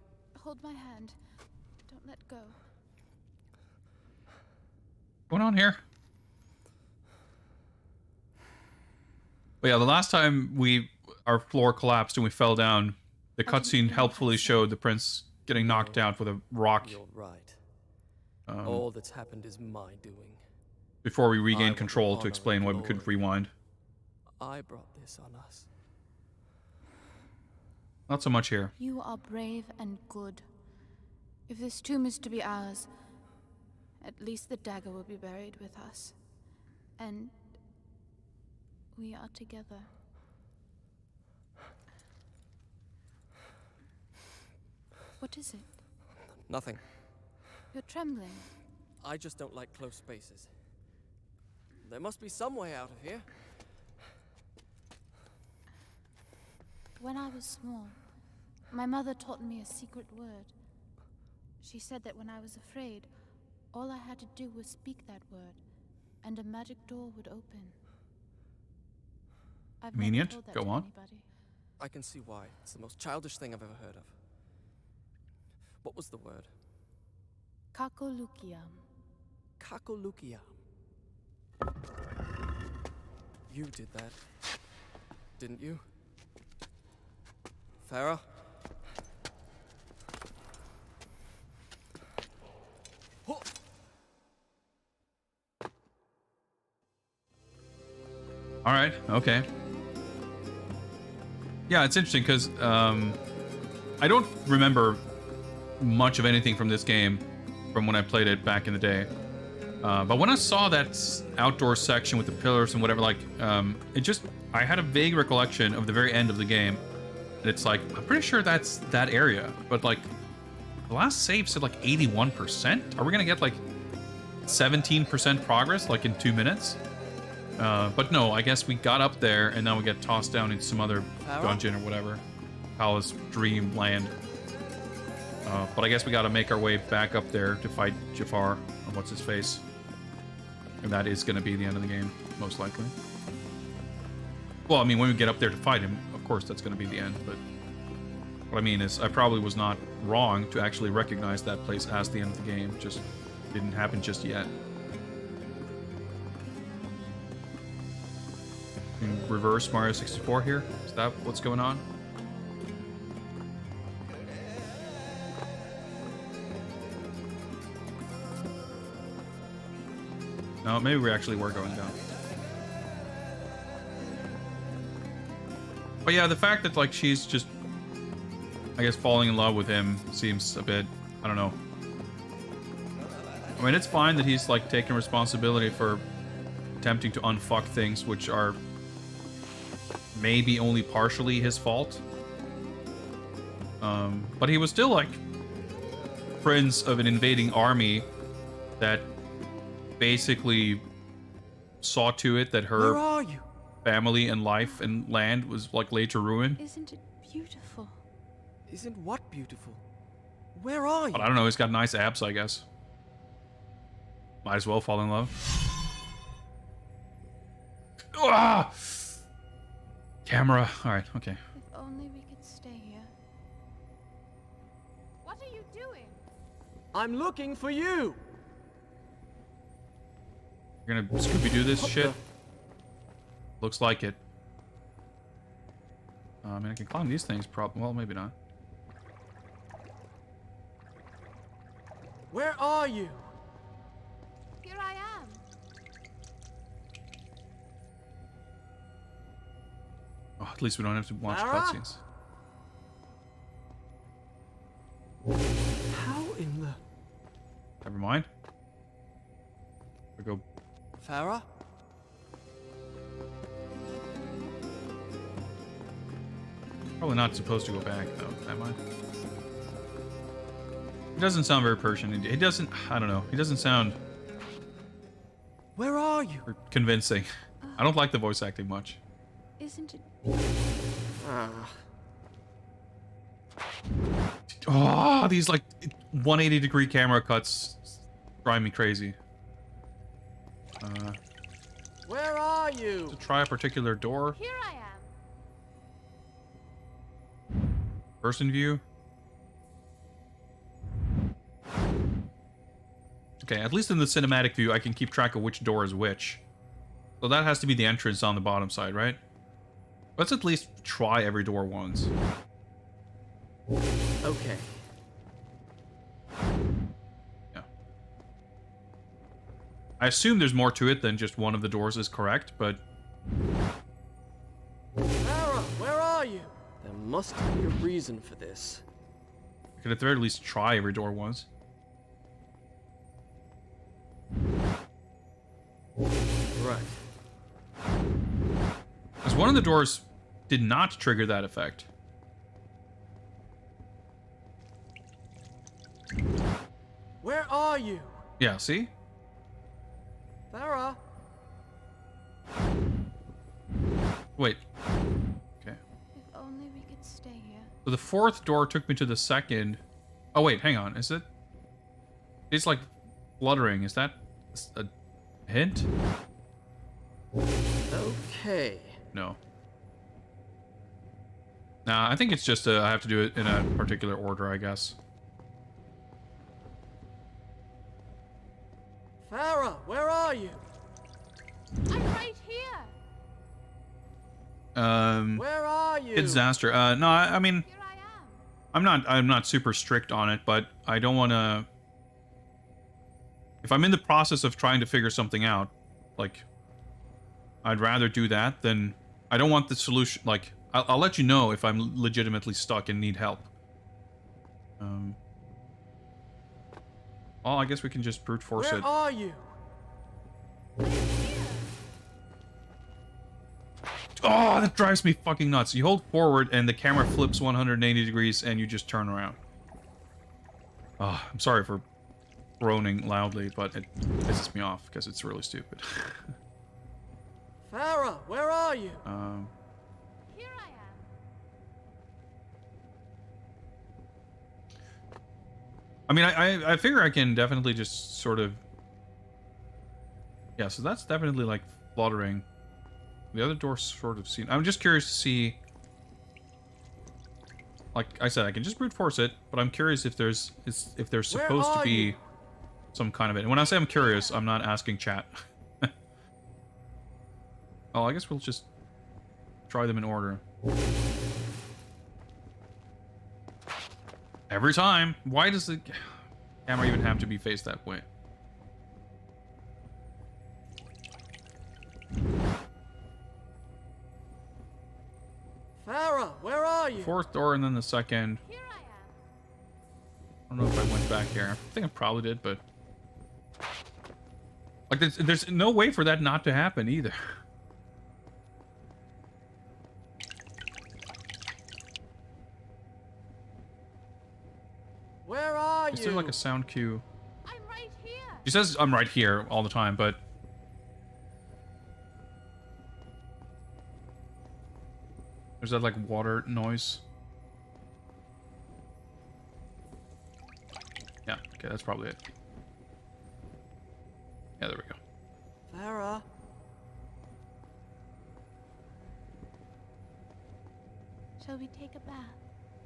Hold my hand. Don't let go.
What's going on here? But yeah, the last time our floor collapsed and we fell down, the cutscene helpfully showed the prince getting knocked out with a rock.
You're right.
It
All that's happened is my doing.
before we
I
regain
want
control
honor
to explain
and
why we couldn't
glory.
rewind.
I brought this on us.
Not so much here.
You are brave and good. If this tomb is to be ours, at least the dagger will be buried with us. And we are together. What is it?
Nothing.
You're trembling.
I just don't like close spaces. There must be some way out of here.
When I was small, my mother taught me a secret word. She said that when I was afraid, all I had to do was speak that word, and a magic door would open. I've never
Convenient.
told that
Go
to
on.
anybody.
I can see why. It's the most childish thing I've ever heard of. What was the word?
Kakolukiam.
Kakolukiam. You did that, didn't you? Farah? Oh!
All right. Okay. Yeah, it's interesting because I don't remember much of anything from this game from when I played it back in the day. But when I saw that outdoor section with the pillars and whatever, like, I had a vague recollection of the very end of the game. And it's like, I'm pretty sure that's that area. But, like, the last save said, like, 81%? Are we going to get, like, 17% progress, like, in 2 minutes? But no, I guess we got up there, and now we get tossed down into some other dungeon or whatever. Palace Dreamland. But I guess we gotta make our way back up there to fight Jafar, or what's-his-face. And that is gonna be the end of the game, most likely. Well, I mean, when we get up there to fight him, of course that's gonna be the end, but... What I mean is, I probably was not wrong to actually recognize that place as the end of the game, just didn't happen just yet. In reverse Mario 64 here? Is that what's going on? No, maybe we actually were going down. But yeah, the fact that, like, she's just, I guess, falling in love with him seems a bit, I don't know. I mean, it's fine that he's, like, taking responsibility for attempting to unfuck things which are maybe only partially his fault. But he was still, like, prince of an invading army that basically saw to it that her
Where are you?
family and life and land was, like, laid to ruin.
Isn't it beautiful?
Isn't what beautiful? Where are you?
But I don't know, he's got nice abs, I guess. Might as well fall in love. Ah! Camera. Alright, okay.
If only we could stay here. What are you doing?
I'm looking for you.
You're gonna Scooby-Doo this
What
shit?
the-
Looks like it. I mean, I can climb these things, well, maybe not.
Where are you?
Here I am.
Oh, at least we don't have to watch
Lara?
cutscenes.
How in the...
Never mind. We go.
Farah?
Probably not supposed to go back, though, am I? He doesn't sound very Persian. He doesn't, I don't know. He doesn't sound
Where are you?
convincing. I don't like the voice acting much.
Isn't it?
Ah.
Oh, these, like, 180-degree camera cuts drive me crazy.
Where are you?
To try a particular door.
Here I am.
Person view. Okay, at least in the cinematic view, I can keep track of which door is which. So that has to be the entrance on the bottom side, right? Let's at least try every door once.
Okay.
Yeah.
I assume there's more to it than just one of the doors is correct, but
Farah, where are you? There must be a reason for this.
I could at the very least try every door once.
Right.
Because one of the doors did not trigger that effect.
Where are you?
Yeah, see?
Farah?
Wait. Okay.
If only we could stay here.
So the fourth door took me to the second. Oh, wait, hang on. Is it? It's like fluttering. Is that a hint?
Okay.
No. Nah, I think it's just I have to do it in a particular order, I guess.
Farah, where are you?
I'm right here.
Where are you?
It's disaster. No, I mean,
Here I am.
I'm not super strict on it, but I don't want to. If I'm in the process of trying to figure something out, like, I'd rather do that than I don't want the solution. Like, I'll let you know if I'm legitimately stuck and need help. Well, I guess we can just brute force
Where
it.
are you?
Oh, that drives me fucking nuts. You hold forward and the camera flips 180 degrees and you just turn around. Oh, I'm sorry for groaning loudly, but it pisses me off because it's really stupid.
Farah, where are you?
Here I am.
I mean, I figure I can definitely just sort of... Yeah, so that's definitely, like, fluttering. The other door's sort of seen... I'm just curious to see... Like I said, I can just brute force it, but I'm curious if there's supposed to be some kind of it. And when I say I'm curious, I'm not asking chat. Oh, I guess we'll just try them in order. Every time. Why does the camera even have to be faced that way?
Farah, where are you?
Fourth door and then the second.
Here I am.
I don't know if I went back here. I think I probably did, but... Like, there's no way for that not to happen either.
Where are
Is
you?
there like a sound cue?
I'm right here.
She says I'm right here all the time, but... There's that, like, water noise. Yeah, okay, that's probably it. Yeah, there we go.
Farah.
Shall we take a bath?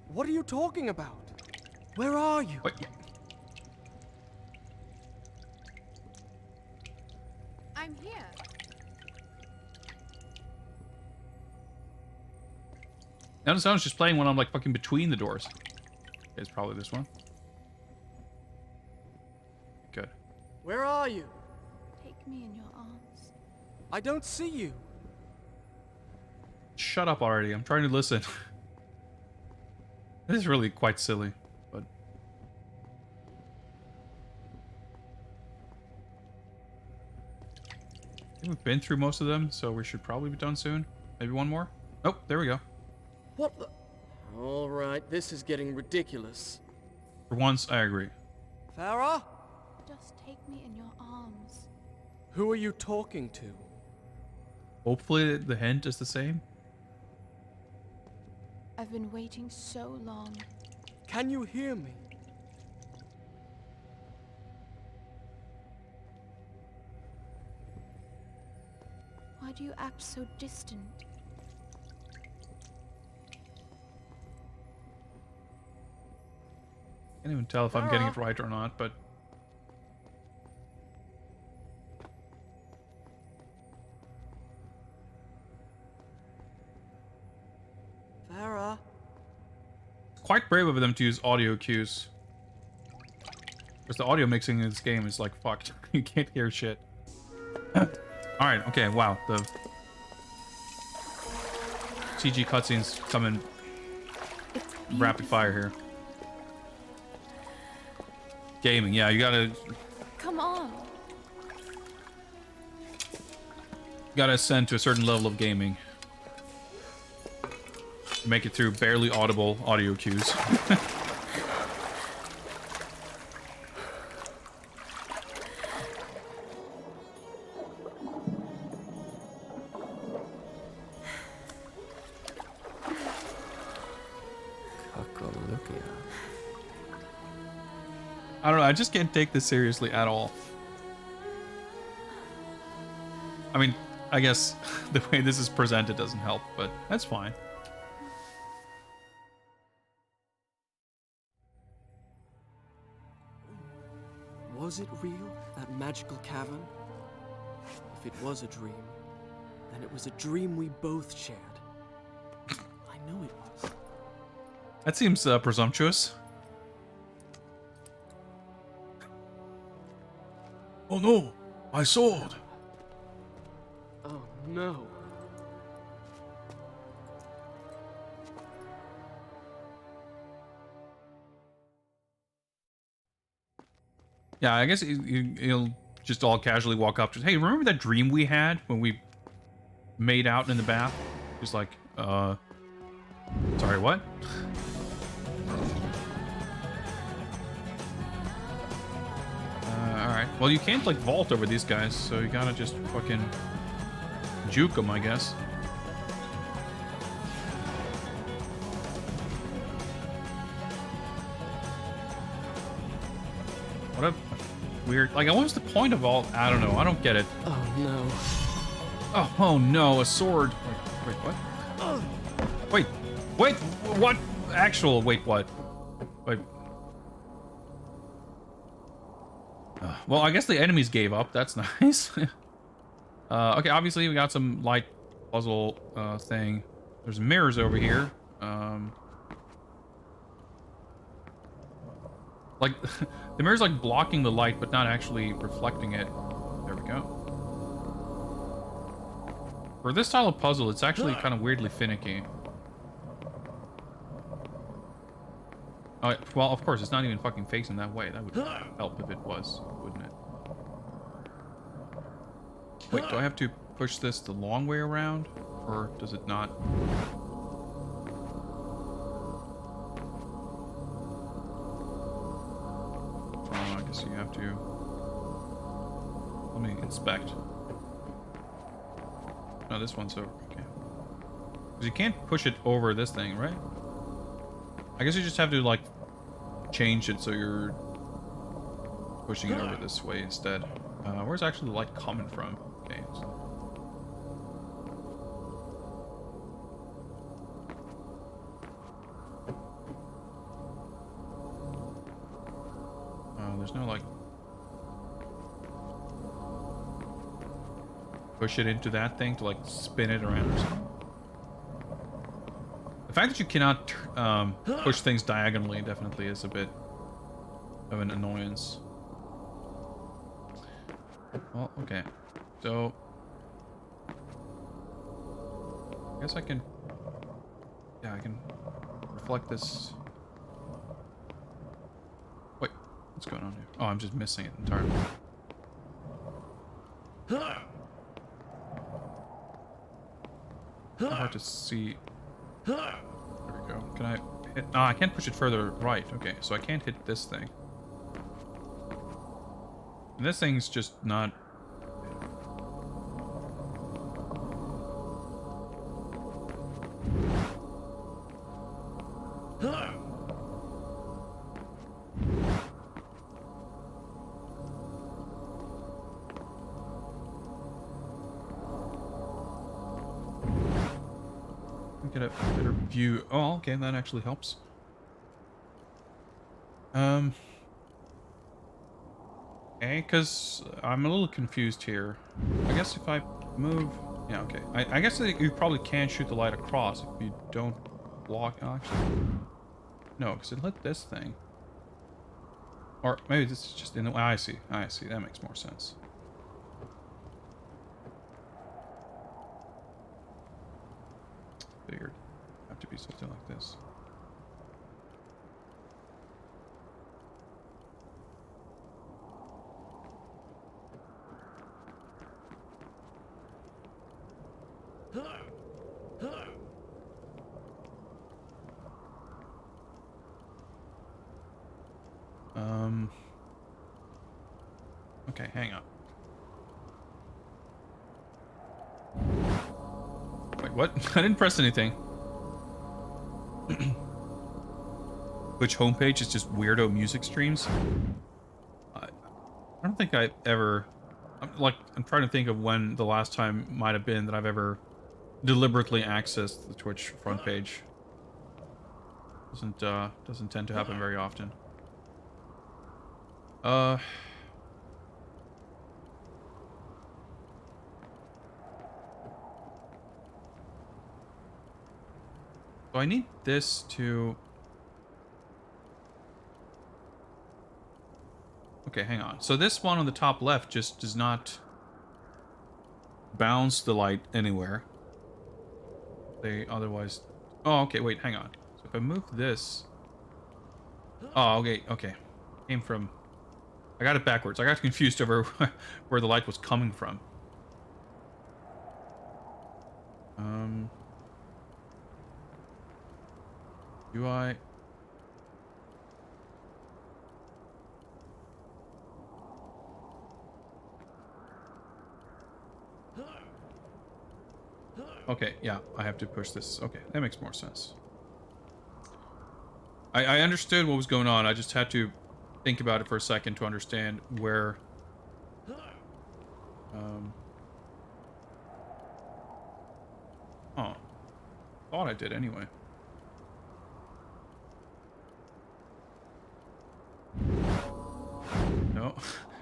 What are you talking about? Where are you?
Wait,
I'm here.
now the sound's just playing when I'm, like, fucking between the doors. Okay, it's probably this one. Good.
Where are you?
Take me in your arms.
I don't see you.
Shut up already, I'm trying to listen. This is really quite silly, but... I think we've been through most of them, so we should probably be done soon. Maybe one more? Oh, there we go.
What the? All right, this is getting ridiculous.
For once, I agree.
Farah?
Just take me in your arms.
Who are you talking to?
Hopefully the hint is the same.
I've been waiting so long.
Can you hear me?
Why do you act so distant?
Can't even tell if I'm getting it right or not, but...
Farah?
Quite brave of them to use audio cues. Because the audio mixing in this game is like fucked. You can't hear shit. Alright, okay, wow. The CG cutscenes coming rapid fire here. Gaming, yeah, you gotta
Come on.
ascend to a certain level of gaming. Make it through barely audible audio cues. I don't know, I just can't take this seriously at all. I mean, I guess the way this is presented doesn't help, but that's fine.
Was it real, that magical cavern? If it was a dream, then it was a dream we both shared. I know it was.
That seems presumptuous.
Oh no! My sword!
Oh no.
Yeah, I guess you'll just all casually walk up to, hey, remember that dream we had when we made out in the bath? Just like, sorry, what? Alright. Well, you can't, like, vault over these guys, so you gotta just fucking juke them, I guess. What a weird... Like, what was the point of all... I don't know. I don't get it.
Oh no.
Oh no, a sword. Wait, what? Wait, what? Actual, wait, what? Wait. Well, I guess the enemies gave up. That's nice. Okay, obviously we got some light puzzle thing. There's mirrors over here. Like, the mirror's like blocking the light, but not actually reflecting it. There we go. For this style of puzzle, it's actually kind of weirdly finicky. Oh, well, of course, it's not even fucking facing that way. That would help if it was, wouldn't it? Wait, do I have to push this the long way around? Or does it not? Oh, I guess you have to... Let me inspect. No, this one's over. Okay. Because you can't push it over this thing, right? I guess you just have to, like, change it so you're pushing it over this way instead. Where's actually the light coming from? Okay. So. There's no, like... push it into that thing to, like, spin it around or something. The fact that you cannot push things diagonally definitely is a bit of an annoyance. Well, okay. So... I guess I can... Yeah, I can reflect this... Wait, what's going on here? Oh, I'm just missing it entirely. Hard to see. There we go. Can I hit? Oh, I can't push it further right. Okay, so I can't hit this thing. And this thing's just not... Get a better view. Oh, okay, that actually helps. Okay, because I'm a little confused here. I guess if I move... Yeah, okay. I guess that you probably can't shoot the light across if you don't block... Oh, actually... No, because it lit this thing. Or maybe this is just in the... I see. I see. That makes more sense.
Figured. Have to be something like this. Okay, hang on. Wait, what? I didn't press anything. Which homepage is just weirdo music streams? I don't think I ever... I'm trying to think of when the last time might have been that I've ever deliberately accessed the Twitch front page. Doesn't tend to happen very often. So I need this to... Okay, hang on. So this one on the top left just does not bounce the light anywhere. They otherwise... Oh, okay, wait, hang on. So if I move this... Oh, okay. Came from... I got it backwards. I got confused over where the light was coming from. Do I... Okay, yeah, I have to push this. Okay, that makes more sense. I understood what was going on. I just had to think about it for a second to understand where... Oh. Thought I did anyway. No.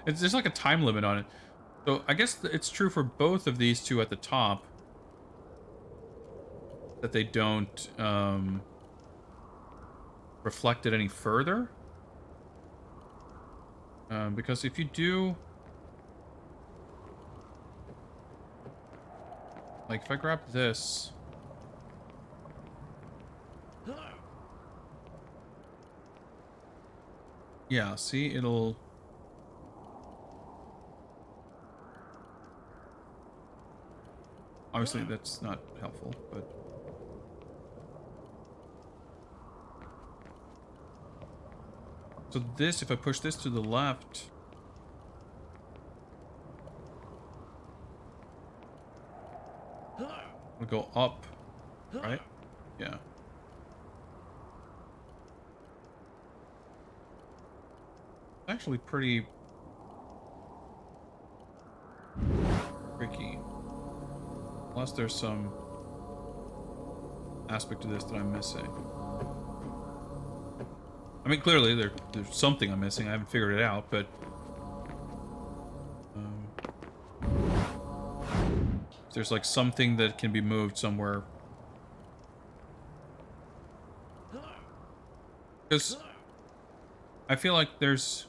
There's like a time limit on it. So I guess it's true for both of these two at the top. That they don't reflect it any further. Because if you do... Like if I grab this... Yeah, see, it'll... Obviously, that's not helpful, but... So this, if I push this to the left... It'll go up, right? Yeah. Actually pretty tricky. Unless there's some aspect to this that I'm missing. I mean, clearly there's something I'm missing. I haven't figured it out, but if there's like something that can be moved somewhere. Because I feel like there's,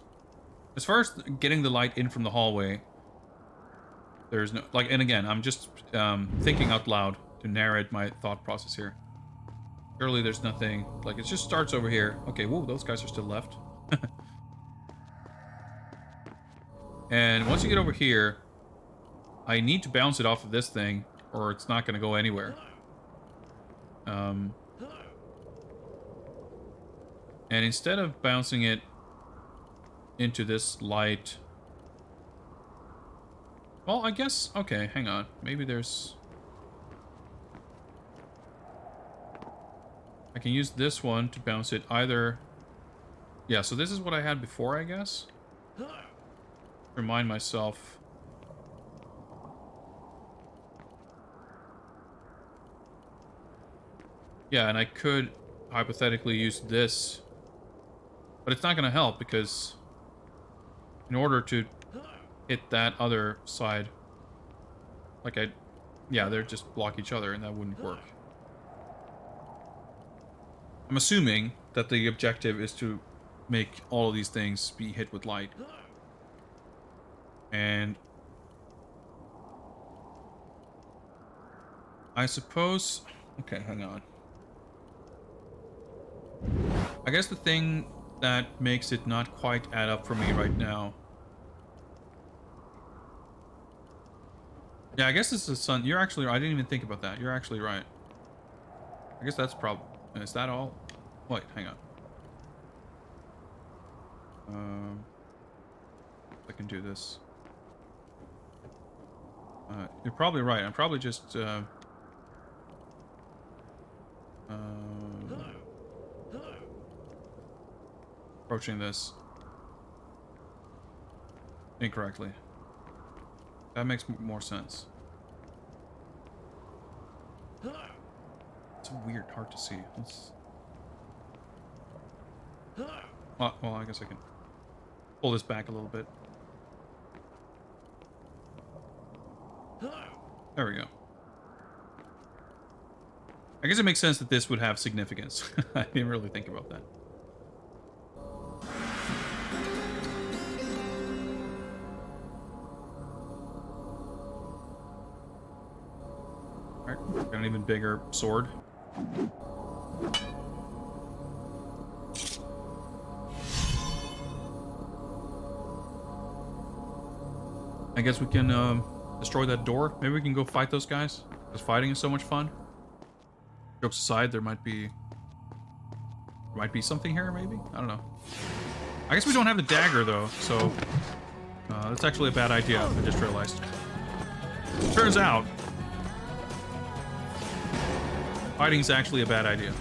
as far as getting the light in from the hallway, there's no, like, and again, I'm just thinking out loud to narrate my thought process here. Surely there's nothing, like, it just starts over here. Okay, whoa, those guys are still left. And once you get over here, I need to bounce it off of this thing, or it's not going to go anywhere. And instead of bouncing it into this light... Well, I guess... Okay, hang on. Maybe there's... I can use this one to bounce it either... Yeah, so this is what I had before, I guess. Remind myself... Yeah, and I could hypothetically use this, but it's not going to help because in order to hit that other side, like yeah, they're just block each other and that wouldn't work. I'm assuming that the objective is to make all of these things be hit with light. And I suppose...
Okay, hang on. I guess the thing that makes it not quite add up for me right now. Yeah, I guess it's the sun. You're actually. I didn't even think about that. You're actually right. I guess that's probably. Is that all? Wait, hang on. I can do this. You're probably right. I'm probably just. Approaching this incorrectly. That makes more sense. It's weird, hard to see. Let's... well, I guess I can pull this back a little bit. There we go. I guess it makes sense that this would have significance. I didn't really think about that. Alright, got an even bigger sword. I guess we can destroy that door. Maybe we can go fight those guys, because fighting is so much fun. Jokes aside, there might be something here, maybe? I don't know. I guess we don't have the dagger, though, so that's actually a bad idea, I just realized. Turns out, fighting's actually a bad idea.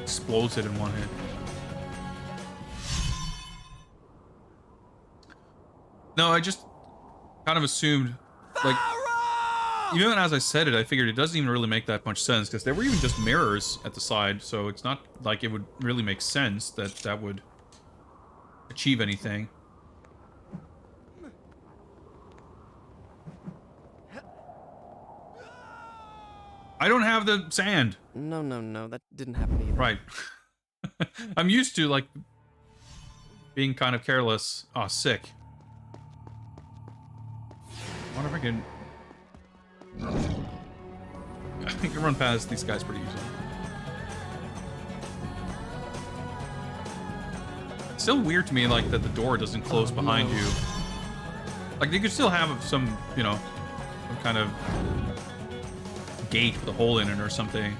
Explodes it in one hit. No, I just kind of assumed, like, even as I said it, I figured it doesn't even really make that much sense, because there were even just mirrors at the side, so it's not like it would really make sense that that would achieve anything. I don't have the sand.
No, that didn't happen either.
Right. I'm used to, like, being kind of careless. Oh, sick. I wonder if I can... I can run past these guys pretty easily. It's still weird to me, like, that the door doesn't close behind you. Like, you could still have some, you know, some kind of gate with a hole in it or something.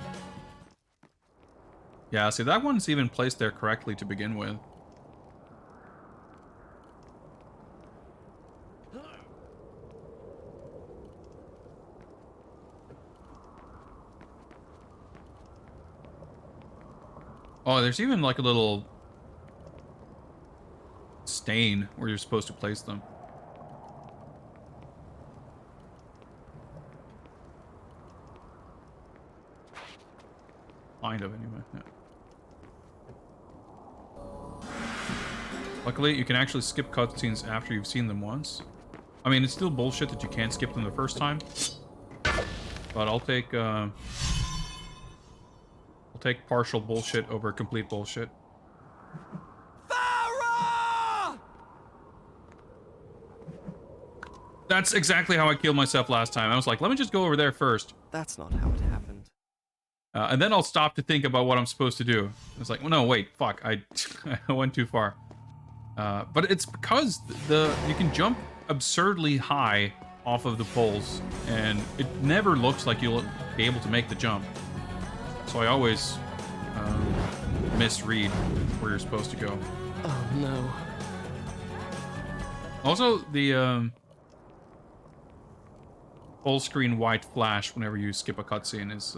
Yeah, see, that one's even placed there correctly to begin with. Oh, there's even like a little stain where you're supposed to place them. Kind of, anyway. Yeah. Luckily, you can actually skip cutscenes after you've seen them once. I mean, it's still bullshit that you can't skip them the first time. But I'll take partial bullshit over complete bullshit.
Farah!
That's exactly how I killed myself last time. I was like, let me just go over there first.
That's not how it happened.
And then I'll stop to think about what I'm supposed to do. It's like, well, no, wait, fuck, I went too far. But it's because you can jump absurdly high off of the poles, and it never looks like you'll be able to make the jump. So I always misread where you're supposed to go.
Oh no.
Also, the full screen white flash whenever you skip a cutscene is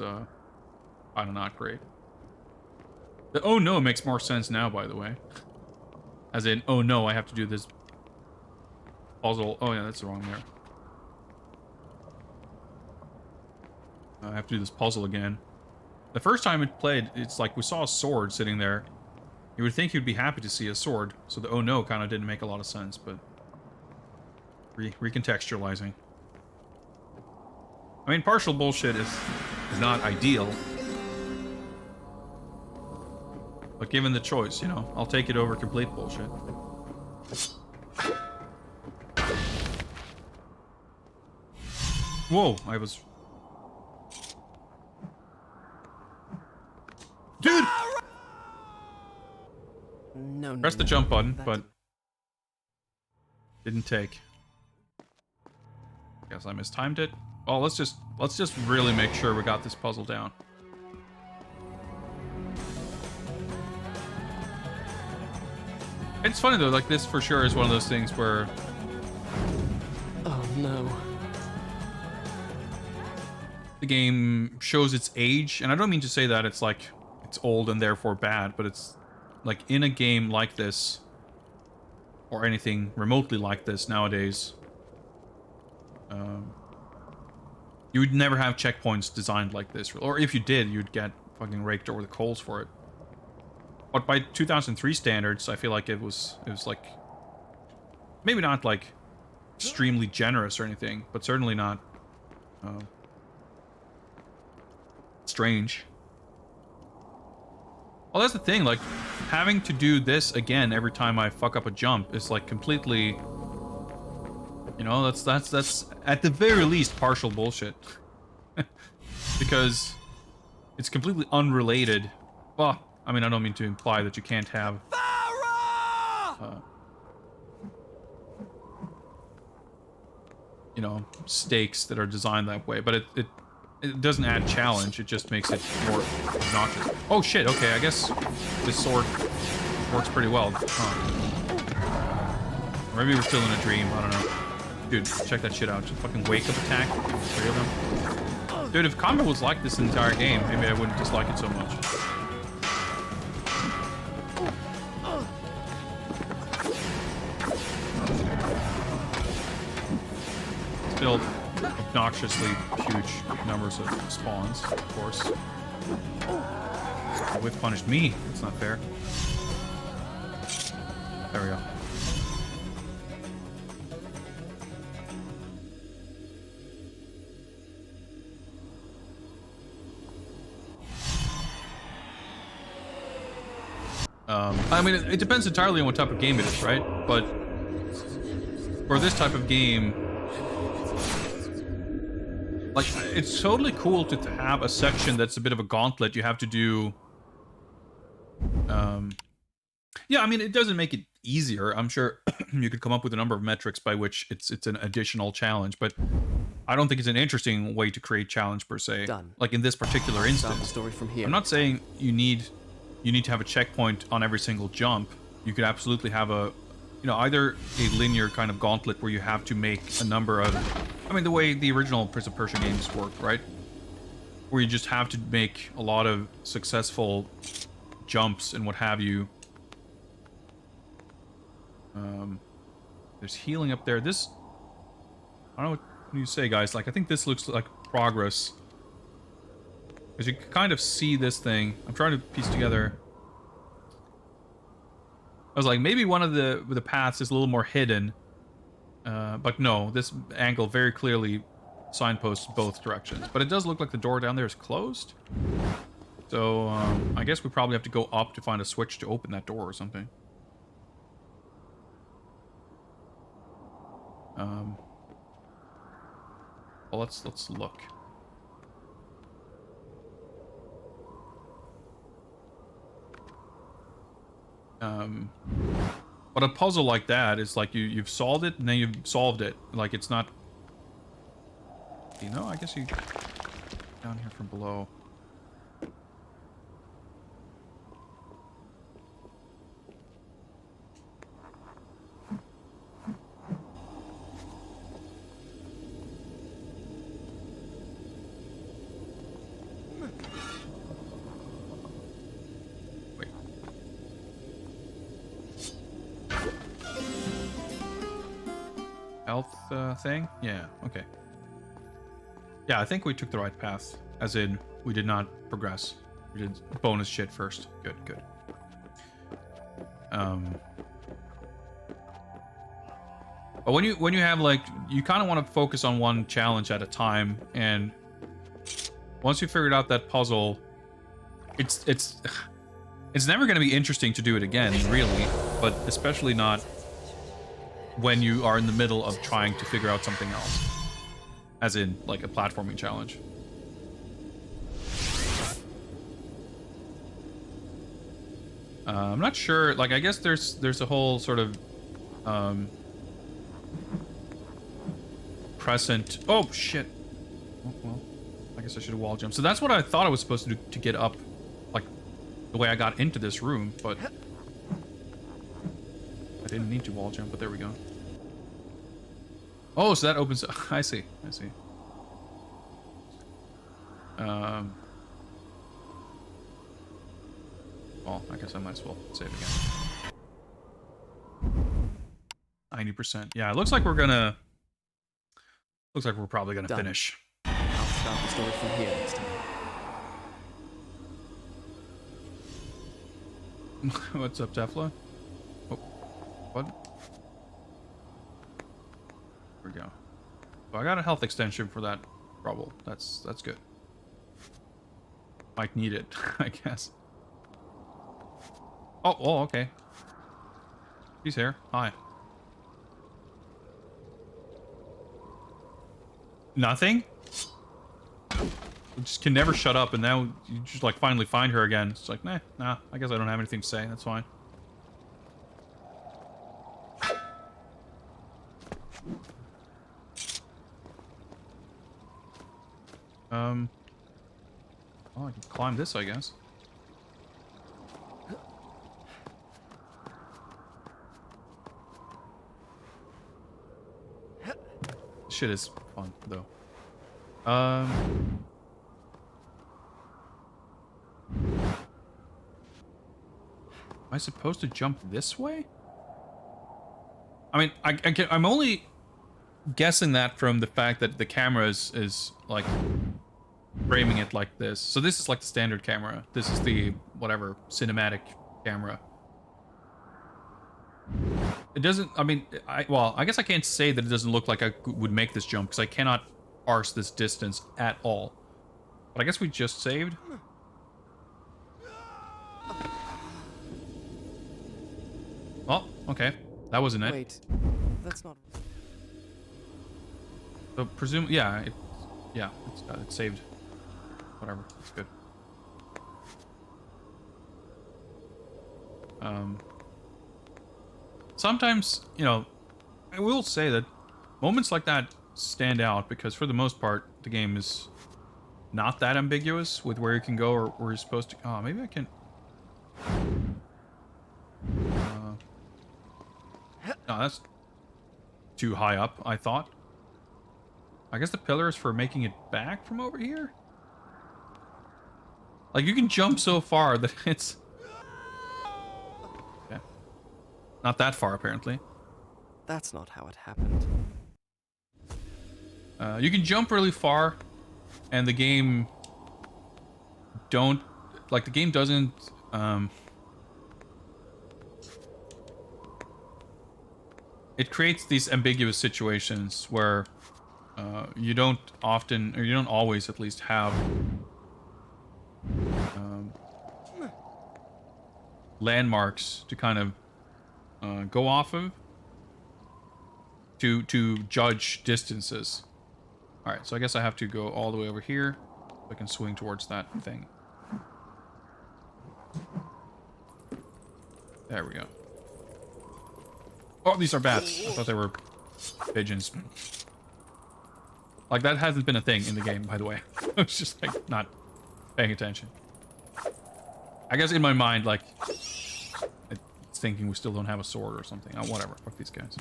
kind of not great. The oh no makes more sense now, by the way. As in, oh no, I have to do this puzzle. Oh yeah, that's the wrong mirror. I have to do this puzzle again. The first time it played, it's like we saw a sword sitting there. You would think you'd be happy to see a sword, so the oh no kind of didn't make a lot of sense, but recontextualizing. I mean, partial bullshit is not ideal. But given the choice, you know, I'll take it over complete bullshit.
Whoa, I was... Dude!
No, no,
Press the
no,
jump button,
that
but... didn't take. Guess I mistimed it. Well, let's just really make sure we got this puzzle down. It's funny though, like this for sure is one of those things where
Oh no.
the game shows its age, and I don't mean to say that it's like it's old and therefore bad, but it's like in a game like this or anything remotely like this nowadays, you would never have checkpoints designed like this, or if you did, you'd get fucking raked over the coals for it. But by 2003 standards, I feel like it was like maybe not like extremely generous or anything, but certainly not strange. Well, that's the thing, like having to do this again every time I fuck up a jump is like completely, you know, that's at the very least partial bullshit. Because it's completely unrelated. Well, I mean, I don't mean to imply that you can't have you know, stakes that are designed that way, but it doesn't add challenge, it just makes it more obnoxious. Oh shit, okay, I guess this sword works pretty well. Or maybe we're still in a dream, I don't know. Dude, check that shit out. Just fucking wake up attack. 3 of them. Dude, if combat was like this entire game, maybe I wouldn't dislike it so much. Still obnoxiously huge numbers of spawns, of course. The whip punished me. That's not fair. There we go. I mean, it depends entirely on what type of game it is, right? But for this type of game, like, it's totally cool to have a section that's a bit of a gauntlet. You have to do, yeah, I mean, it doesn't make it easier. I'm sure you could come up with a number of metrics by which it's an additional challenge, but I don't think it's an interesting way to create challenge per se.
Done.
Like in this particular
Start the
instance.
story from here.
I'm not saying you need to have a checkpoint on every single jump. You could absolutely have a, you know, either a linear kind of gauntlet where you have to make a number of, I mean, the way the original Prince of Persia games worked, right? Where you just have to make a lot of successful jumps and what have you. There's healing up there. This, I don't know what you say, guys. Like, I think this looks like progress. Because you can kind of see this thing. I'm trying to piece together. I was like, maybe one of the paths is a little more hidden. But no, this angle very clearly signposts both directions. But it does look like the door down there is closed. So, I guess we probably have to go up to find a switch to open that door or something. Well, let's look. But a puzzle like that is like you've solved it and then you've solved it. Like it's not, you know, I guess you down here from below. Health thing? Yeah, okay. Yeah, I think we took the right path. As in, we did not progress. We did bonus shit first. Good, good. But when you have like, you kind of want to focus on one challenge at a time, and once you figured out that puzzle, it's never going to be interesting to do it again, really, but especially not when you are in the middle of trying to figure out something else.
As in, like, a platforming challenge. I'm not sure. Like, I guess there's a whole sort of crescent. Oh shit. Oh, well, I guess I should have wall jumped. So that's what I thought I was supposed to do to get up, like the way I got into this room, but I didn't need to wall jump. But there we go. Oh, so that opens. I see. I see. Well, I guess I might as well save again. 90%. Yeah, it looks like we're gonna. Looks like we're probably gonna
Done.
finish.
I'll start the story from here next time.
What's up, Tefla? Oh, what? There we go. So I got a health extension for that trouble. That's good. Might need it, I guess. Oh, okay. He's here. Hi. Nothing? We just can never shut up, and now you just like finally find her again. It's like, nah, I guess I don't have anything to say. That's fine. Oh, I can climb this, I guess. Shit is fun, though. Am I supposed to jump this way? I mean, I'm only guessing that from the fact that the camera is like framing it like this. So this is like the standard camera. This is the whatever cinematic camera. It doesn't. I mean, well, I guess I can't say that it doesn't look like I would make this jump because I cannot parse this distance at all. But I guess we just saved. Oh, okay. That wasn't it.
Wait, that's not.
So presume, yeah, it's saved. Whatever, it's good. Sometimes, you know, I will say that moments like that stand out because for the most part, the game is not that ambiguous with where you can go or where you're supposed to. Oh, maybe I can. No, that's too high up, I thought. I guess the pillar is for making it back from over here? Like, you can jump so far that it's... Okay. Not that far, apparently.
That's not how it happened.
You can jump really far, and the game don't... Like, the game doesn't... It creates these ambiguous situations where you don't often, or you don't always at least, have landmarks to kind of go off of to judge distances. All right, so I guess I have to go all the way over here so I can swing towards that thing. There we go. Oh, these are bats. I thought they were pigeons. Like, that hasn't been a thing in the game, by the way. I was just, like, not paying attention. I guess in my mind, like, it's thinking we still don't have a sword or something. Oh, whatever. Fuck these guys.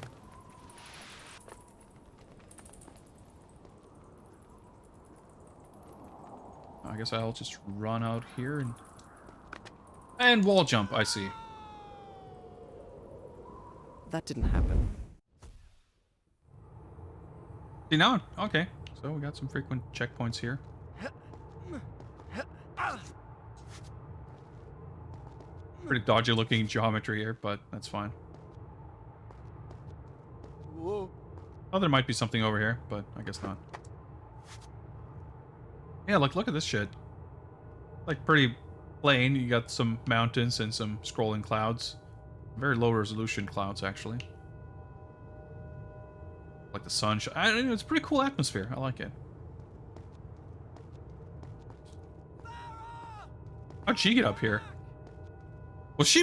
I guess I'll just run out here and... And wall jump, I see.
That didn't happen.
See, now, okay. So we got some frequent checkpoints here. Pretty dodgy looking geometry here, but that's fine.
Whoa.
Oh, there might be something over here, but I guess not. Yeah, look at this shit. Like, pretty plain. You got some mountains and some scrolling clouds. Very low resolution clouds, actually. Like the sun. I don't know, it's a pretty cool atmosphere. I like it. How'd she get up here? Was she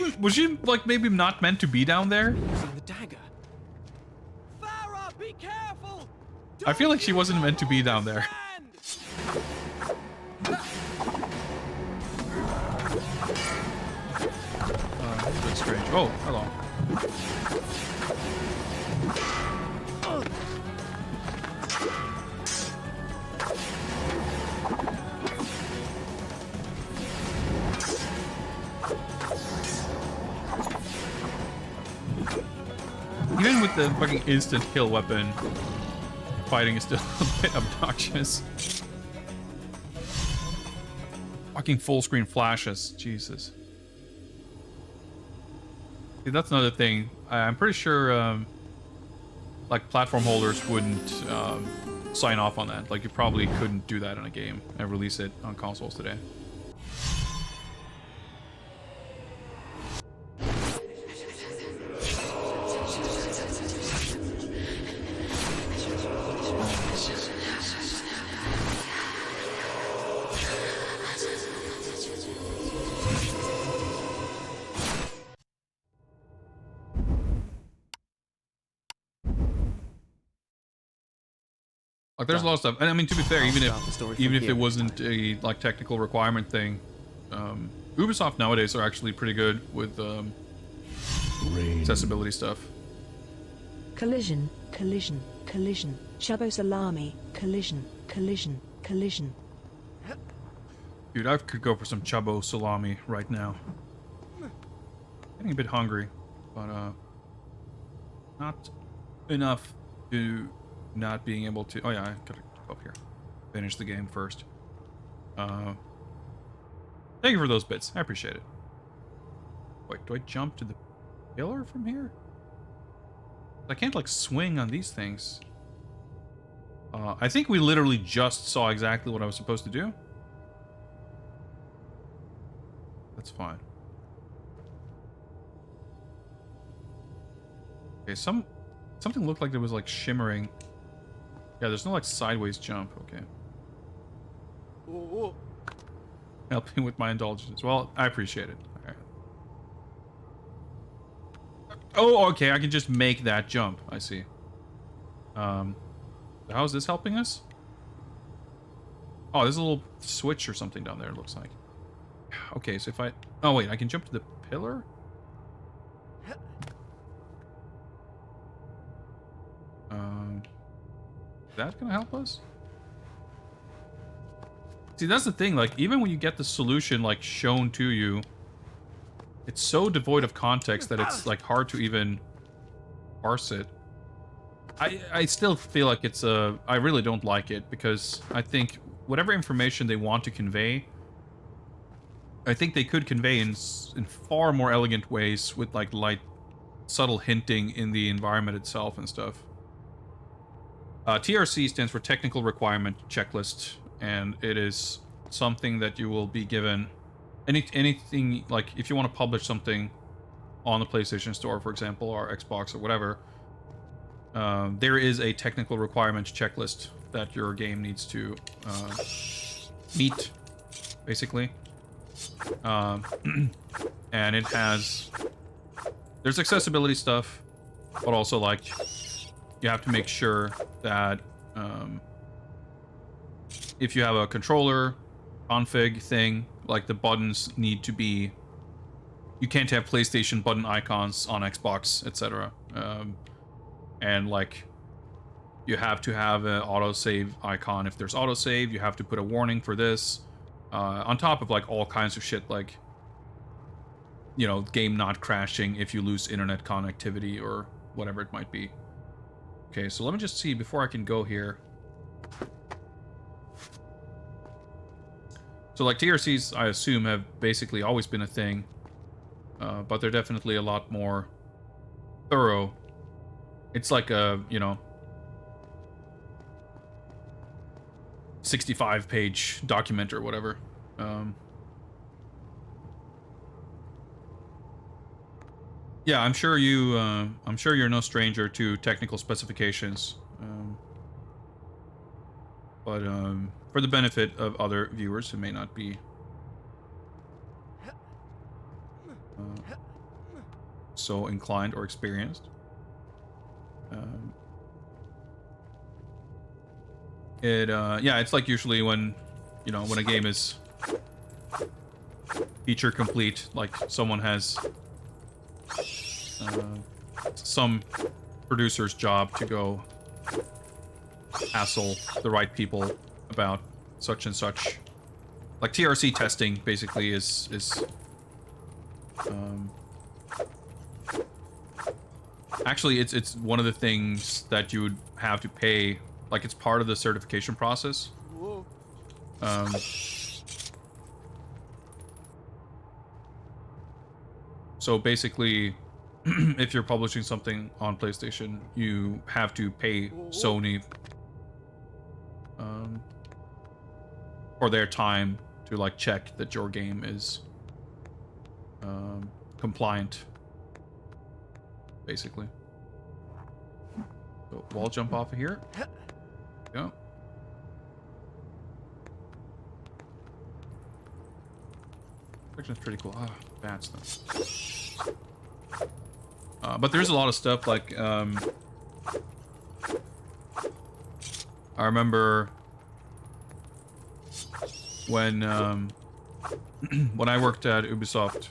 like maybe not meant to be down there?
Using the dagger. Farah, be careful!
I feel like she wasn't meant to be down there. That's a bit strange. Oh, hello. Even with the fucking instant kill weapon, fighting is still a bit obnoxious. Fucking full screen flashes, Jesus. See, that's another thing. I'm pretty sure, like, platform holders wouldn't sign off on that. Like, you probably couldn't do that in a game and release it on consoles today. Like, there's a lot of stuff, and I mean, to be fair, even if it wasn't a like technical requirement thing, Ubisoft nowadays are actually pretty good with accessibility stuff.
Collision, collision, collision. Chabo salami, collision, collision, collision.
Dude, I could go for some chabo salami right now. Getting a bit hungry, but not enough to not being able to. Oh yeah, I gotta go up here, finish the game first. Thank you for those bits. I appreciate it. Wait, do I jump to the pillar from here? I can't like swing on these things. I think we literally just saw exactly what I was supposed to do. That's fine. Okay, something looked like it was like shimmering. Yeah, there's no like sideways jump. Okay.
Whoa.
Helping with my indulgences. Well, I appreciate it. All right. Oh, okay. I can just make that jump. I see. How is this helping us? Oh, there's a little switch or something down there. It looks like. Okay, so if I. Oh wait, I can jump to the pillar. Is that gonna help us? See, that's the thing, like, even when you get the solution, like, shown to you, it's so devoid of context that it's, like, hard to even parse it. I still feel like it's I really don't like it, because I think whatever information they want to convey, I think they could convey in far more elegant ways with, like, light, subtle hinting in the environment itself and stuff. TRC stands for Technical Requirement Checklist, and it is something that you will be given anything, like if you want to publish something on the PlayStation Store, for example, or Xbox or whatever, there is a technical requirements checklist that your game needs to meet, basically. And it has, there's accessibility stuff, but also like you have to make sure that if you have a controller config thing, like the buttons need to be, you can't have PlayStation button icons on Xbox, etc. And like you have to have an autosave icon. If there's autosave, you have to put a warning for this, on top of like all kinds of shit, like, you know, game not crashing if you lose internet connectivity or whatever it might be. Okay, so let me just see before I can go here. So like TRCs, I assume, have basically always been a thing, but they're definitely a lot more thorough. It's like a, you know, 65-page document or whatever. Yeah, I'm sure you're no stranger to technical specifications.
But for the benefit of other viewers who may not be so inclined or experienced, yeah, it's like usually when, you know, when a game is feature complete, like someone has some producer's job to go hassle the right people about such and such. Like TRC testing basically is actually it's one of the things that you would have to pay, like it's part of the certification process. So basically, if you're publishing something on PlayStation, you have to pay Sony for their time to like check that your game is compliant, basically. So wall jump off of here. Go. Section's pretty cool. Ah, bats though. But there's a lot of stuff like I remember when when I worked at Ubisoft,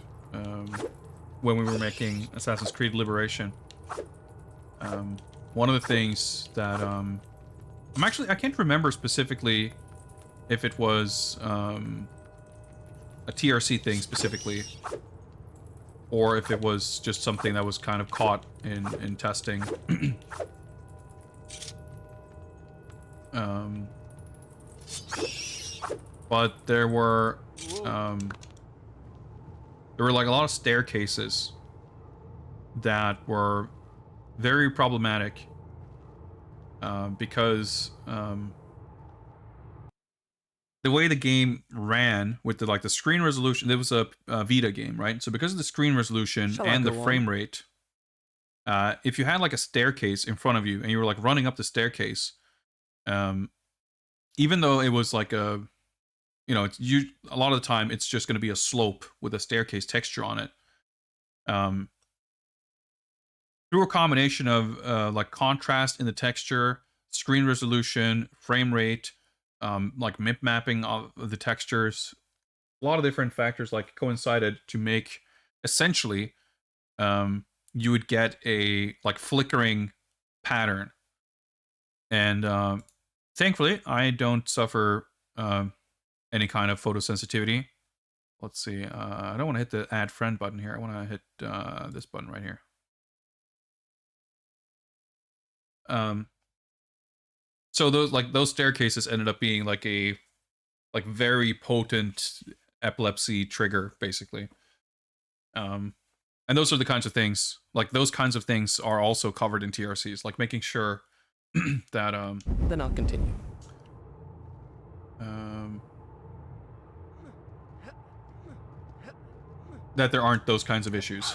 when we were making Assassin's Creed Liberation, one of the things that I can't remember specifically if it was a TRC thing specifically, or if it was just something that was kind of caught in testing. But there were like a lot of staircases that were very problematic because the way the game ran with the screen resolution, it was a Vita game, right? So because of the screen resolution and the frame rate, if you had like a staircase in front of you and you were like running up the staircase, even though it was like a lot of the time it's just going to be a slope with a staircase texture on it. Through a combination of like contrast in the texture, screen resolution, frame rate, like mip mapping of the textures, a lot of different factors like coincided to make essentially you would get a like flickering pattern. And thankfully I don't suffer any kind of photosensitivity. Let's see, I don't want to hit the add friend button here. I want to hit this button right here. So those staircases ended up being like a very potent epilepsy trigger, basically. And those are the kinds of things, like those kinds of things are also covered in TRCs, like making sure that
Then I'll continue.
that there aren't those kinds of issues.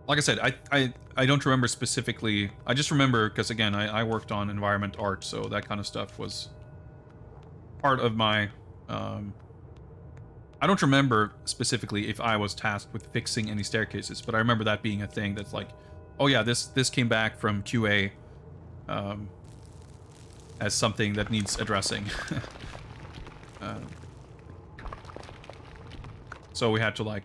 Like I said, I don't remember specifically. I just remember because, again, I worked on environment art, so that kind of stuff was part of my... I don't remember specifically if I was tasked with fixing any staircases, but I remember that being a thing that's like, oh yeah, this came back from QA as something that needs addressing. So we had to like...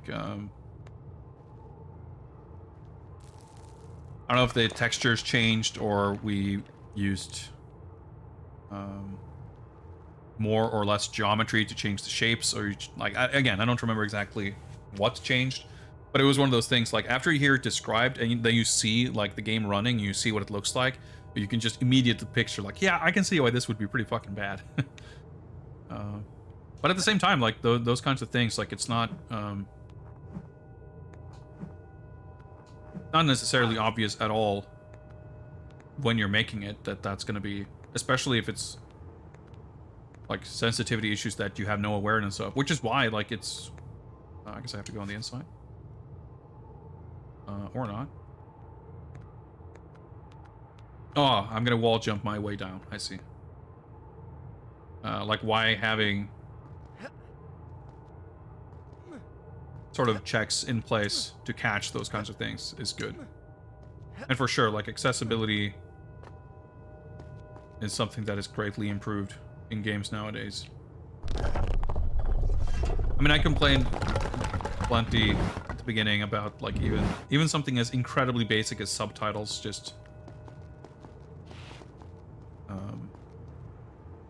I don't know if the textures changed or we used more or less geometry to change the shapes, or like, again, I don't remember exactly what changed, but it was one of those things like after you hear it described and then you see like the game running, you see what it looks like, you can just immediately picture like, yeah, I can see why this would be pretty fucking bad. But at the same time, like those kinds of things, like it's not necessarily obvious at all when you're making it that that's going to be, especially if it's like sensitivity issues that you have no awareness of, which is why like it's I guess I have to go on the inside or not.
Oh, I'm gonna wall jump my way down. I see. Like, why having sort of checks in place to catch those kinds of things is good. And for sure, like, accessibility is something that is greatly improved in games nowadays. I mean, I complained plenty at the beginning about, like, even something as incredibly basic as subtitles just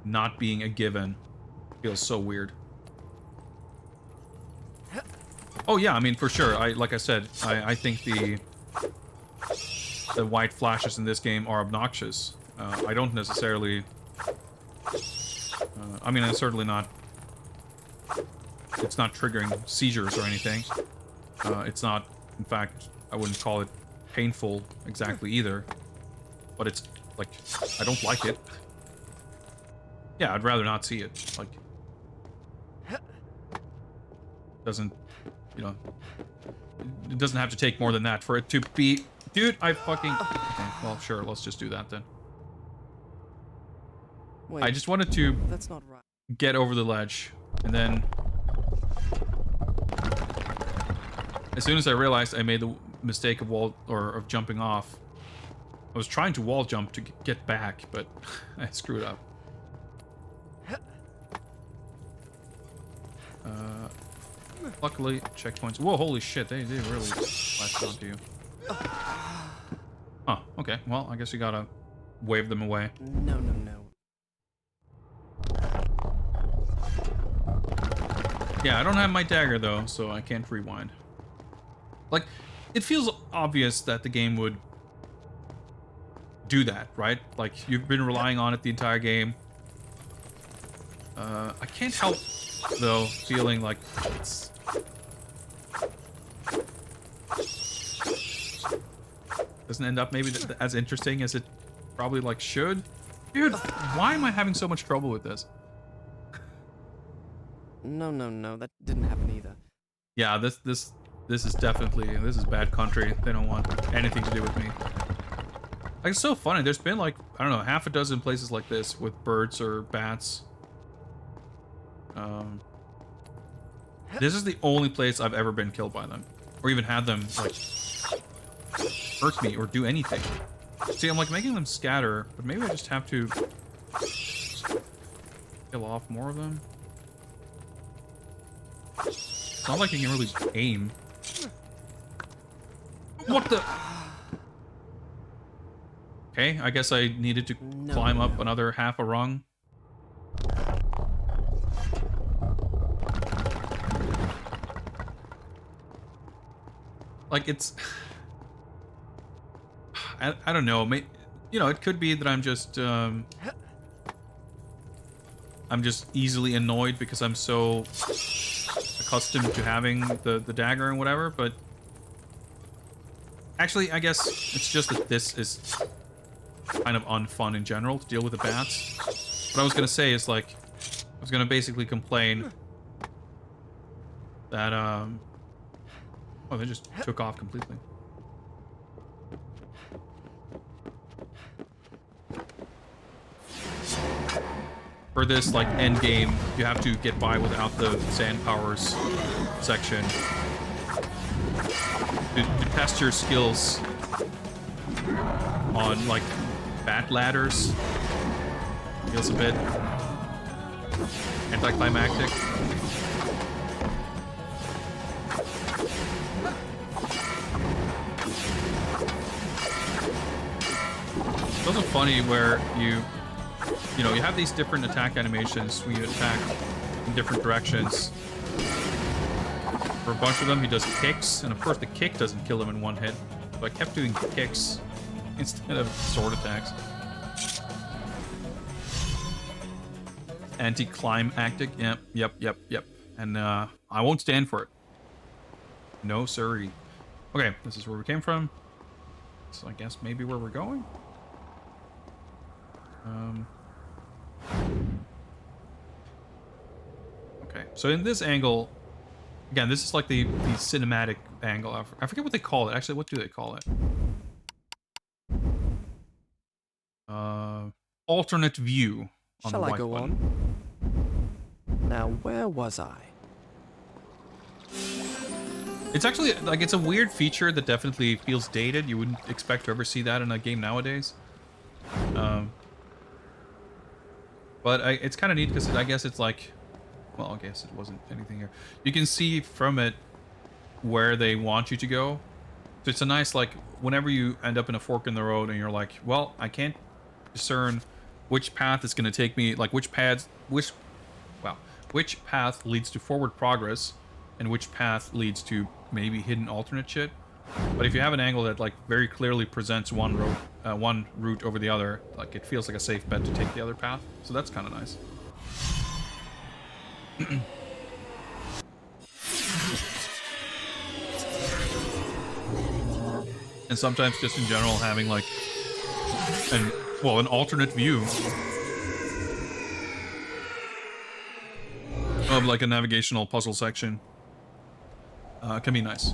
not being a given feels so weird. Oh yeah, I mean, for sure. Like I said, I think the white flashes in this game are obnoxious. I don't necessarily. I mean, it's certainly not. It's not triggering seizures or anything. It's not. In fact, I wouldn't call it painful exactly either. But it's like, I don't like it. Yeah, I'd rather not see it. Like, doesn't, you know, it doesn't have to take more than that for it to be. Dude, I fucking. Okay, well, sure, let's just do that then.
Wait,
I just wanted to
that's not right.
get over the ledge, and then as soon as I realized I made the mistake of of jumping off, I was trying to wall jump to get back, but I screwed up. Luckily, checkpoints. Whoa, holy shit, they really latched onto you. Oh, okay. Well, I guess you gotta wave them away.
No, no, no.
Yeah, I don't have my dagger though, so I can't rewind. Like, it feels obvious that the game would do that, right? Like, you've been relying on it the entire game. I can't help, though, feeling like it's... doesn't end up maybe as interesting as it probably, like, should. Dude, why am I having so much trouble with this?
No, no, no. That didn't happen either.
Yeah, this is definitely, this is bad country. They don't want anything to do with me. Like, it's so funny. There's been, like, I don't know, half a dozen places like this with birds or bats. This is the only place I've ever been killed by them, or even had them, like, hurt me or do anything. See, I'm, like, making them scatter, but maybe I just have to kill off more of them. It's not like you can really aim. What the? Okay, I guess I needed to climb up another half a rung. Like, it's... I don't know. You know, it could be that I'm just easily annoyed because I'm so accustomed to having the dagger and whatever, but actually, I guess it's just that this is kind of unfun in general to deal with the bats. What I was gonna say is, like, I was gonna basically complain that oh, they just took off completely. For this, like, end game, you have to get by without the sand powers section to test your skills on, like, bat ladders. Feels a bit anticlimactic. It's also funny where you know, you have these different attack animations when you attack in different directions. For a bunch of them, he does kicks, and of course the kick doesn't kill him in one hit. So I kept doing kicks instead of sword attacks. Anticlimactic, yep. And I won't stand for it. No siree. Okay, this is where we came from. So I guess maybe where we're going? Okay, so in this angle, again, this is like the cinematic angle. I forget what they call it. Actually, what do they call it? alternate view on
Shall
the
I
right
go
button.
on? Now, where was I?
It's actually, like, it's a weird feature that definitely feels dated. You wouldn't expect to ever see that in a game nowadays. But it's kind of neat because I guess it's like, well, I guess it wasn't anything here. You can see from it where they want you to go. So it's a nice, like, whenever you end up in a fork in the road and you're like, well, I can't discern which path is going to take me, like, which path leads to forward progress and which path leads to maybe hidden alternate shit. But if you have an angle that, like, very clearly presents one route over the other, like, it feels like a safe bet to take the other path. So that's kind of nice. And sometimes just in general having, like, an alternate view of, like, a navigational puzzle section can be nice.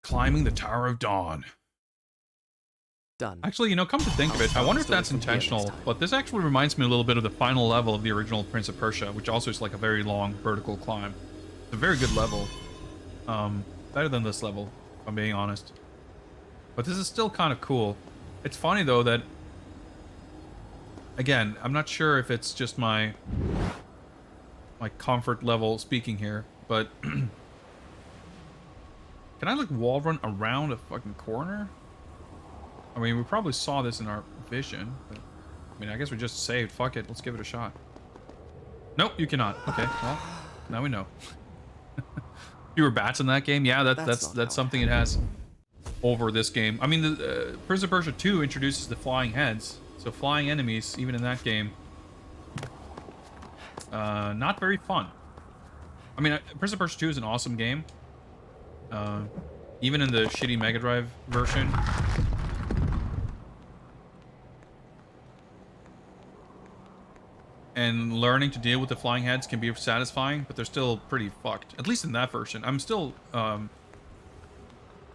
Climbing the Tower of Dawn.
Done.
Actually, you know, come to think of it, I wonder if that's intentional, but this actually reminds me a little bit of the final level of the original Prince of Persia, which also is like a very long vertical climb. It's a very good level. Better than this level, if I'm being honest. But this is still kind of cool. It's funny, though, that... Again, I'm not sure if it's just my comfort level speaking here, but... Can I, like, wall run around a fucking corner? I mean, we probably saw this in our vision, but... I mean, I guess we just saved. Fuck it, let's give it a shot. Nope, you cannot. Okay, well, now we know. Fewer bats in that game? Yeah, that's something it has over this game. I mean, the Prince of Persia 2 introduces the flying heads, so flying enemies, even in that game, not very fun. I mean, Prince of Persia 2 is an awesome game. Even in the shitty Mega Drive version. And learning to deal with the flying heads can be satisfying, but they're still pretty fucked. At least in that version. I'm still,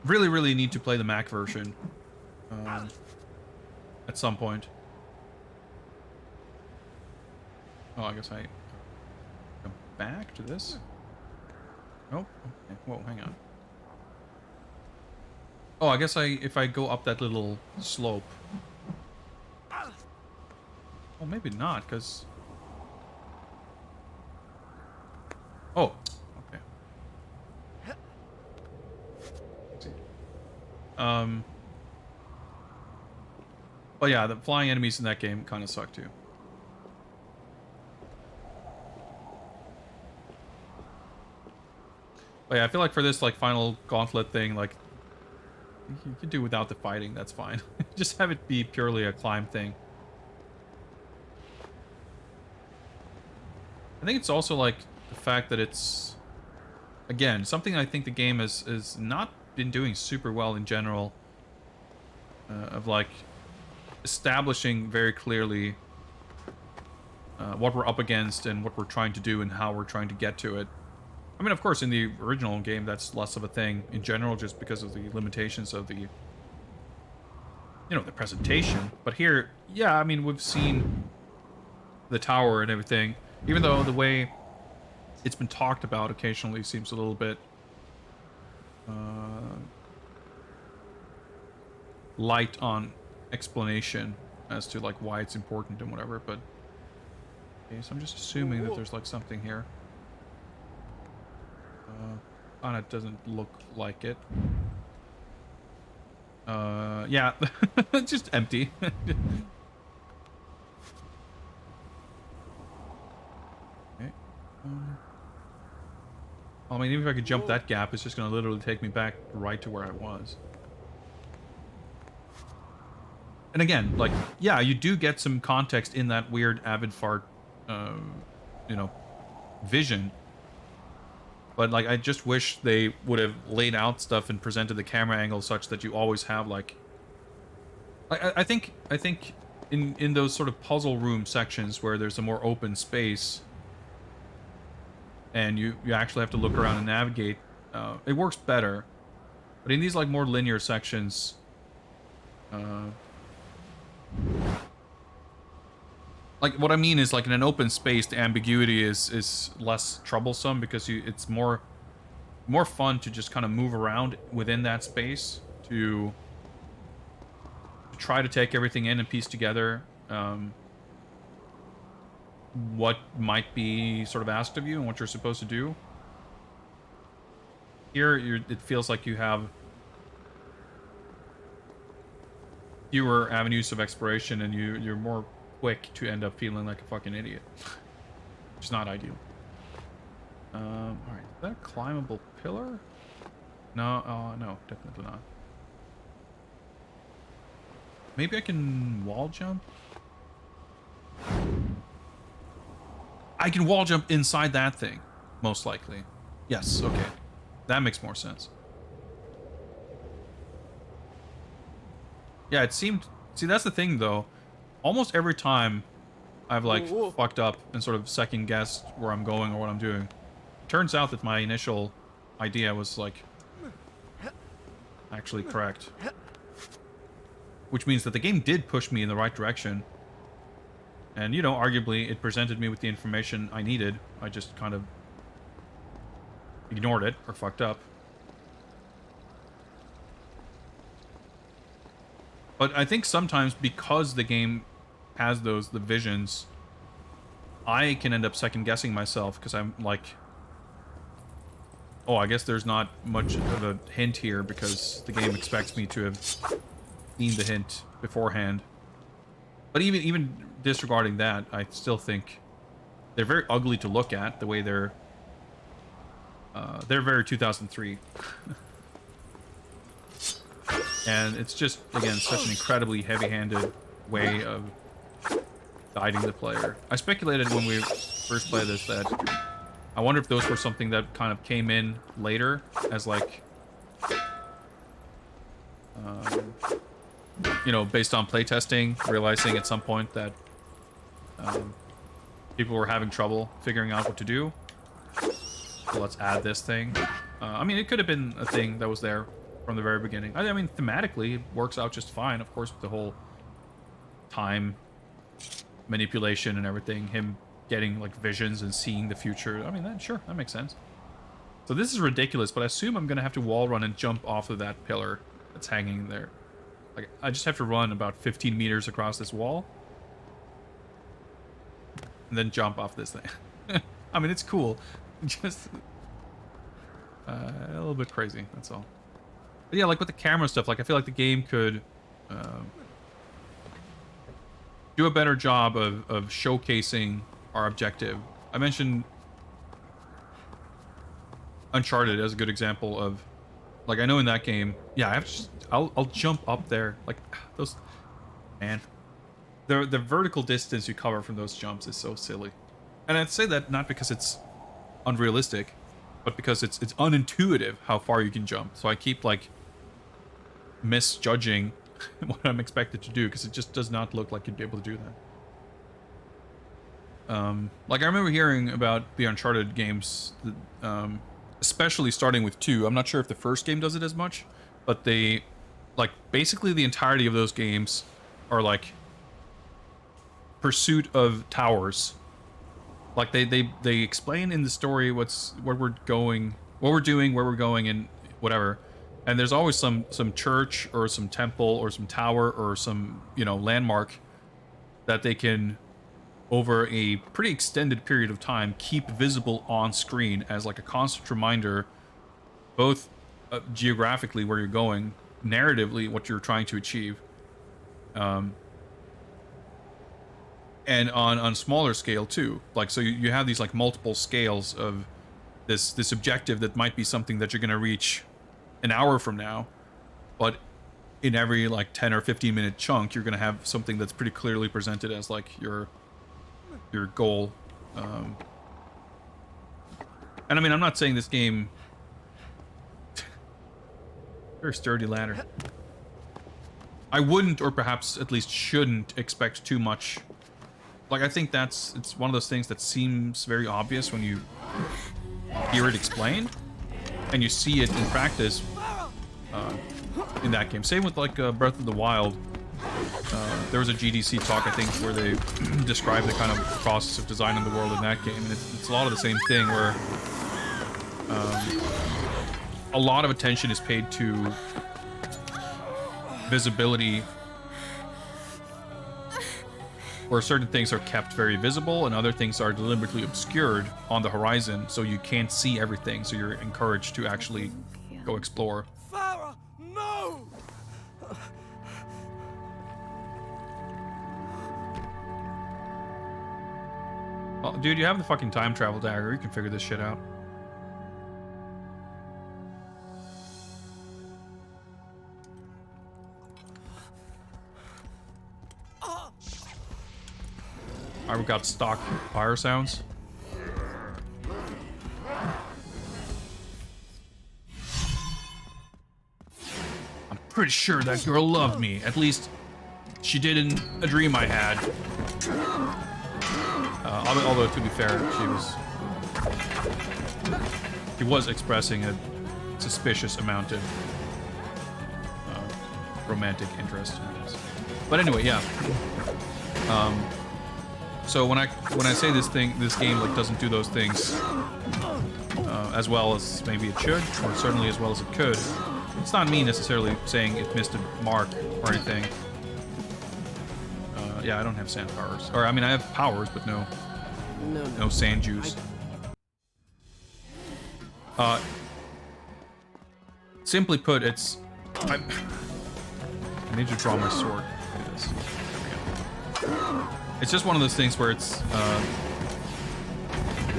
really need to play the Mac version. At some point. Oh, I guess I come back to this. Nope. Okay. Whoa, hang on. Oh, I guess if I go up that little slope. Well, maybe not, because... Oh, okay. But yeah, the flying enemies in that game kind of suck too. But yeah, I feel like for this, like, final gauntlet thing, like, you can do without the fighting, that's fine. Just have it be purely a climb thing. I think it's also, like, the fact that it's, again, something I think the game has not been doing super well in general, of, like, establishing very clearly what we're up against and what we're trying to do and how we're trying to get to it. I mean, of course, in the original game, that's less of a thing in general, just because of the limitations of the, you know, the presentation. But here, yeah, I mean, we've seen the tower and everything, even though the way it's been talked about occasionally seems a little bit light on explanation as to, like, why it's important and whatever. But okay, so I'm just assuming that there's, like, something here. It doesn't look like it. Yeah, it's just empty. Okay. I mean, even if I could jump that gap, it's just gonna literally take me back right to where I was. And again, like, yeah, you do get some context in that weird avid fart, you know, vision. But, like, I just wish they would have laid out stuff and presented the camera angle such that you always have, like... I think in those sort of puzzle room sections where there's a more open space and you actually have to look around and navigate, it works better. But in these, like, more linear sections, Like, what I mean is, like, in an open space, the ambiguity is less troublesome because it's more fun to just kind of move around within that space to try to take everything in and piece together what might be sort of asked of you and what you're supposed to do. Here, it feels like you have fewer avenues of exploration, and you're more quick to end up feeling like a fucking idiot, which is not ideal. All right, is that a climbable pillar? No, no, definitely not. Maybe I can wall jump. I can wall jump inside that thing, most likely. Yes, okay, that makes more sense. Yeah, it seemed... See, that's the thing, though. Almost every time I've, like, fucked up and sort of second-guessed where I'm going or what I'm doing, it turns out that my initial idea was, like, actually correct. Which means that the game did push me in the right direction. And, you know, arguably, it presented me with the information I needed. I just kind of ignored it or fucked up. But I think sometimes because the game has the visions, I can end up second guessing myself because I'm like, oh, I guess there's not much of a hint here because the game expects me to have seen the hint beforehand. But even disregarding that, I still think they're very ugly to look at, the way they're very 2003. And it's just, again, such an incredibly heavy-handed way of guiding the player. I speculated when we first played this that I wonder if those were something that kind of came in later as, like, you know, based on playtesting, realizing at some point that people were having trouble figuring out what to do. So let's add this thing. I mean, it could have been a thing that was there from the very beginning. I mean, thematically, it works out just fine, of course, with the whole time manipulation and everything. Him getting, like, visions and seeing the future. I mean, sure, that makes sense. So this is ridiculous, but I assume I'm going to have to wall run and jump off of that pillar that's hanging there. Like, I just have to run about 15 meters across this wall. And then jump off this thing. I mean, it's cool. Just a little bit crazy, that's all. But yeah, like with the camera stuff, like I feel like the game could do a better job of showcasing our objective. I mentioned Uncharted as a good example of, like, I know in that game, yeah, I have to just, I'll jump up there, like those, man, the vertical distance you cover from those jumps is so silly. And I'd say that not because it's unrealistic, but because it's unintuitive how far you can jump. So I keep, like, misjudging what I'm expected to do because it just does not look like you'd be able to do that. Like, I remember hearing about the Uncharted games, especially starting with 2. I'm not sure if the first game does it as much, but they, like, basically the entirety of those games are, like, pursuit of towers. Like, they explain in the story what we're doing, where we're going, and whatever. And there's always some church or some temple or some tower or some, you know, landmark that they can, over a pretty extended period of time, keep visible on screen as, like, a constant reminder, both geographically where you're going, narratively what you're trying to achieve, and on smaller scale too. Like, so you have these, like, multiple scales of this objective that might be something that you're going to reach an hour from now, but in every, like, 10 or 15 minute chunk you're going to have something that's pretty clearly presented as, like, your goal. And I mean, I'm not saying this game very sturdy ladder. I wouldn't, or perhaps at least shouldn't, expect too much. Like, I think it's one of those things that seems very obvious when you hear it explained and you see it in practice in that game. Same with, like, Breath of the Wild. There was a GDC talk, I think, where they described the kind of process of designing the world in that game, and it's a lot of the same thing, where a lot of attention is paid to visibility, where certain things are kept very visible and other things are deliberately obscured on the horizon, so you can't see everything, so you're encouraged to actually go explore.
Farah, no!
Oh, dude, you have the fucking time travel dagger. You can figure this shit out. Alright, we got stock fire sounds. I'm pretty sure that girl loved me. At least she did in a dream I had. Although, to be fair, she was expressing a suspicious amount of romantic interest, I guess. But anyway, yeah. So when I say this game like doesn't do those things as well as maybe it should, or certainly as well as it could, it's not me necessarily saying it missed a mark or anything. Yeah, I don't have sand powers, or I mean I have powers, but no sand juice. Simply put, it's I need to draw my sword. Look at this. There we go. It's just one of those things where it's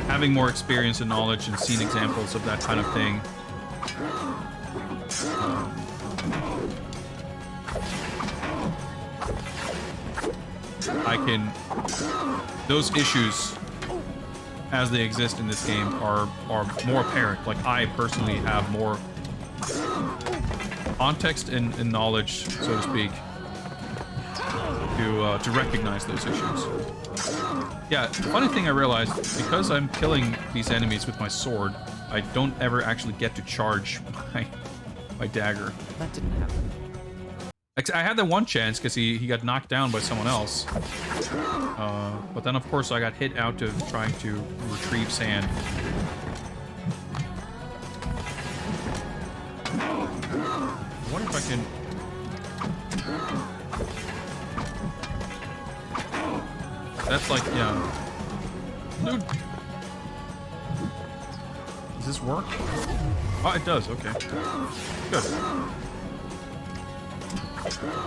having more experience and knowledge and seen examples of that kind of thing. Those issues as they exist in this game are more apparent. Like, I personally have more context and knowledge, so to speak, to recognize those issues. Yeah, the funny thing I realized, because I'm killing these enemies with my sword, I don't ever actually get to charge my dagger.
That didn't happen.
I had that one chance because he got knocked down by someone else. But then, of course, I got hit out of trying to retrieve sand. I wonder if I can... That's like, yeah. Dude. Does this work? Oh, it does. Okay. Good.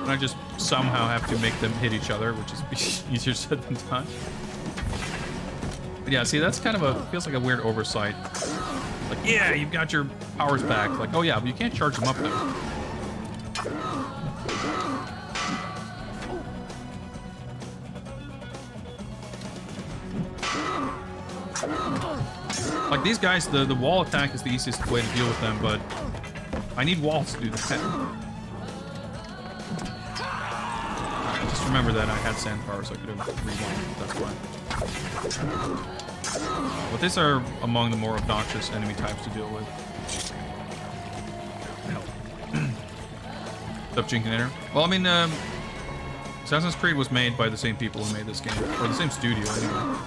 And I just somehow have to make them hit each other, which is easier said than done. But yeah, see, that's kind of feels like a weird oversight. Like, yeah, you've got your powers back. Like, oh yeah, but you can't charge them up though. Like, these guys, the wall attack is the easiest way to deal with them, but I need walls to do that. Just remember that I had sand power, so I could have rewound. That's why. But these are among the more obnoxious enemy types to deal with. What's up, Jinkinator? Well, I mean, Assassin's Creed was made by the same people who made this game, or the same studio, anyway.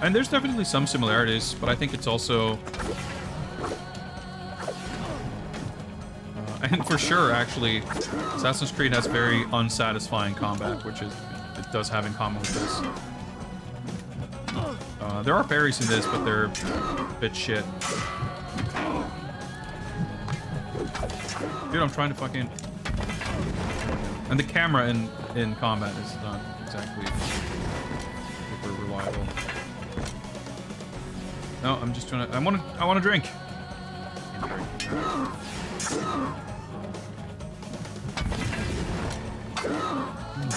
And there's definitely some similarities, but I think it's also... and for sure, actually, Assassin's Creed has very unsatisfying combat, which it does have in common with this. There are parries in this, but they're a bit shit. Dude, I'm trying to fucking... And the camera in combat is not exactly super reliable. No, I'm just trying to... I want to drink.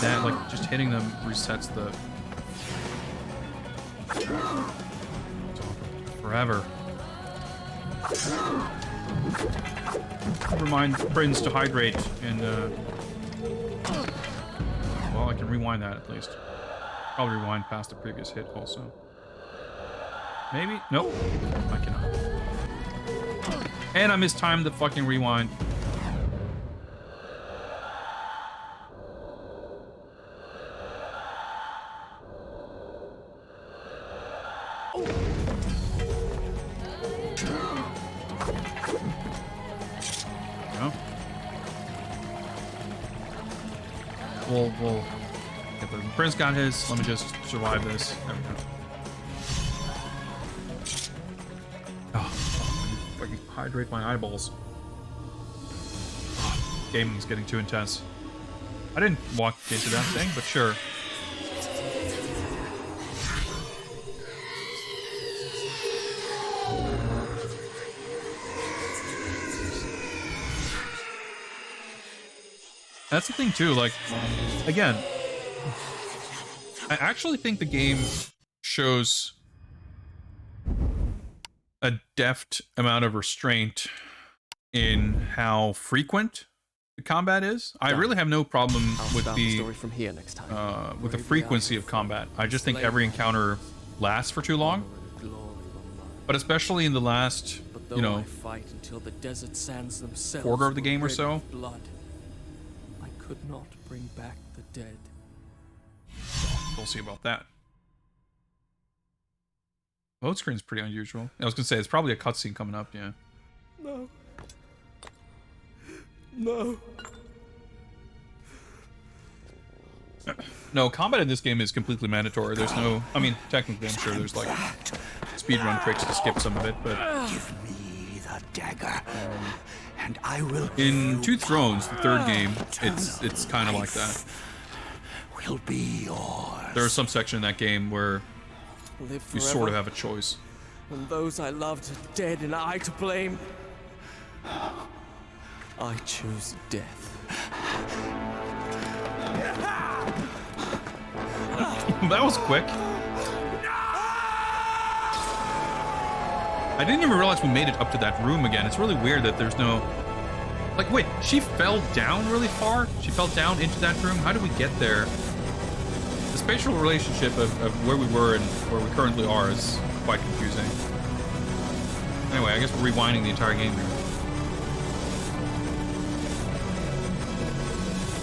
That, like, just hitting them resets the... forever. Remind friends to hydrate and, well, I can rewind that at least. Probably rewind past the previous hit also. Maybe? Nope. I cannot. And I mistimed the fucking rewind. No. We'll get the Prince got his. Let me just survive this. There we go. Oh, I can hydrate my eyeballs. Oh, gaming's getting too intense. I didn't walk into that thing, but sure. That's the thing too, like, again, I actually think the game shows a deft amount of restraint in how frequent the combat is. I really have no problem with the
story from here next time.
with the frequency of combat. I just think every encounter lasts for too long. But especially in the last, you know,
fight until the desert sands themselves
quarter of the game or so.
Blood. I could not bring back the dead.
We'll see about that. Load screen's pretty unusual. I was gonna say it's probably a cutscene coming up. Yeah.
No. No.
No, combat in this game is completely mandatory. There's no, I mean, technically, I'm sure there's like speedrun tricks to skip some of it, but
Give me the dagger, and I will.
in Two Thrones, the third game, it's kind of like that.
Will be yours.
There is some section in that game where
Live
you
forever
sort of have a choice.
when those I loved are dead and I to blame. I choose death.
That was quick. I didn't even realize we made it up to that room again. It's really weird that there's no... Like, wait, she fell down really far? She fell down into that room? How did we get there? The spatial relationship of where we were and where we currently are is quite confusing. Anyway, I guess we're rewinding the entire game here.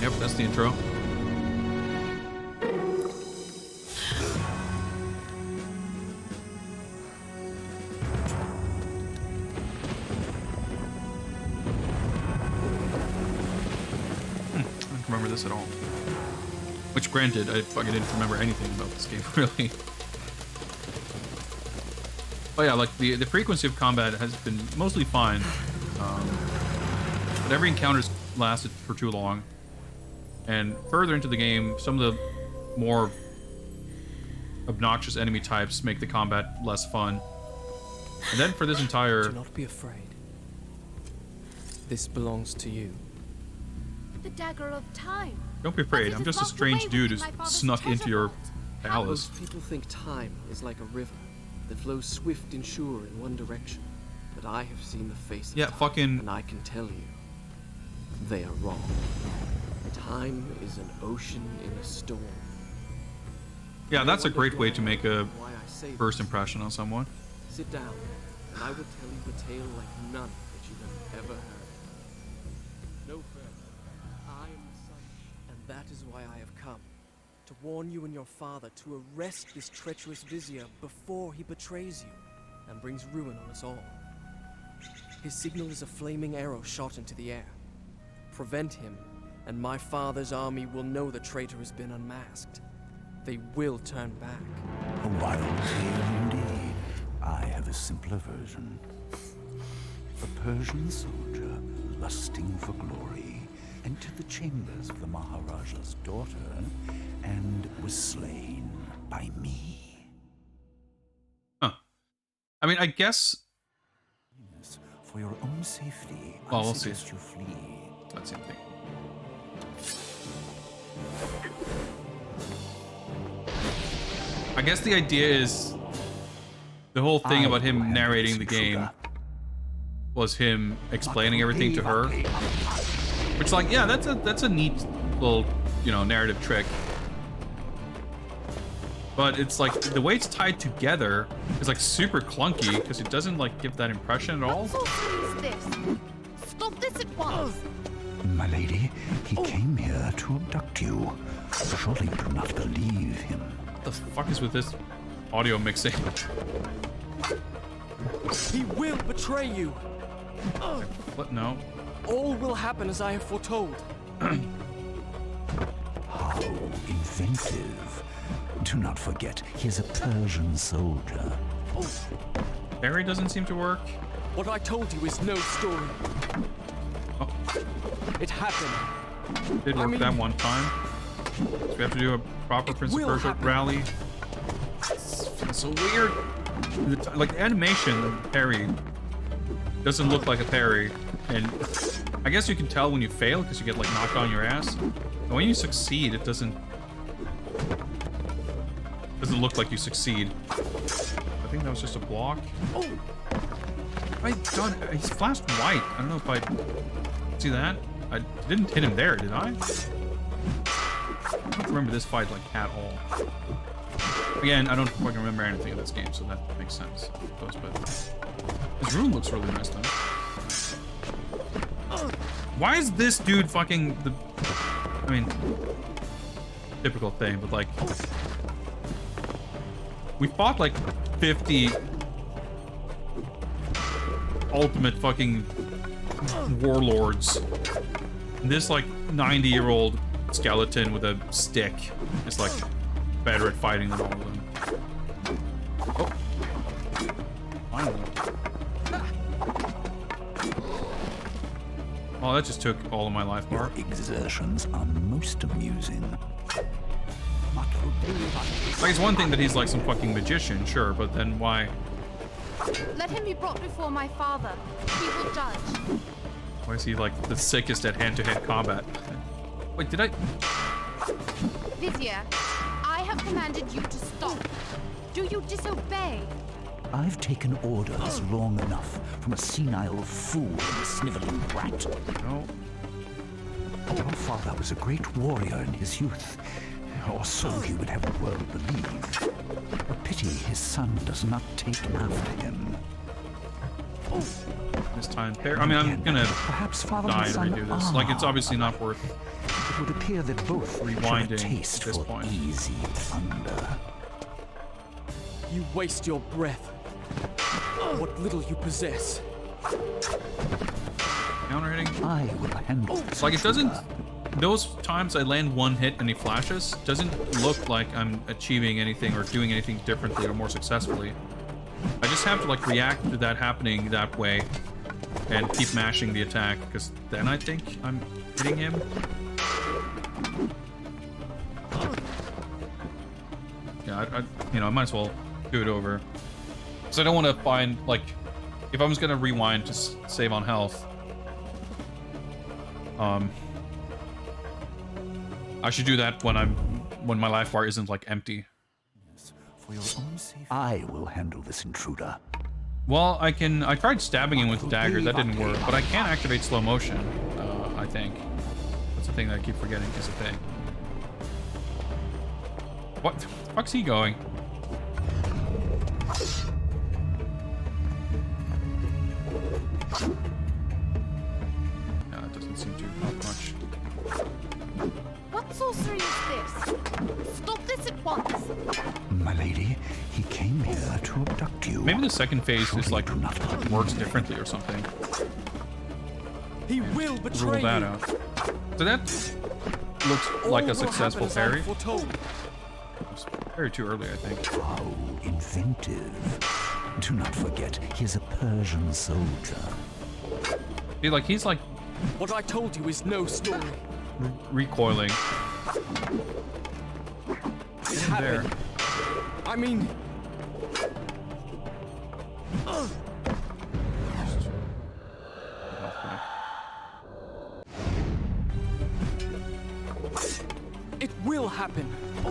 Yep, that's the intro. I don't remember this at all. Which, granted, I fucking didn't remember anything about this game, really. But yeah, like, the frequency of combat has been mostly fine. But every encounter's lasted for too long. And further into the game, some of the more obnoxious enemy types make the combat less fun. And then for this entire...
Do not be afraid. This belongs to you.
The dagger of time.
Don't be afraid, I'm just a strange dude who's snuck into your palace.
Most people think time is like a river that flows swift and sure in one direction. But I have seen the face of
Yeah,
time,
fucking...
and I can tell you, they are wrong. Time is an ocean in a storm.
Yeah, that's a great way to make a
Why I say
first
this.
impression on someone.
Sit down, and I will tell you a tale like none that you have ever heard. No further. I am the sun, and that is why I have come. To warn you and your father to arrest this treacherous vizier before he betrays you and brings ruin on us all. His signal is a flaming arrow shot into the air. Prevent him, and my father's army will know the traitor has been unmasked. They will turn back.
A wild tale indeed. I have a simpler version. A Persian soldier, lusting for glory, entered the chambers of the Maharaja's daughter and was slain by me.
Huh. I mean, I guess...
For your own safety,
Well,
I
we'll see.
suggest you flee.
That's the thing. I guess the idea is the whole thing about him narrating the game was him explaining everything to her. Which, like, yeah, that's a neat little, you know, narrative trick. but it's like the way it's tied together is like super clunky because it doesn't like give that impression at all.
What sorcery is this? Stop this at once!
My lady, he came here to abduct you. Surely you do not believe him.
What the fuck is with this audio mixing?
He will betray you.
What? No.
All will happen as I have foretold.
How inventive. Do not forget, he is a Persian soldier.
Parry doesn't seem to work.
What I told you is no story.
Oh,
It happened.
did work that one time. So we have to do a proper Prince of
will
Persia
happen.
rally. It's so weird. Like the animation parry doesn't look like a parry, and I guess you can tell when you fail because you get like knocked on your ass. And when you succeed, it doesn't look like you succeed. I think that was just a block. Oh, my God, he's flashed white. I don't know if I see that. I didn't hit him there, did I? I don't remember this fight like at all. Again, I don't fucking remember anything of this game, so that makes sense, I suppose, but his rune looks really nice though. Why is this dude fucking the... I mean, typical thing, but like... We fought like 50 ultimate fucking warlords. And this like 90-year-old skeleton with a stick is like better at fighting than all of them. Oh. Finally. Well, that just took all of my life bar.
Your exertions are most amusing.
Like, it's one thing that he's like some fucking magician, sure, but then why?
Let him be brought before my father. He will judge.
Why is he like the sickest at hand-to-hand combat? Wait, did I?
Vizier, I have commanded you to stop. Do you disobey?
I've taken orders long enough from a senile fool and a sniveling brat.
No.
Your father was a great warrior in his youth, or so he would have the world believe. A pity his son does not take after him.
This time, I mean, I'm gonna
Perhaps father
die
and
and
son
redo this. Like, it's
are
obviously not worth.
It would appear that both
Rewinding
have a taste
at this
for
point.
easy thunder.
You waste your breath. What little you possess.
Counter hitting.
I will handle this.
Like, it doesn't. Those times I land one hit and he flashes doesn't look like I'm achieving anything or doing anything differently or more successfully. I just have to like react to that happening that way and keep mashing the attack, because then I think I'm hitting him. Yeah, I might as well do it over. So I don't want to find, like, if I was gonna rewind to save on health, I should do that when my life bar isn't like empty.
For your own safety, I will handle this intruder.
Well, I tried stabbing him with the dagger, that didn't work, but I can activate slow motion, I think. That's the thing that I keep forgetting is a thing. What the fuck's he going? Yeah, that doesn't seem to help much.
What sorcery is this? Stop this at once.
My lady, he came here to abduct you.
Maybe the second phase is
Surely
like
do not believe
works
me.
differently or something.
He will betray
Rule that
you.
out. So that looks
All
like a
will
successful
happen as I have
parry.
foretold.
It's very too early, I think.
How inventive. Do not forget, he is a Persian soldier.
See, like, he's like
What I told you is no story.
recoiling.
It
There.
happened. I mean, it will happen.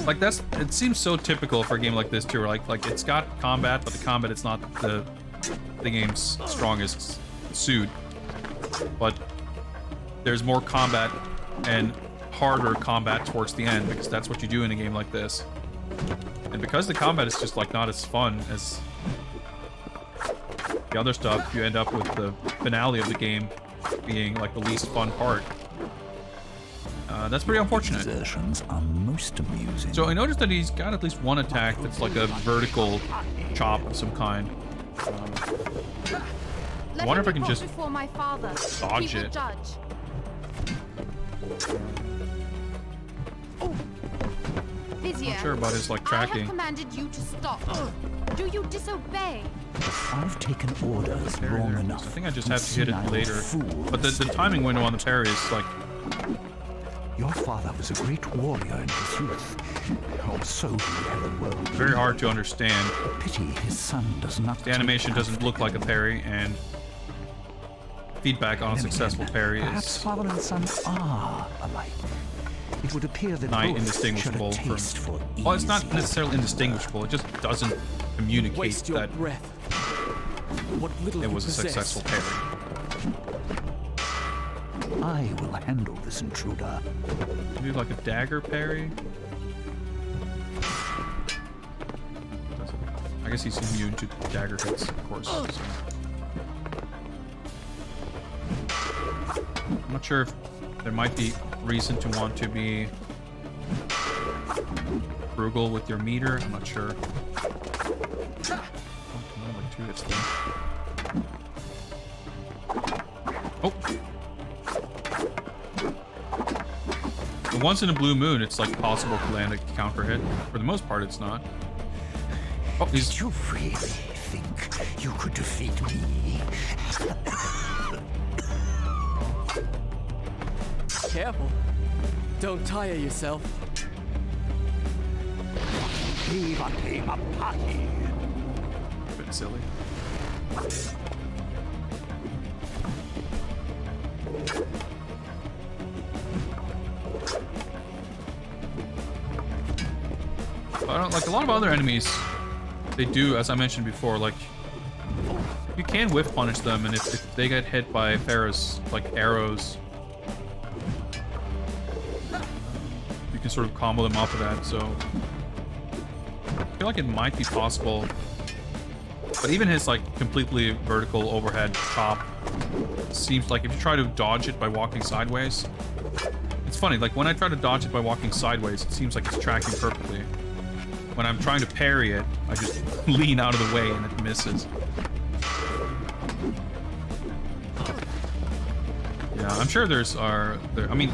Like, it seems so typical for a game like this too. Where like it's got combat, but the combat is not the game's strongest suit. But there's more combat and harder combat towards the end, because that's what you do in a game like this. And because the combat is just like not as fun as the other stuff, you end up with the finale of the game being like the least fun part. That's pretty unfortunate.
Exertions are most amusing.
So I noticed that he's got at least one attack that's like a vertical chop of some kind. I wonder if I can just
before my father.
dodge
He will
it.
Judge. Vizier,
Not sure about his like
I
tracking.
have commanded you to stop. Do you disobey?
I've taken orders
Parry
long
there.
enough.
I think I just
and
have to hit it
senile
later.
fools.
But the timing window on the parry is like
Your father was a great warrior in his youth. Or so he ever will.
very hard to understand.
Pity his son does not.
The animation doesn't look like a parry, and feedback on a
Then
successful
again,
parry
perhaps
is
father and son are alike. It would appear that
nigh
both
indistinguishable
share a taste
from.
for
Well, it's not
easy
necessarily indistinguishable. It just doesn't communicate
Waste your
that
breath. What little
it
you
was a
possess.
successful parry.
I will handle this intruder.
Do like a dagger parry. I guess he's immune to dagger hits, of course. So. I'm not sure if there might be reason to want to be frugal with your meter. I'm not sure. Oh, like 2 hits there. Oh. But once in a blue moon, it's like possible to land a counter hit. For the most part, it's not. Oh, he's.
Did you really think you could defeat me?
Careful. Don't tire yourself.
Viva a party.
Bit silly. I don't like a lot of other enemies. They do, as I mentioned before, like you can whiff punish them, and if they get hit by Pharaoh's like arrows, you can sort of combo them off of that. So I feel like it might be possible. But even his like completely vertical overhead chop seems like if you try to dodge it by walking sideways, it's funny. Like when I try to dodge it by walking sideways, it seems like it's tracking perfectly. When I'm trying to parry it, I just lean out of the way and it misses. Yeah, I'm sure I mean,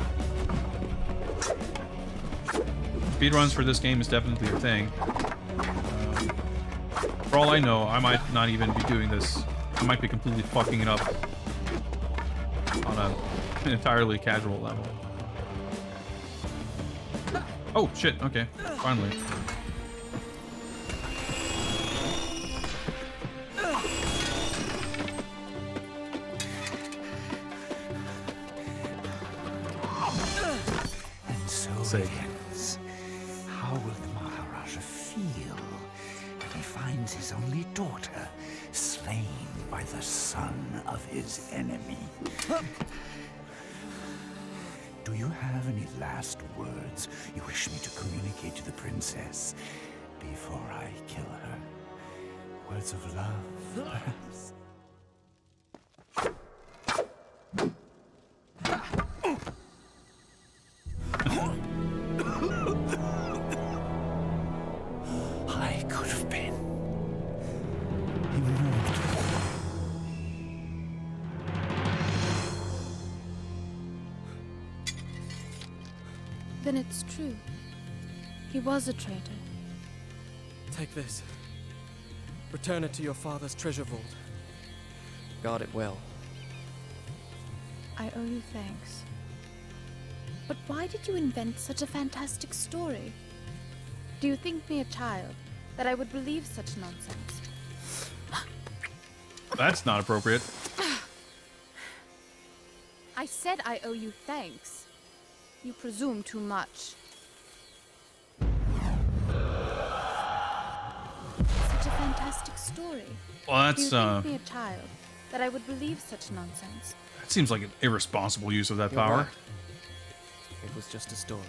speedruns for this game is definitely a thing. For all I know, I might not even be doing this. I might be completely fucking it up on an entirely casual level. Oh, shit, okay, finally.
Yes. How will the Maharaja feel when he finds his only daughter slain by the son of his enemy? Do you have any last words you wish me to communicate to the princess before I kill her? Words of love, perhaps? I could have been immortal.
Then it's true. He was a traitor.
Take this. Return it to your father's treasure vault. Guard it well.
I owe you thanks. But why did you invent such a fantastic story? Do you think me a child, that I would believe such nonsense?
That's not appropriate.
I said I owe you thanks. You presume too much. Such a fantastic story.
Well,
Do you
that's
think me a child, that I would believe such nonsense?
that seems like an irresponsible use of that
You're
power.
right. It was just a story.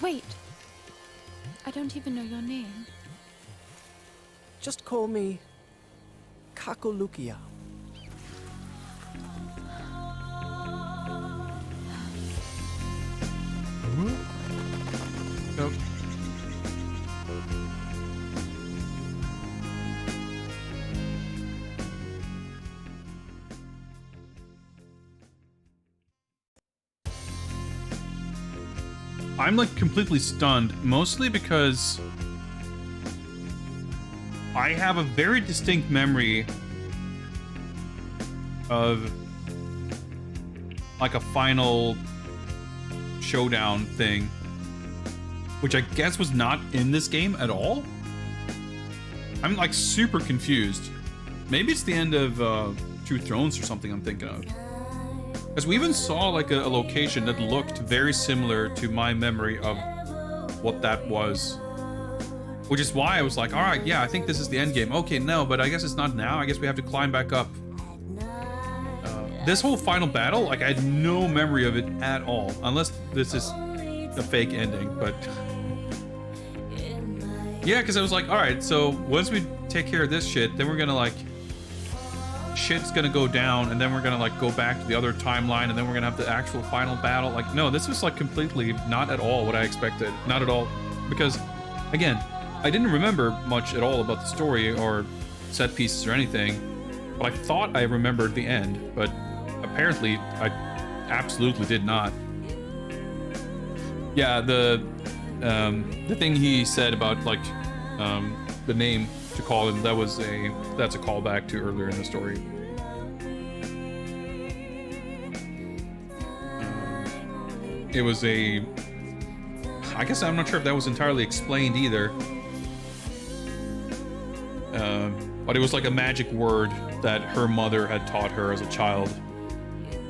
Wait. I don't even know your name.
Just call me Kakolukia.
Nope. I'm like completely stunned, mostly because I have a very distinct memory of like a final showdown thing, which I guess was not in this game at all. I'm like super confused. Maybe it's the end of Two Thrones or something I'm thinking of. Because we even saw like a location that looked very similar to my memory of what that was. Which is why I was like, all right, yeah, I think this is the end game. Okay, no, but I guess it's not now. I guess we have to climb back up. This whole final battle, like I had no memory of it at all. Unless this is a fake ending, but... yeah, because I was like, all right, so once we take care of this shit, then we're gonna like... shit's gonna go down, and then we're gonna like go back to the other timeline, and then we're gonna have the actual final battle. Like, no, this was like completely not at all what I expected. Not at all. Because, again, I didn't remember much at all about the story or set pieces or anything, but I thought I remembered the end, but apparently I absolutely did not. Yeah, the thing he said about like the name to call him, that's a callback to earlier in the story. It was I guess I'm not sure if that was entirely explained either. But it was like a magic word that her mother had taught her as a child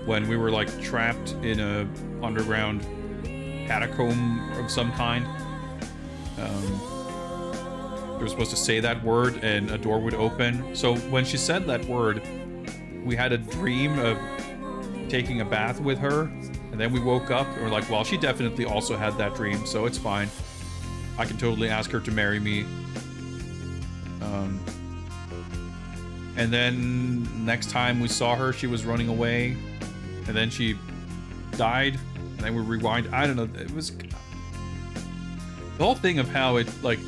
when we were like trapped in a underground catacomb of some kind. We were supposed to say that word and a door would open. So when she said that word, we had a dream of taking a bath with her, and then we woke up and we're like, well, she definitely also had that dream, so it's fine. I can totally ask her to marry me. And then next time we saw her, she was running away, and then she died, and then we rewind. I don't know. It was the whole thing of how it like.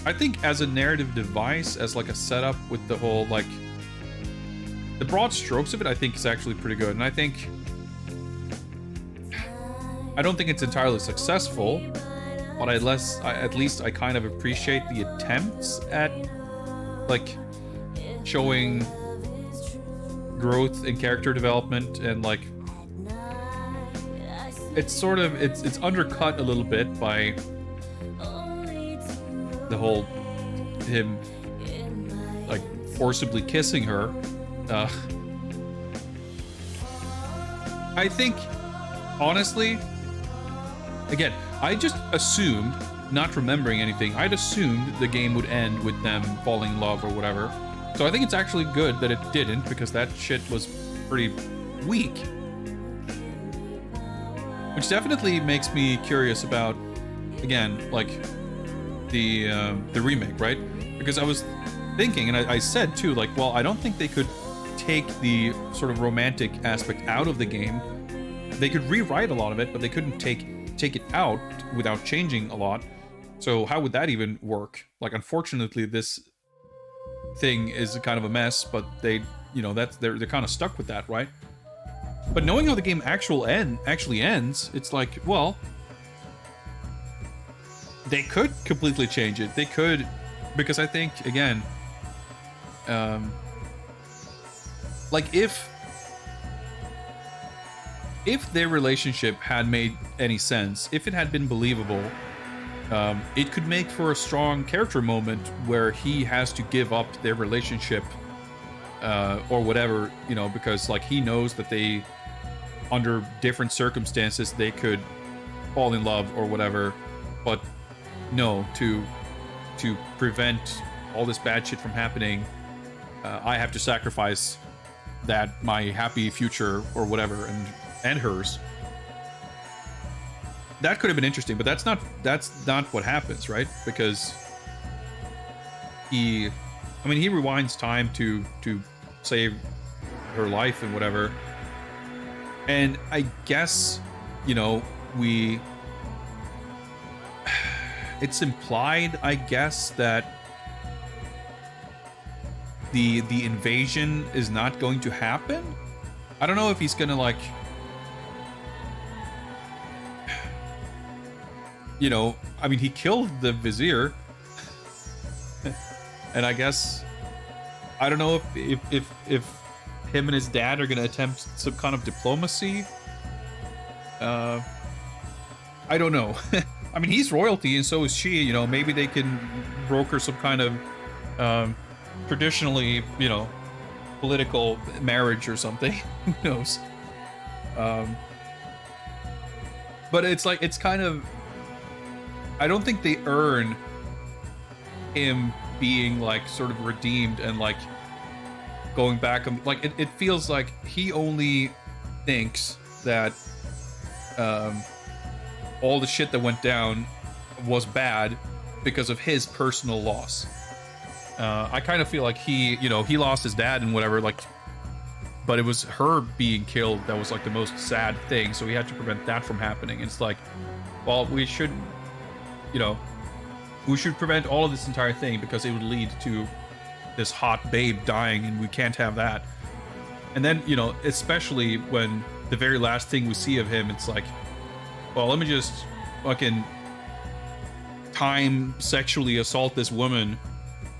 I think as a narrative device, as like a setup with the whole like the broad strokes of it, I think is actually pretty good, and I don't think it's entirely successful, but at least I kind of appreciate the attempts at like showing growth in character development, and like it's undercut a little bit by the whole him like forcibly kissing her. I think honestly, again, I just assumed, not remembering anything, I'd assumed the game would end with them falling in love or whatever. So I think it's actually good that it didn't, because that shit was pretty weak. Which definitely makes me curious about, again, like the remake, right? Because I was thinking, and I said too, like, well, I don't think they could take the sort of romantic aspect out of the game. They could rewrite a lot of it, but they couldn't take it out without changing a lot. So how would that even work? Like, unfortunately, this thing is kind of a mess, but they, you know, they're kind of stuck with that, right? But knowing how the game actually ends, it's like, well, they could completely change it. They could, because I think, again, like if their relationship had made any sense, if it had been believable, it could make for a strong character moment where he has to give up their relationship or whatever, you know, because like he knows that they, under different circumstances, they could fall in love or whatever, but no, to prevent all this bad shit from happening, I have to sacrifice my happy future or whatever, and hers. that could have been interesting, but that's not what happens, right? Because he rewinds time to save her life and whatever. And I guess, it's implied, I guess, that the invasion is not going to happen. I don't know if he's gonna like, he killed the vizier, and I guess I don't know if him and his dad are gonna attempt some kind of diplomacy. I don't know. I mean, he's royalty, and so is she. Maybe they can broker some kind of traditionally, political marriage or something. Who knows? But it's kind of. I don't think they earn him being like sort of redeemed and like going back and like it feels like he only thinks that all the shit that went down was bad because of his personal loss. I kind of feel like he lost his dad and whatever, like, but it was her being killed that was like the most sad thing, so he had to prevent that from happening. And it's like, well, we should prevent all of this entire thing because it would lead to this hot babe dying, and we can't have that. And then, especially when the very last thing we see of him, it's like, well, let me just fucking sexually assault this woman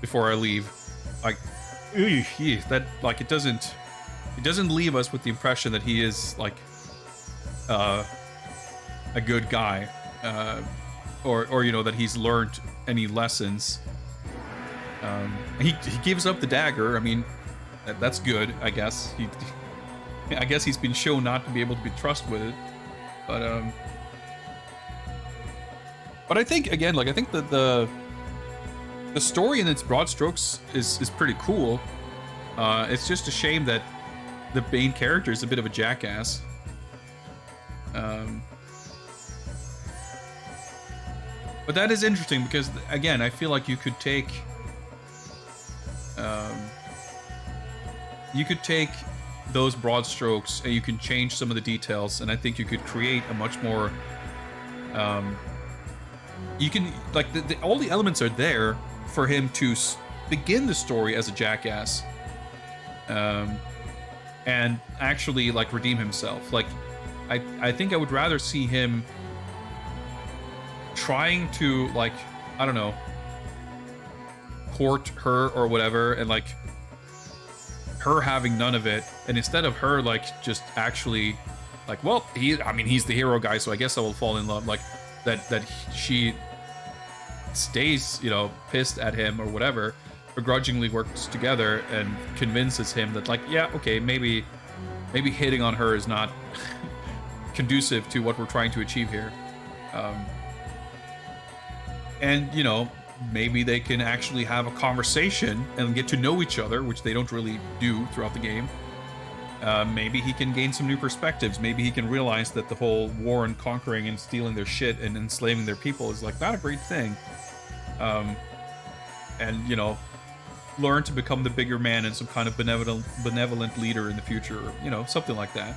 before I leave. Like, that, like, it doesn't leave us with the impression that he is like a good guy, or that he's learned any lessons. He gives up the dagger. I mean, that's good, I guess. I guess he's been shown not to be able to be trusted with it, but I think, again, like, I think that the story in its broad strokes is pretty cool. It's just a shame that the main character is a bit of a jackass. But that is interesting because, again, I feel like you could take those broad strokes and you can change some of the details, and I think you could create a much more you can, like, all the elements are there for him to begin the story as a jackass, and actually, like, redeem himself. Like, I think I would rather see him trying to, like, I don't know, court her or whatever, and like her having none of it, and instead of her like just actually like, well, he's the hero guy, so I guess I will fall in love, like that she stays, pissed at him or whatever, begrudgingly works together and convinces him that, like, yeah, okay, maybe hitting on her is not conducive to what we're trying to achieve here. And, maybe they can actually have a conversation and get to know each other, which they don't really do throughout the game. Maybe he can gain some new perspectives. Maybe he can realize that the whole war and conquering and stealing their shit and enslaving their people is, like, not a great thing. And, learn to become the bigger man and some kind of benevolent leader in the future, something like that.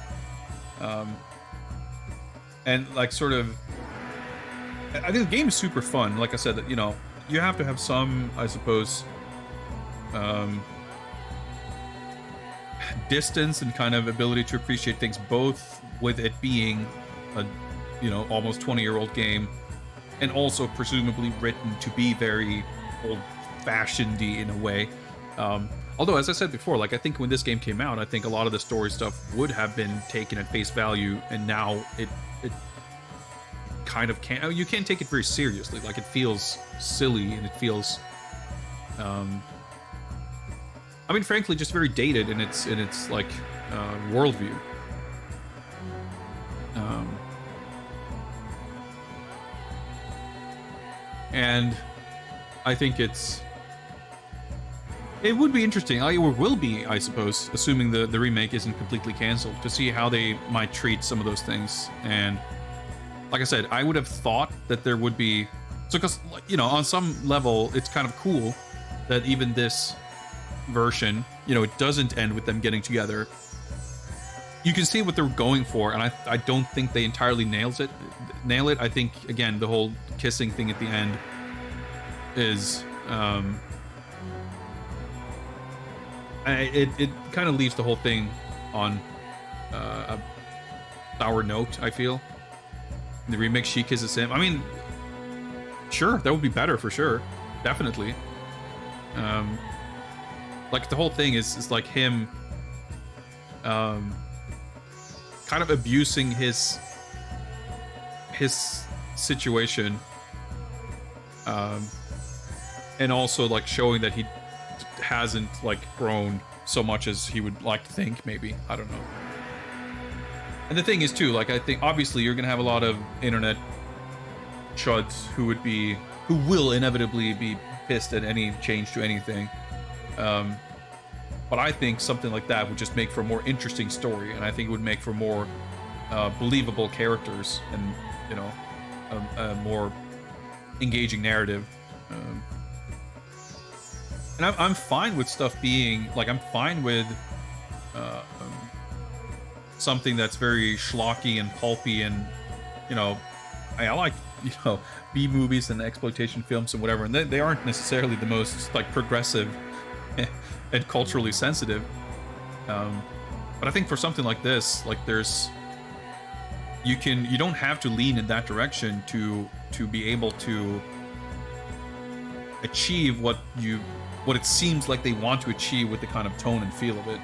And, like, sort of, I think the game is super fun. Like I said, that you have to have some, I suppose, distance and kind of ability to appreciate things, both with it being a almost 20-year-old game, and also presumably written to be very old-fashioned-y in a way. Although, as I said before, like, I think when this game came out, I think a lot of the story stuff would have been taken at face value, and now it kind of can't. You can't take it very seriously. Like, it feels silly, and it feels, frankly, just very dated in its like worldview. And I think it would be interesting, or will be, I suppose, assuming the remake isn't completely canceled, to see how they might treat some of those things. And like I said, I would have thought that there would be, so because, you know, on some level, it's kind of cool that even this version, you know, it doesn't end with them getting together. You can see what they're going for, and I don't think they entirely nail it. I think, again, the whole kissing thing at the end is, it kind of leaves the whole thing on a sour note, I feel. In the remake, she kisses him. I mean, sure, that would be better for sure. Definitely. Like, the whole thing is like him kind of abusing his situation, and also like showing that he hasn't like grown so much as he would like to think, maybe. I don't know. And the thing is too, like, I think obviously you're gonna have a lot of internet chuds who will inevitably be pissed at any change to anything. But I think something like that would just make for a more interesting story, and I think it would make for more believable characters, and, you know, a more engaging narrative. And I'm fine with stuff being like, I'm fine with something that's very schlocky and pulpy, and, you know, I like, you know, B movies and exploitation films and whatever, and they aren't necessarily the most like progressive and culturally sensitive. But I think for something like this, like, you don't have to lean in that direction to be able to achieve what it seems like they want to achieve with the kind of tone and feel of it.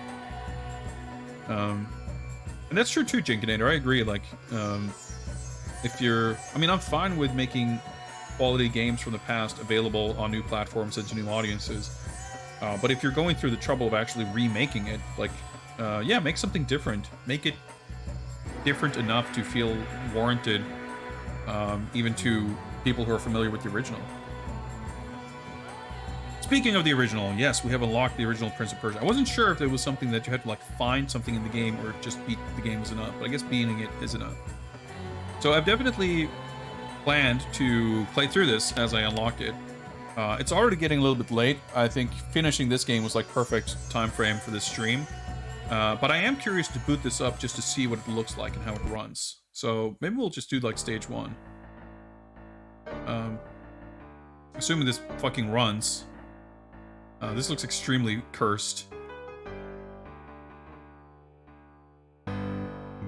And that's true too, Jinkinator. I agree. Like, if you're, I mean, I'm fine with making quality games from the past available on new platforms and to new audiences. But if you're going through the trouble of actually remaking it, like, yeah, make something different. Make it different enough to feel warranted, even to people who are familiar with the original. Speaking of the original, yes, we have unlocked the original Prince of Persia. I wasn't sure if it was something that you had to, like, find something in the game or just beat the game was enough, but I guess beating it is enough. So I've definitely planned to play through this as I unlock it. It's already getting a little bit late. I think finishing this game was like perfect time frame for this stream. But I am curious to boot this up just to see what it looks like and how it runs. So maybe we'll just do like stage 1. Assuming this fucking runs. This looks extremely cursed.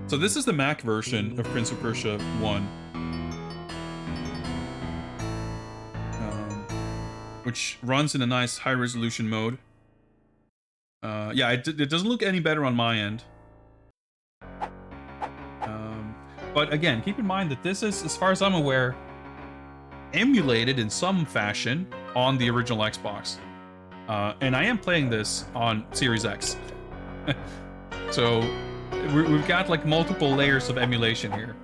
So this is the Mac version of Prince of Persia 1. Which runs in a nice high-resolution mode. Yeah, it doesn't look any better on my end. But again, keep in mind that this is, as far as I'm aware, emulated in some fashion on the original Xbox. And I am playing this on Series X. So we've got like multiple layers of emulation here.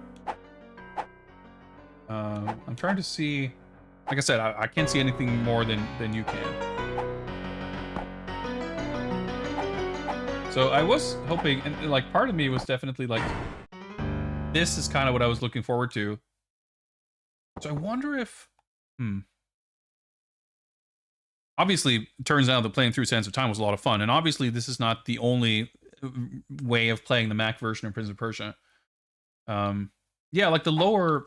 I'm trying to see, like I said, I can't see anything more than you can. So I was hoping, and like part of me was definitely like, this is kind of what I was looking forward to. So I wonder if, obviously, it turns out that playing through Sands of Time was a lot of fun, and obviously this is not the only way of playing the Mac version of Prince of Persia. Yeah, like the lower,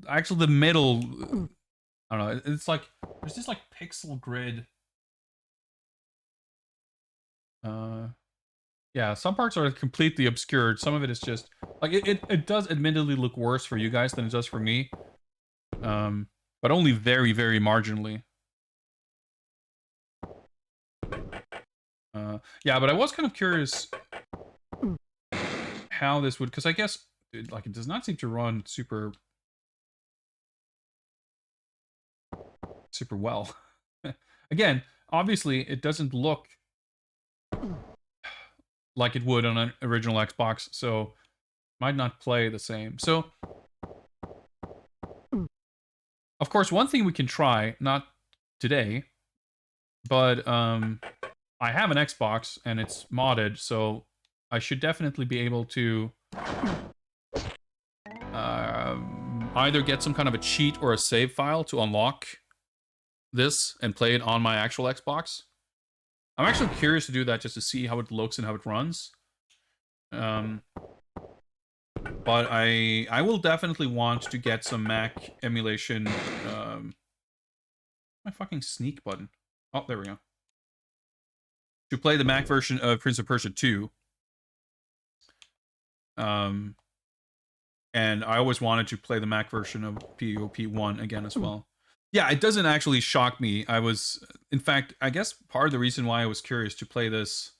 actually the middle, I don't know, it's like, there's this like pixel grid. Yeah, some parts are completely obscured, some of it is just, like, it does admittedly look worse for you guys than it does for me. But only very, very marginally. Yeah, but I was kind of curious how this would, because I guess, like, it does not seem to run super well. Again, obviously, it doesn't look like it would on an original Xbox, so might not play the same. So, of course, one thing we can try, not today, but I have an Xbox and it's modded, so I should definitely be able to either get some kind of a cheat or a save file to unlock this and play it on my actual Xbox. I'm actually curious to do that just to see how it looks and how it runs. But I will definitely want to get some Mac emulation. My fucking sneak button. Oh, there we go. To play the Mac version of Prince of Persia 2. And I always wanted to play the Mac version of POP 1 again as well. Yeah, it doesn't actually shock me. In fact, I guess part of the reason why I was curious to play this,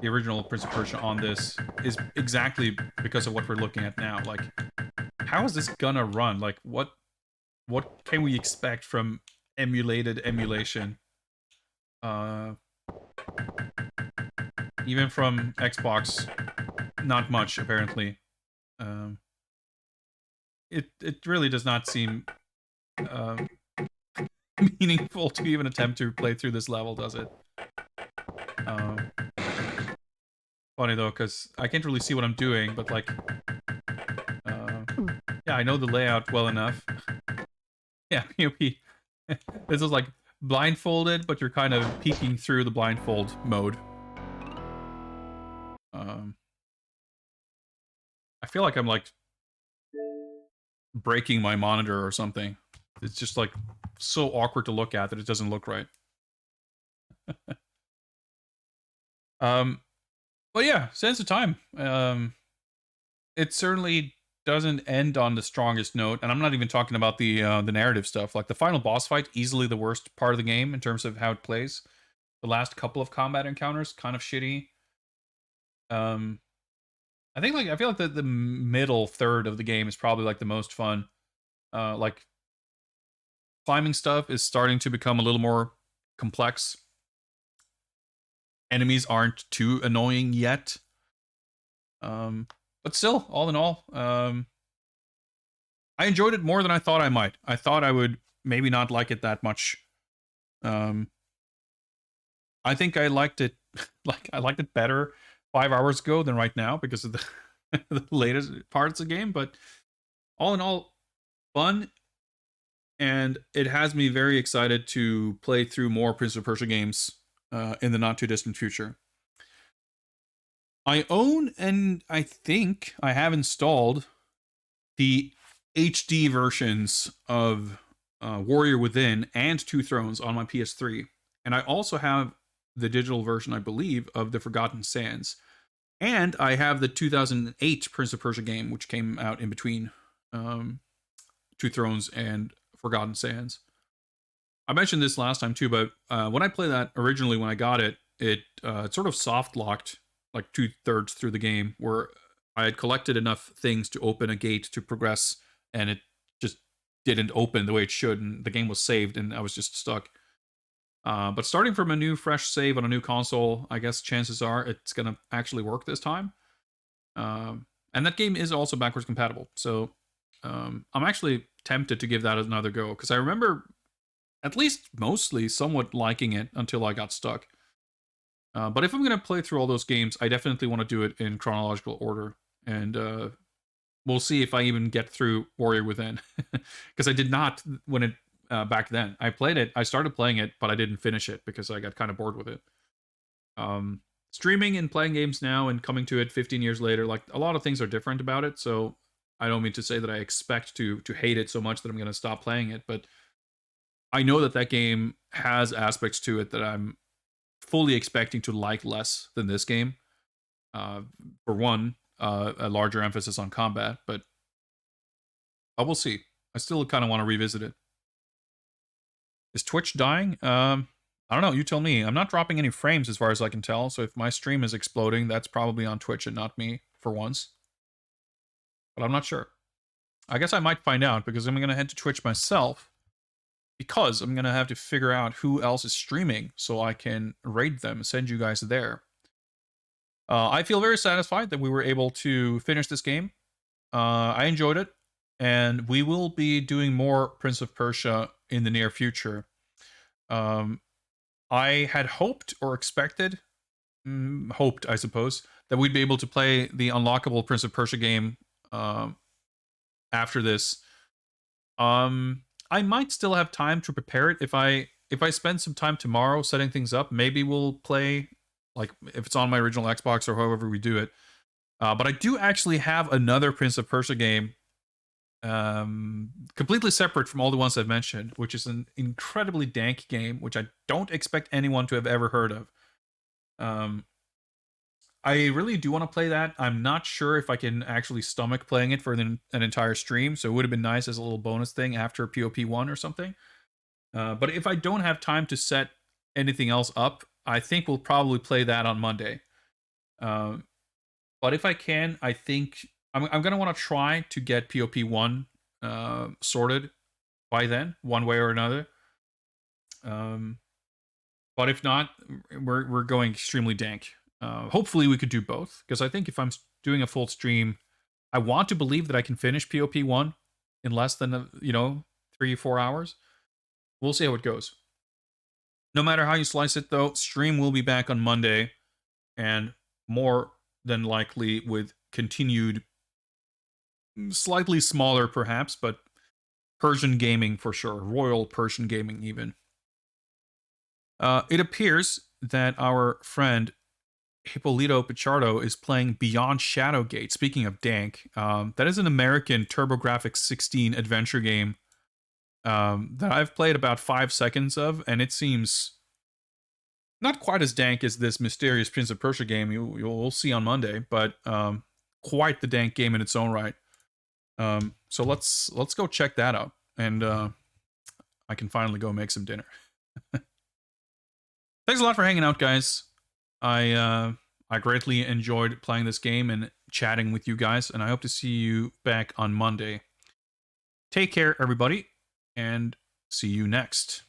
the original Prince of Persia on this, is exactly because of what we're looking at now. Like, how is this gonna run? Like, what can we expect from emulated emulation? Even from Xbox, not much apparently. It really does not seem meaningful to even attempt to play through this level, does it? Funny though, because I can't really see what I'm doing, but like, yeah, I know the layout well enough. Yeah, POP. This is like blindfolded, but you're kind of peeking through the blindfold mode. I feel like I'm like breaking my monitor or something. It's just like so awkward to look at that it doesn't look right. But yeah, sense of time. It certainly doesn't end on the strongest note, and I'm not even talking about the narrative stuff. Like the final boss fight, easily the worst part of the game in terms of how it plays. The last couple of combat encounters, kind of shitty. I feel like the middle third of the game is probably like the most fun. Like climbing stuff is starting to become a little more complex. Enemies aren't too annoying yet. But still, all in all, I enjoyed it more than I thought I might. I thought I would maybe not like it that much. I think I liked it I liked it better 5 hours ago than right now because of the the latest parts of the game, but all in all, fun, and it has me very excited to play through more Prince of Persia games in the not too distant future. I own and I think I have installed the HD versions of Warrior Within and Two Thrones on my PS3, and I also have the digital version, I believe, of the Forgotten Sands. And I have the 2008 Prince of Persia game, which came out in between Two Thrones and Forgotten Sands. I mentioned this last time too, but when I played that originally, when I got it, it sort of soft locked like 2/3 through the game, where I had collected enough things to open a gate to progress, and it just didn't open the way it should, and the game was saved, and I was just stuck. But starting from a new fresh save on a new console, I guess chances are it's going to actually work this time. And that game is also backwards compatible. So I'm actually tempted to give that another go, because I remember at least mostly somewhat liking it until I got stuck. But if I'm going to play through all those games, I definitely want to do it in chronological order. And we'll see if I even get through Warrior Within. Because I did not when it back then. I played it, I started playing it, but I didn't finish it because I got kind of bored with it. Streaming and playing games now and coming to it 15 years later, like a lot of things are different about it. So I don't mean to say that I expect to hate it so much that I'm going to stop playing it, but I know that game has aspects to it that I'm fully expecting to like less than this game. For one, a larger emphasis on combat, but I will see. I still kind of want to revisit it. Is Twitch dying? I don't know. You tell me. I'm not dropping any frames as far as I can tell. So if my stream is exploding, that's probably on Twitch and not me for once. But I'm not sure. I guess I might find out because I'm going to head to Twitch myself, because I'm going to have to figure out who else is streaming so I can raid them, send you guys there. I feel very satisfied that we were able to finish this game. I enjoyed it, and we will be doing more Prince of Persia in the near future. I had hoped or expected hoped, I suppose, that we'd be able to play the unlockable Prince of Persia game after this. I might still have time to prepare it if I spend some time tomorrow setting things up. Maybe we'll play, like, if it's on my original Xbox or however we do it. But I do actually have another Prince of Persia game, completely separate from all the ones I've mentioned, which is an incredibly dank game, which I don't expect anyone to have ever heard of. I really do want to play that. I'm not sure if I can actually stomach playing it for an entire stream, so it would have been nice as a little bonus thing after POP1 or something. But if I don't have time to set anything else up, I think we'll probably play that on Monday. But if I can, I think I'm going to want to try to get POP1 sorted by then, one way or another. But if not, we're going extremely dank. Hopefully we could do both, because I think if I'm doing a full stream, I want to believe that I can finish POP1 in less than 3 or 4 hours. We'll see how it goes. No matter how you slice it, though, stream will be back on Monday, and more than likely with continued, slightly smaller perhaps, but Persian gaming for sure, royal Persian gaming even. It appears that our friend Hippolito Pichardo is playing Beyond Shadowgate. Speaking of dank, that is an American TurboGrafx 16 adventure game that I've played about 5 seconds of, and it seems not quite as dank as this mysterious Prince of Persia game you'll see on Monday, but quite the dank game in its own right. So let's go check that out, and I can finally go make some dinner. Thanks a lot for hanging out, guys. I greatly enjoyed playing this game and chatting with you guys, and I hope to see you back on Monday. Take care, everybody, and see you next.